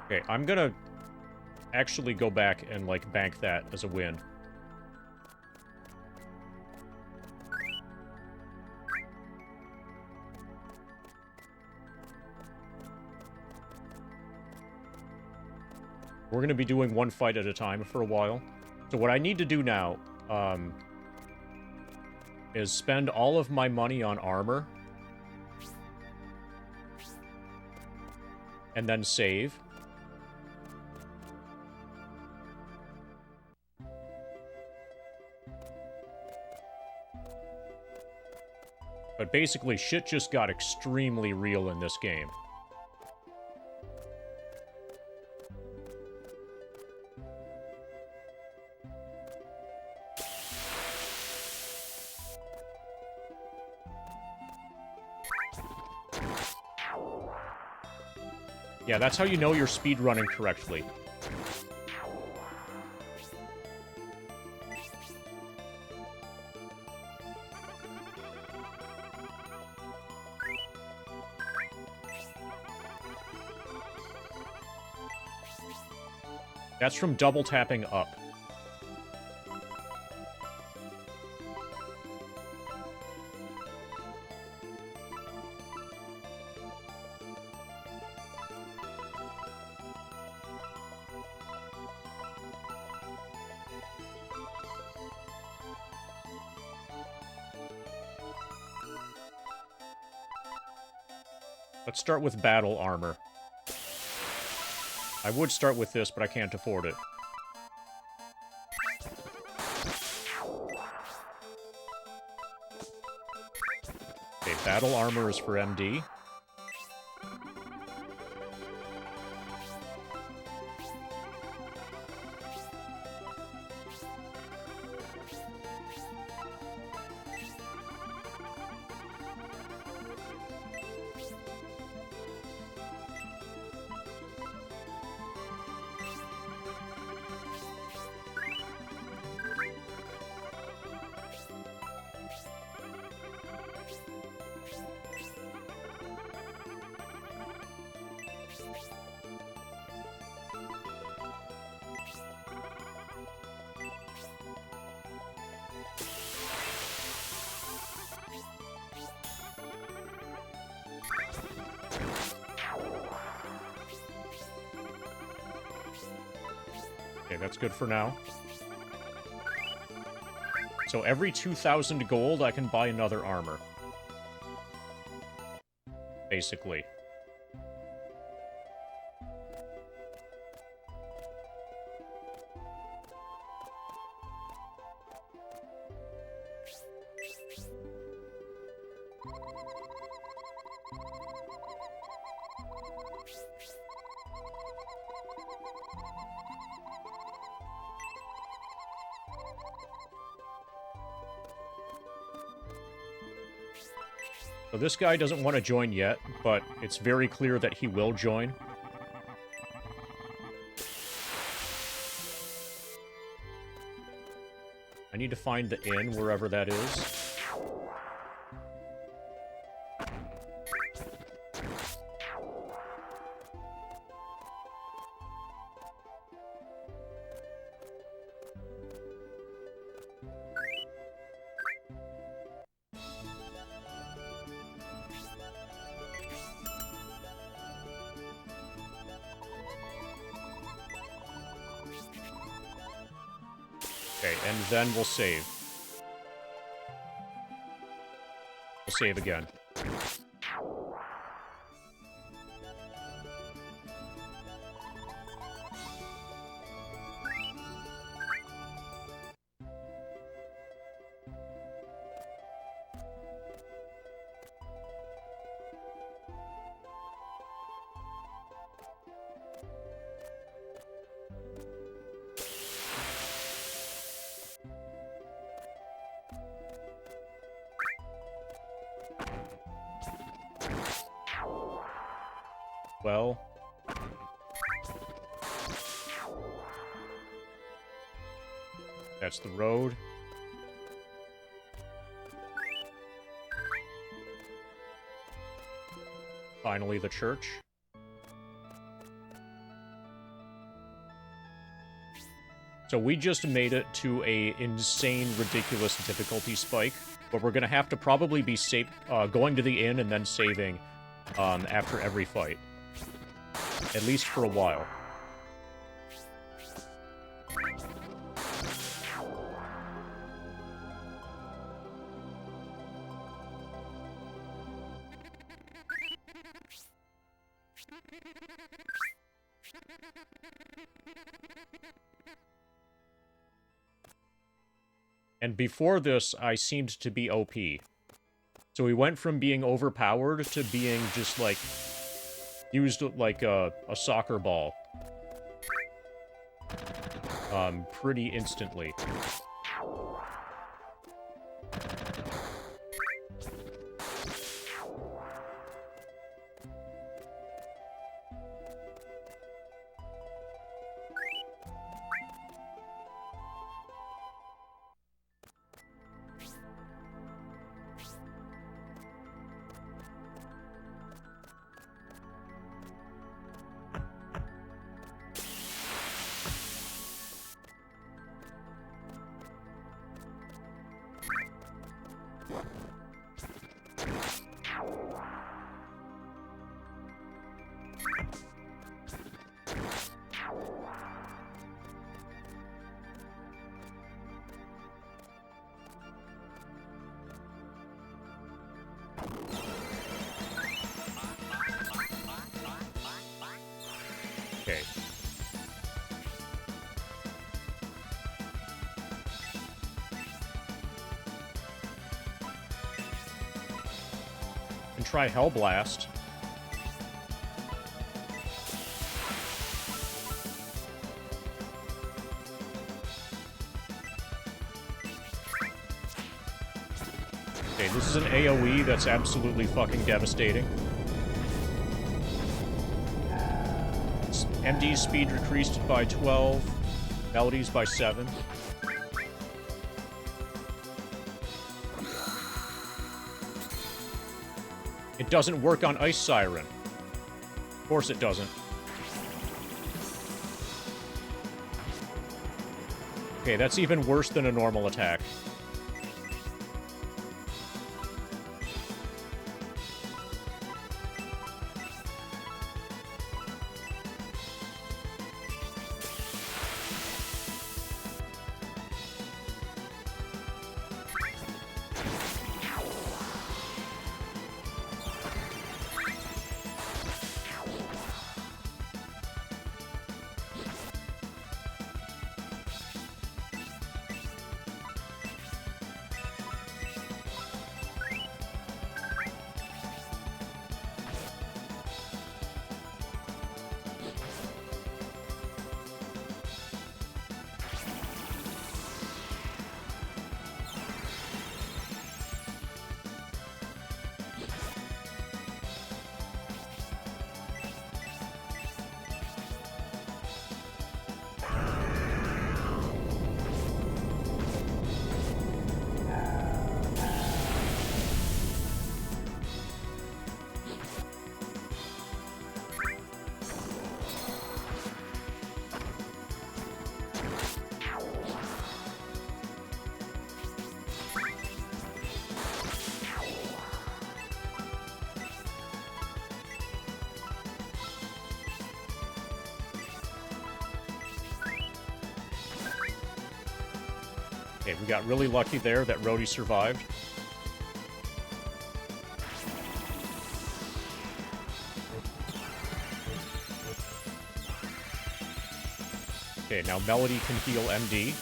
A: Okay, I'm gonna actually go back and, like, bank that as a win. We're gonna be doing one fight at a time for a while. So what I need to do now, is spend all of my money on armor. And then save. But basically, shit just got extremely real in this game. Yeah, that's how you know you're speedrunning correctly. That's from double tapping up. Let's start with battle armor. I would start with this, but I can't afford it. Okay, battle armor is for MD. Okay, that's good for now. So every 2,000 gold, I can buy another armor. Basically. So this guy doesn't want to join yet, but it's very clear that he will join. I need to find the inn, wherever that is. Okay, and then we'll save. We'll save again. Well... That's the road. Finally, the church. So we just made it to a insane, ridiculous difficulty spike, but we're gonna have to probably be going to the inn and then saving after every fight. At least for a while. And before this, I seemed to be OP. So we went from being overpowered to being just, like, used like a soccer ball. Pretty instantly. Okay. And try Hellblast. Okay, this is an AoE that's absolutely fucking devastating. MD's speed decreased by 12, Melody's by 7. It doesn't work on Ice Siren. Of course it doesn't. Okay, that's even worse than a normal attack. Okay, we got really lucky there that Rhodey survived. Okay, now Melody can heal MD.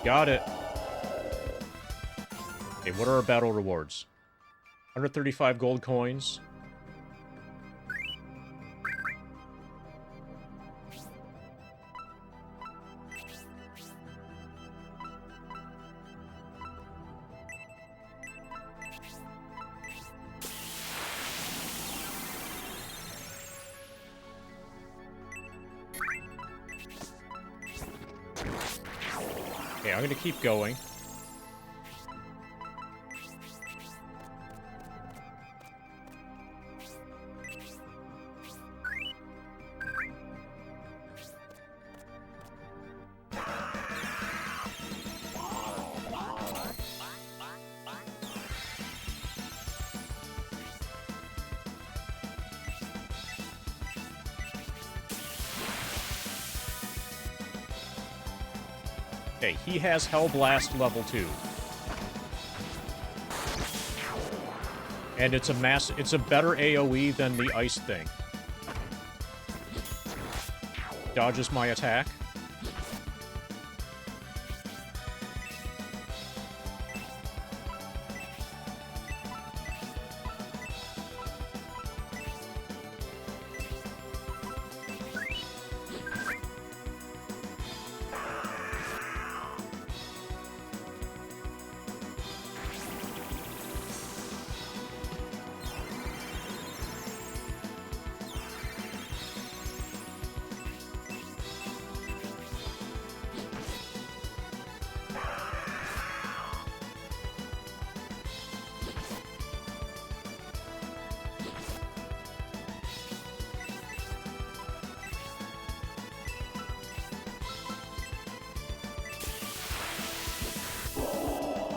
A: Got it. Okay, what are our battle rewards? 135 gold coins. Okay, I'm gonna keep going. Okay, he has Hellblast level 2. And it's a better AoE than the ice thing. Dodges my attack.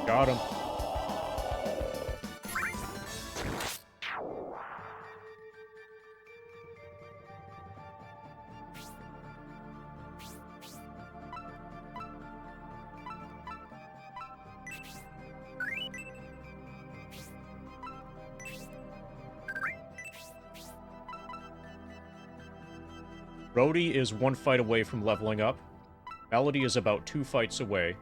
A: Got him. Rhodey is 1 fight away from leveling up. Melody is about 2 fights away.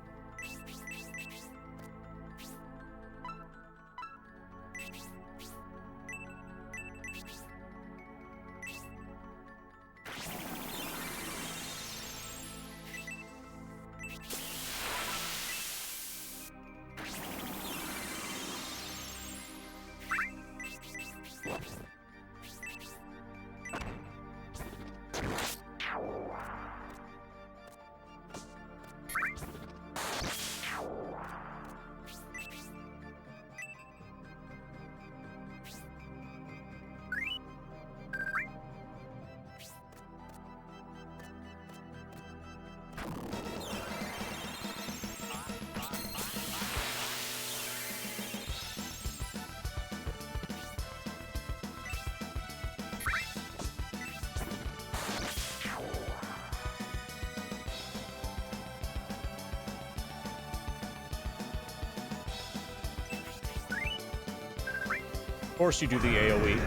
A: Of course you do the AoE.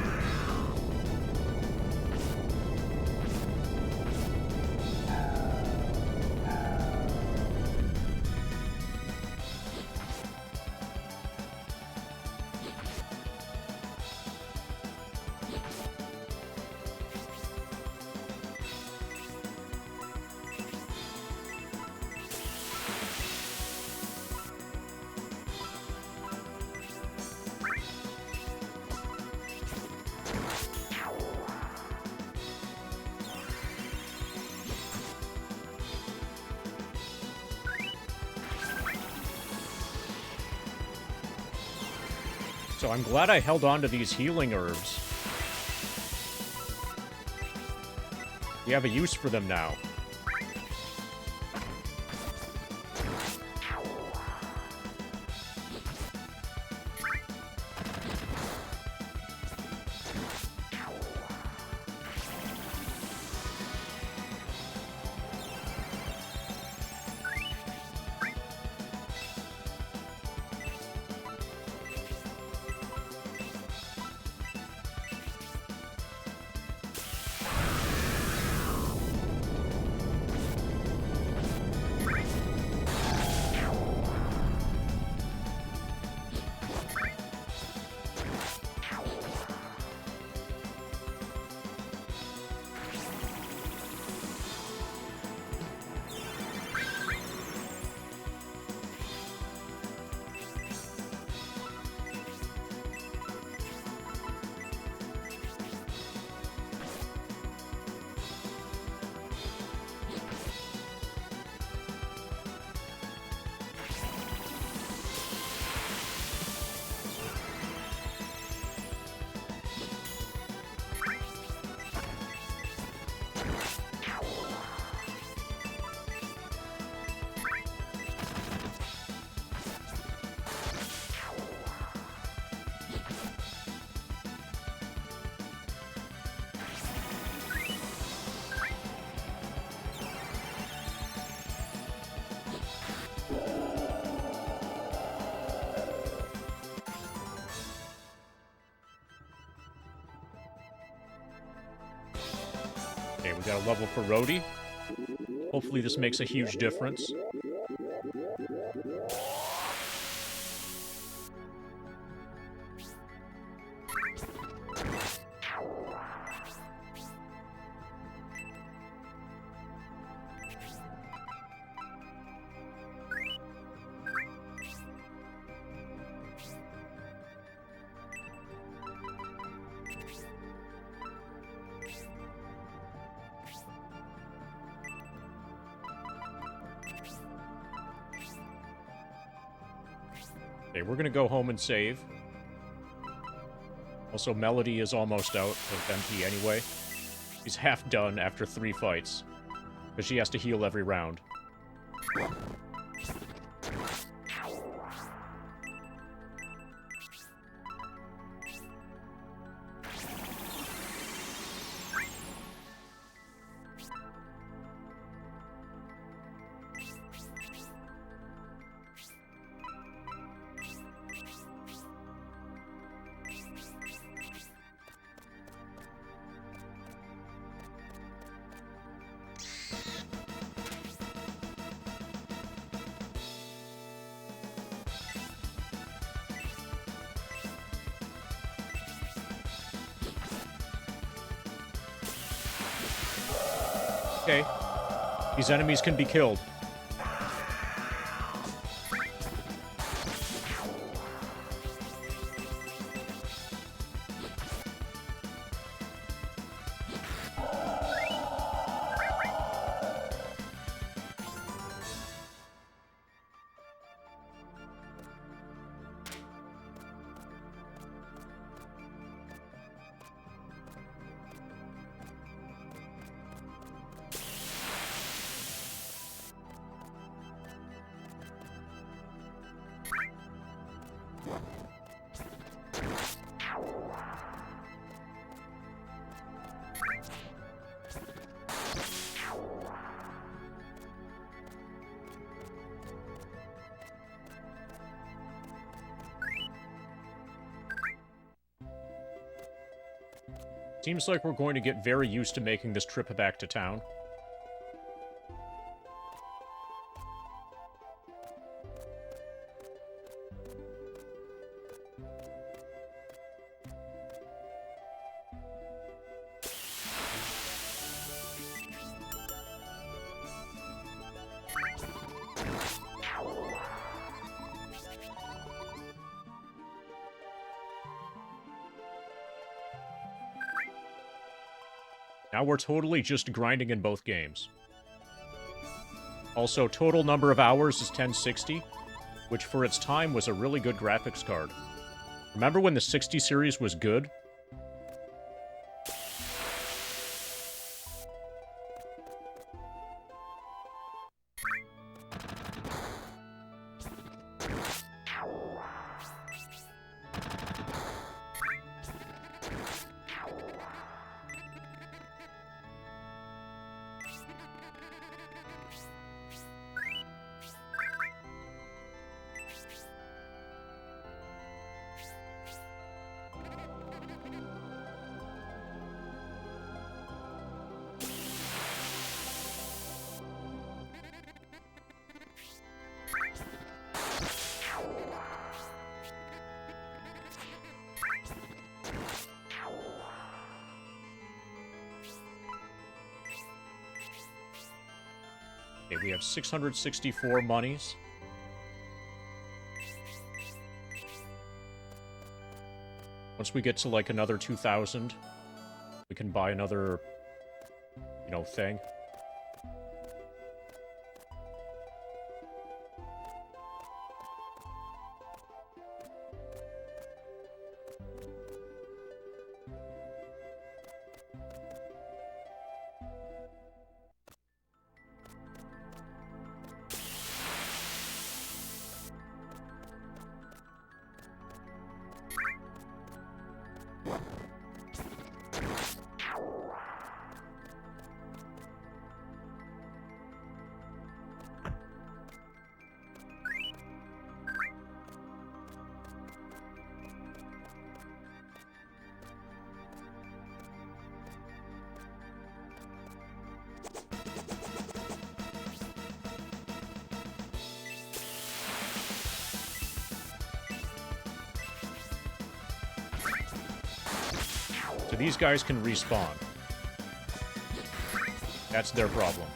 A: So I'm glad I held on to these healing herbs. We have a use for them now. Okay, we got a level for Rhodey. Hopefully this makes a huge difference. Okay, we're gonna go home and save. Also, Melody is almost out of MP anyway. She's half done after 3 fights. Because she has to heal every round. Okay. These enemies can be killed. Seems like we're going to get very used to making this trip back to town. Now we're totally just grinding in both games. Also, total number of hours is 1060, which for its time was a really good graphics card. Remember when the 60 series was good? Okay, we have 664 monies. Once we get to, like, another 2,000, we can buy another, you know, thing. So these guys can respawn. That's their problem.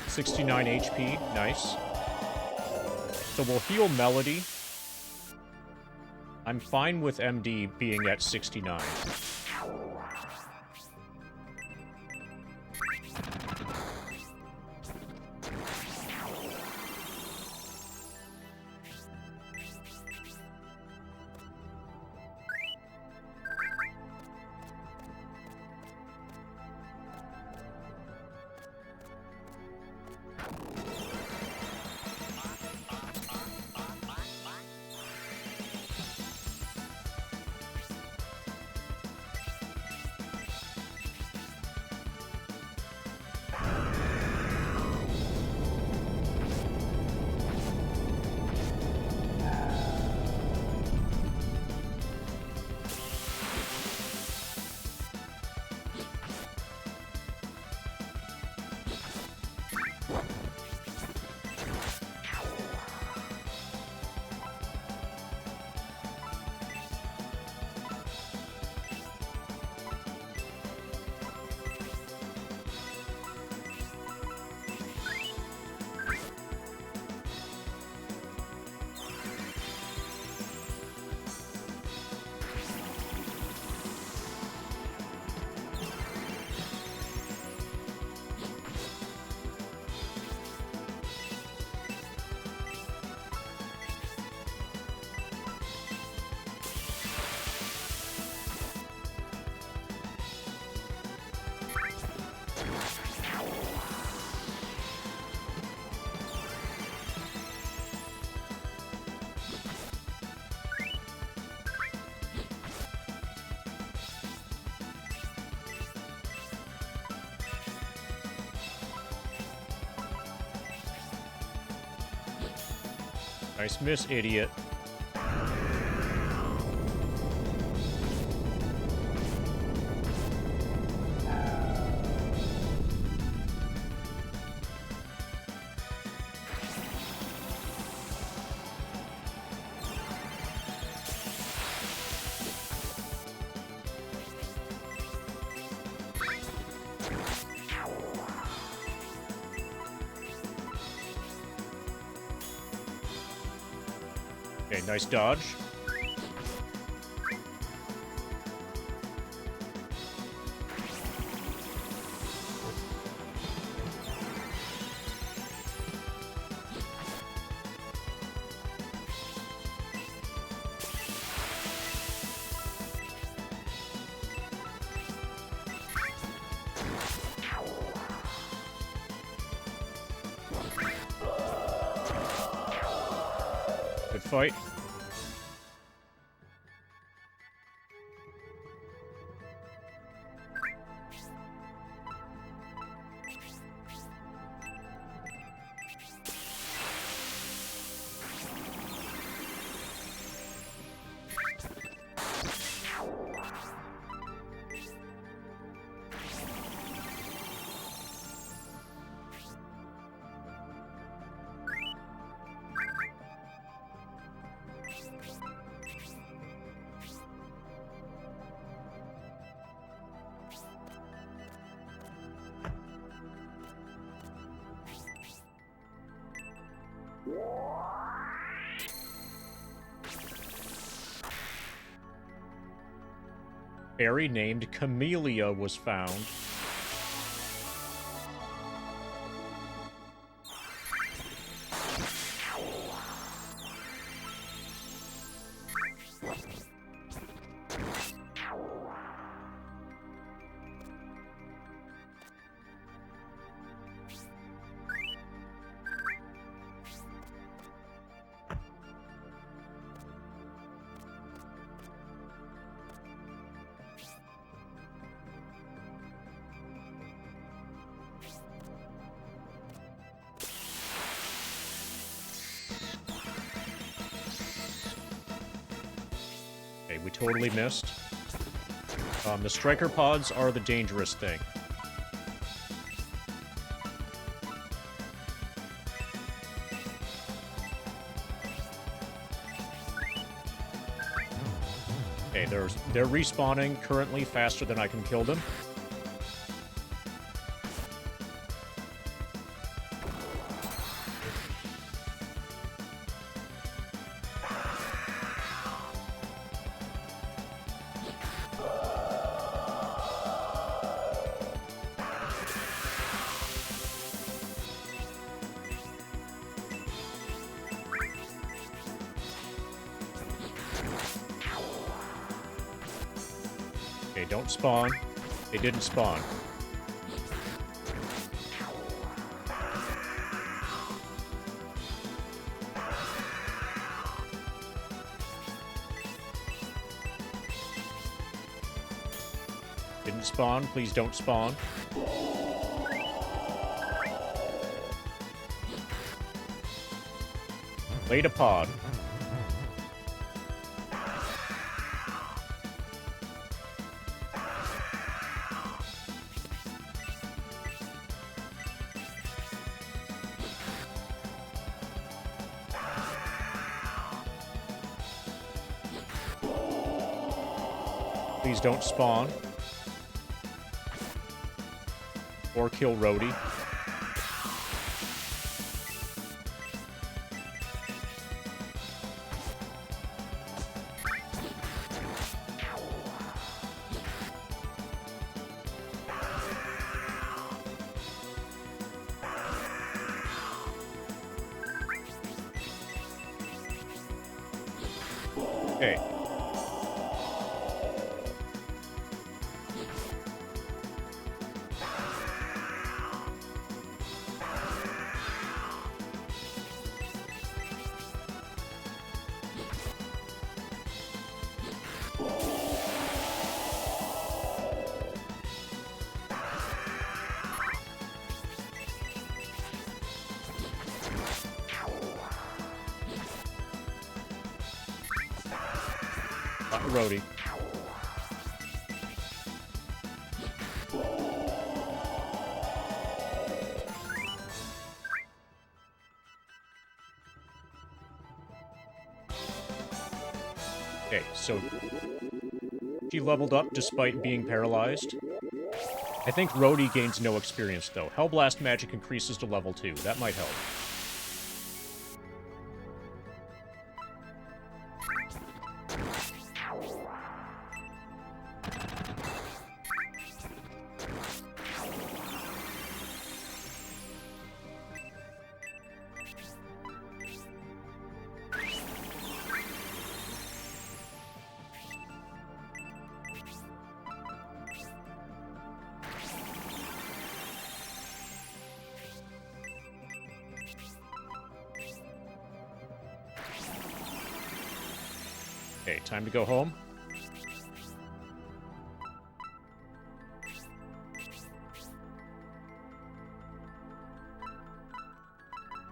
A: $69 HP, nice. So we'll heal Melody. I'm fine with MD being at 69. Nice miss, idiot. Okay, nice dodge. Good fight. Fairy named Camellia was found. Okay, we totally missed. The striker pods are the dangerous thing. Okay, they're respawning currently faster than I can kill them. Okay, don't spawn. They didn't spawn. Didn't spawn. Please don't spawn. Laid a pod. Please don't spawn. Or kill Rhodey. Okay. Rhodey. Okay, so she leveled up despite being paralyzed. I think Rhodey gains no experience, though. Hellblast magic increases to level 2. That might help. Okay, time to go home.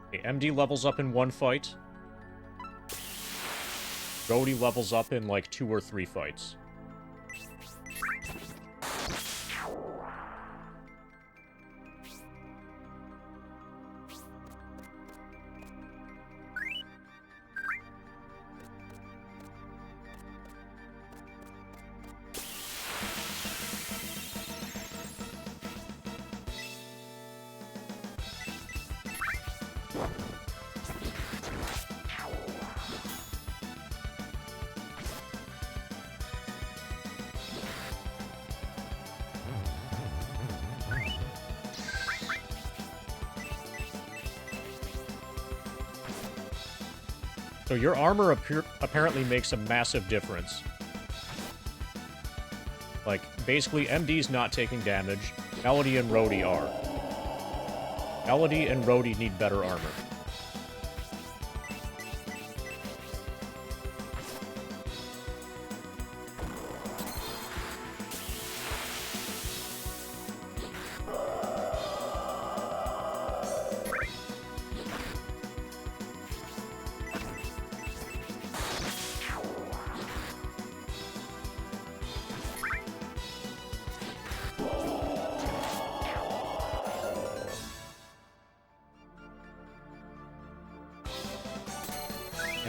A: Okay, MD levels up in 1 fight. Rhodey levels up in like 2 or 3 fights. So your armor apparently makes a massive difference. Like, basically, MD's not taking damage. Melody and Rhodey are. Melody and Rhodey need better armor.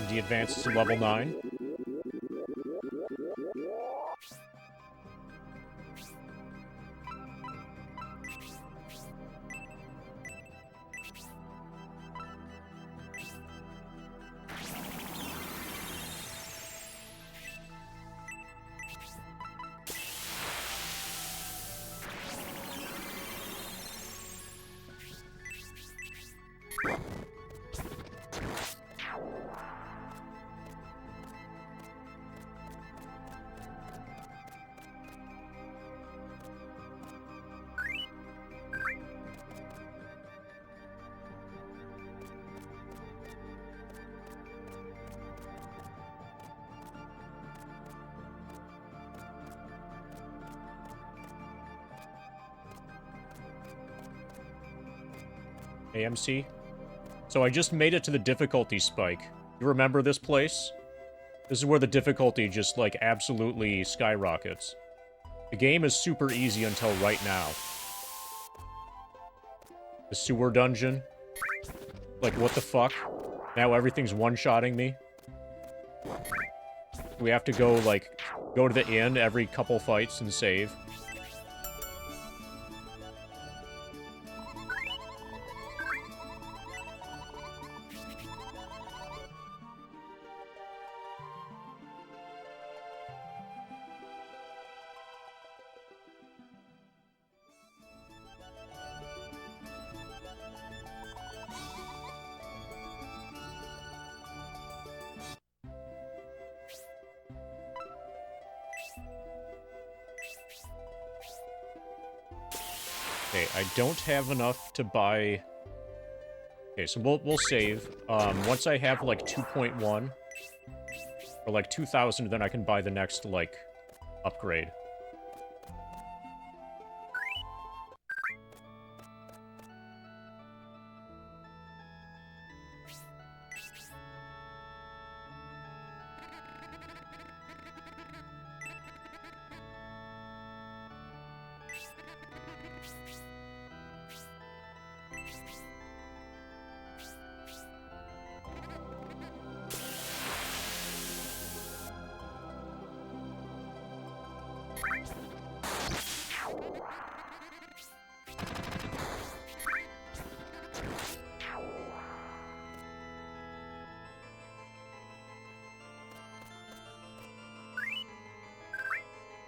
A: And he advances to level 9. AMC. So I just made it to the difficulty spike. You remember this place? This is where the difficulty just, like, absolutely skyrockets. The game is super easy until right now. The sewer dungeon. Like, what the fuck? Now everything's one-shotting me. We have to go, like, go to the inn every couple fights and save. Okay, I don't have enough to buy... Okay, so we'll save. Once I have, like, 2.1, or, like, 2,000, then I can buy the next, like, upgrade.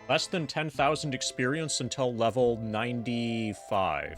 A: Less than 10,000 experience until level 95.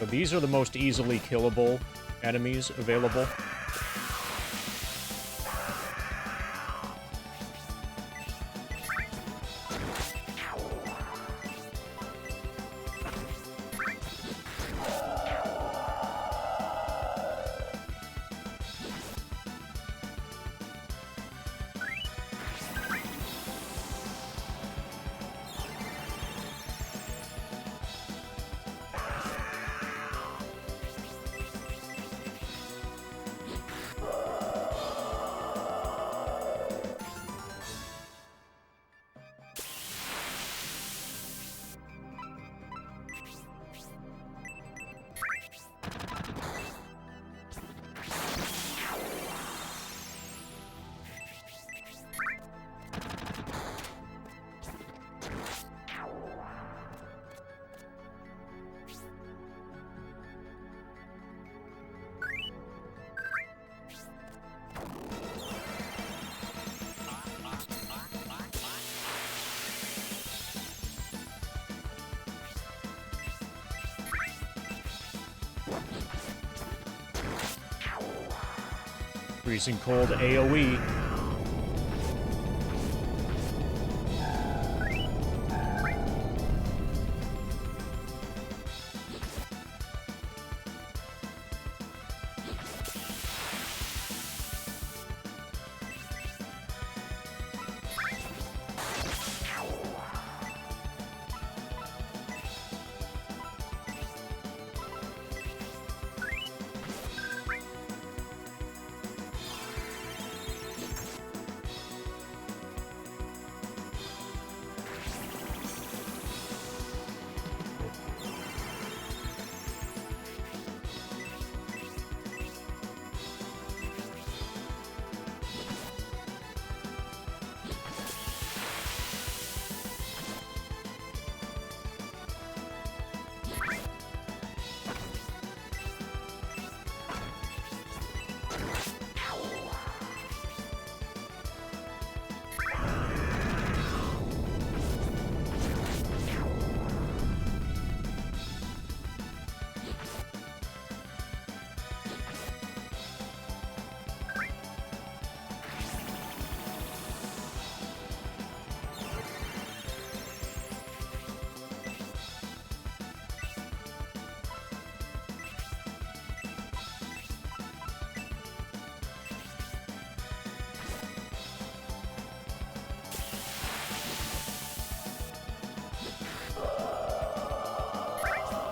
A: So these are the most easily killable enemies available. Freezing cold AoE.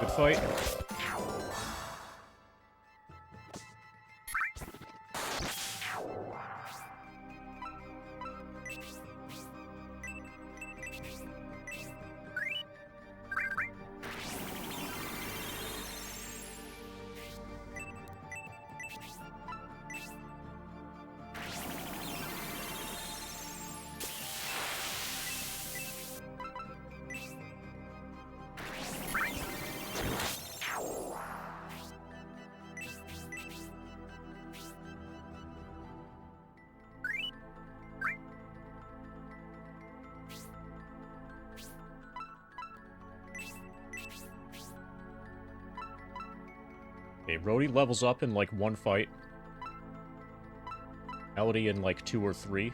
A: Good fight. Okay, Rhodey levels up in like one fight. Melody in like 2 or 3.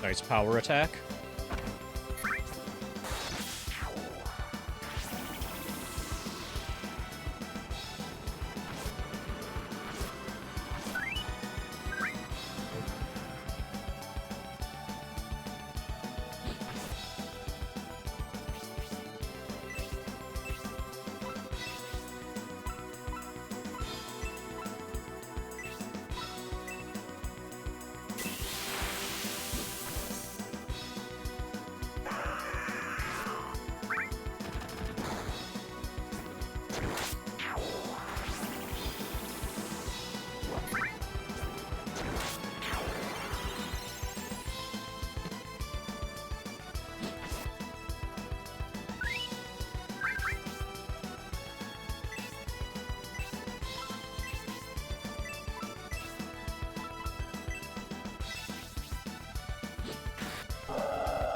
A: Nice power attack.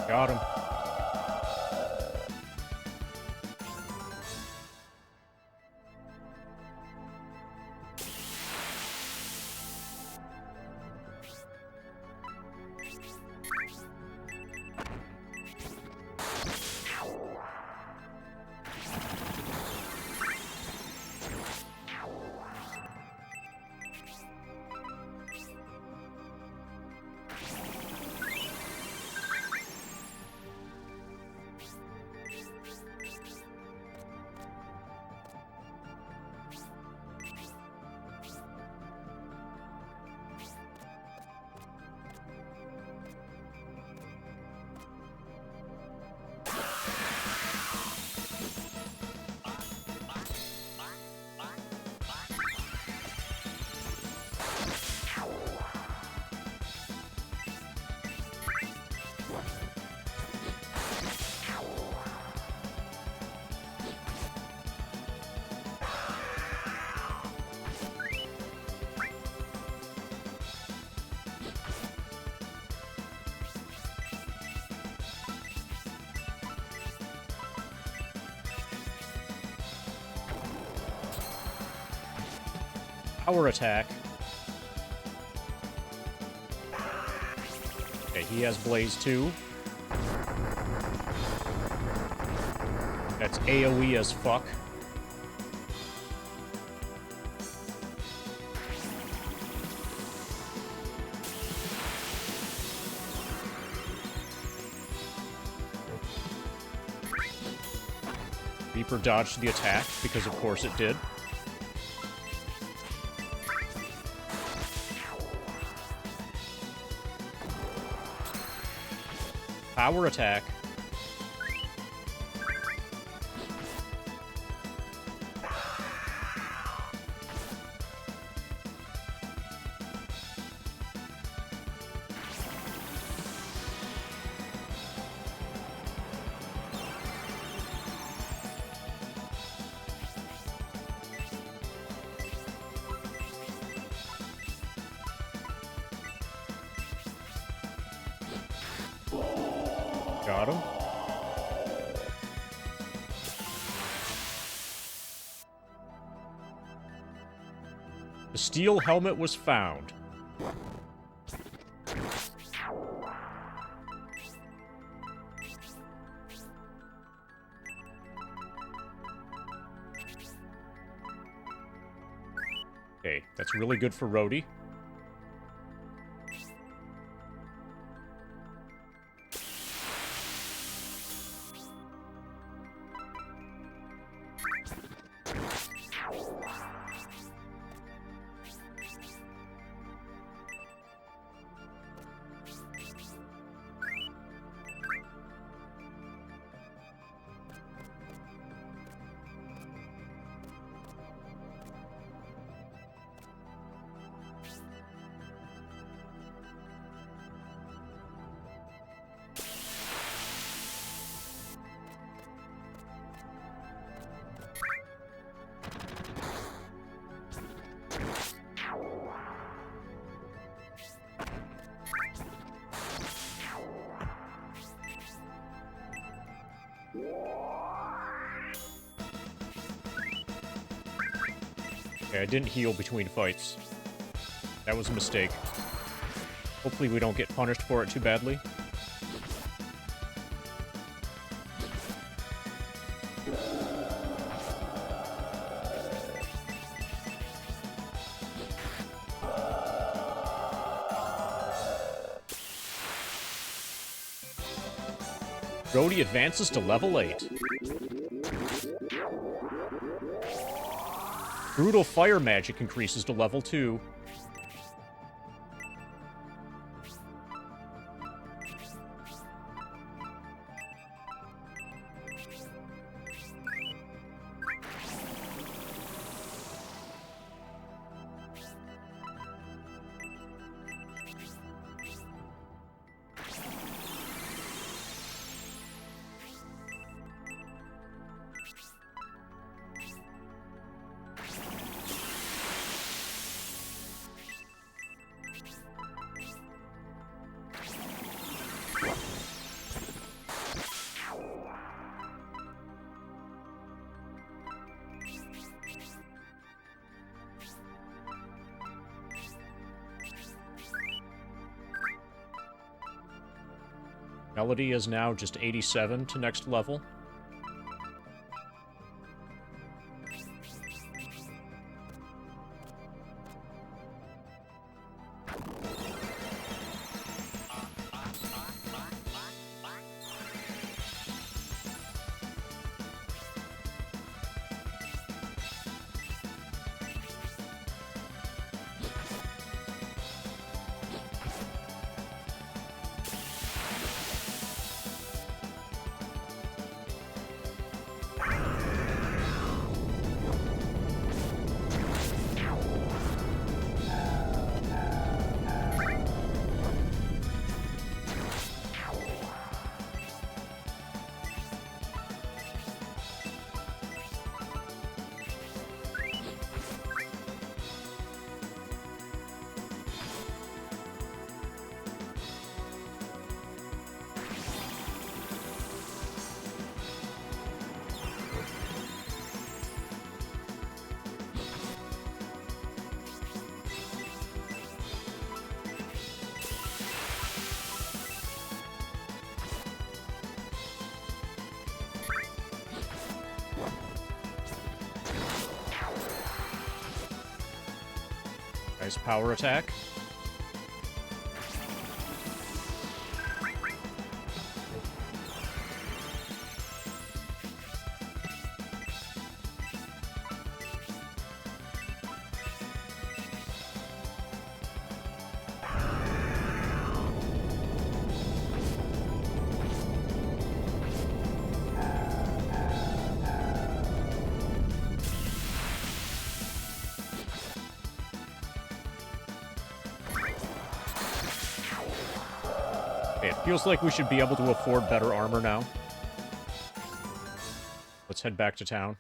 A: Got him. Power attack. Okay, he has Blaze too. That's AoE as fuck. Reaper dodged the attack, because of course it did. Power attack. Got him. The steel helmet was found. Okay, that's really good for Rhodey. Okay, I didn't heal between fights. That was a mistake. Hopefully we don't get punished for it too badly. Rhodey advances to level 8. Brutal fire magic increases to level 2. Melody is now just 87 to next level. Nice power attack. It feels like we should be able to afford better armor now. Let's head back to town.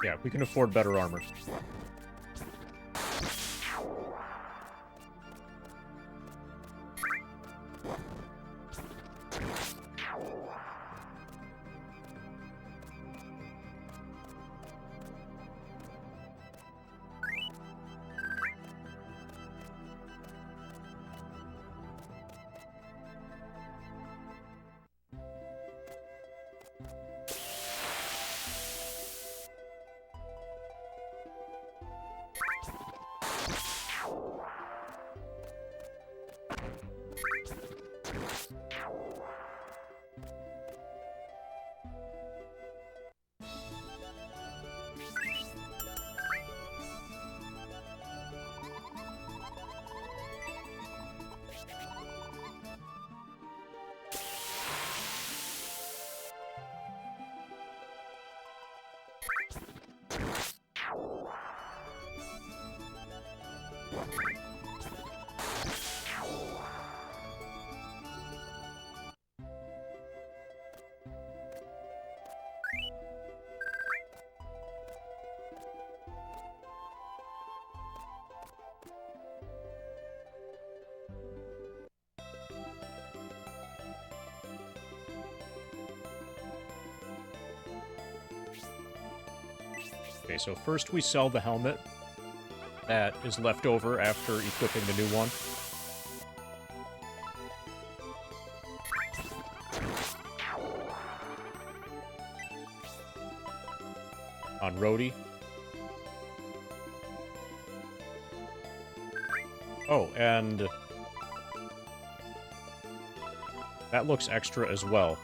A: Yeah, we can afford better armor. Okay, so first we sell the helmet that is left over after equipping the new one. On Rhodey. Oh, and that looks extra as well.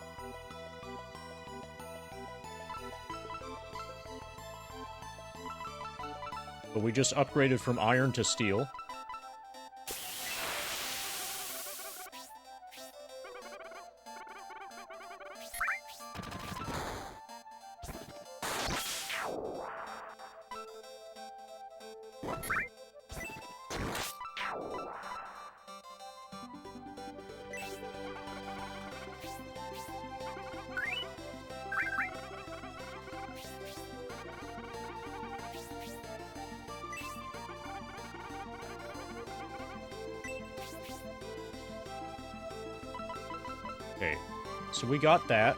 A: But we just upgraded from iron to steel. Okay, so we got that.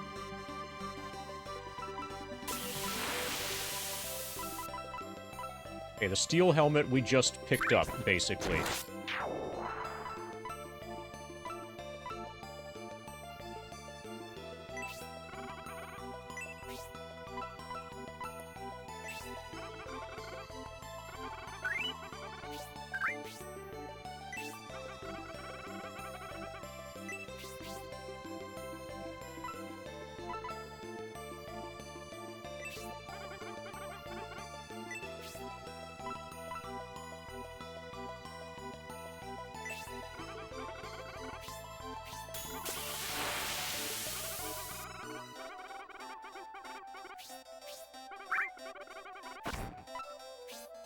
A: Okay, the steel helmet we just picked up, basically.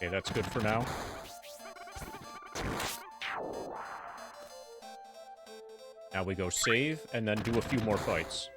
A: Okay, that's good for now. Now we go save, and then do a few more fights.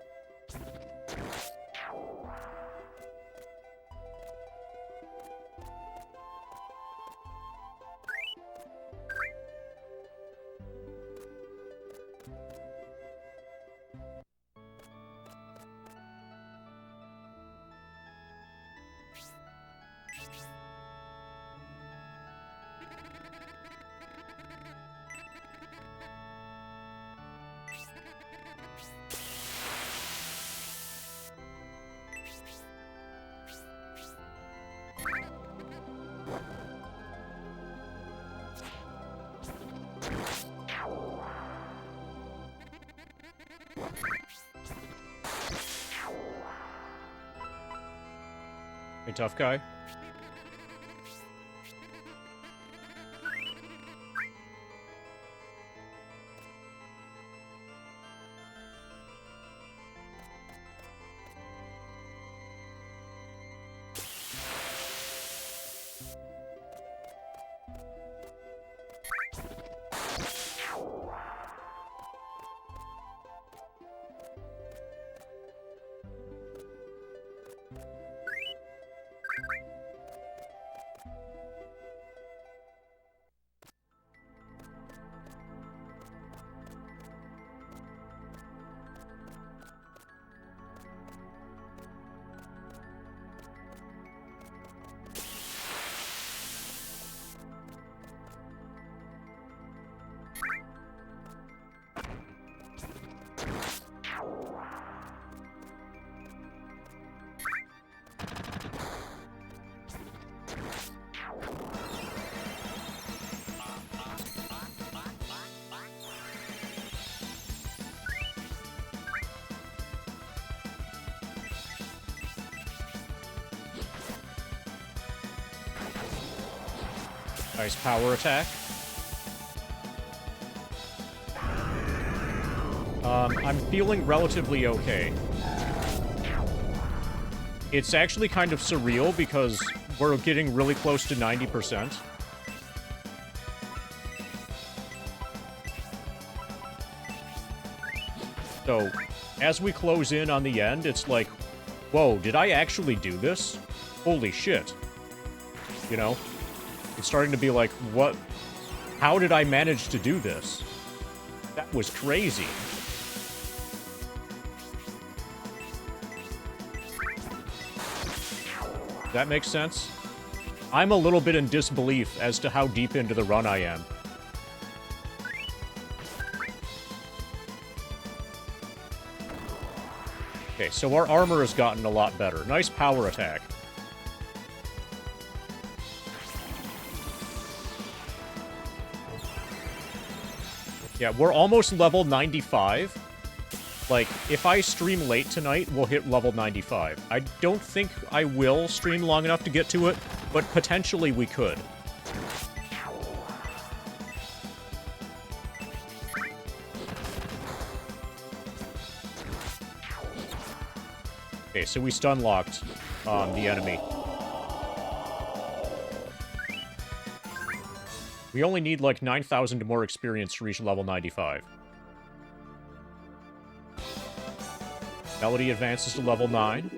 A: Hey, tough guy. Nice power attack. I'm feeling relatively okay. It's actually kind of surreal because we're getting really close to 90%. So, as we close in on the end, it's like, whoa, did I actually do this? Holy shit. You know? It's starting to be like, what? How did I manage to do this? That was crazy. That makes sense? I'm a little bit in disbelief as to how deep into the run I am. Okay, so our armor has gotten a lot better. Nice power attack. Yeah, we're almost level 95. Like, if I stream late tonight, we'll hit level 95. I don't think I will stream long enough to get to it, but potentially we could. Okay, so we stun-locked the enemy. We only need, like, 9,000 more experience to reach level 95. Melody advances to level 9.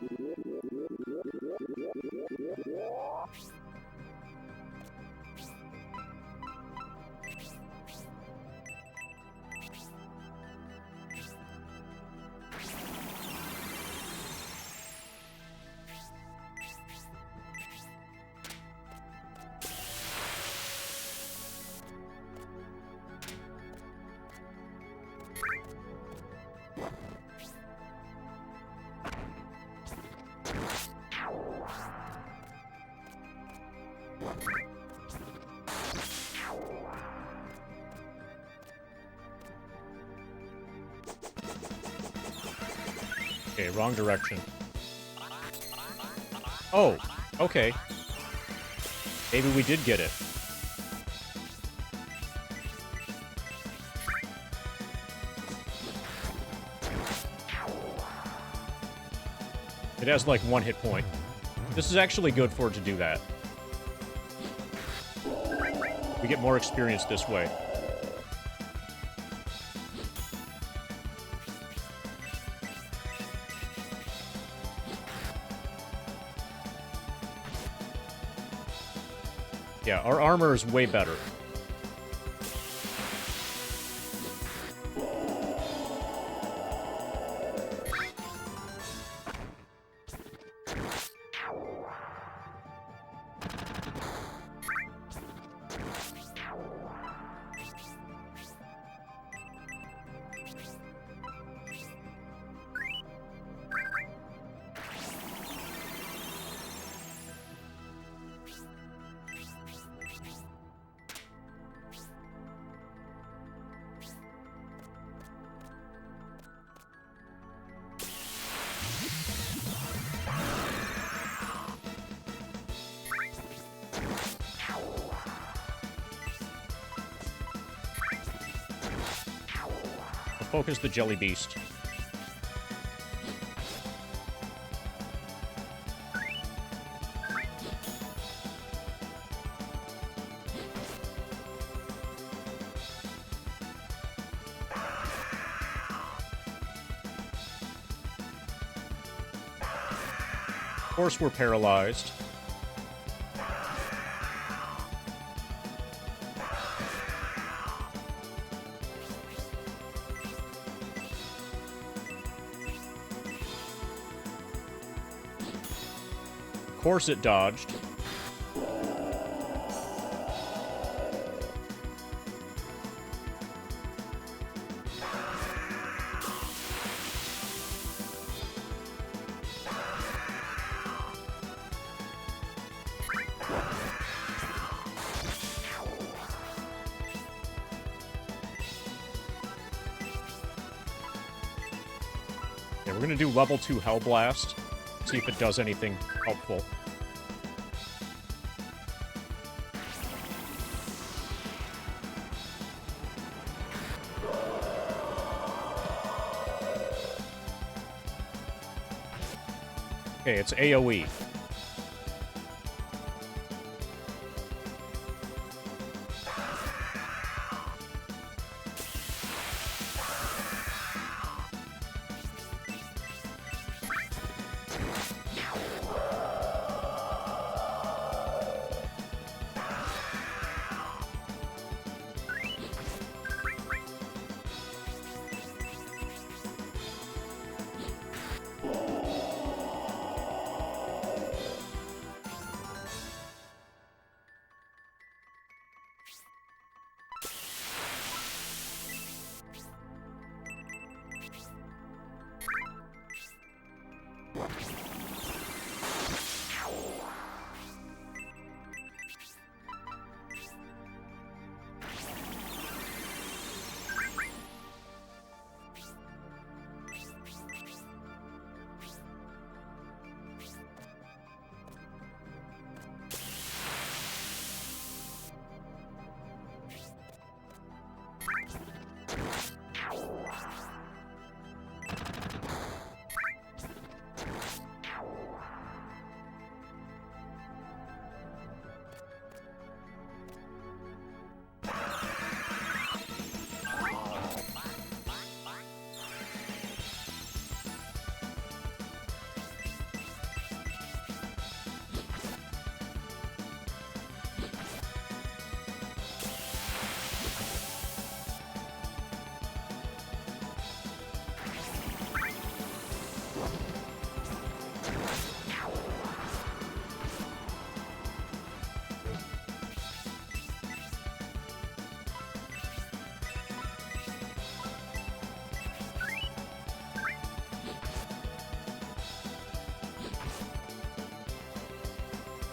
A: Okay, wrong direction. Oh, okay. Maybe we did get it. It has, like, 1 hit point. This is actually good for it to do that. We get more experience this way. Yeah, our armor is way better. Focus the jelly beast. Of course, we're paralyzed. Of course it dodged. Yeah, we're gonna do level 2 Hellblast. See if it does anything helpful. Okay, it's AoE.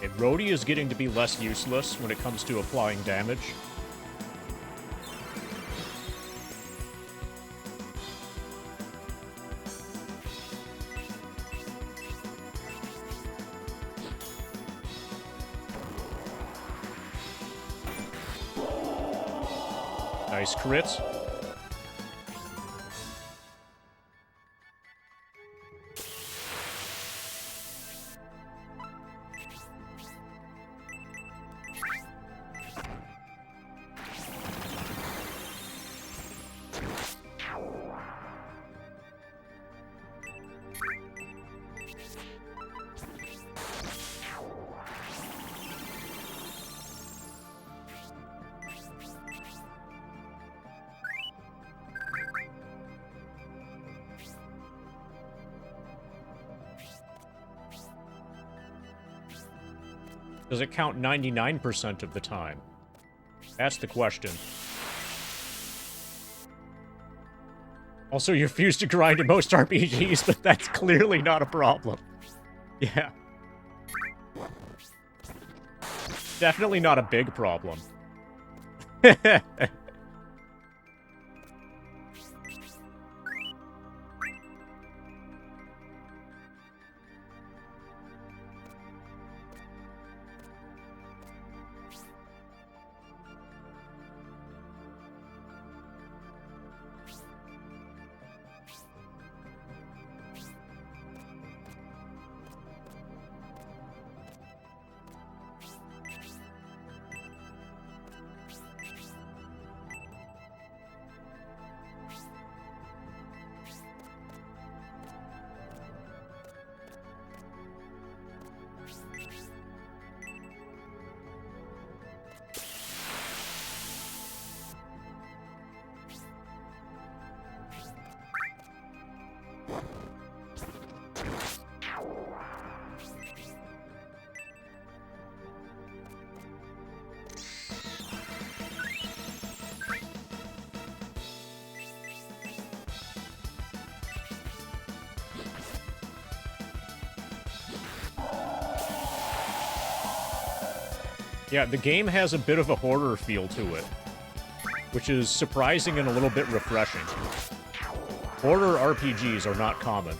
A: And Rhodey is getting to be less useless when it comes to applying damage. Nice crit. Does it count 99% of the time? That's the question. Also, you refuse to grind in most RPGs, but that's clearly not a problem. Yeah. Definitely not a big problem. Yeah, the game has a bit of a horror feel to it, which is surprising and a little bit refreshing. Horror RPGs are not common.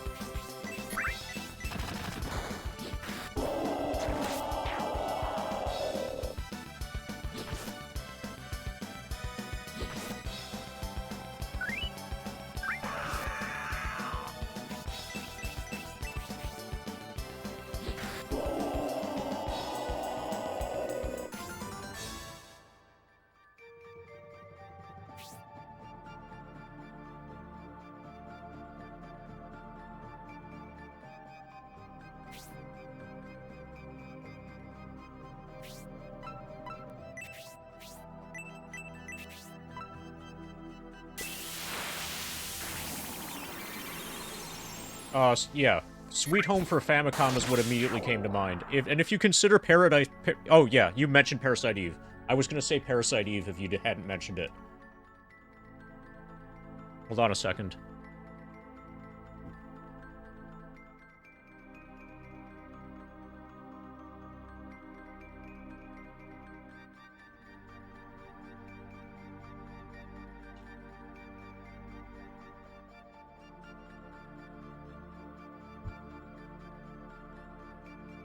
A: Yeah. Sweet Home for Famicom is what immediately came to mind. If you consider Paradise... oh, yeah, you mentioned Parasite Eve. I was gonna say Parasite Eve if you hadn't mentioned it. Hold on a second.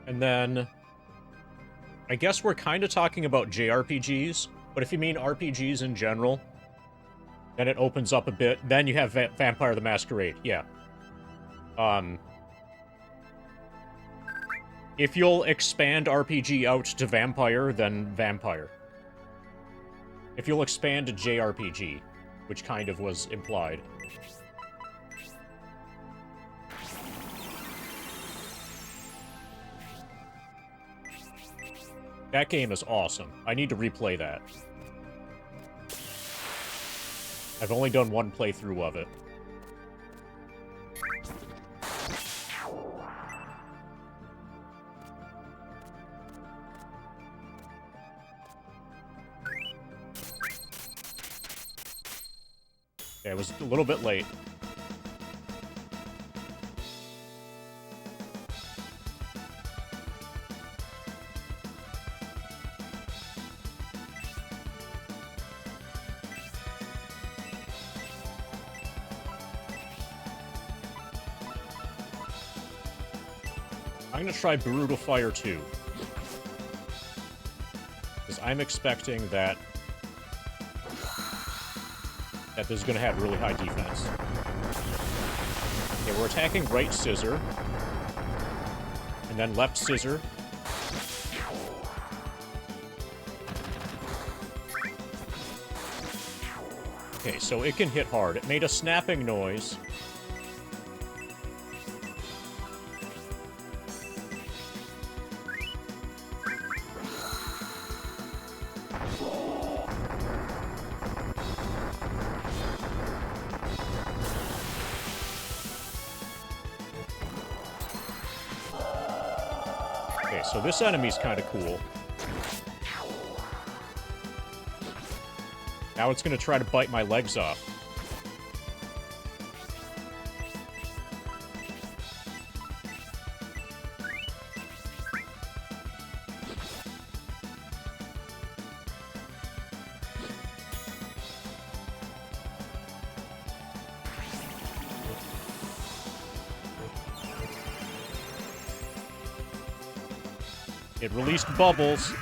A: And then, I guess we're kind of talking about JRPGs, but if you mean RPGs in general, then it opens up a bit. Then you have Vampire the Masquerade, yeah. If you'll expand RPG out to Vampire, then Vampire. If you'll expand to JRPG, which kind of was implied. That game is awesome. I need to replay that. I've only done one playthrough of it. Yeah, it was a little bit late. I'm gonna try Brutal Fire 2. Because I'm expecting that this is gonna have really high defense. Okay, we're attacking right scissor. And then left scissor. Okay, so it can hit hard. It made a snapping noise. Okay, so this enemy's kind of cool. Now it's gonna try to bite my legs off. It released bubbles.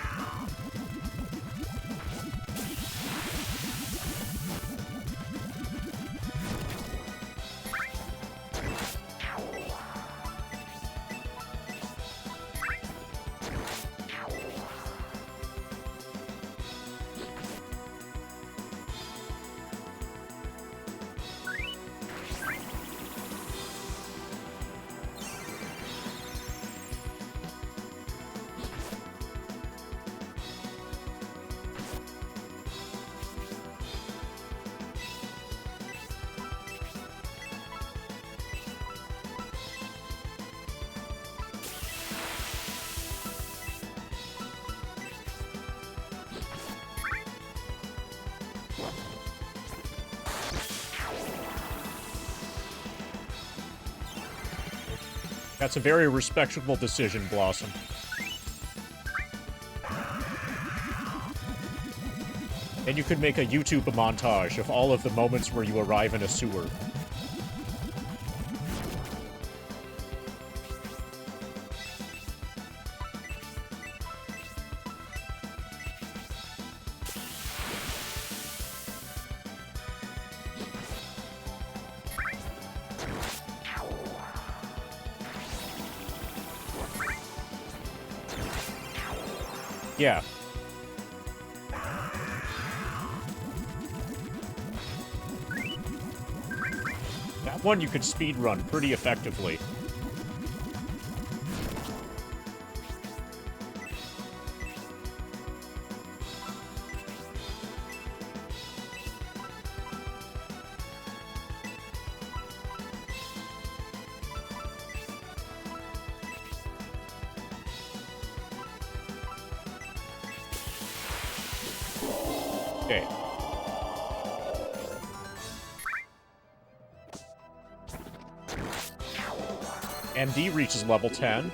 A: That's a very respectable decision, Blossom. And you could make a YouTube montage of all of the moments where you arrive in a sewer. Yeah. That one you could speedrun pretty effectively. Okay. MD reaches level 10.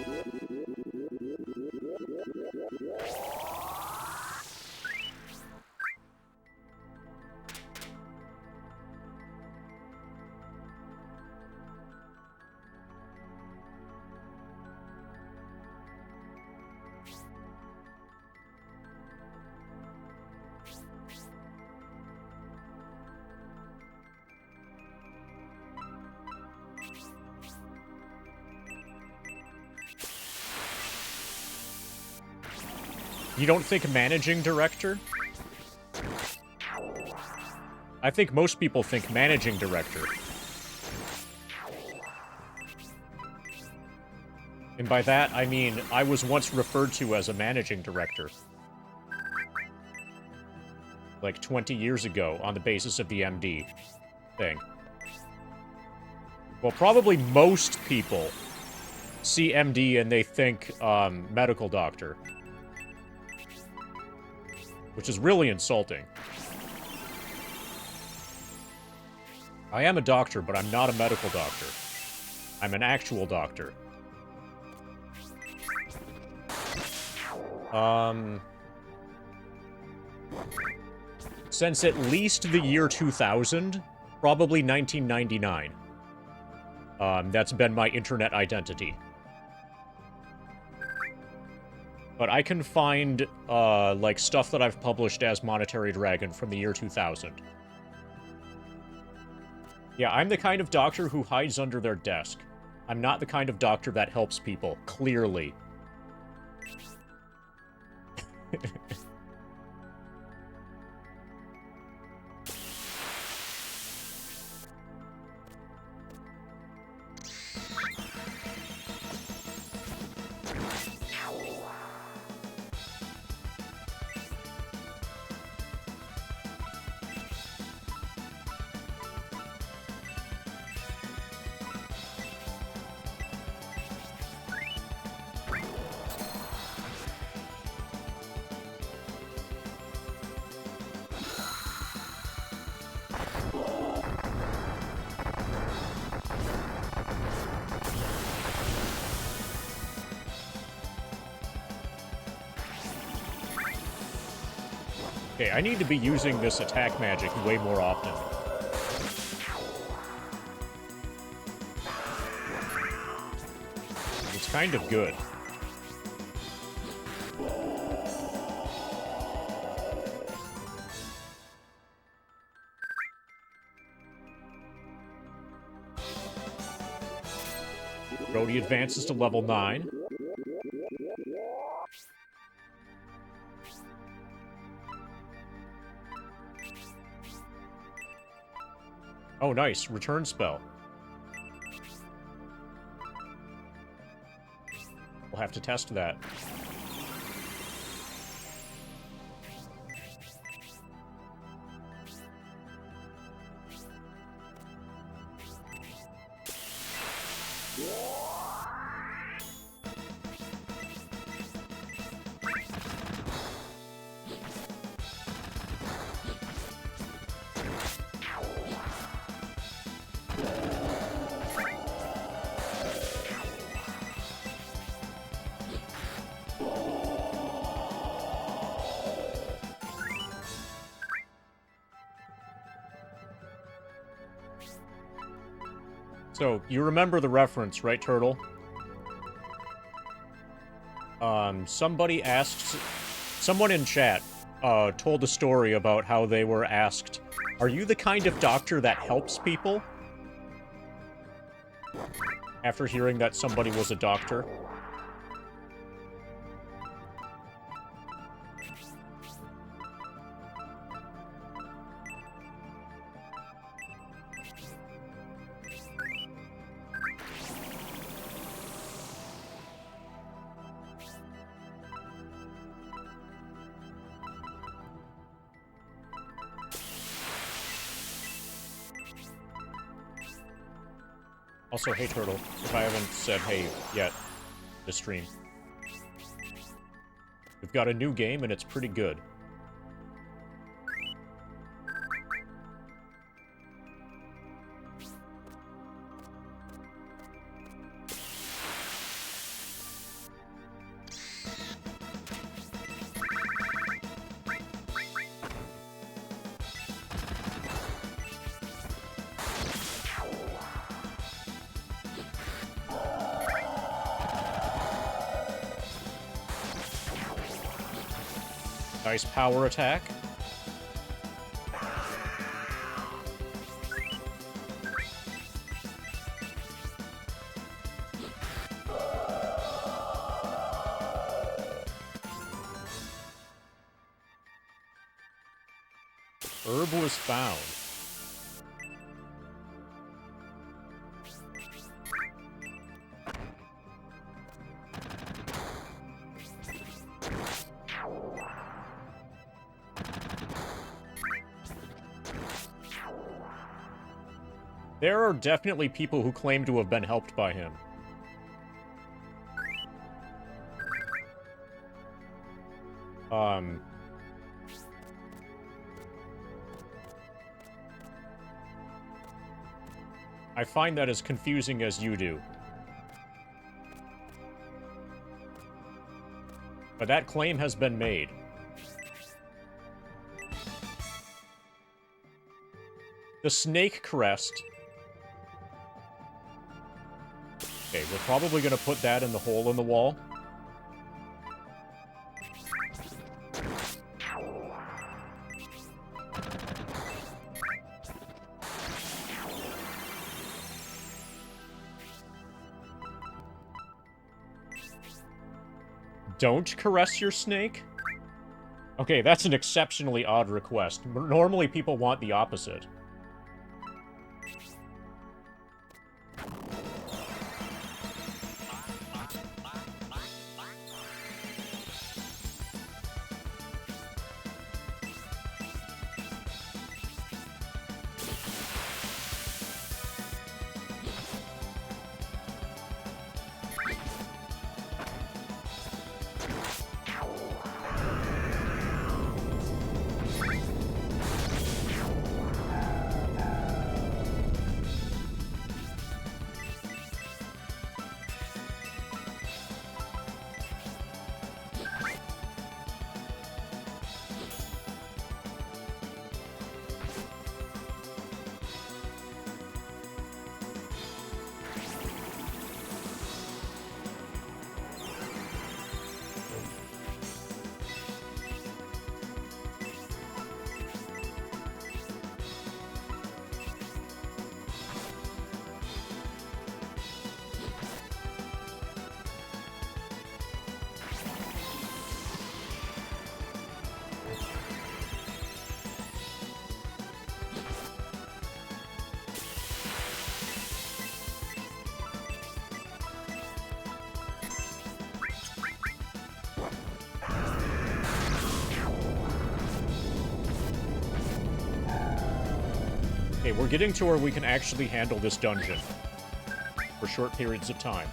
A: You don't think managing director? I think most people think managing director. And by that, I mean, I was once referred to as a managing director. Like 20 years ago, on the basis of the MD thing. Well, probably most people see MD and they think, medical doctor. Which is really insulting. I am a doctor, but I'm not a medical doctor. I'm an actual doctor. Since at least the year 2000, probably 1999. That's been my internet identity. But I can find, like, stuff that I've published as Monetary Dragon from the year 2000. Yeah, I'm the kind of doctor who hides under their desk. I'm not the kind of doctor that helps people, clearly. Okay, I need to be using this attack magic way more often. It's kind of good. Brody advances to level 9. Oh, nice. Return spell. We'll have to test that. So, you remember the reference, right, Turtle? Somebody asked... Someone in chat, told a story about how they were asked, "Are you the kind of doctor that helps people?" After hearing that somebody was a doctor. Also, hey Turtle, if I haven't said hey yet this stream. We've got a new game and it's pretty good. Nice power attack. Herb was found. There are definitely people who claim to have been helped by him. I find that as confusing as you do. But that claim has been made. The snake crest. Okay, we're probably gonna put that in the hole in the wall. Don't caress your snake? Okay, that's an exceptionally odd request. Normally people want the opposite. Okay, we're getting to where we can actually handle this dungeon for short periods of time.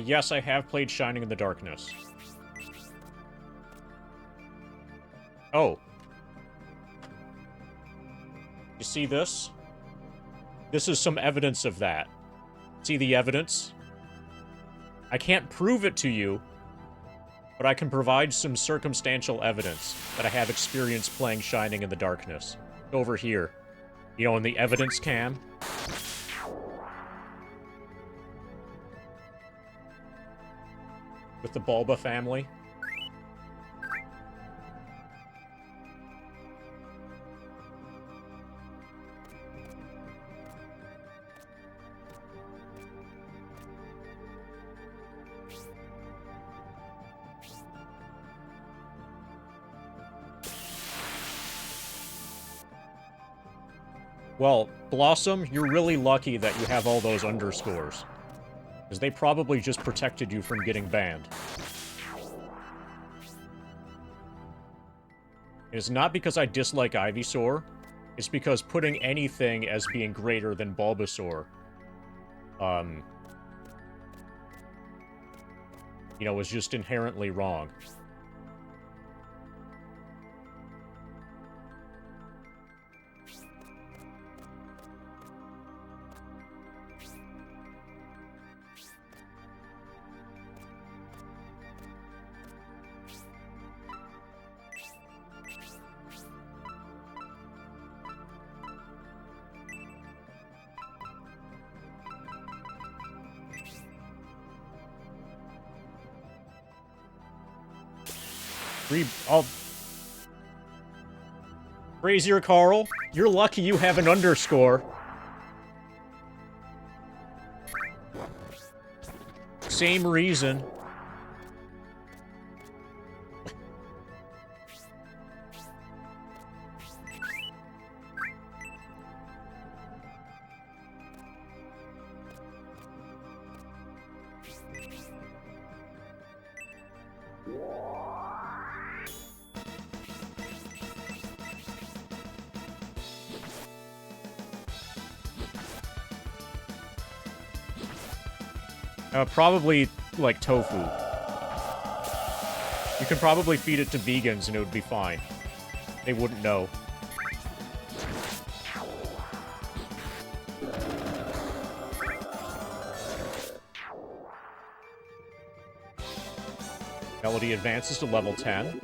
A: Yes, I have played Shining in the Darkness. Oh. You see this? This is some evidence of that. See the evidence? I can't prove it to you, but I can provide some circumstantial evidence that I have experience playing Shining in the Darkness. Over here. You know, in the evidence cam. With the Bulba family. Well, Blossom, you're really lucky that you have all those underscores. Because they probably just protected you from getting banned. It's not because I dislike Ivysaur. It's because putting anything as being greater than Bulbasaur, you know, was just inherently wrong. Brazier Carl, you're lucky you have an underscore. Same reason. Probably, like, tofu. You can probably feed it to vegans and it would be fine. They wouldn't know. Melody advances to level 10.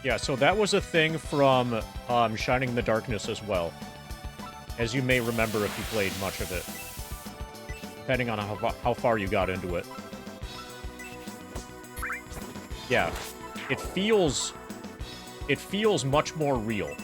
A: Yeah, so that was a thing from Shining in the Darkness as well. As you may remember if you played much of it. Depending on how far you got into it. Yeah, it feels it feels much more real.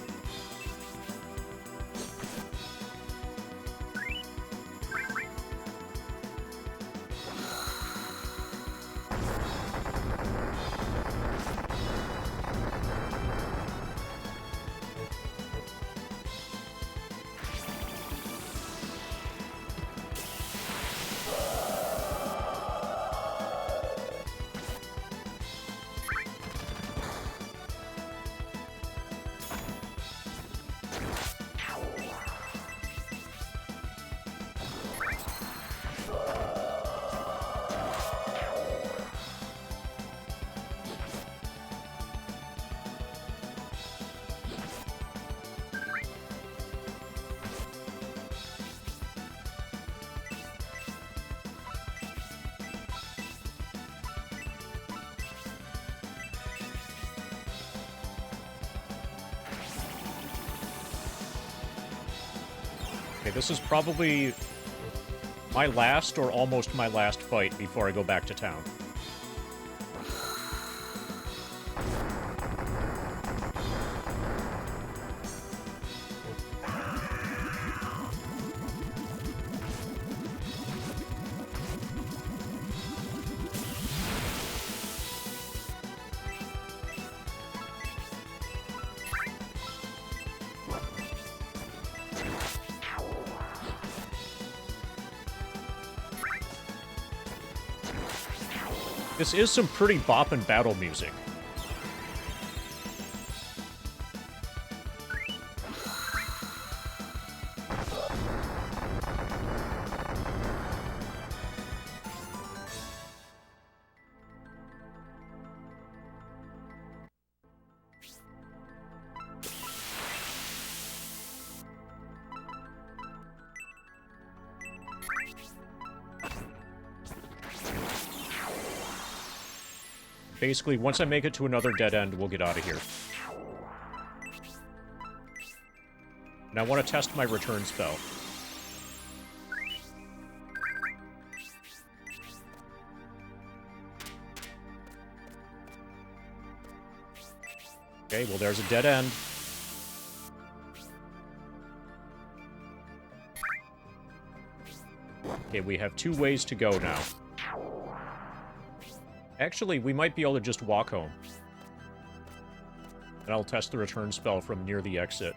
A: Okay, this is probably my last or almost my last fight before I go back to town. This is some pretty boppin' battle music. Basically, once I make it to another dead end, we'll get out of here. And I want to test my return spell. Okay, well, there's a dead end. Okay, we have 2 ways to go now. Actually, we might be able to just walk home. And I'll test the return spell from near the exit.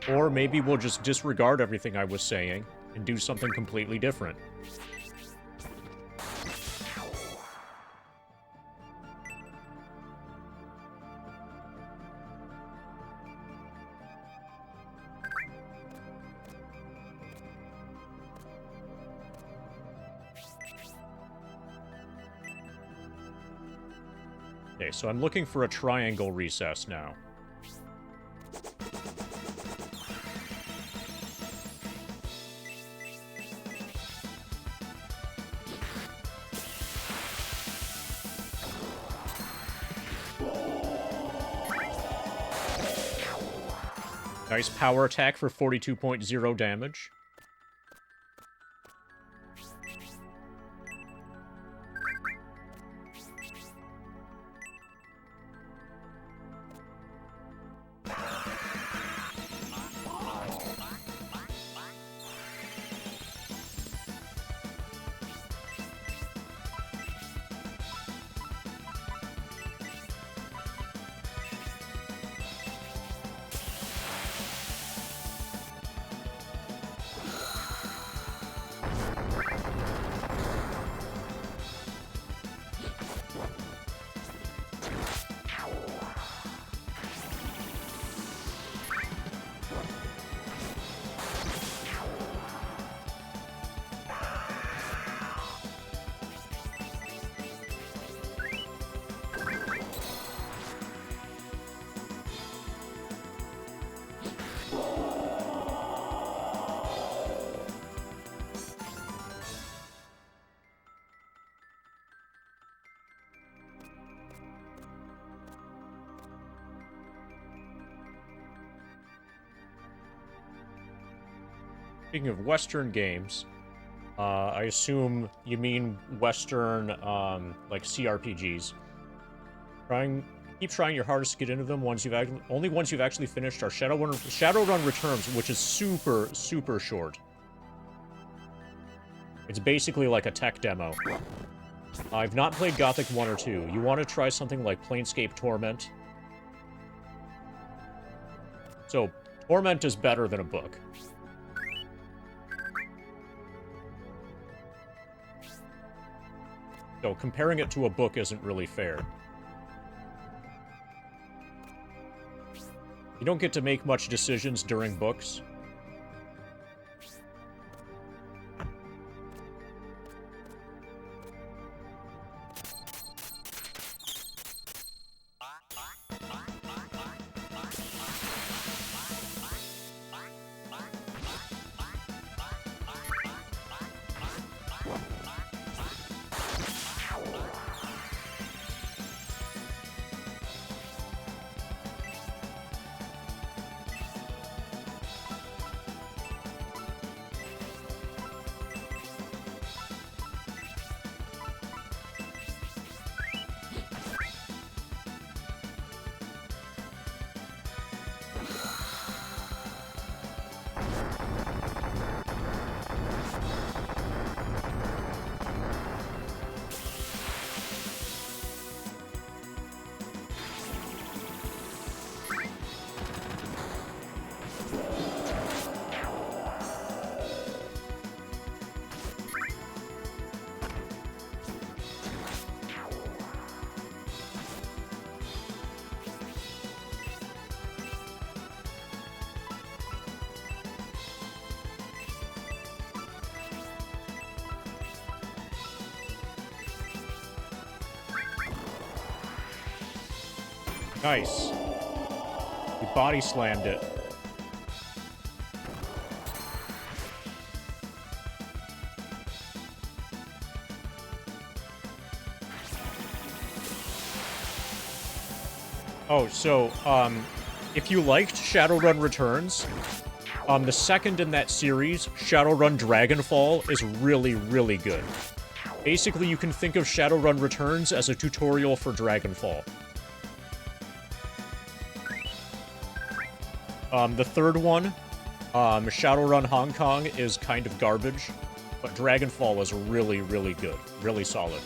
A: Or maybe we'll just disregard everything I was saying and do something completely different. Okay, so I'm looking for a triangle recess now. Nice power attack for 42.0 damage. Speaking of Western games, I assume you mean Western, like CRPGs. Keep trying your hardest to get into them. Only ones you've actually finished are Shadowrun Returns, which is super, super short. It's basically like a tech demo. I've not played Gothic 1 or 2. You want to try something like Planescape Torment? So, Torment is better than a book. So, comparing it to a book isn't really fair. You don't get to make much decisions during books. Nice. You body slammed it. Oh, so, if you liked Shadowrun Returns, the second in that series, Shadowrun Dragonfall, is really, really good. Basically, you can think of Shadowrun Returns as a tutorial for Dragonfall. The third one, Shadowrun Hong Kong, is kind of garbage, but Dragonfall is really, really good. Really solid.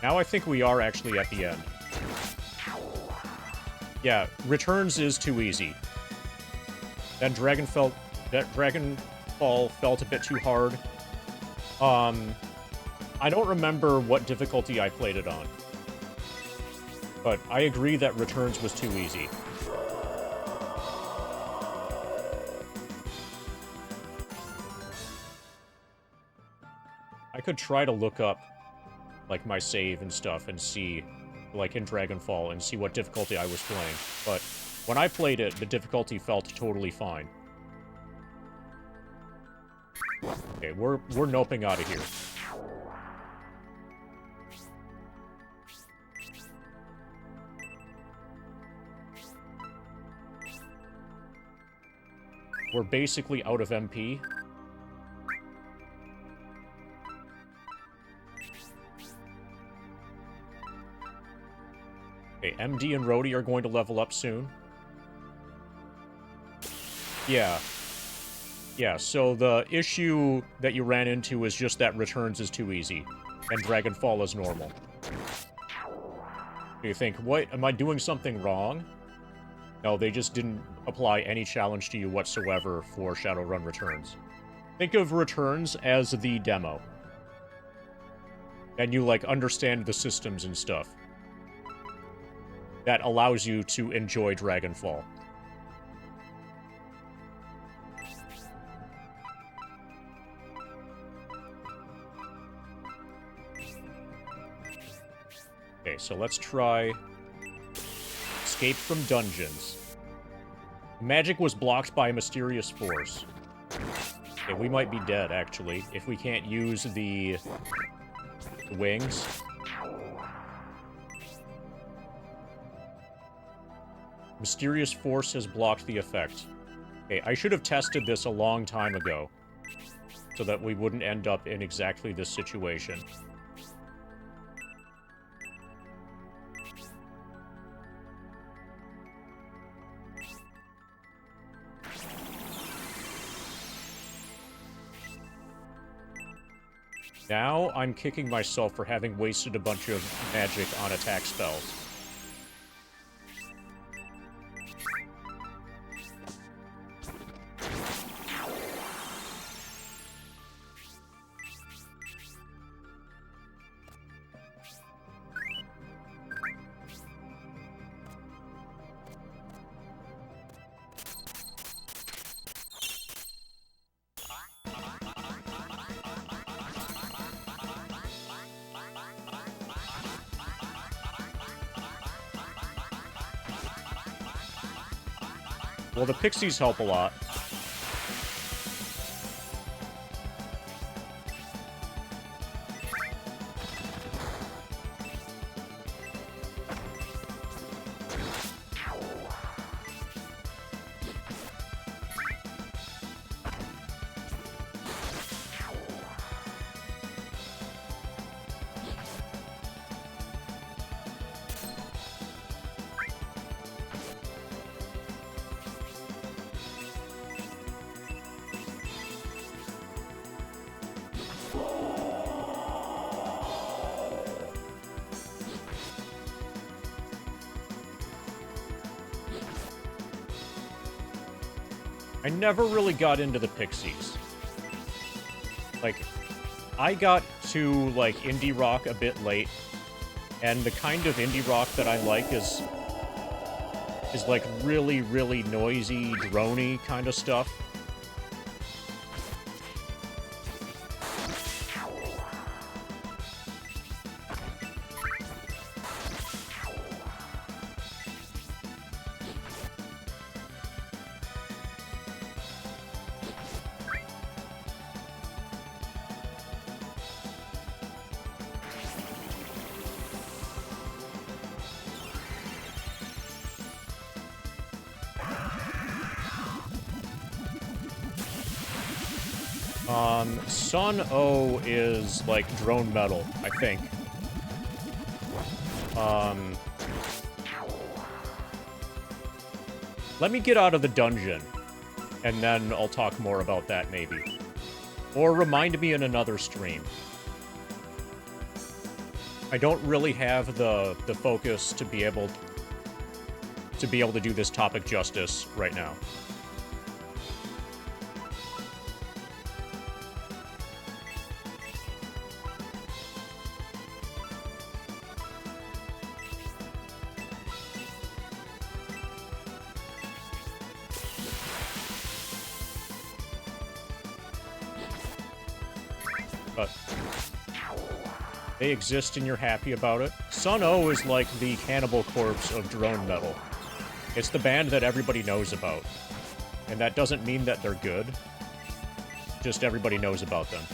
A: Now I think we are actually at the end. Yeah, Returns is too easy. Then Dragonfall felt a bit too hard. I don't remember what difficulty I played it on. But I agree that Returns was too easy. I could try to look up like my save and stuff and see, like in Dragonfall, and see what difficulty I was playing. But when I played it, the difficulty felt totally fine. Okay, we're noping out of here. We're basically out of MP. Okay, MD and Rhodey are going to level up soon. Yeah. Yeah, so the issue that you ran into is just that Returns is too easy. and Dragonfall is normal. You think, what? Am I doing something wrong? No, they just didn't apply any challenge to you whatsoever for Shadowrun Returns. Think of Returns as the demo. And you, like, understand the systems and stuff. That allows you to enjoy Dragonfall. Okay, so let's try escape from dungeons. Magic was blocked by a mysterious force. Okay, we might be dead, actually, if we can't use the wings. Mysterious force has blocked the effect. Okay, I should have tested this a long time ago, so that we wouldn't end up in exactly this situation. Now, I'm kicking myself for having wasted a bunch of magic on attack spells. Well, the pixies help a lot. I never really got into the pixies. Like, I got to, like, indie rock a bit late, and the kind of indie rock that I like is like, really, really noisy, drony kind of stuff. Sun O is, like, drone metal, I think. Let me get out of the dungeon, and then I'll talk more about that, maybe. Or remind me in another stream. I don't really have the focus to be able to do this topic justice right now. But they exist and you're happy about it. Sun O is like the Cannibal Corpse of drone metal. It's the band that everybody knows about. And that doesn't mean that they're good. Just everybody knows about them.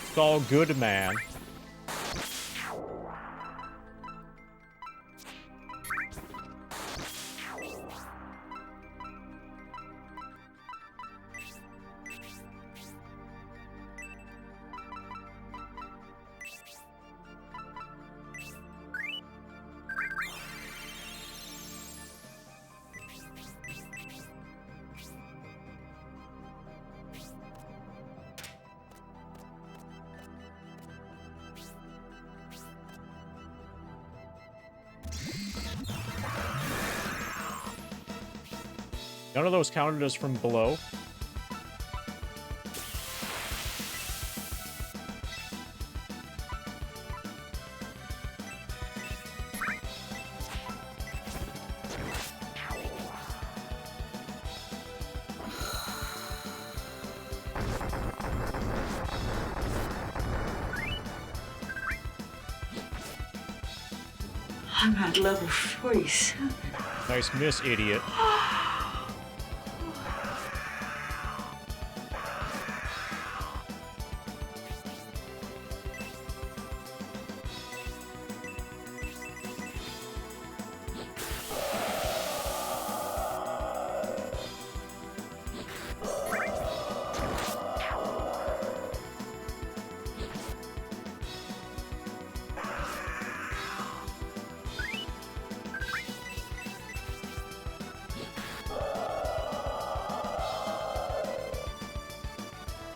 A: It's all good, man. None of those counted as from below.
E: I'm at level 47.
A: Nice miss, idiot.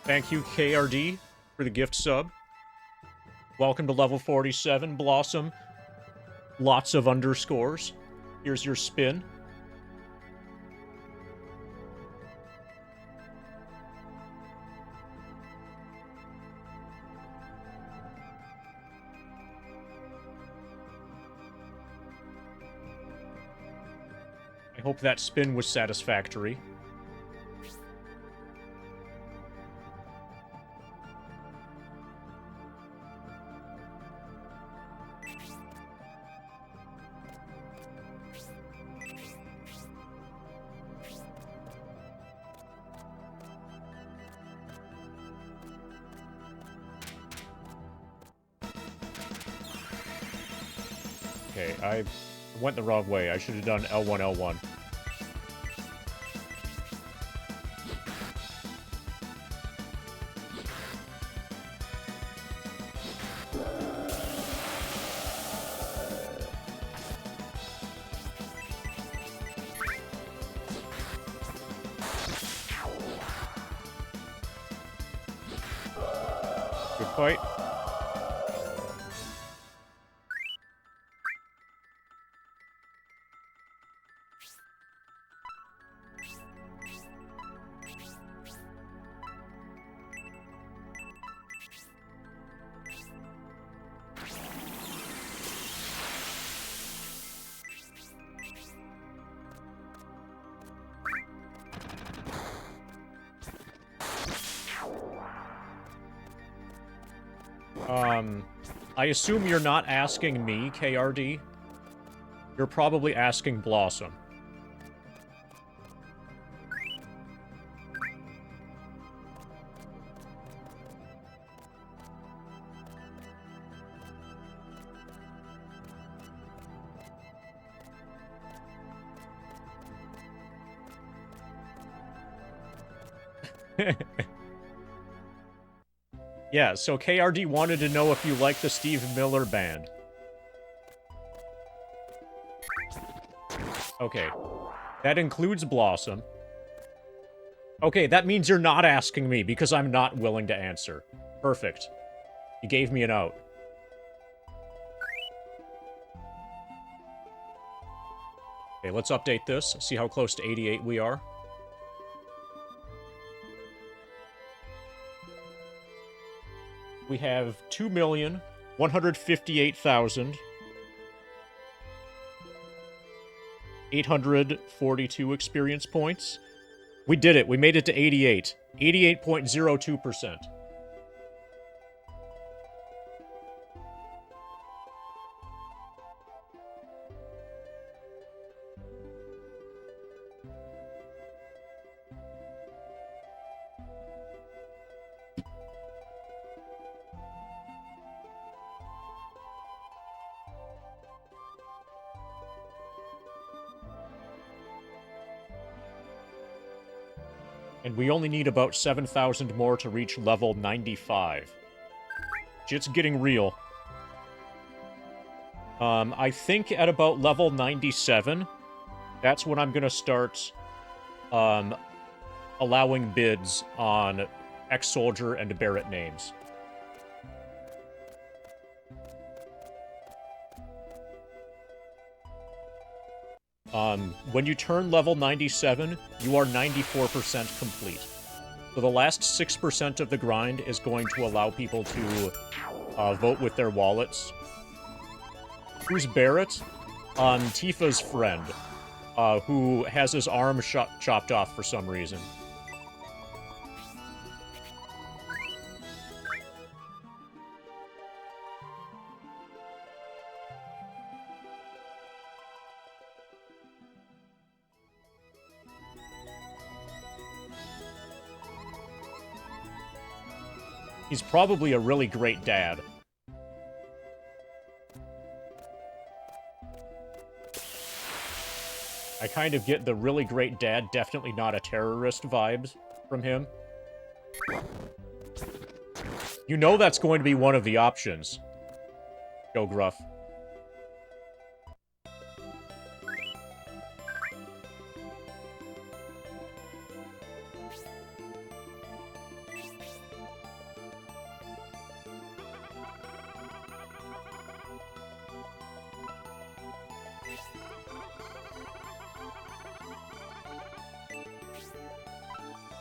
A: Thank you, KRD, for the gift sub. Welcome to level 47, Blossom. Lots of underscores. Here's your spin. I hope that spin was satisfactory. Okay, I went the wrong way. I should have done L1, L1. Good fight. I assume you're not asking me, KRD. You're probably asking Blossom. Yeah, so KRD wanted to know if you like the Steve Miller Band. Okay. That includes Blossom. Okay, that means you're not asking me, because I'm not willing to answer. Perfect. You gave me an out. Okay, let's update this, see how close to 88 we are. We have 2,158,842 experience points. We did it. We made it to 88. 88.02%. And we only need about 7,000 more to reach level 95. Shit's getting real. I think at about level 97, that's when I'm gonna start, allowing bids on Ex-Soldier and Barrett names. When you turn level 97, you are 94% complete. So the last 6% of the grind is going to allow people to vote with their wallets. Who's Barrett? Tifa's friend, who has his arm chopped off for some reason. He's probably a really great dad. I kind of get the really great dad, definitely not a terrorist vibes from him. You know that's going to be one of the options. Go Gruff.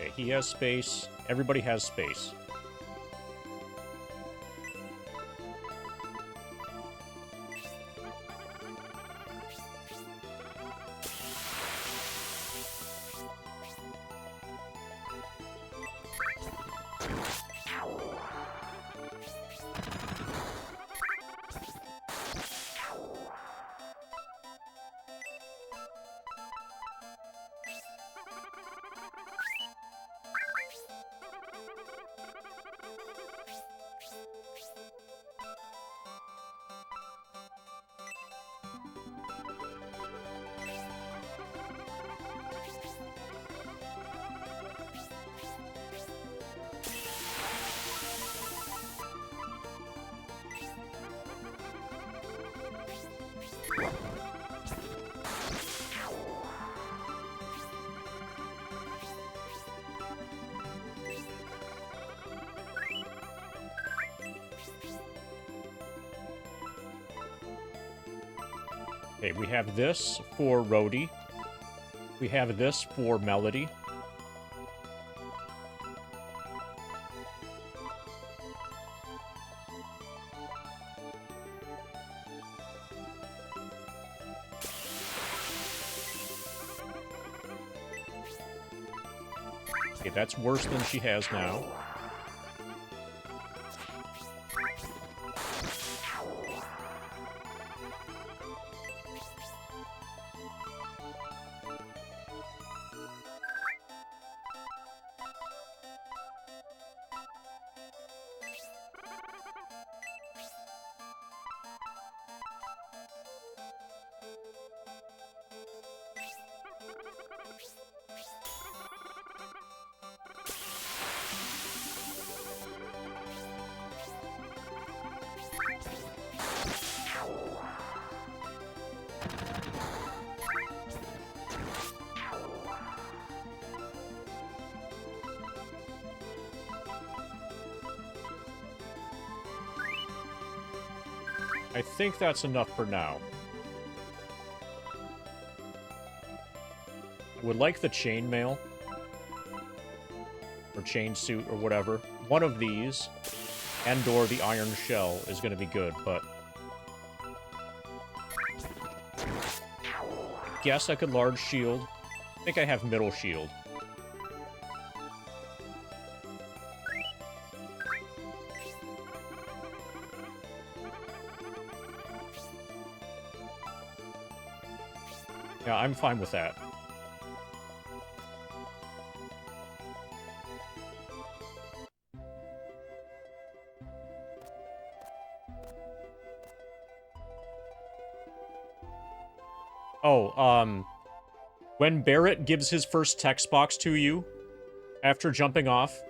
A: Okay, he has space. Everybody has space. Okay, we have this for Rhodey. We have this for Melody. Okay, that's worse than she has now. I think that's enough for now. I would like the chainmail. Or chain suit, or whatever. One of these, and/or the iron shell, is going to be good, but... I guess I could large shield. I think I have middle shield. Yeah, I'm fine with that. Oh, when Barrett gives his first text box to you, after jumping off,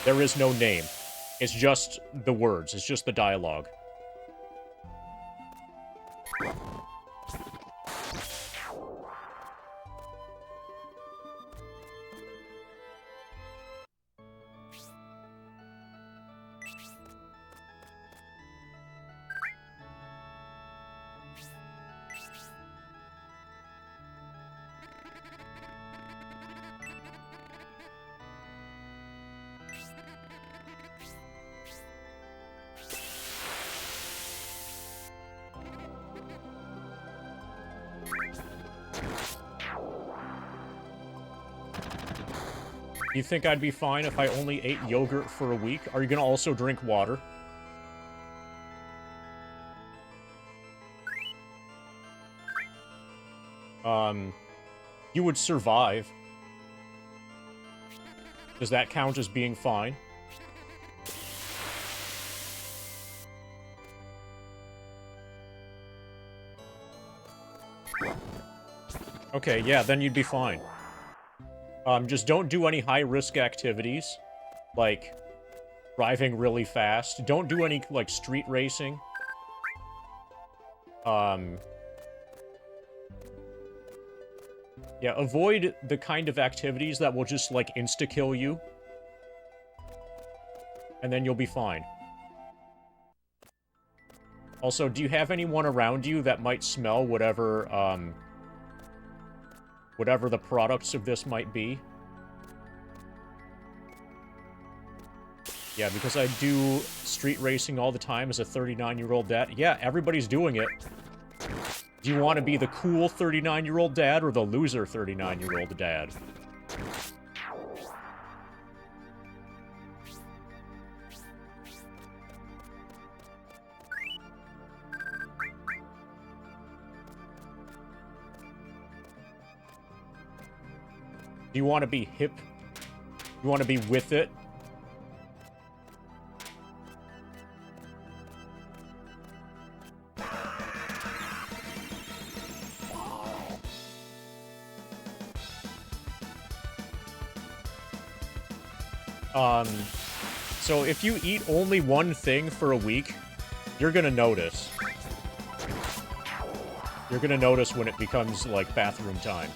A: there is no name. It's just the words. It's just the dialogue. You think I'd be fine if I only ate yogurt for a week? Are you gonna also drink water? You would survive. Does that count as being fine? Okay, yeah, then you'd be fine. Just don't do any high-risk activities, like driving really fast. Don't do any, like, street racing. Yeah, avoid the kind of activities that will just, like, insta-kill you. And then you'll be fine. Also, do you have anyone around you that might smell whatever, whatever the products of this might be? Yeah, because I do street racing all the time as a 39-year-old dad. Yeah, everybody's doing it. Do you want to be the cool 39-year-old dad or the loser 39-year-old dad? Do you want to be hip? You want to be with it? So if you eat only one thing for a week, you're gonna notice. You're gonna notice when it becomes, like, bathroom time.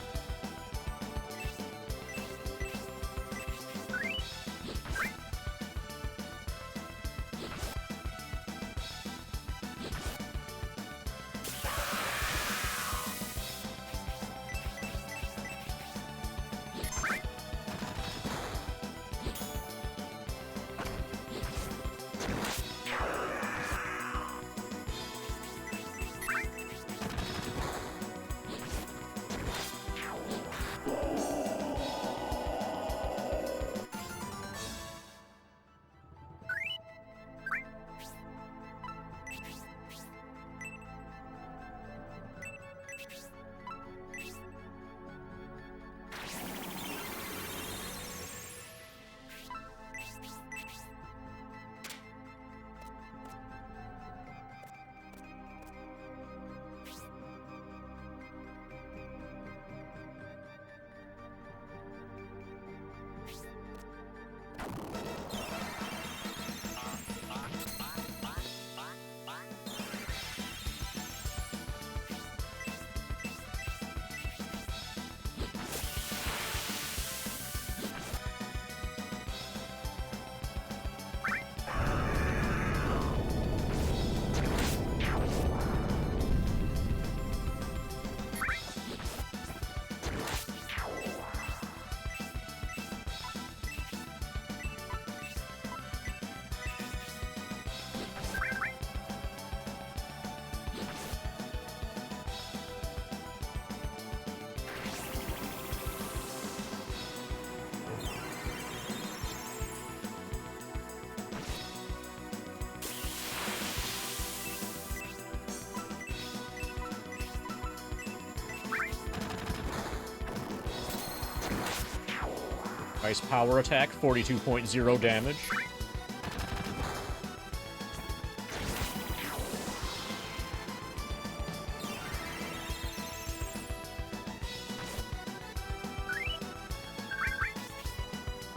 A: Nice power attack, 42.0 damage.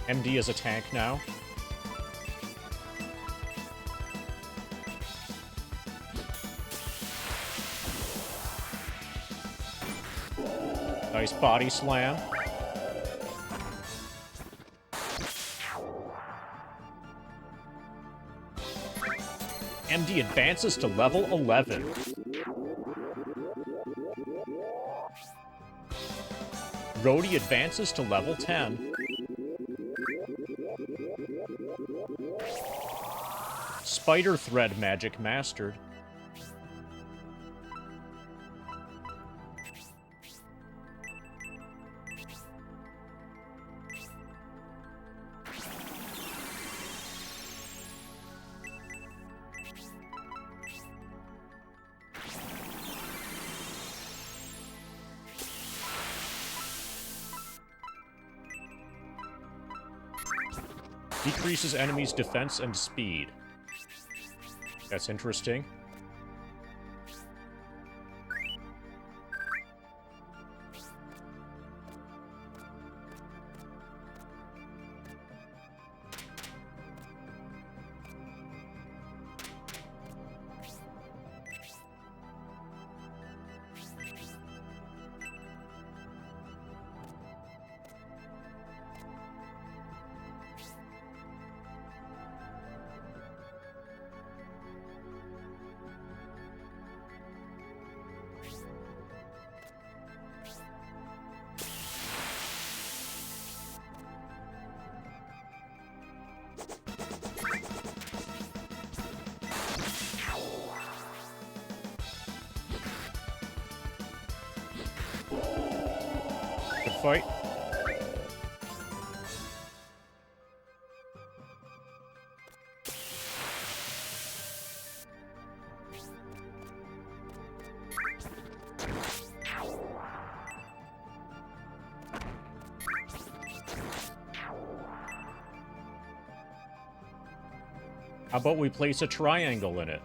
A: MD is a tank now. Nice body slam. MD advances to level 11. Rhodey advances to level 10. Spider Thread magic mastered. Decreases enemies' defense and speed. That's interesting. Good fight. How about we place a triangle in it?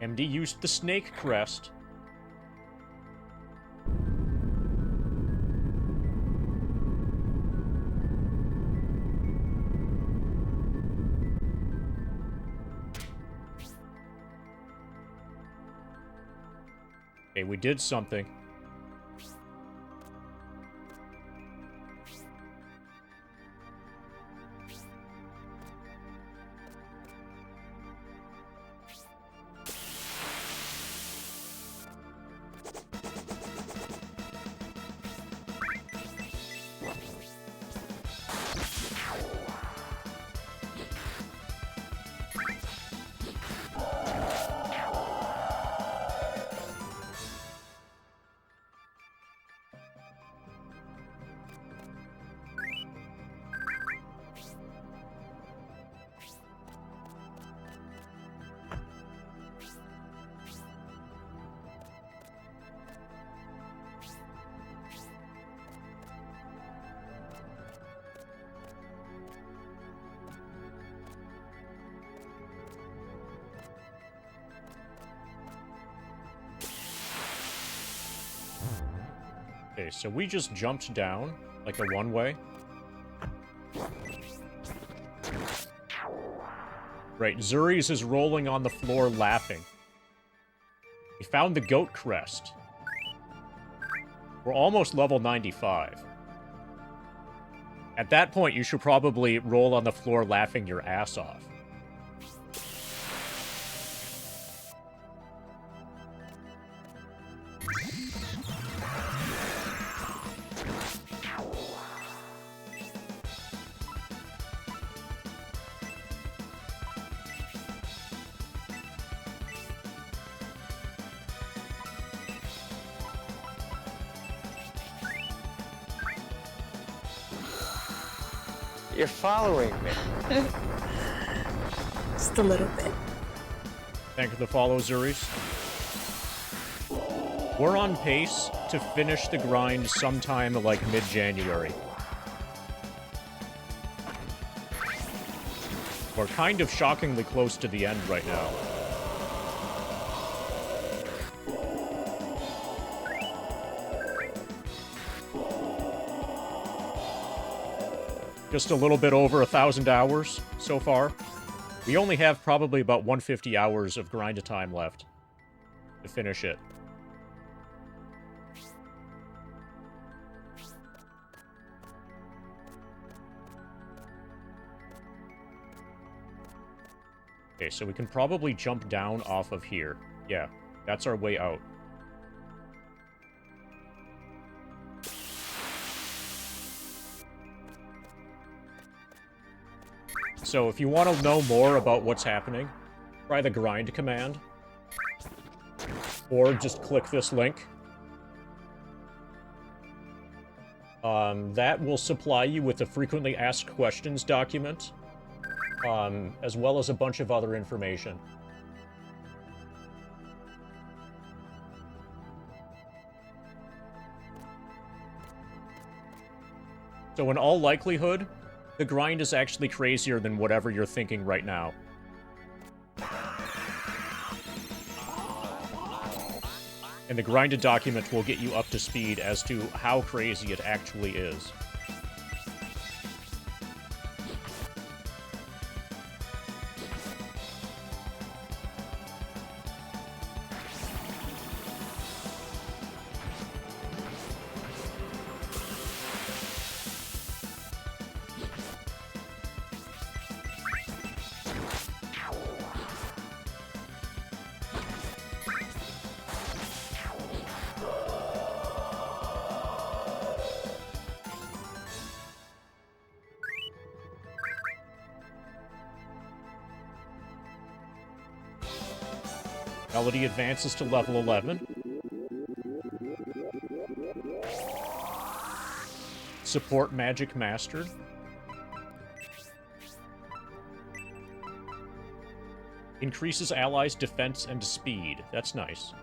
A: MD used the snake crest. Okay, we did something. Okay, so we just jumped down, like a one-way. Right, Zuri's is rolling on the floor laughing. We found the goat crest. We're almost level 95. At that point, you should probably roll on the floor laughing your ass off.
C: You're following me.
D: Just a little bit.
A: Thank you for the follow, Zuris. We're on pace to finish the grind sometime like mid-January. We're kind of shockingly close to the end right now. Just a little bit over 1,000 hours so far. We only have probably about 150 hours of grind time left to finish it. Okay, so we can probably jump down off of here. Yeah, that's our way out. So if you want to know more about what's happening, try the grind command. Or just click this link. That will supply you with a frequently asked questions document, as well as a bunch of other information. So in all likelihood, the grind is actually crazier than whatever you're thinking right now. And the grinded document will get you up to speed as to how crazy it actually is. Melody advances to level 11. Support magic mastered. Increases allies' defense and speed. That's nice.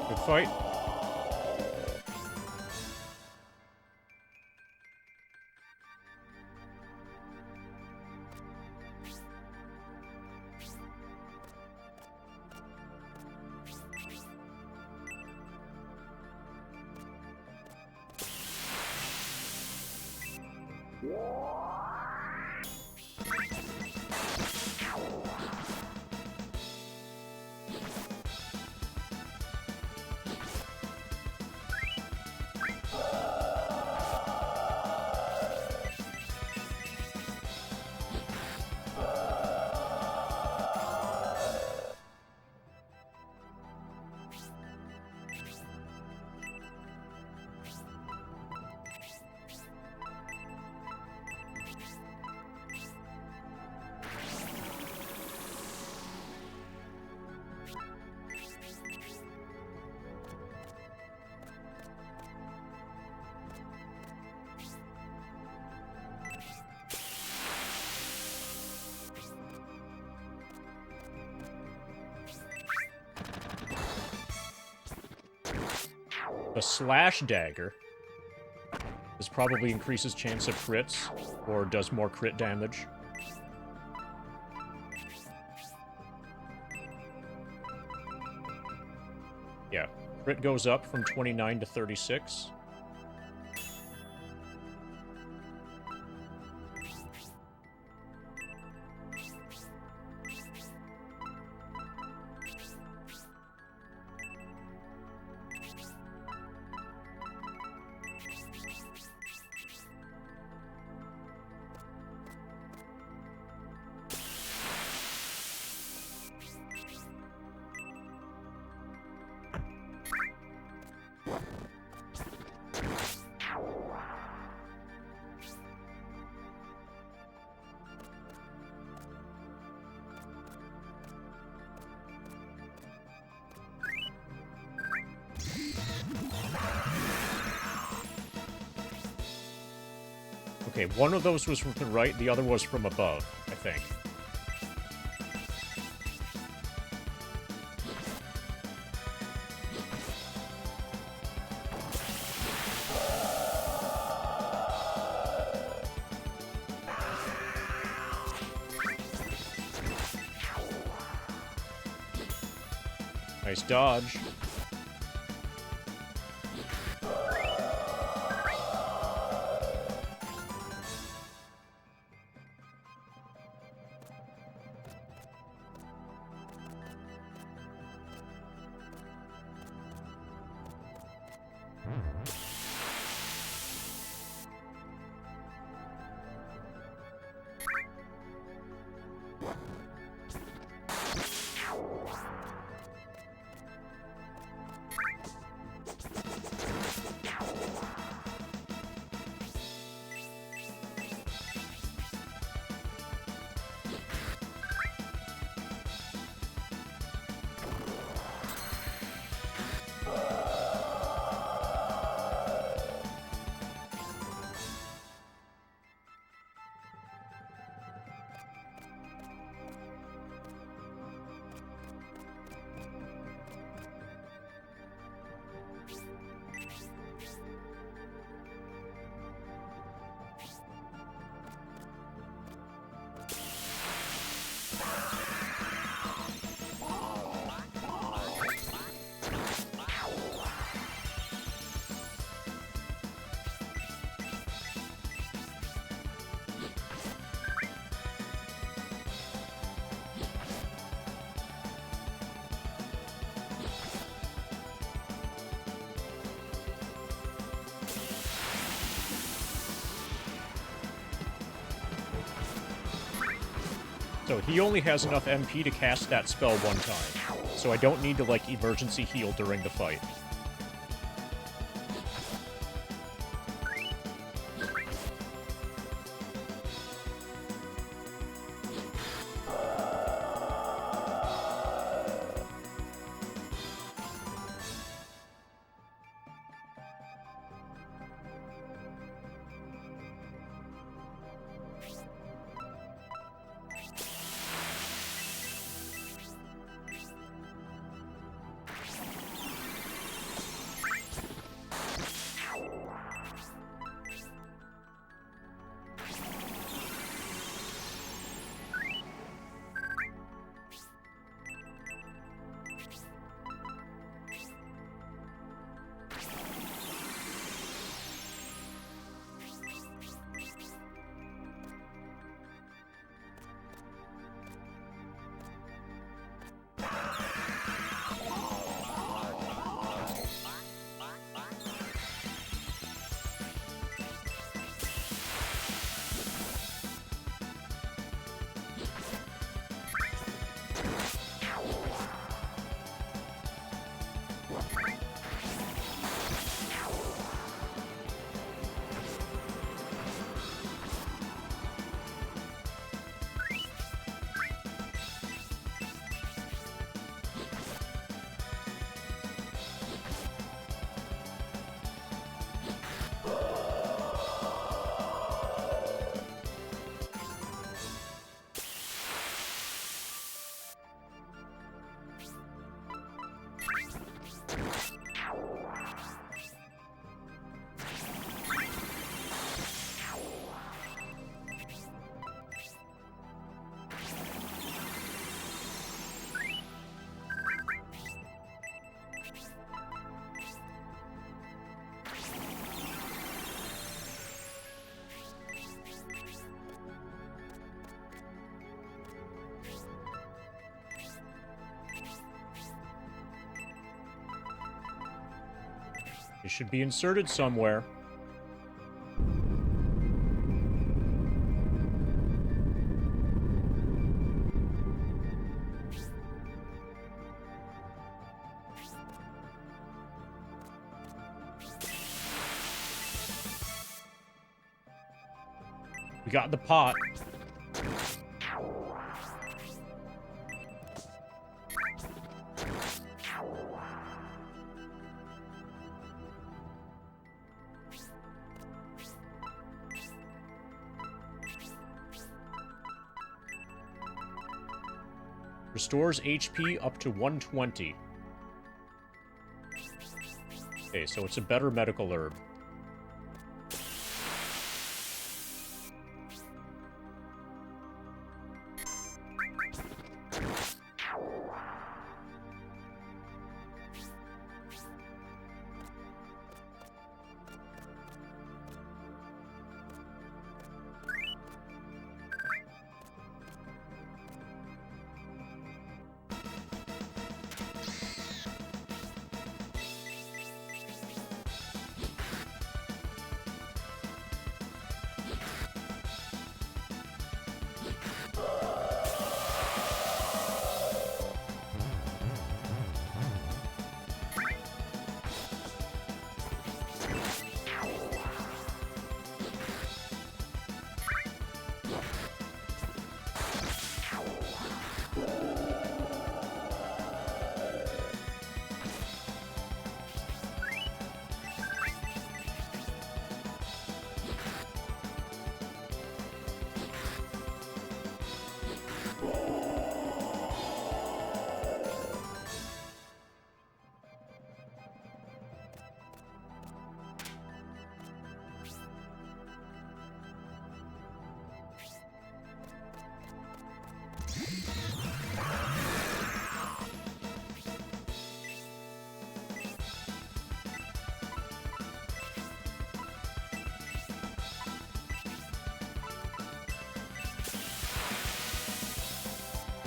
A: Good fight. The slash dagger. This probably increases chance of crits, or does more crit damage. Yeah, crit goes up from 29 to 36. Okay, one of those was from the right, the other was from above, I think. Nice dodge. So he only has enough MP to cast that spell one time. So I don't need to, like, emergency heal during the fight. It should be inserted somewhere. We got the pot. Restores HP up to 120. Okay, so it's a better medical herb.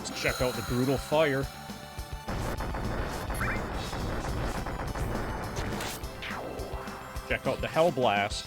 A: Let's check out the brutal fire. Check out the Hell Blast.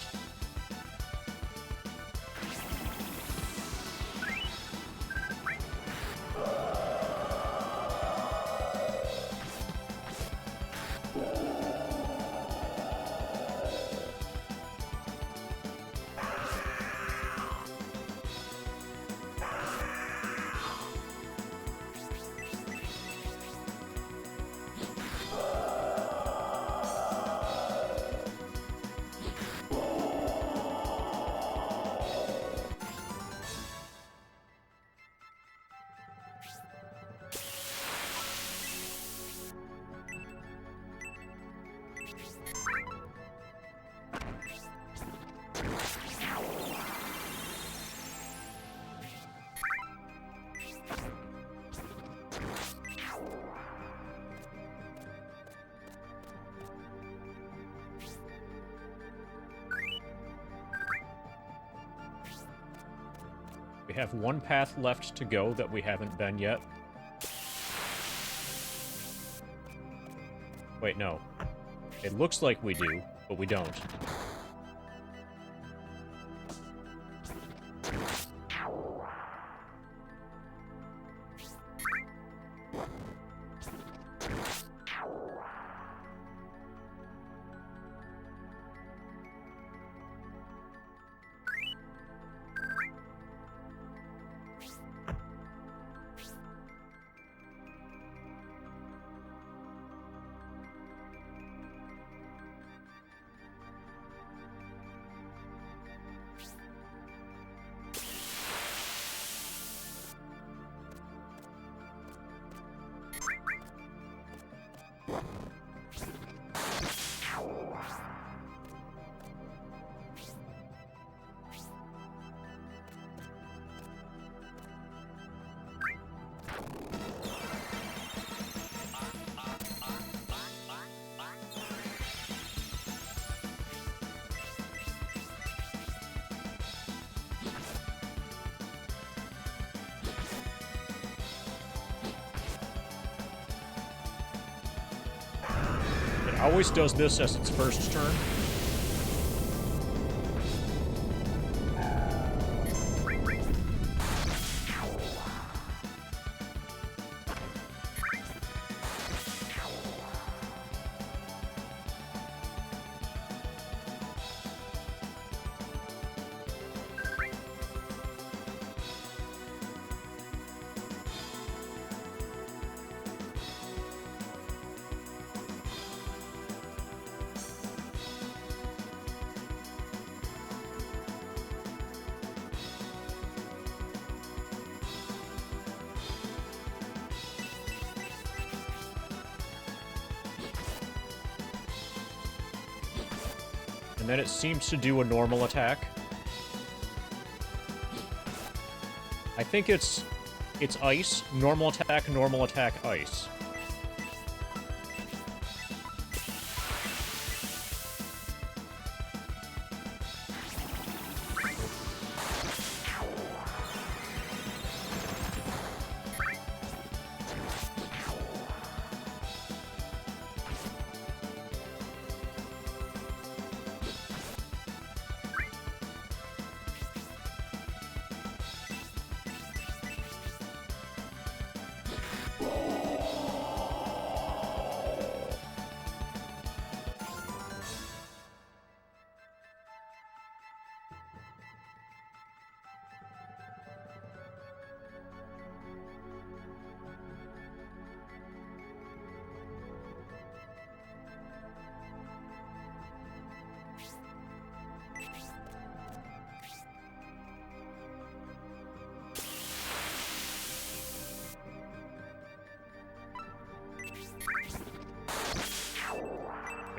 A: We have one path left to go that we haven't been yet. Wait, no. It looks like we do, but we don't. It always does this as its first turn. And then it seems to do a normal attack. I think it's ice, normal attack, ice.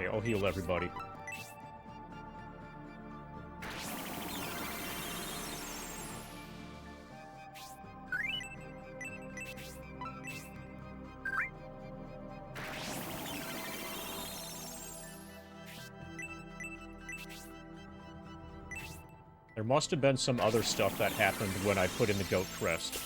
A: Okay, I'll heal everybody. There must have been some other stuff that happened when I put in the goat crest.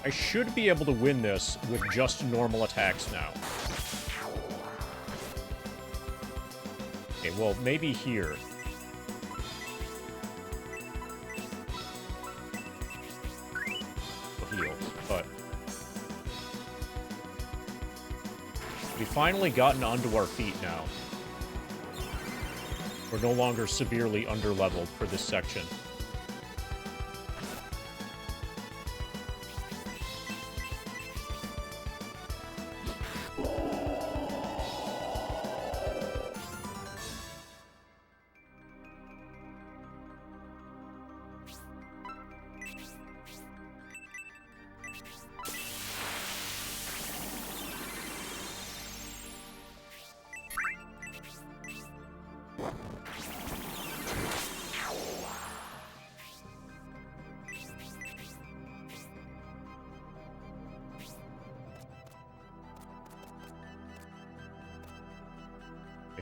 A: I should be able to win this with just normal attacks now. Okay, well, maybe here. Heal, but... we've finally gotten onto our feet now. We're no longer severely underleveled for this section.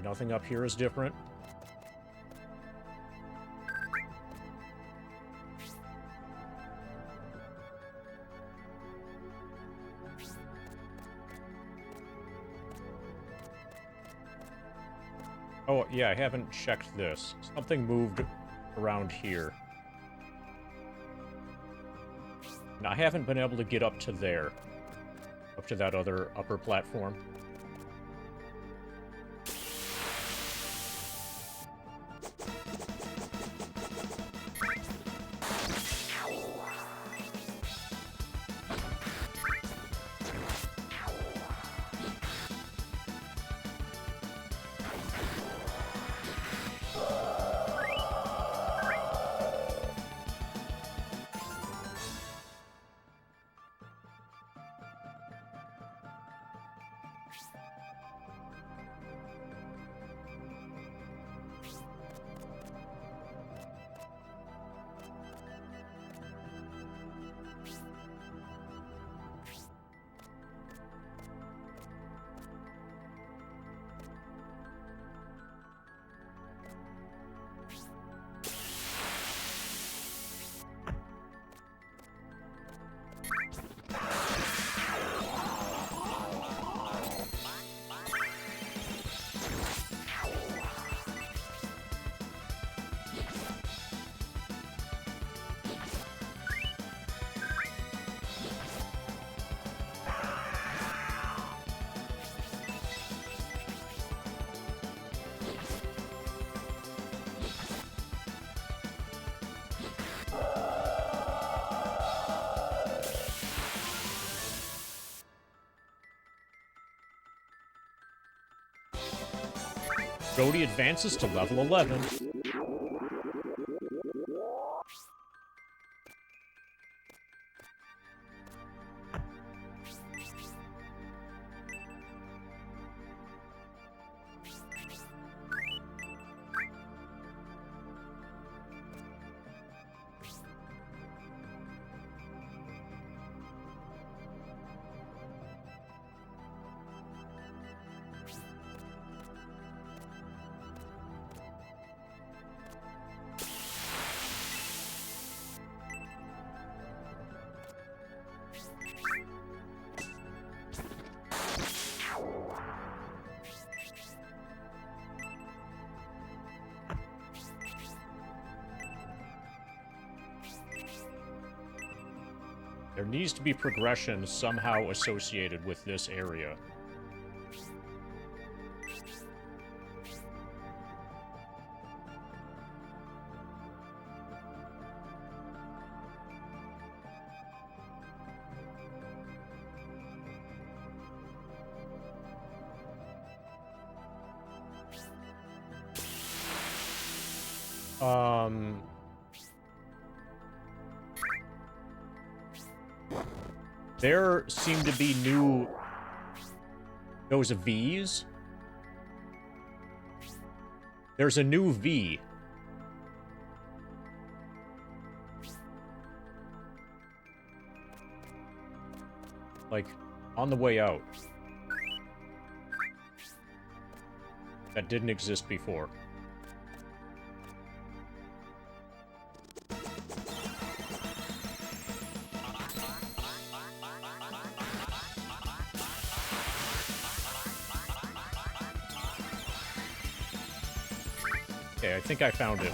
A: Nothing up here is different. Oh, yeah, I haven't checked this. Something moved around here. And I haven't been able to get up to there. Up to that other upper platform. Jody advances to level 11. There needs to be progression somehow associated with this area. There seem to be new... Those V's? There's a new V. Like, on the way out. That didn't exist before. Okay, I think I found it.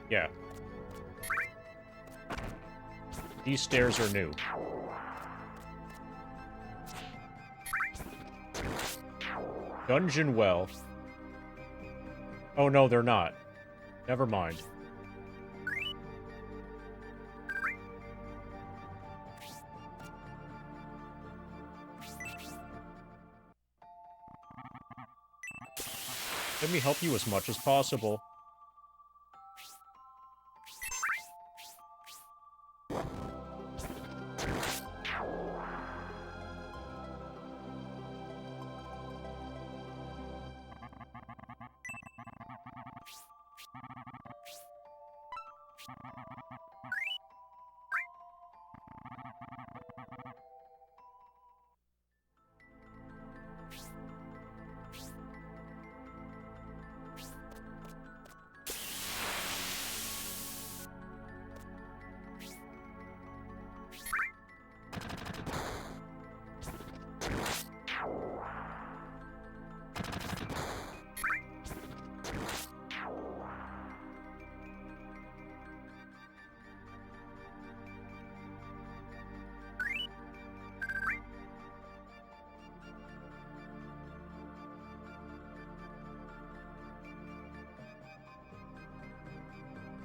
A: Yeah. These stairs are new. Dungeon well. Oh no, they're not. Never mind. Let me help you as much as possible.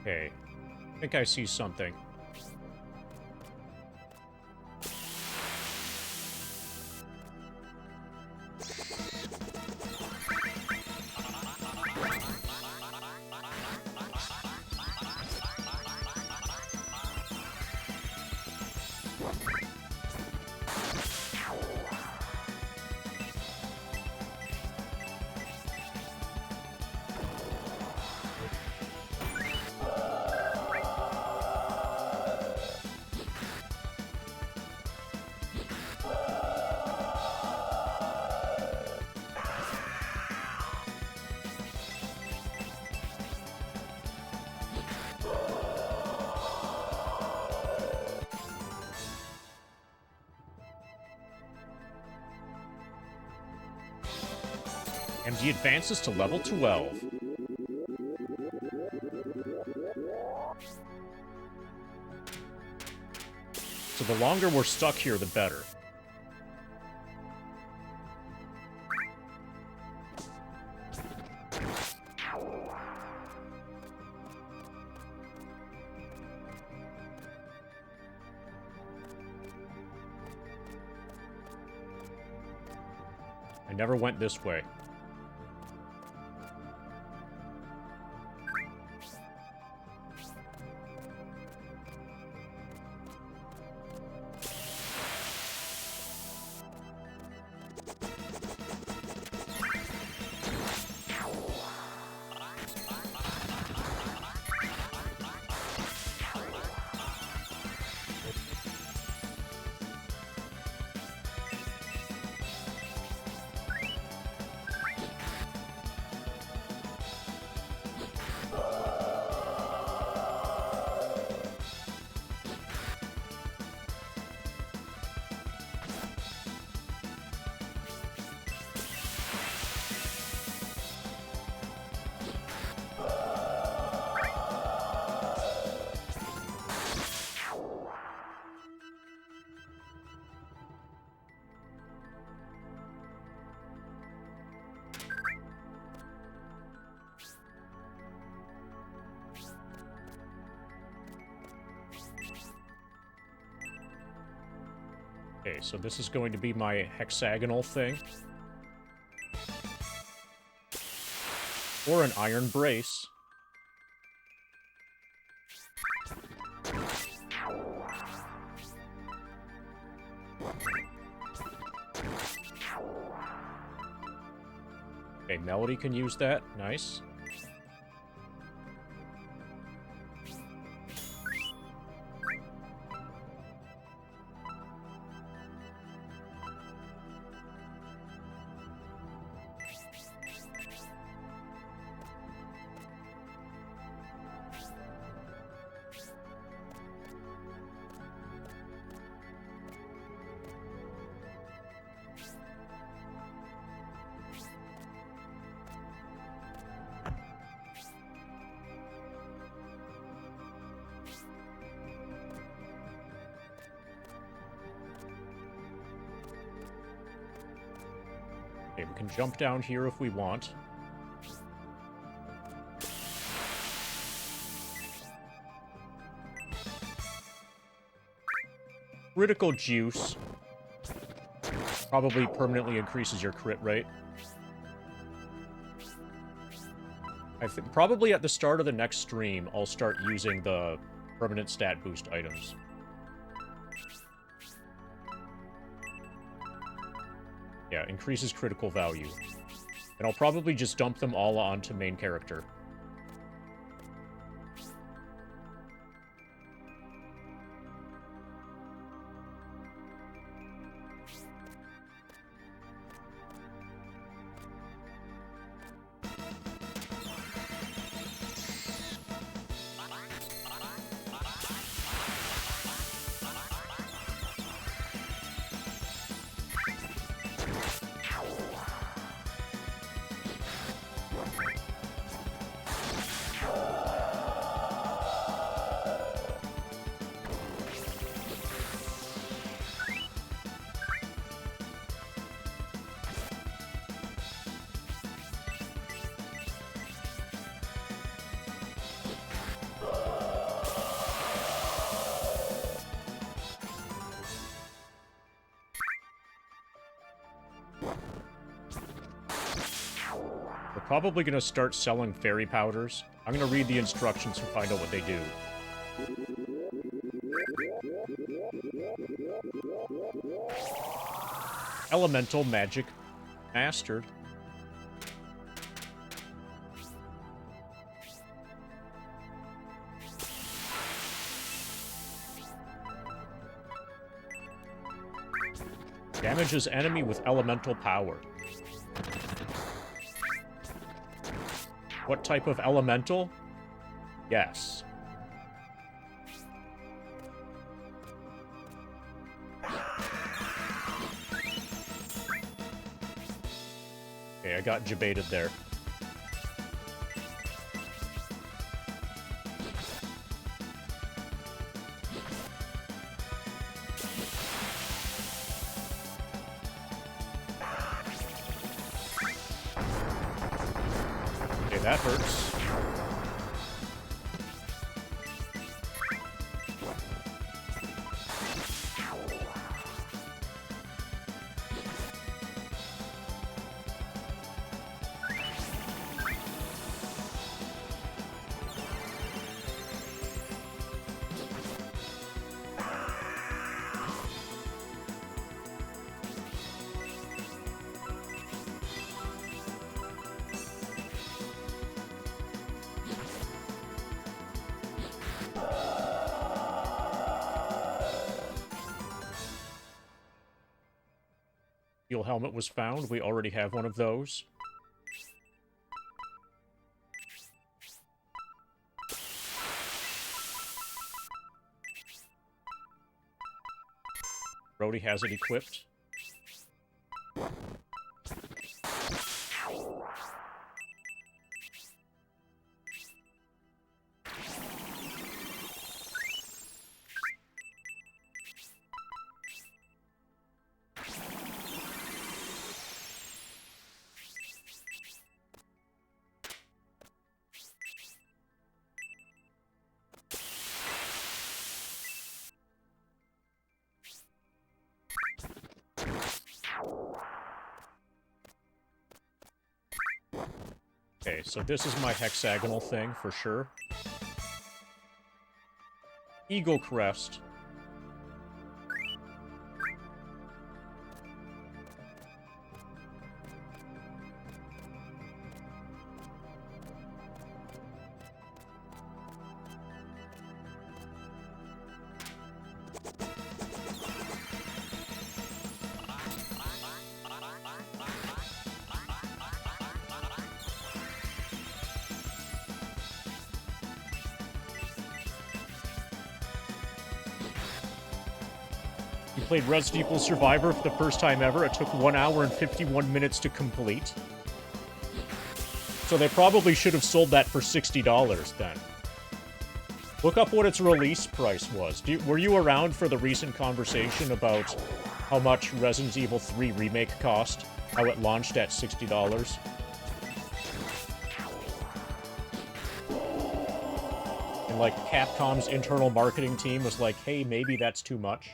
A: Okay. I think I see something. MD advances to level 12. So the longer we're stuck here, the better. I never went this way. Okay, so this is going to be my hexagonal thing. Or an iron brace. Okay, Melody can use that. Nice. Okay, we can jump down here if we want. Critical juice probably permanently increases your crit rate. I think probably at the start of the next stream, I'll start using the permanent stat boost items. Yeah, increases critical value. And I'll probably just dump them all onto main character. probably going to start selling fairy powders. I'm going to read the instructions and find out what they do. Elemental magic mastered. Damages enemy with elemental power. What type of elemental? Yes. Okay, I got debated there. Okay, that hurts. Steel helmet was found. We already have one of those. Brody has it equipped. Okay, so this is my hexagonal thing, for sure. Eagle Crest. You played Resident Evil Survivor for the first time ever. It took 1 hour and 51 minutes to complete. So they probably should have sold that for $60 then. Look up what its release price was. Were you around for the recent conversation about how much Resident Evil 3 Remake cost? How it launched at $60? And like Capcom's internal marketing team was like, hey, maybe that's too much.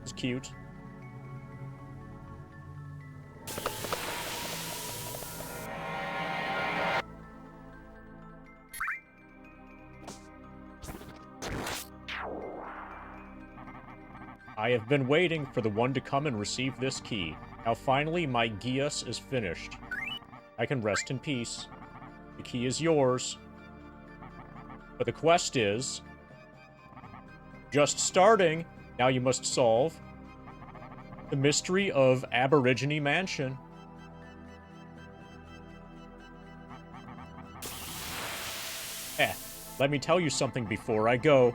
A: It's cute. I have been waiting for the one to come and receive this key. Now finally my Gias is finished. I can rest in peace. The key is yours. But the quest is... just starting. Now you must solve the mystery of Aborigine Mansion. Let me tell you something before I go.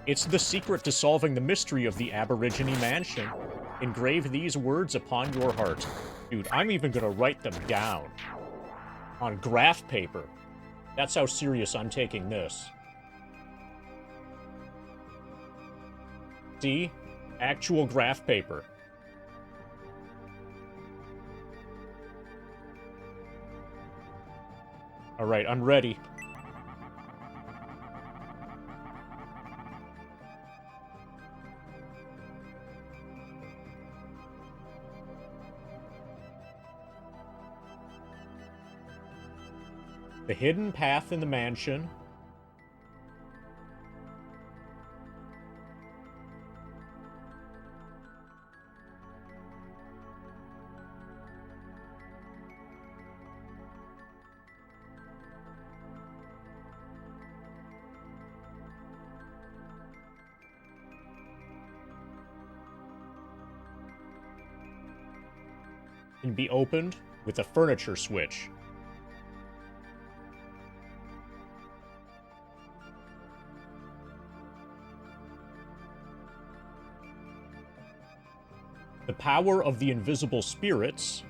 A: It's the secret to solving the mystery of the Aborigine Mansion. Engrave these words upon your heart. Dude, I'm even gonna write them down. On graph paper. That's how serious I'm taking this. See? Actual graph paper. Alright, I'm ready. The hidden path in the mansion. Can be opened with a furniture switch. The power of the invisible spirits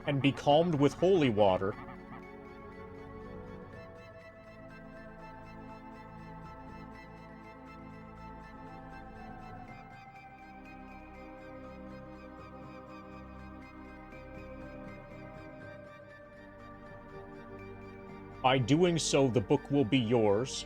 A: can be calmed with holy water. By doing so, the book will be yours.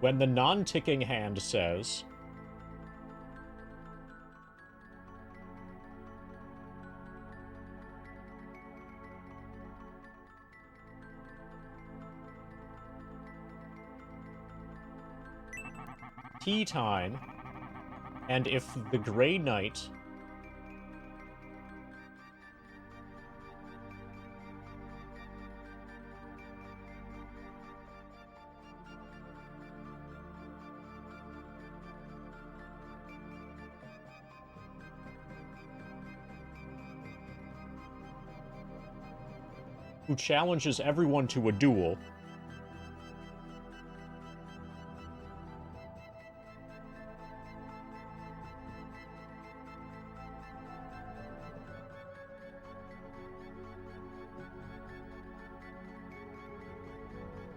A: When the non-ticking hand says... tea time, and if the Grey Knight who challenges everyone to a duel.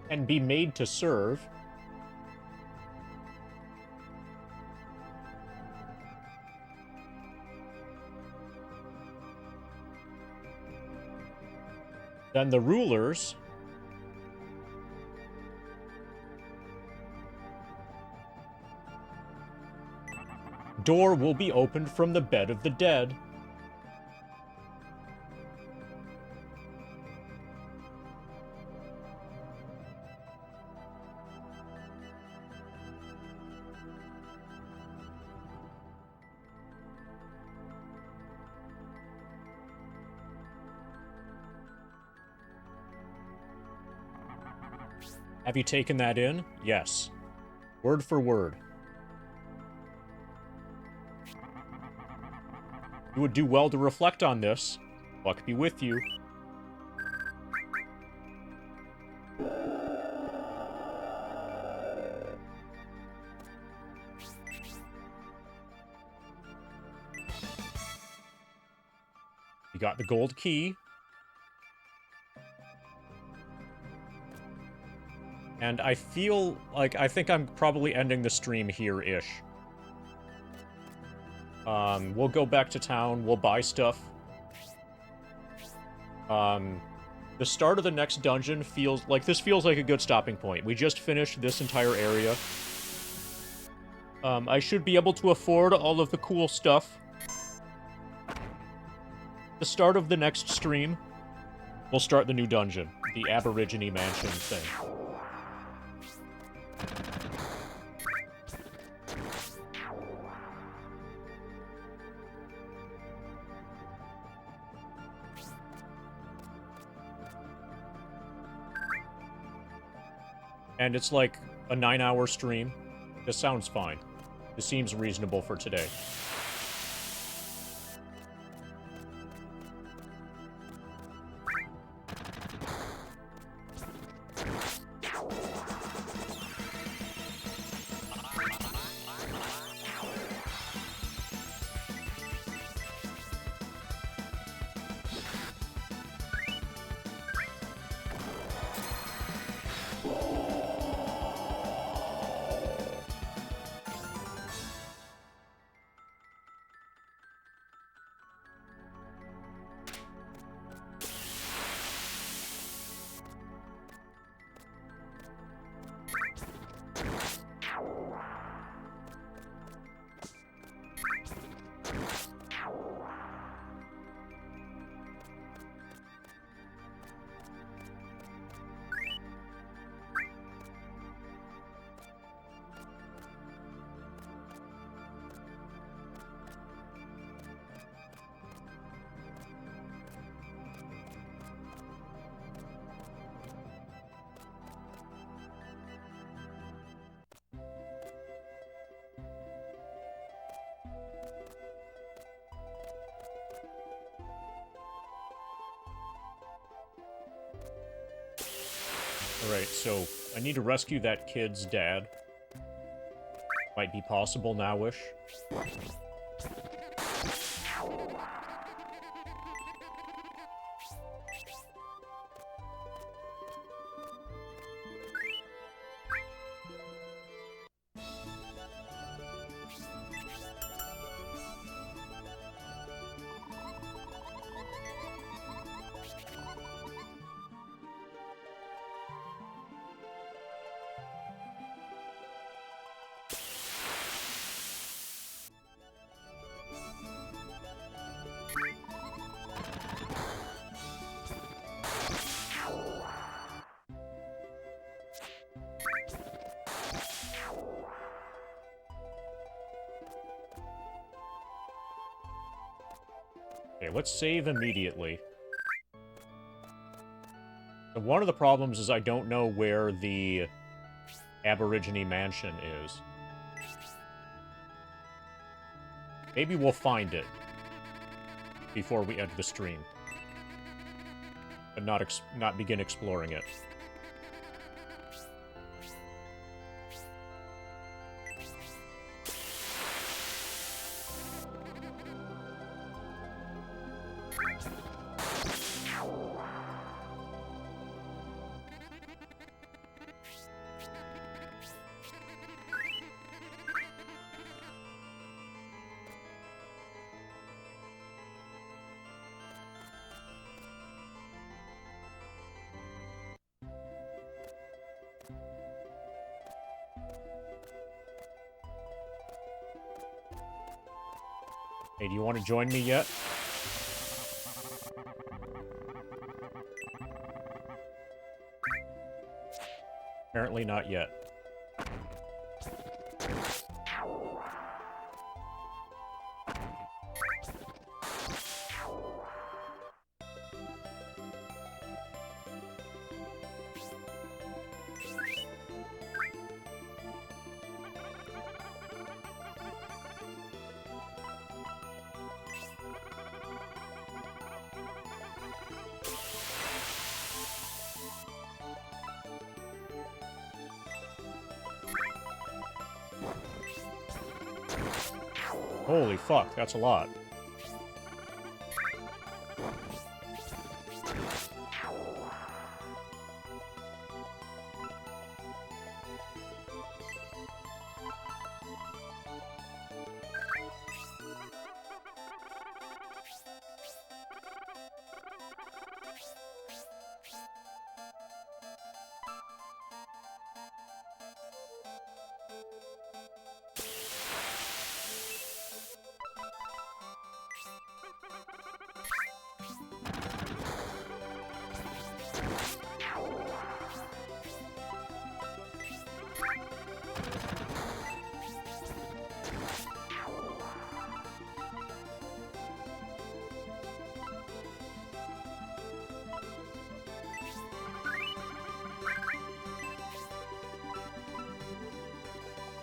A: And be made to serve. Then the rulers door will be opened from the bed of the dead. Have you taken that in? Yes. Word for word. You would do well to reflect on this. Luck be with you. You got the gold key. And I feel like, I think I'm probably ending the stream here-ish. We'll go back to town, we'll buy stuff. The start of the next dungeon feels like a good stopping point. We just finished this entire area. I should be able to afford all of the cool stuff. The start of the next stream, we'll start the new dungeon, the Aborigine Mansion thing. And it's like a 9-hour stream. This sounds fine. This seems reasonable for today. Alright, so I need to rescue that kid's dad. Might be possible now-ish. Okay, let's save immediately. So one of the problems is I don't know where the Aborigine Mansion is. Maybe we'll find it before we end the stream. But not begin exploring it. Hey, do you want to join me yet? Apparently not yet. Holy fuck, that's a lot.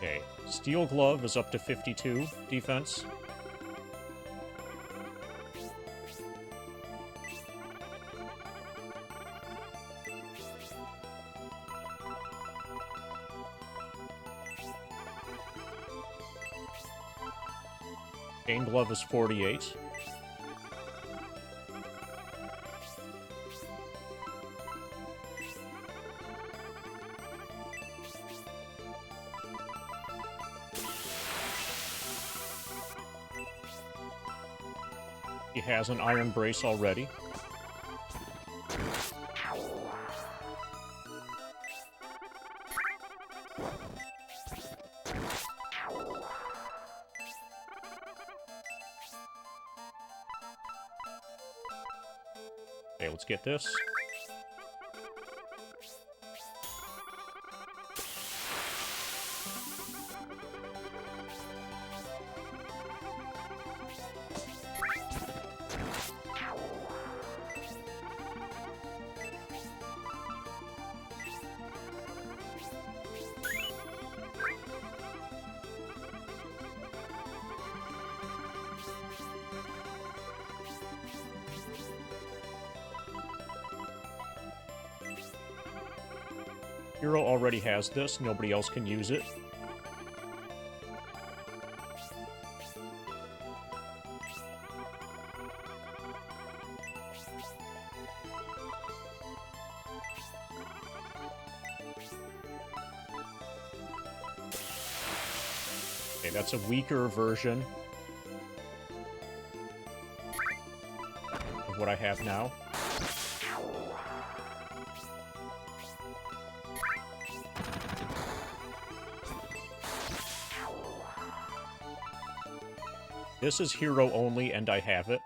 A: Okay, Steel Glove is up to 52 defense. Chain Glove is 48. He has an Iron Brace already. Okay, let's get this. Hero already has this, nobody else can use it. Okay, that's a weaker version of what I have now. This is hero only, and I have it.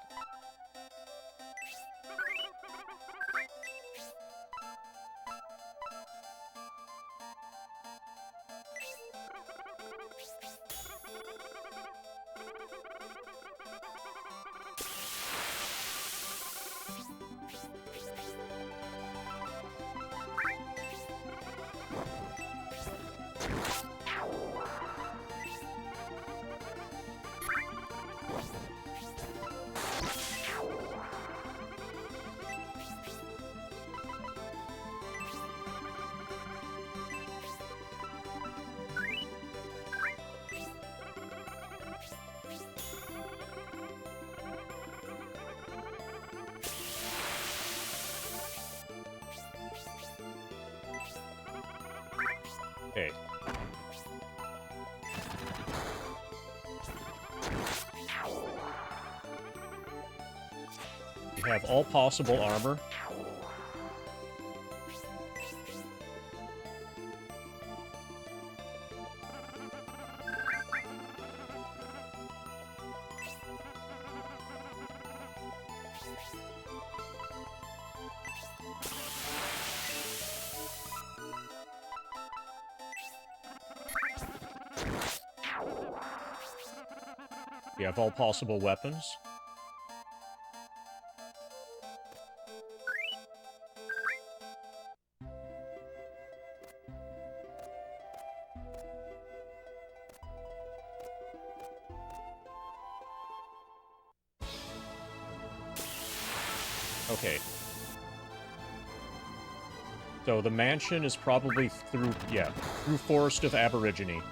A: Okay. We have all possible armor. We have all possible weapons. Okay. So the mansion is probably through, yeah, through Forest of Aborigine.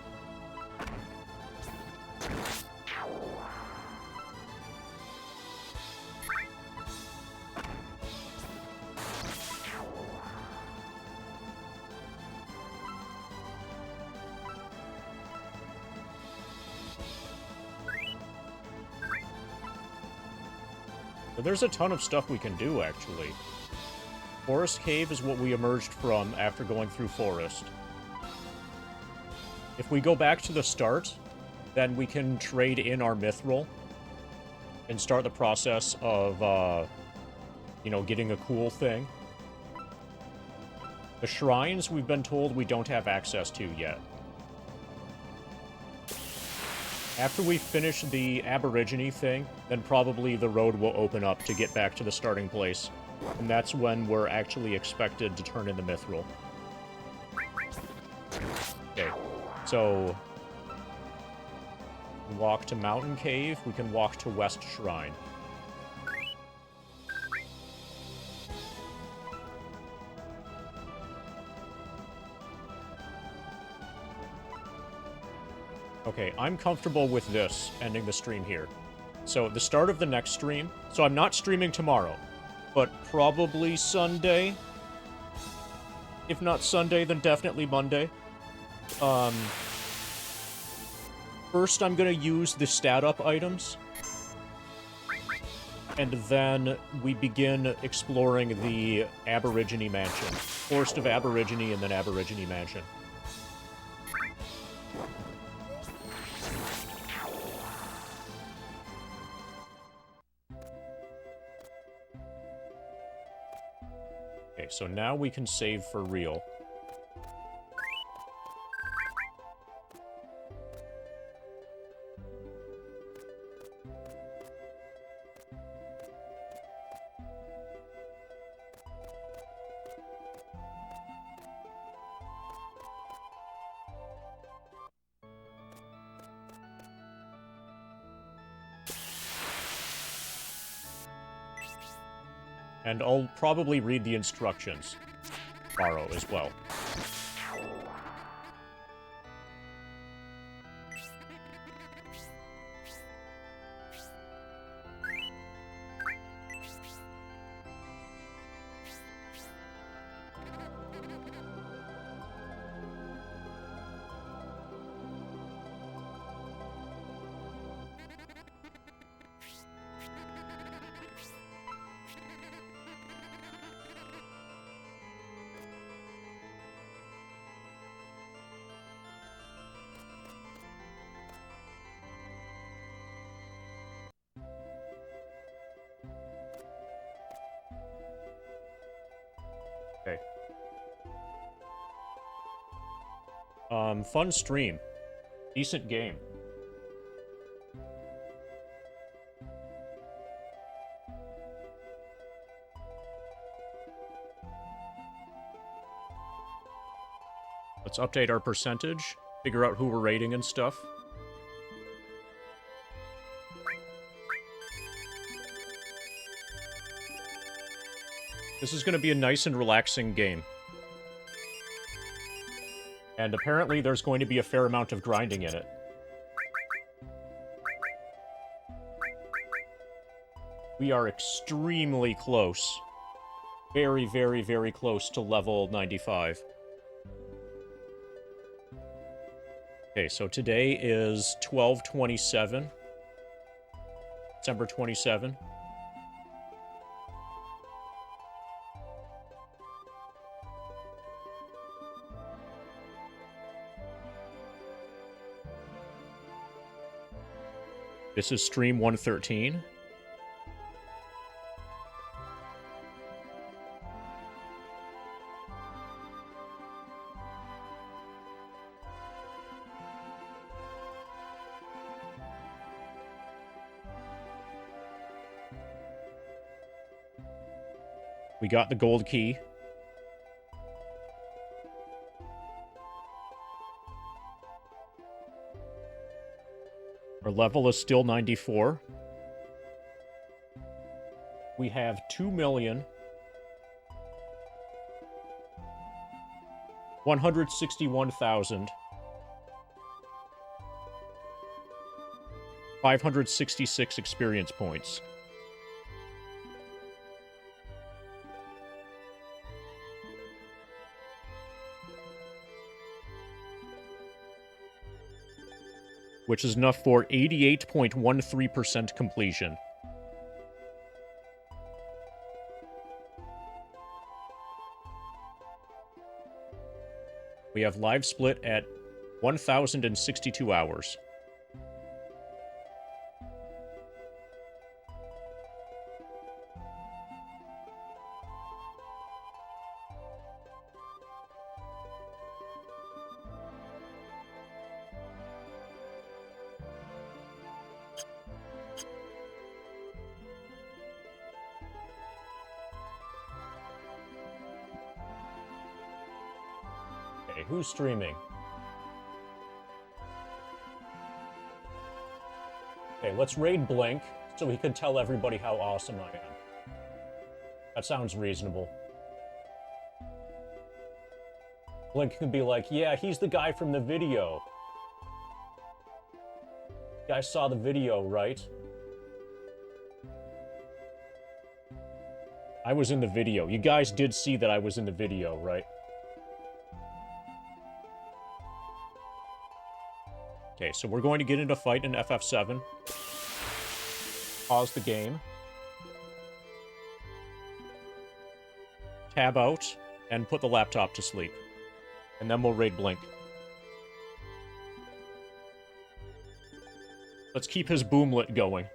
A: But there's a ton of stuff we can do, actually. Forest Cave is what we emerged from after going through Forest. If we go back to the start, then we can trade in our Mithril and start the process of, you know, getting a cool thing. The shrines, we've been told we don't have access to yet. After we finish the Aborigine thing, then probably the road will open up to get back to the starting place. And that's when we're actually expected to turn in the Mithril. Okay, so Walk to Mountain Cave. We can walk to West Shrine. Okay, I'm comfortable with this, ending the stream here. So, the start of the next stream. So, I'm not streaming tomorrow, but probably Sunday. If not Sunday, then definitely Monday. First, I'm gonna use the stat-up items. And then we begin exploring the Aborigine Mansion. Forest of Aborigine and then Aborigine Mansion. Okay, so now we can save for real. And I'll probably read the instructions tomorrow as well. Okay. Fun stream. Decent game. Let's update our percentage, figure out who we're rating and stuff. This is going to be a nice and relaxing game. And apparently there's going to be a fair amount of grinding in it. We are extremely close. Very, very, very close to level 95. Okay, so today is 12/27. December 27. This is stream 113. We got the gold key. Our level is still 94. We have 2,161,566 experience points. Which is enough for 88.13% completion. We have live split at 1,062 hours. Okay, who's streaming? Okay, let's raid Blink so he can tell everybody how awesome I am. That sounds reasonable. Blink can be like, yeah, he's the guy from the video. You guys saw the video, right? I was in the video. You guys did see that I was in the video, right? Okay, so we're going to get into a fight in FF7. Pause the game. Tab out, and put the laptop to sleep. And then we'll raid Blink. Let's keep his boomlet going.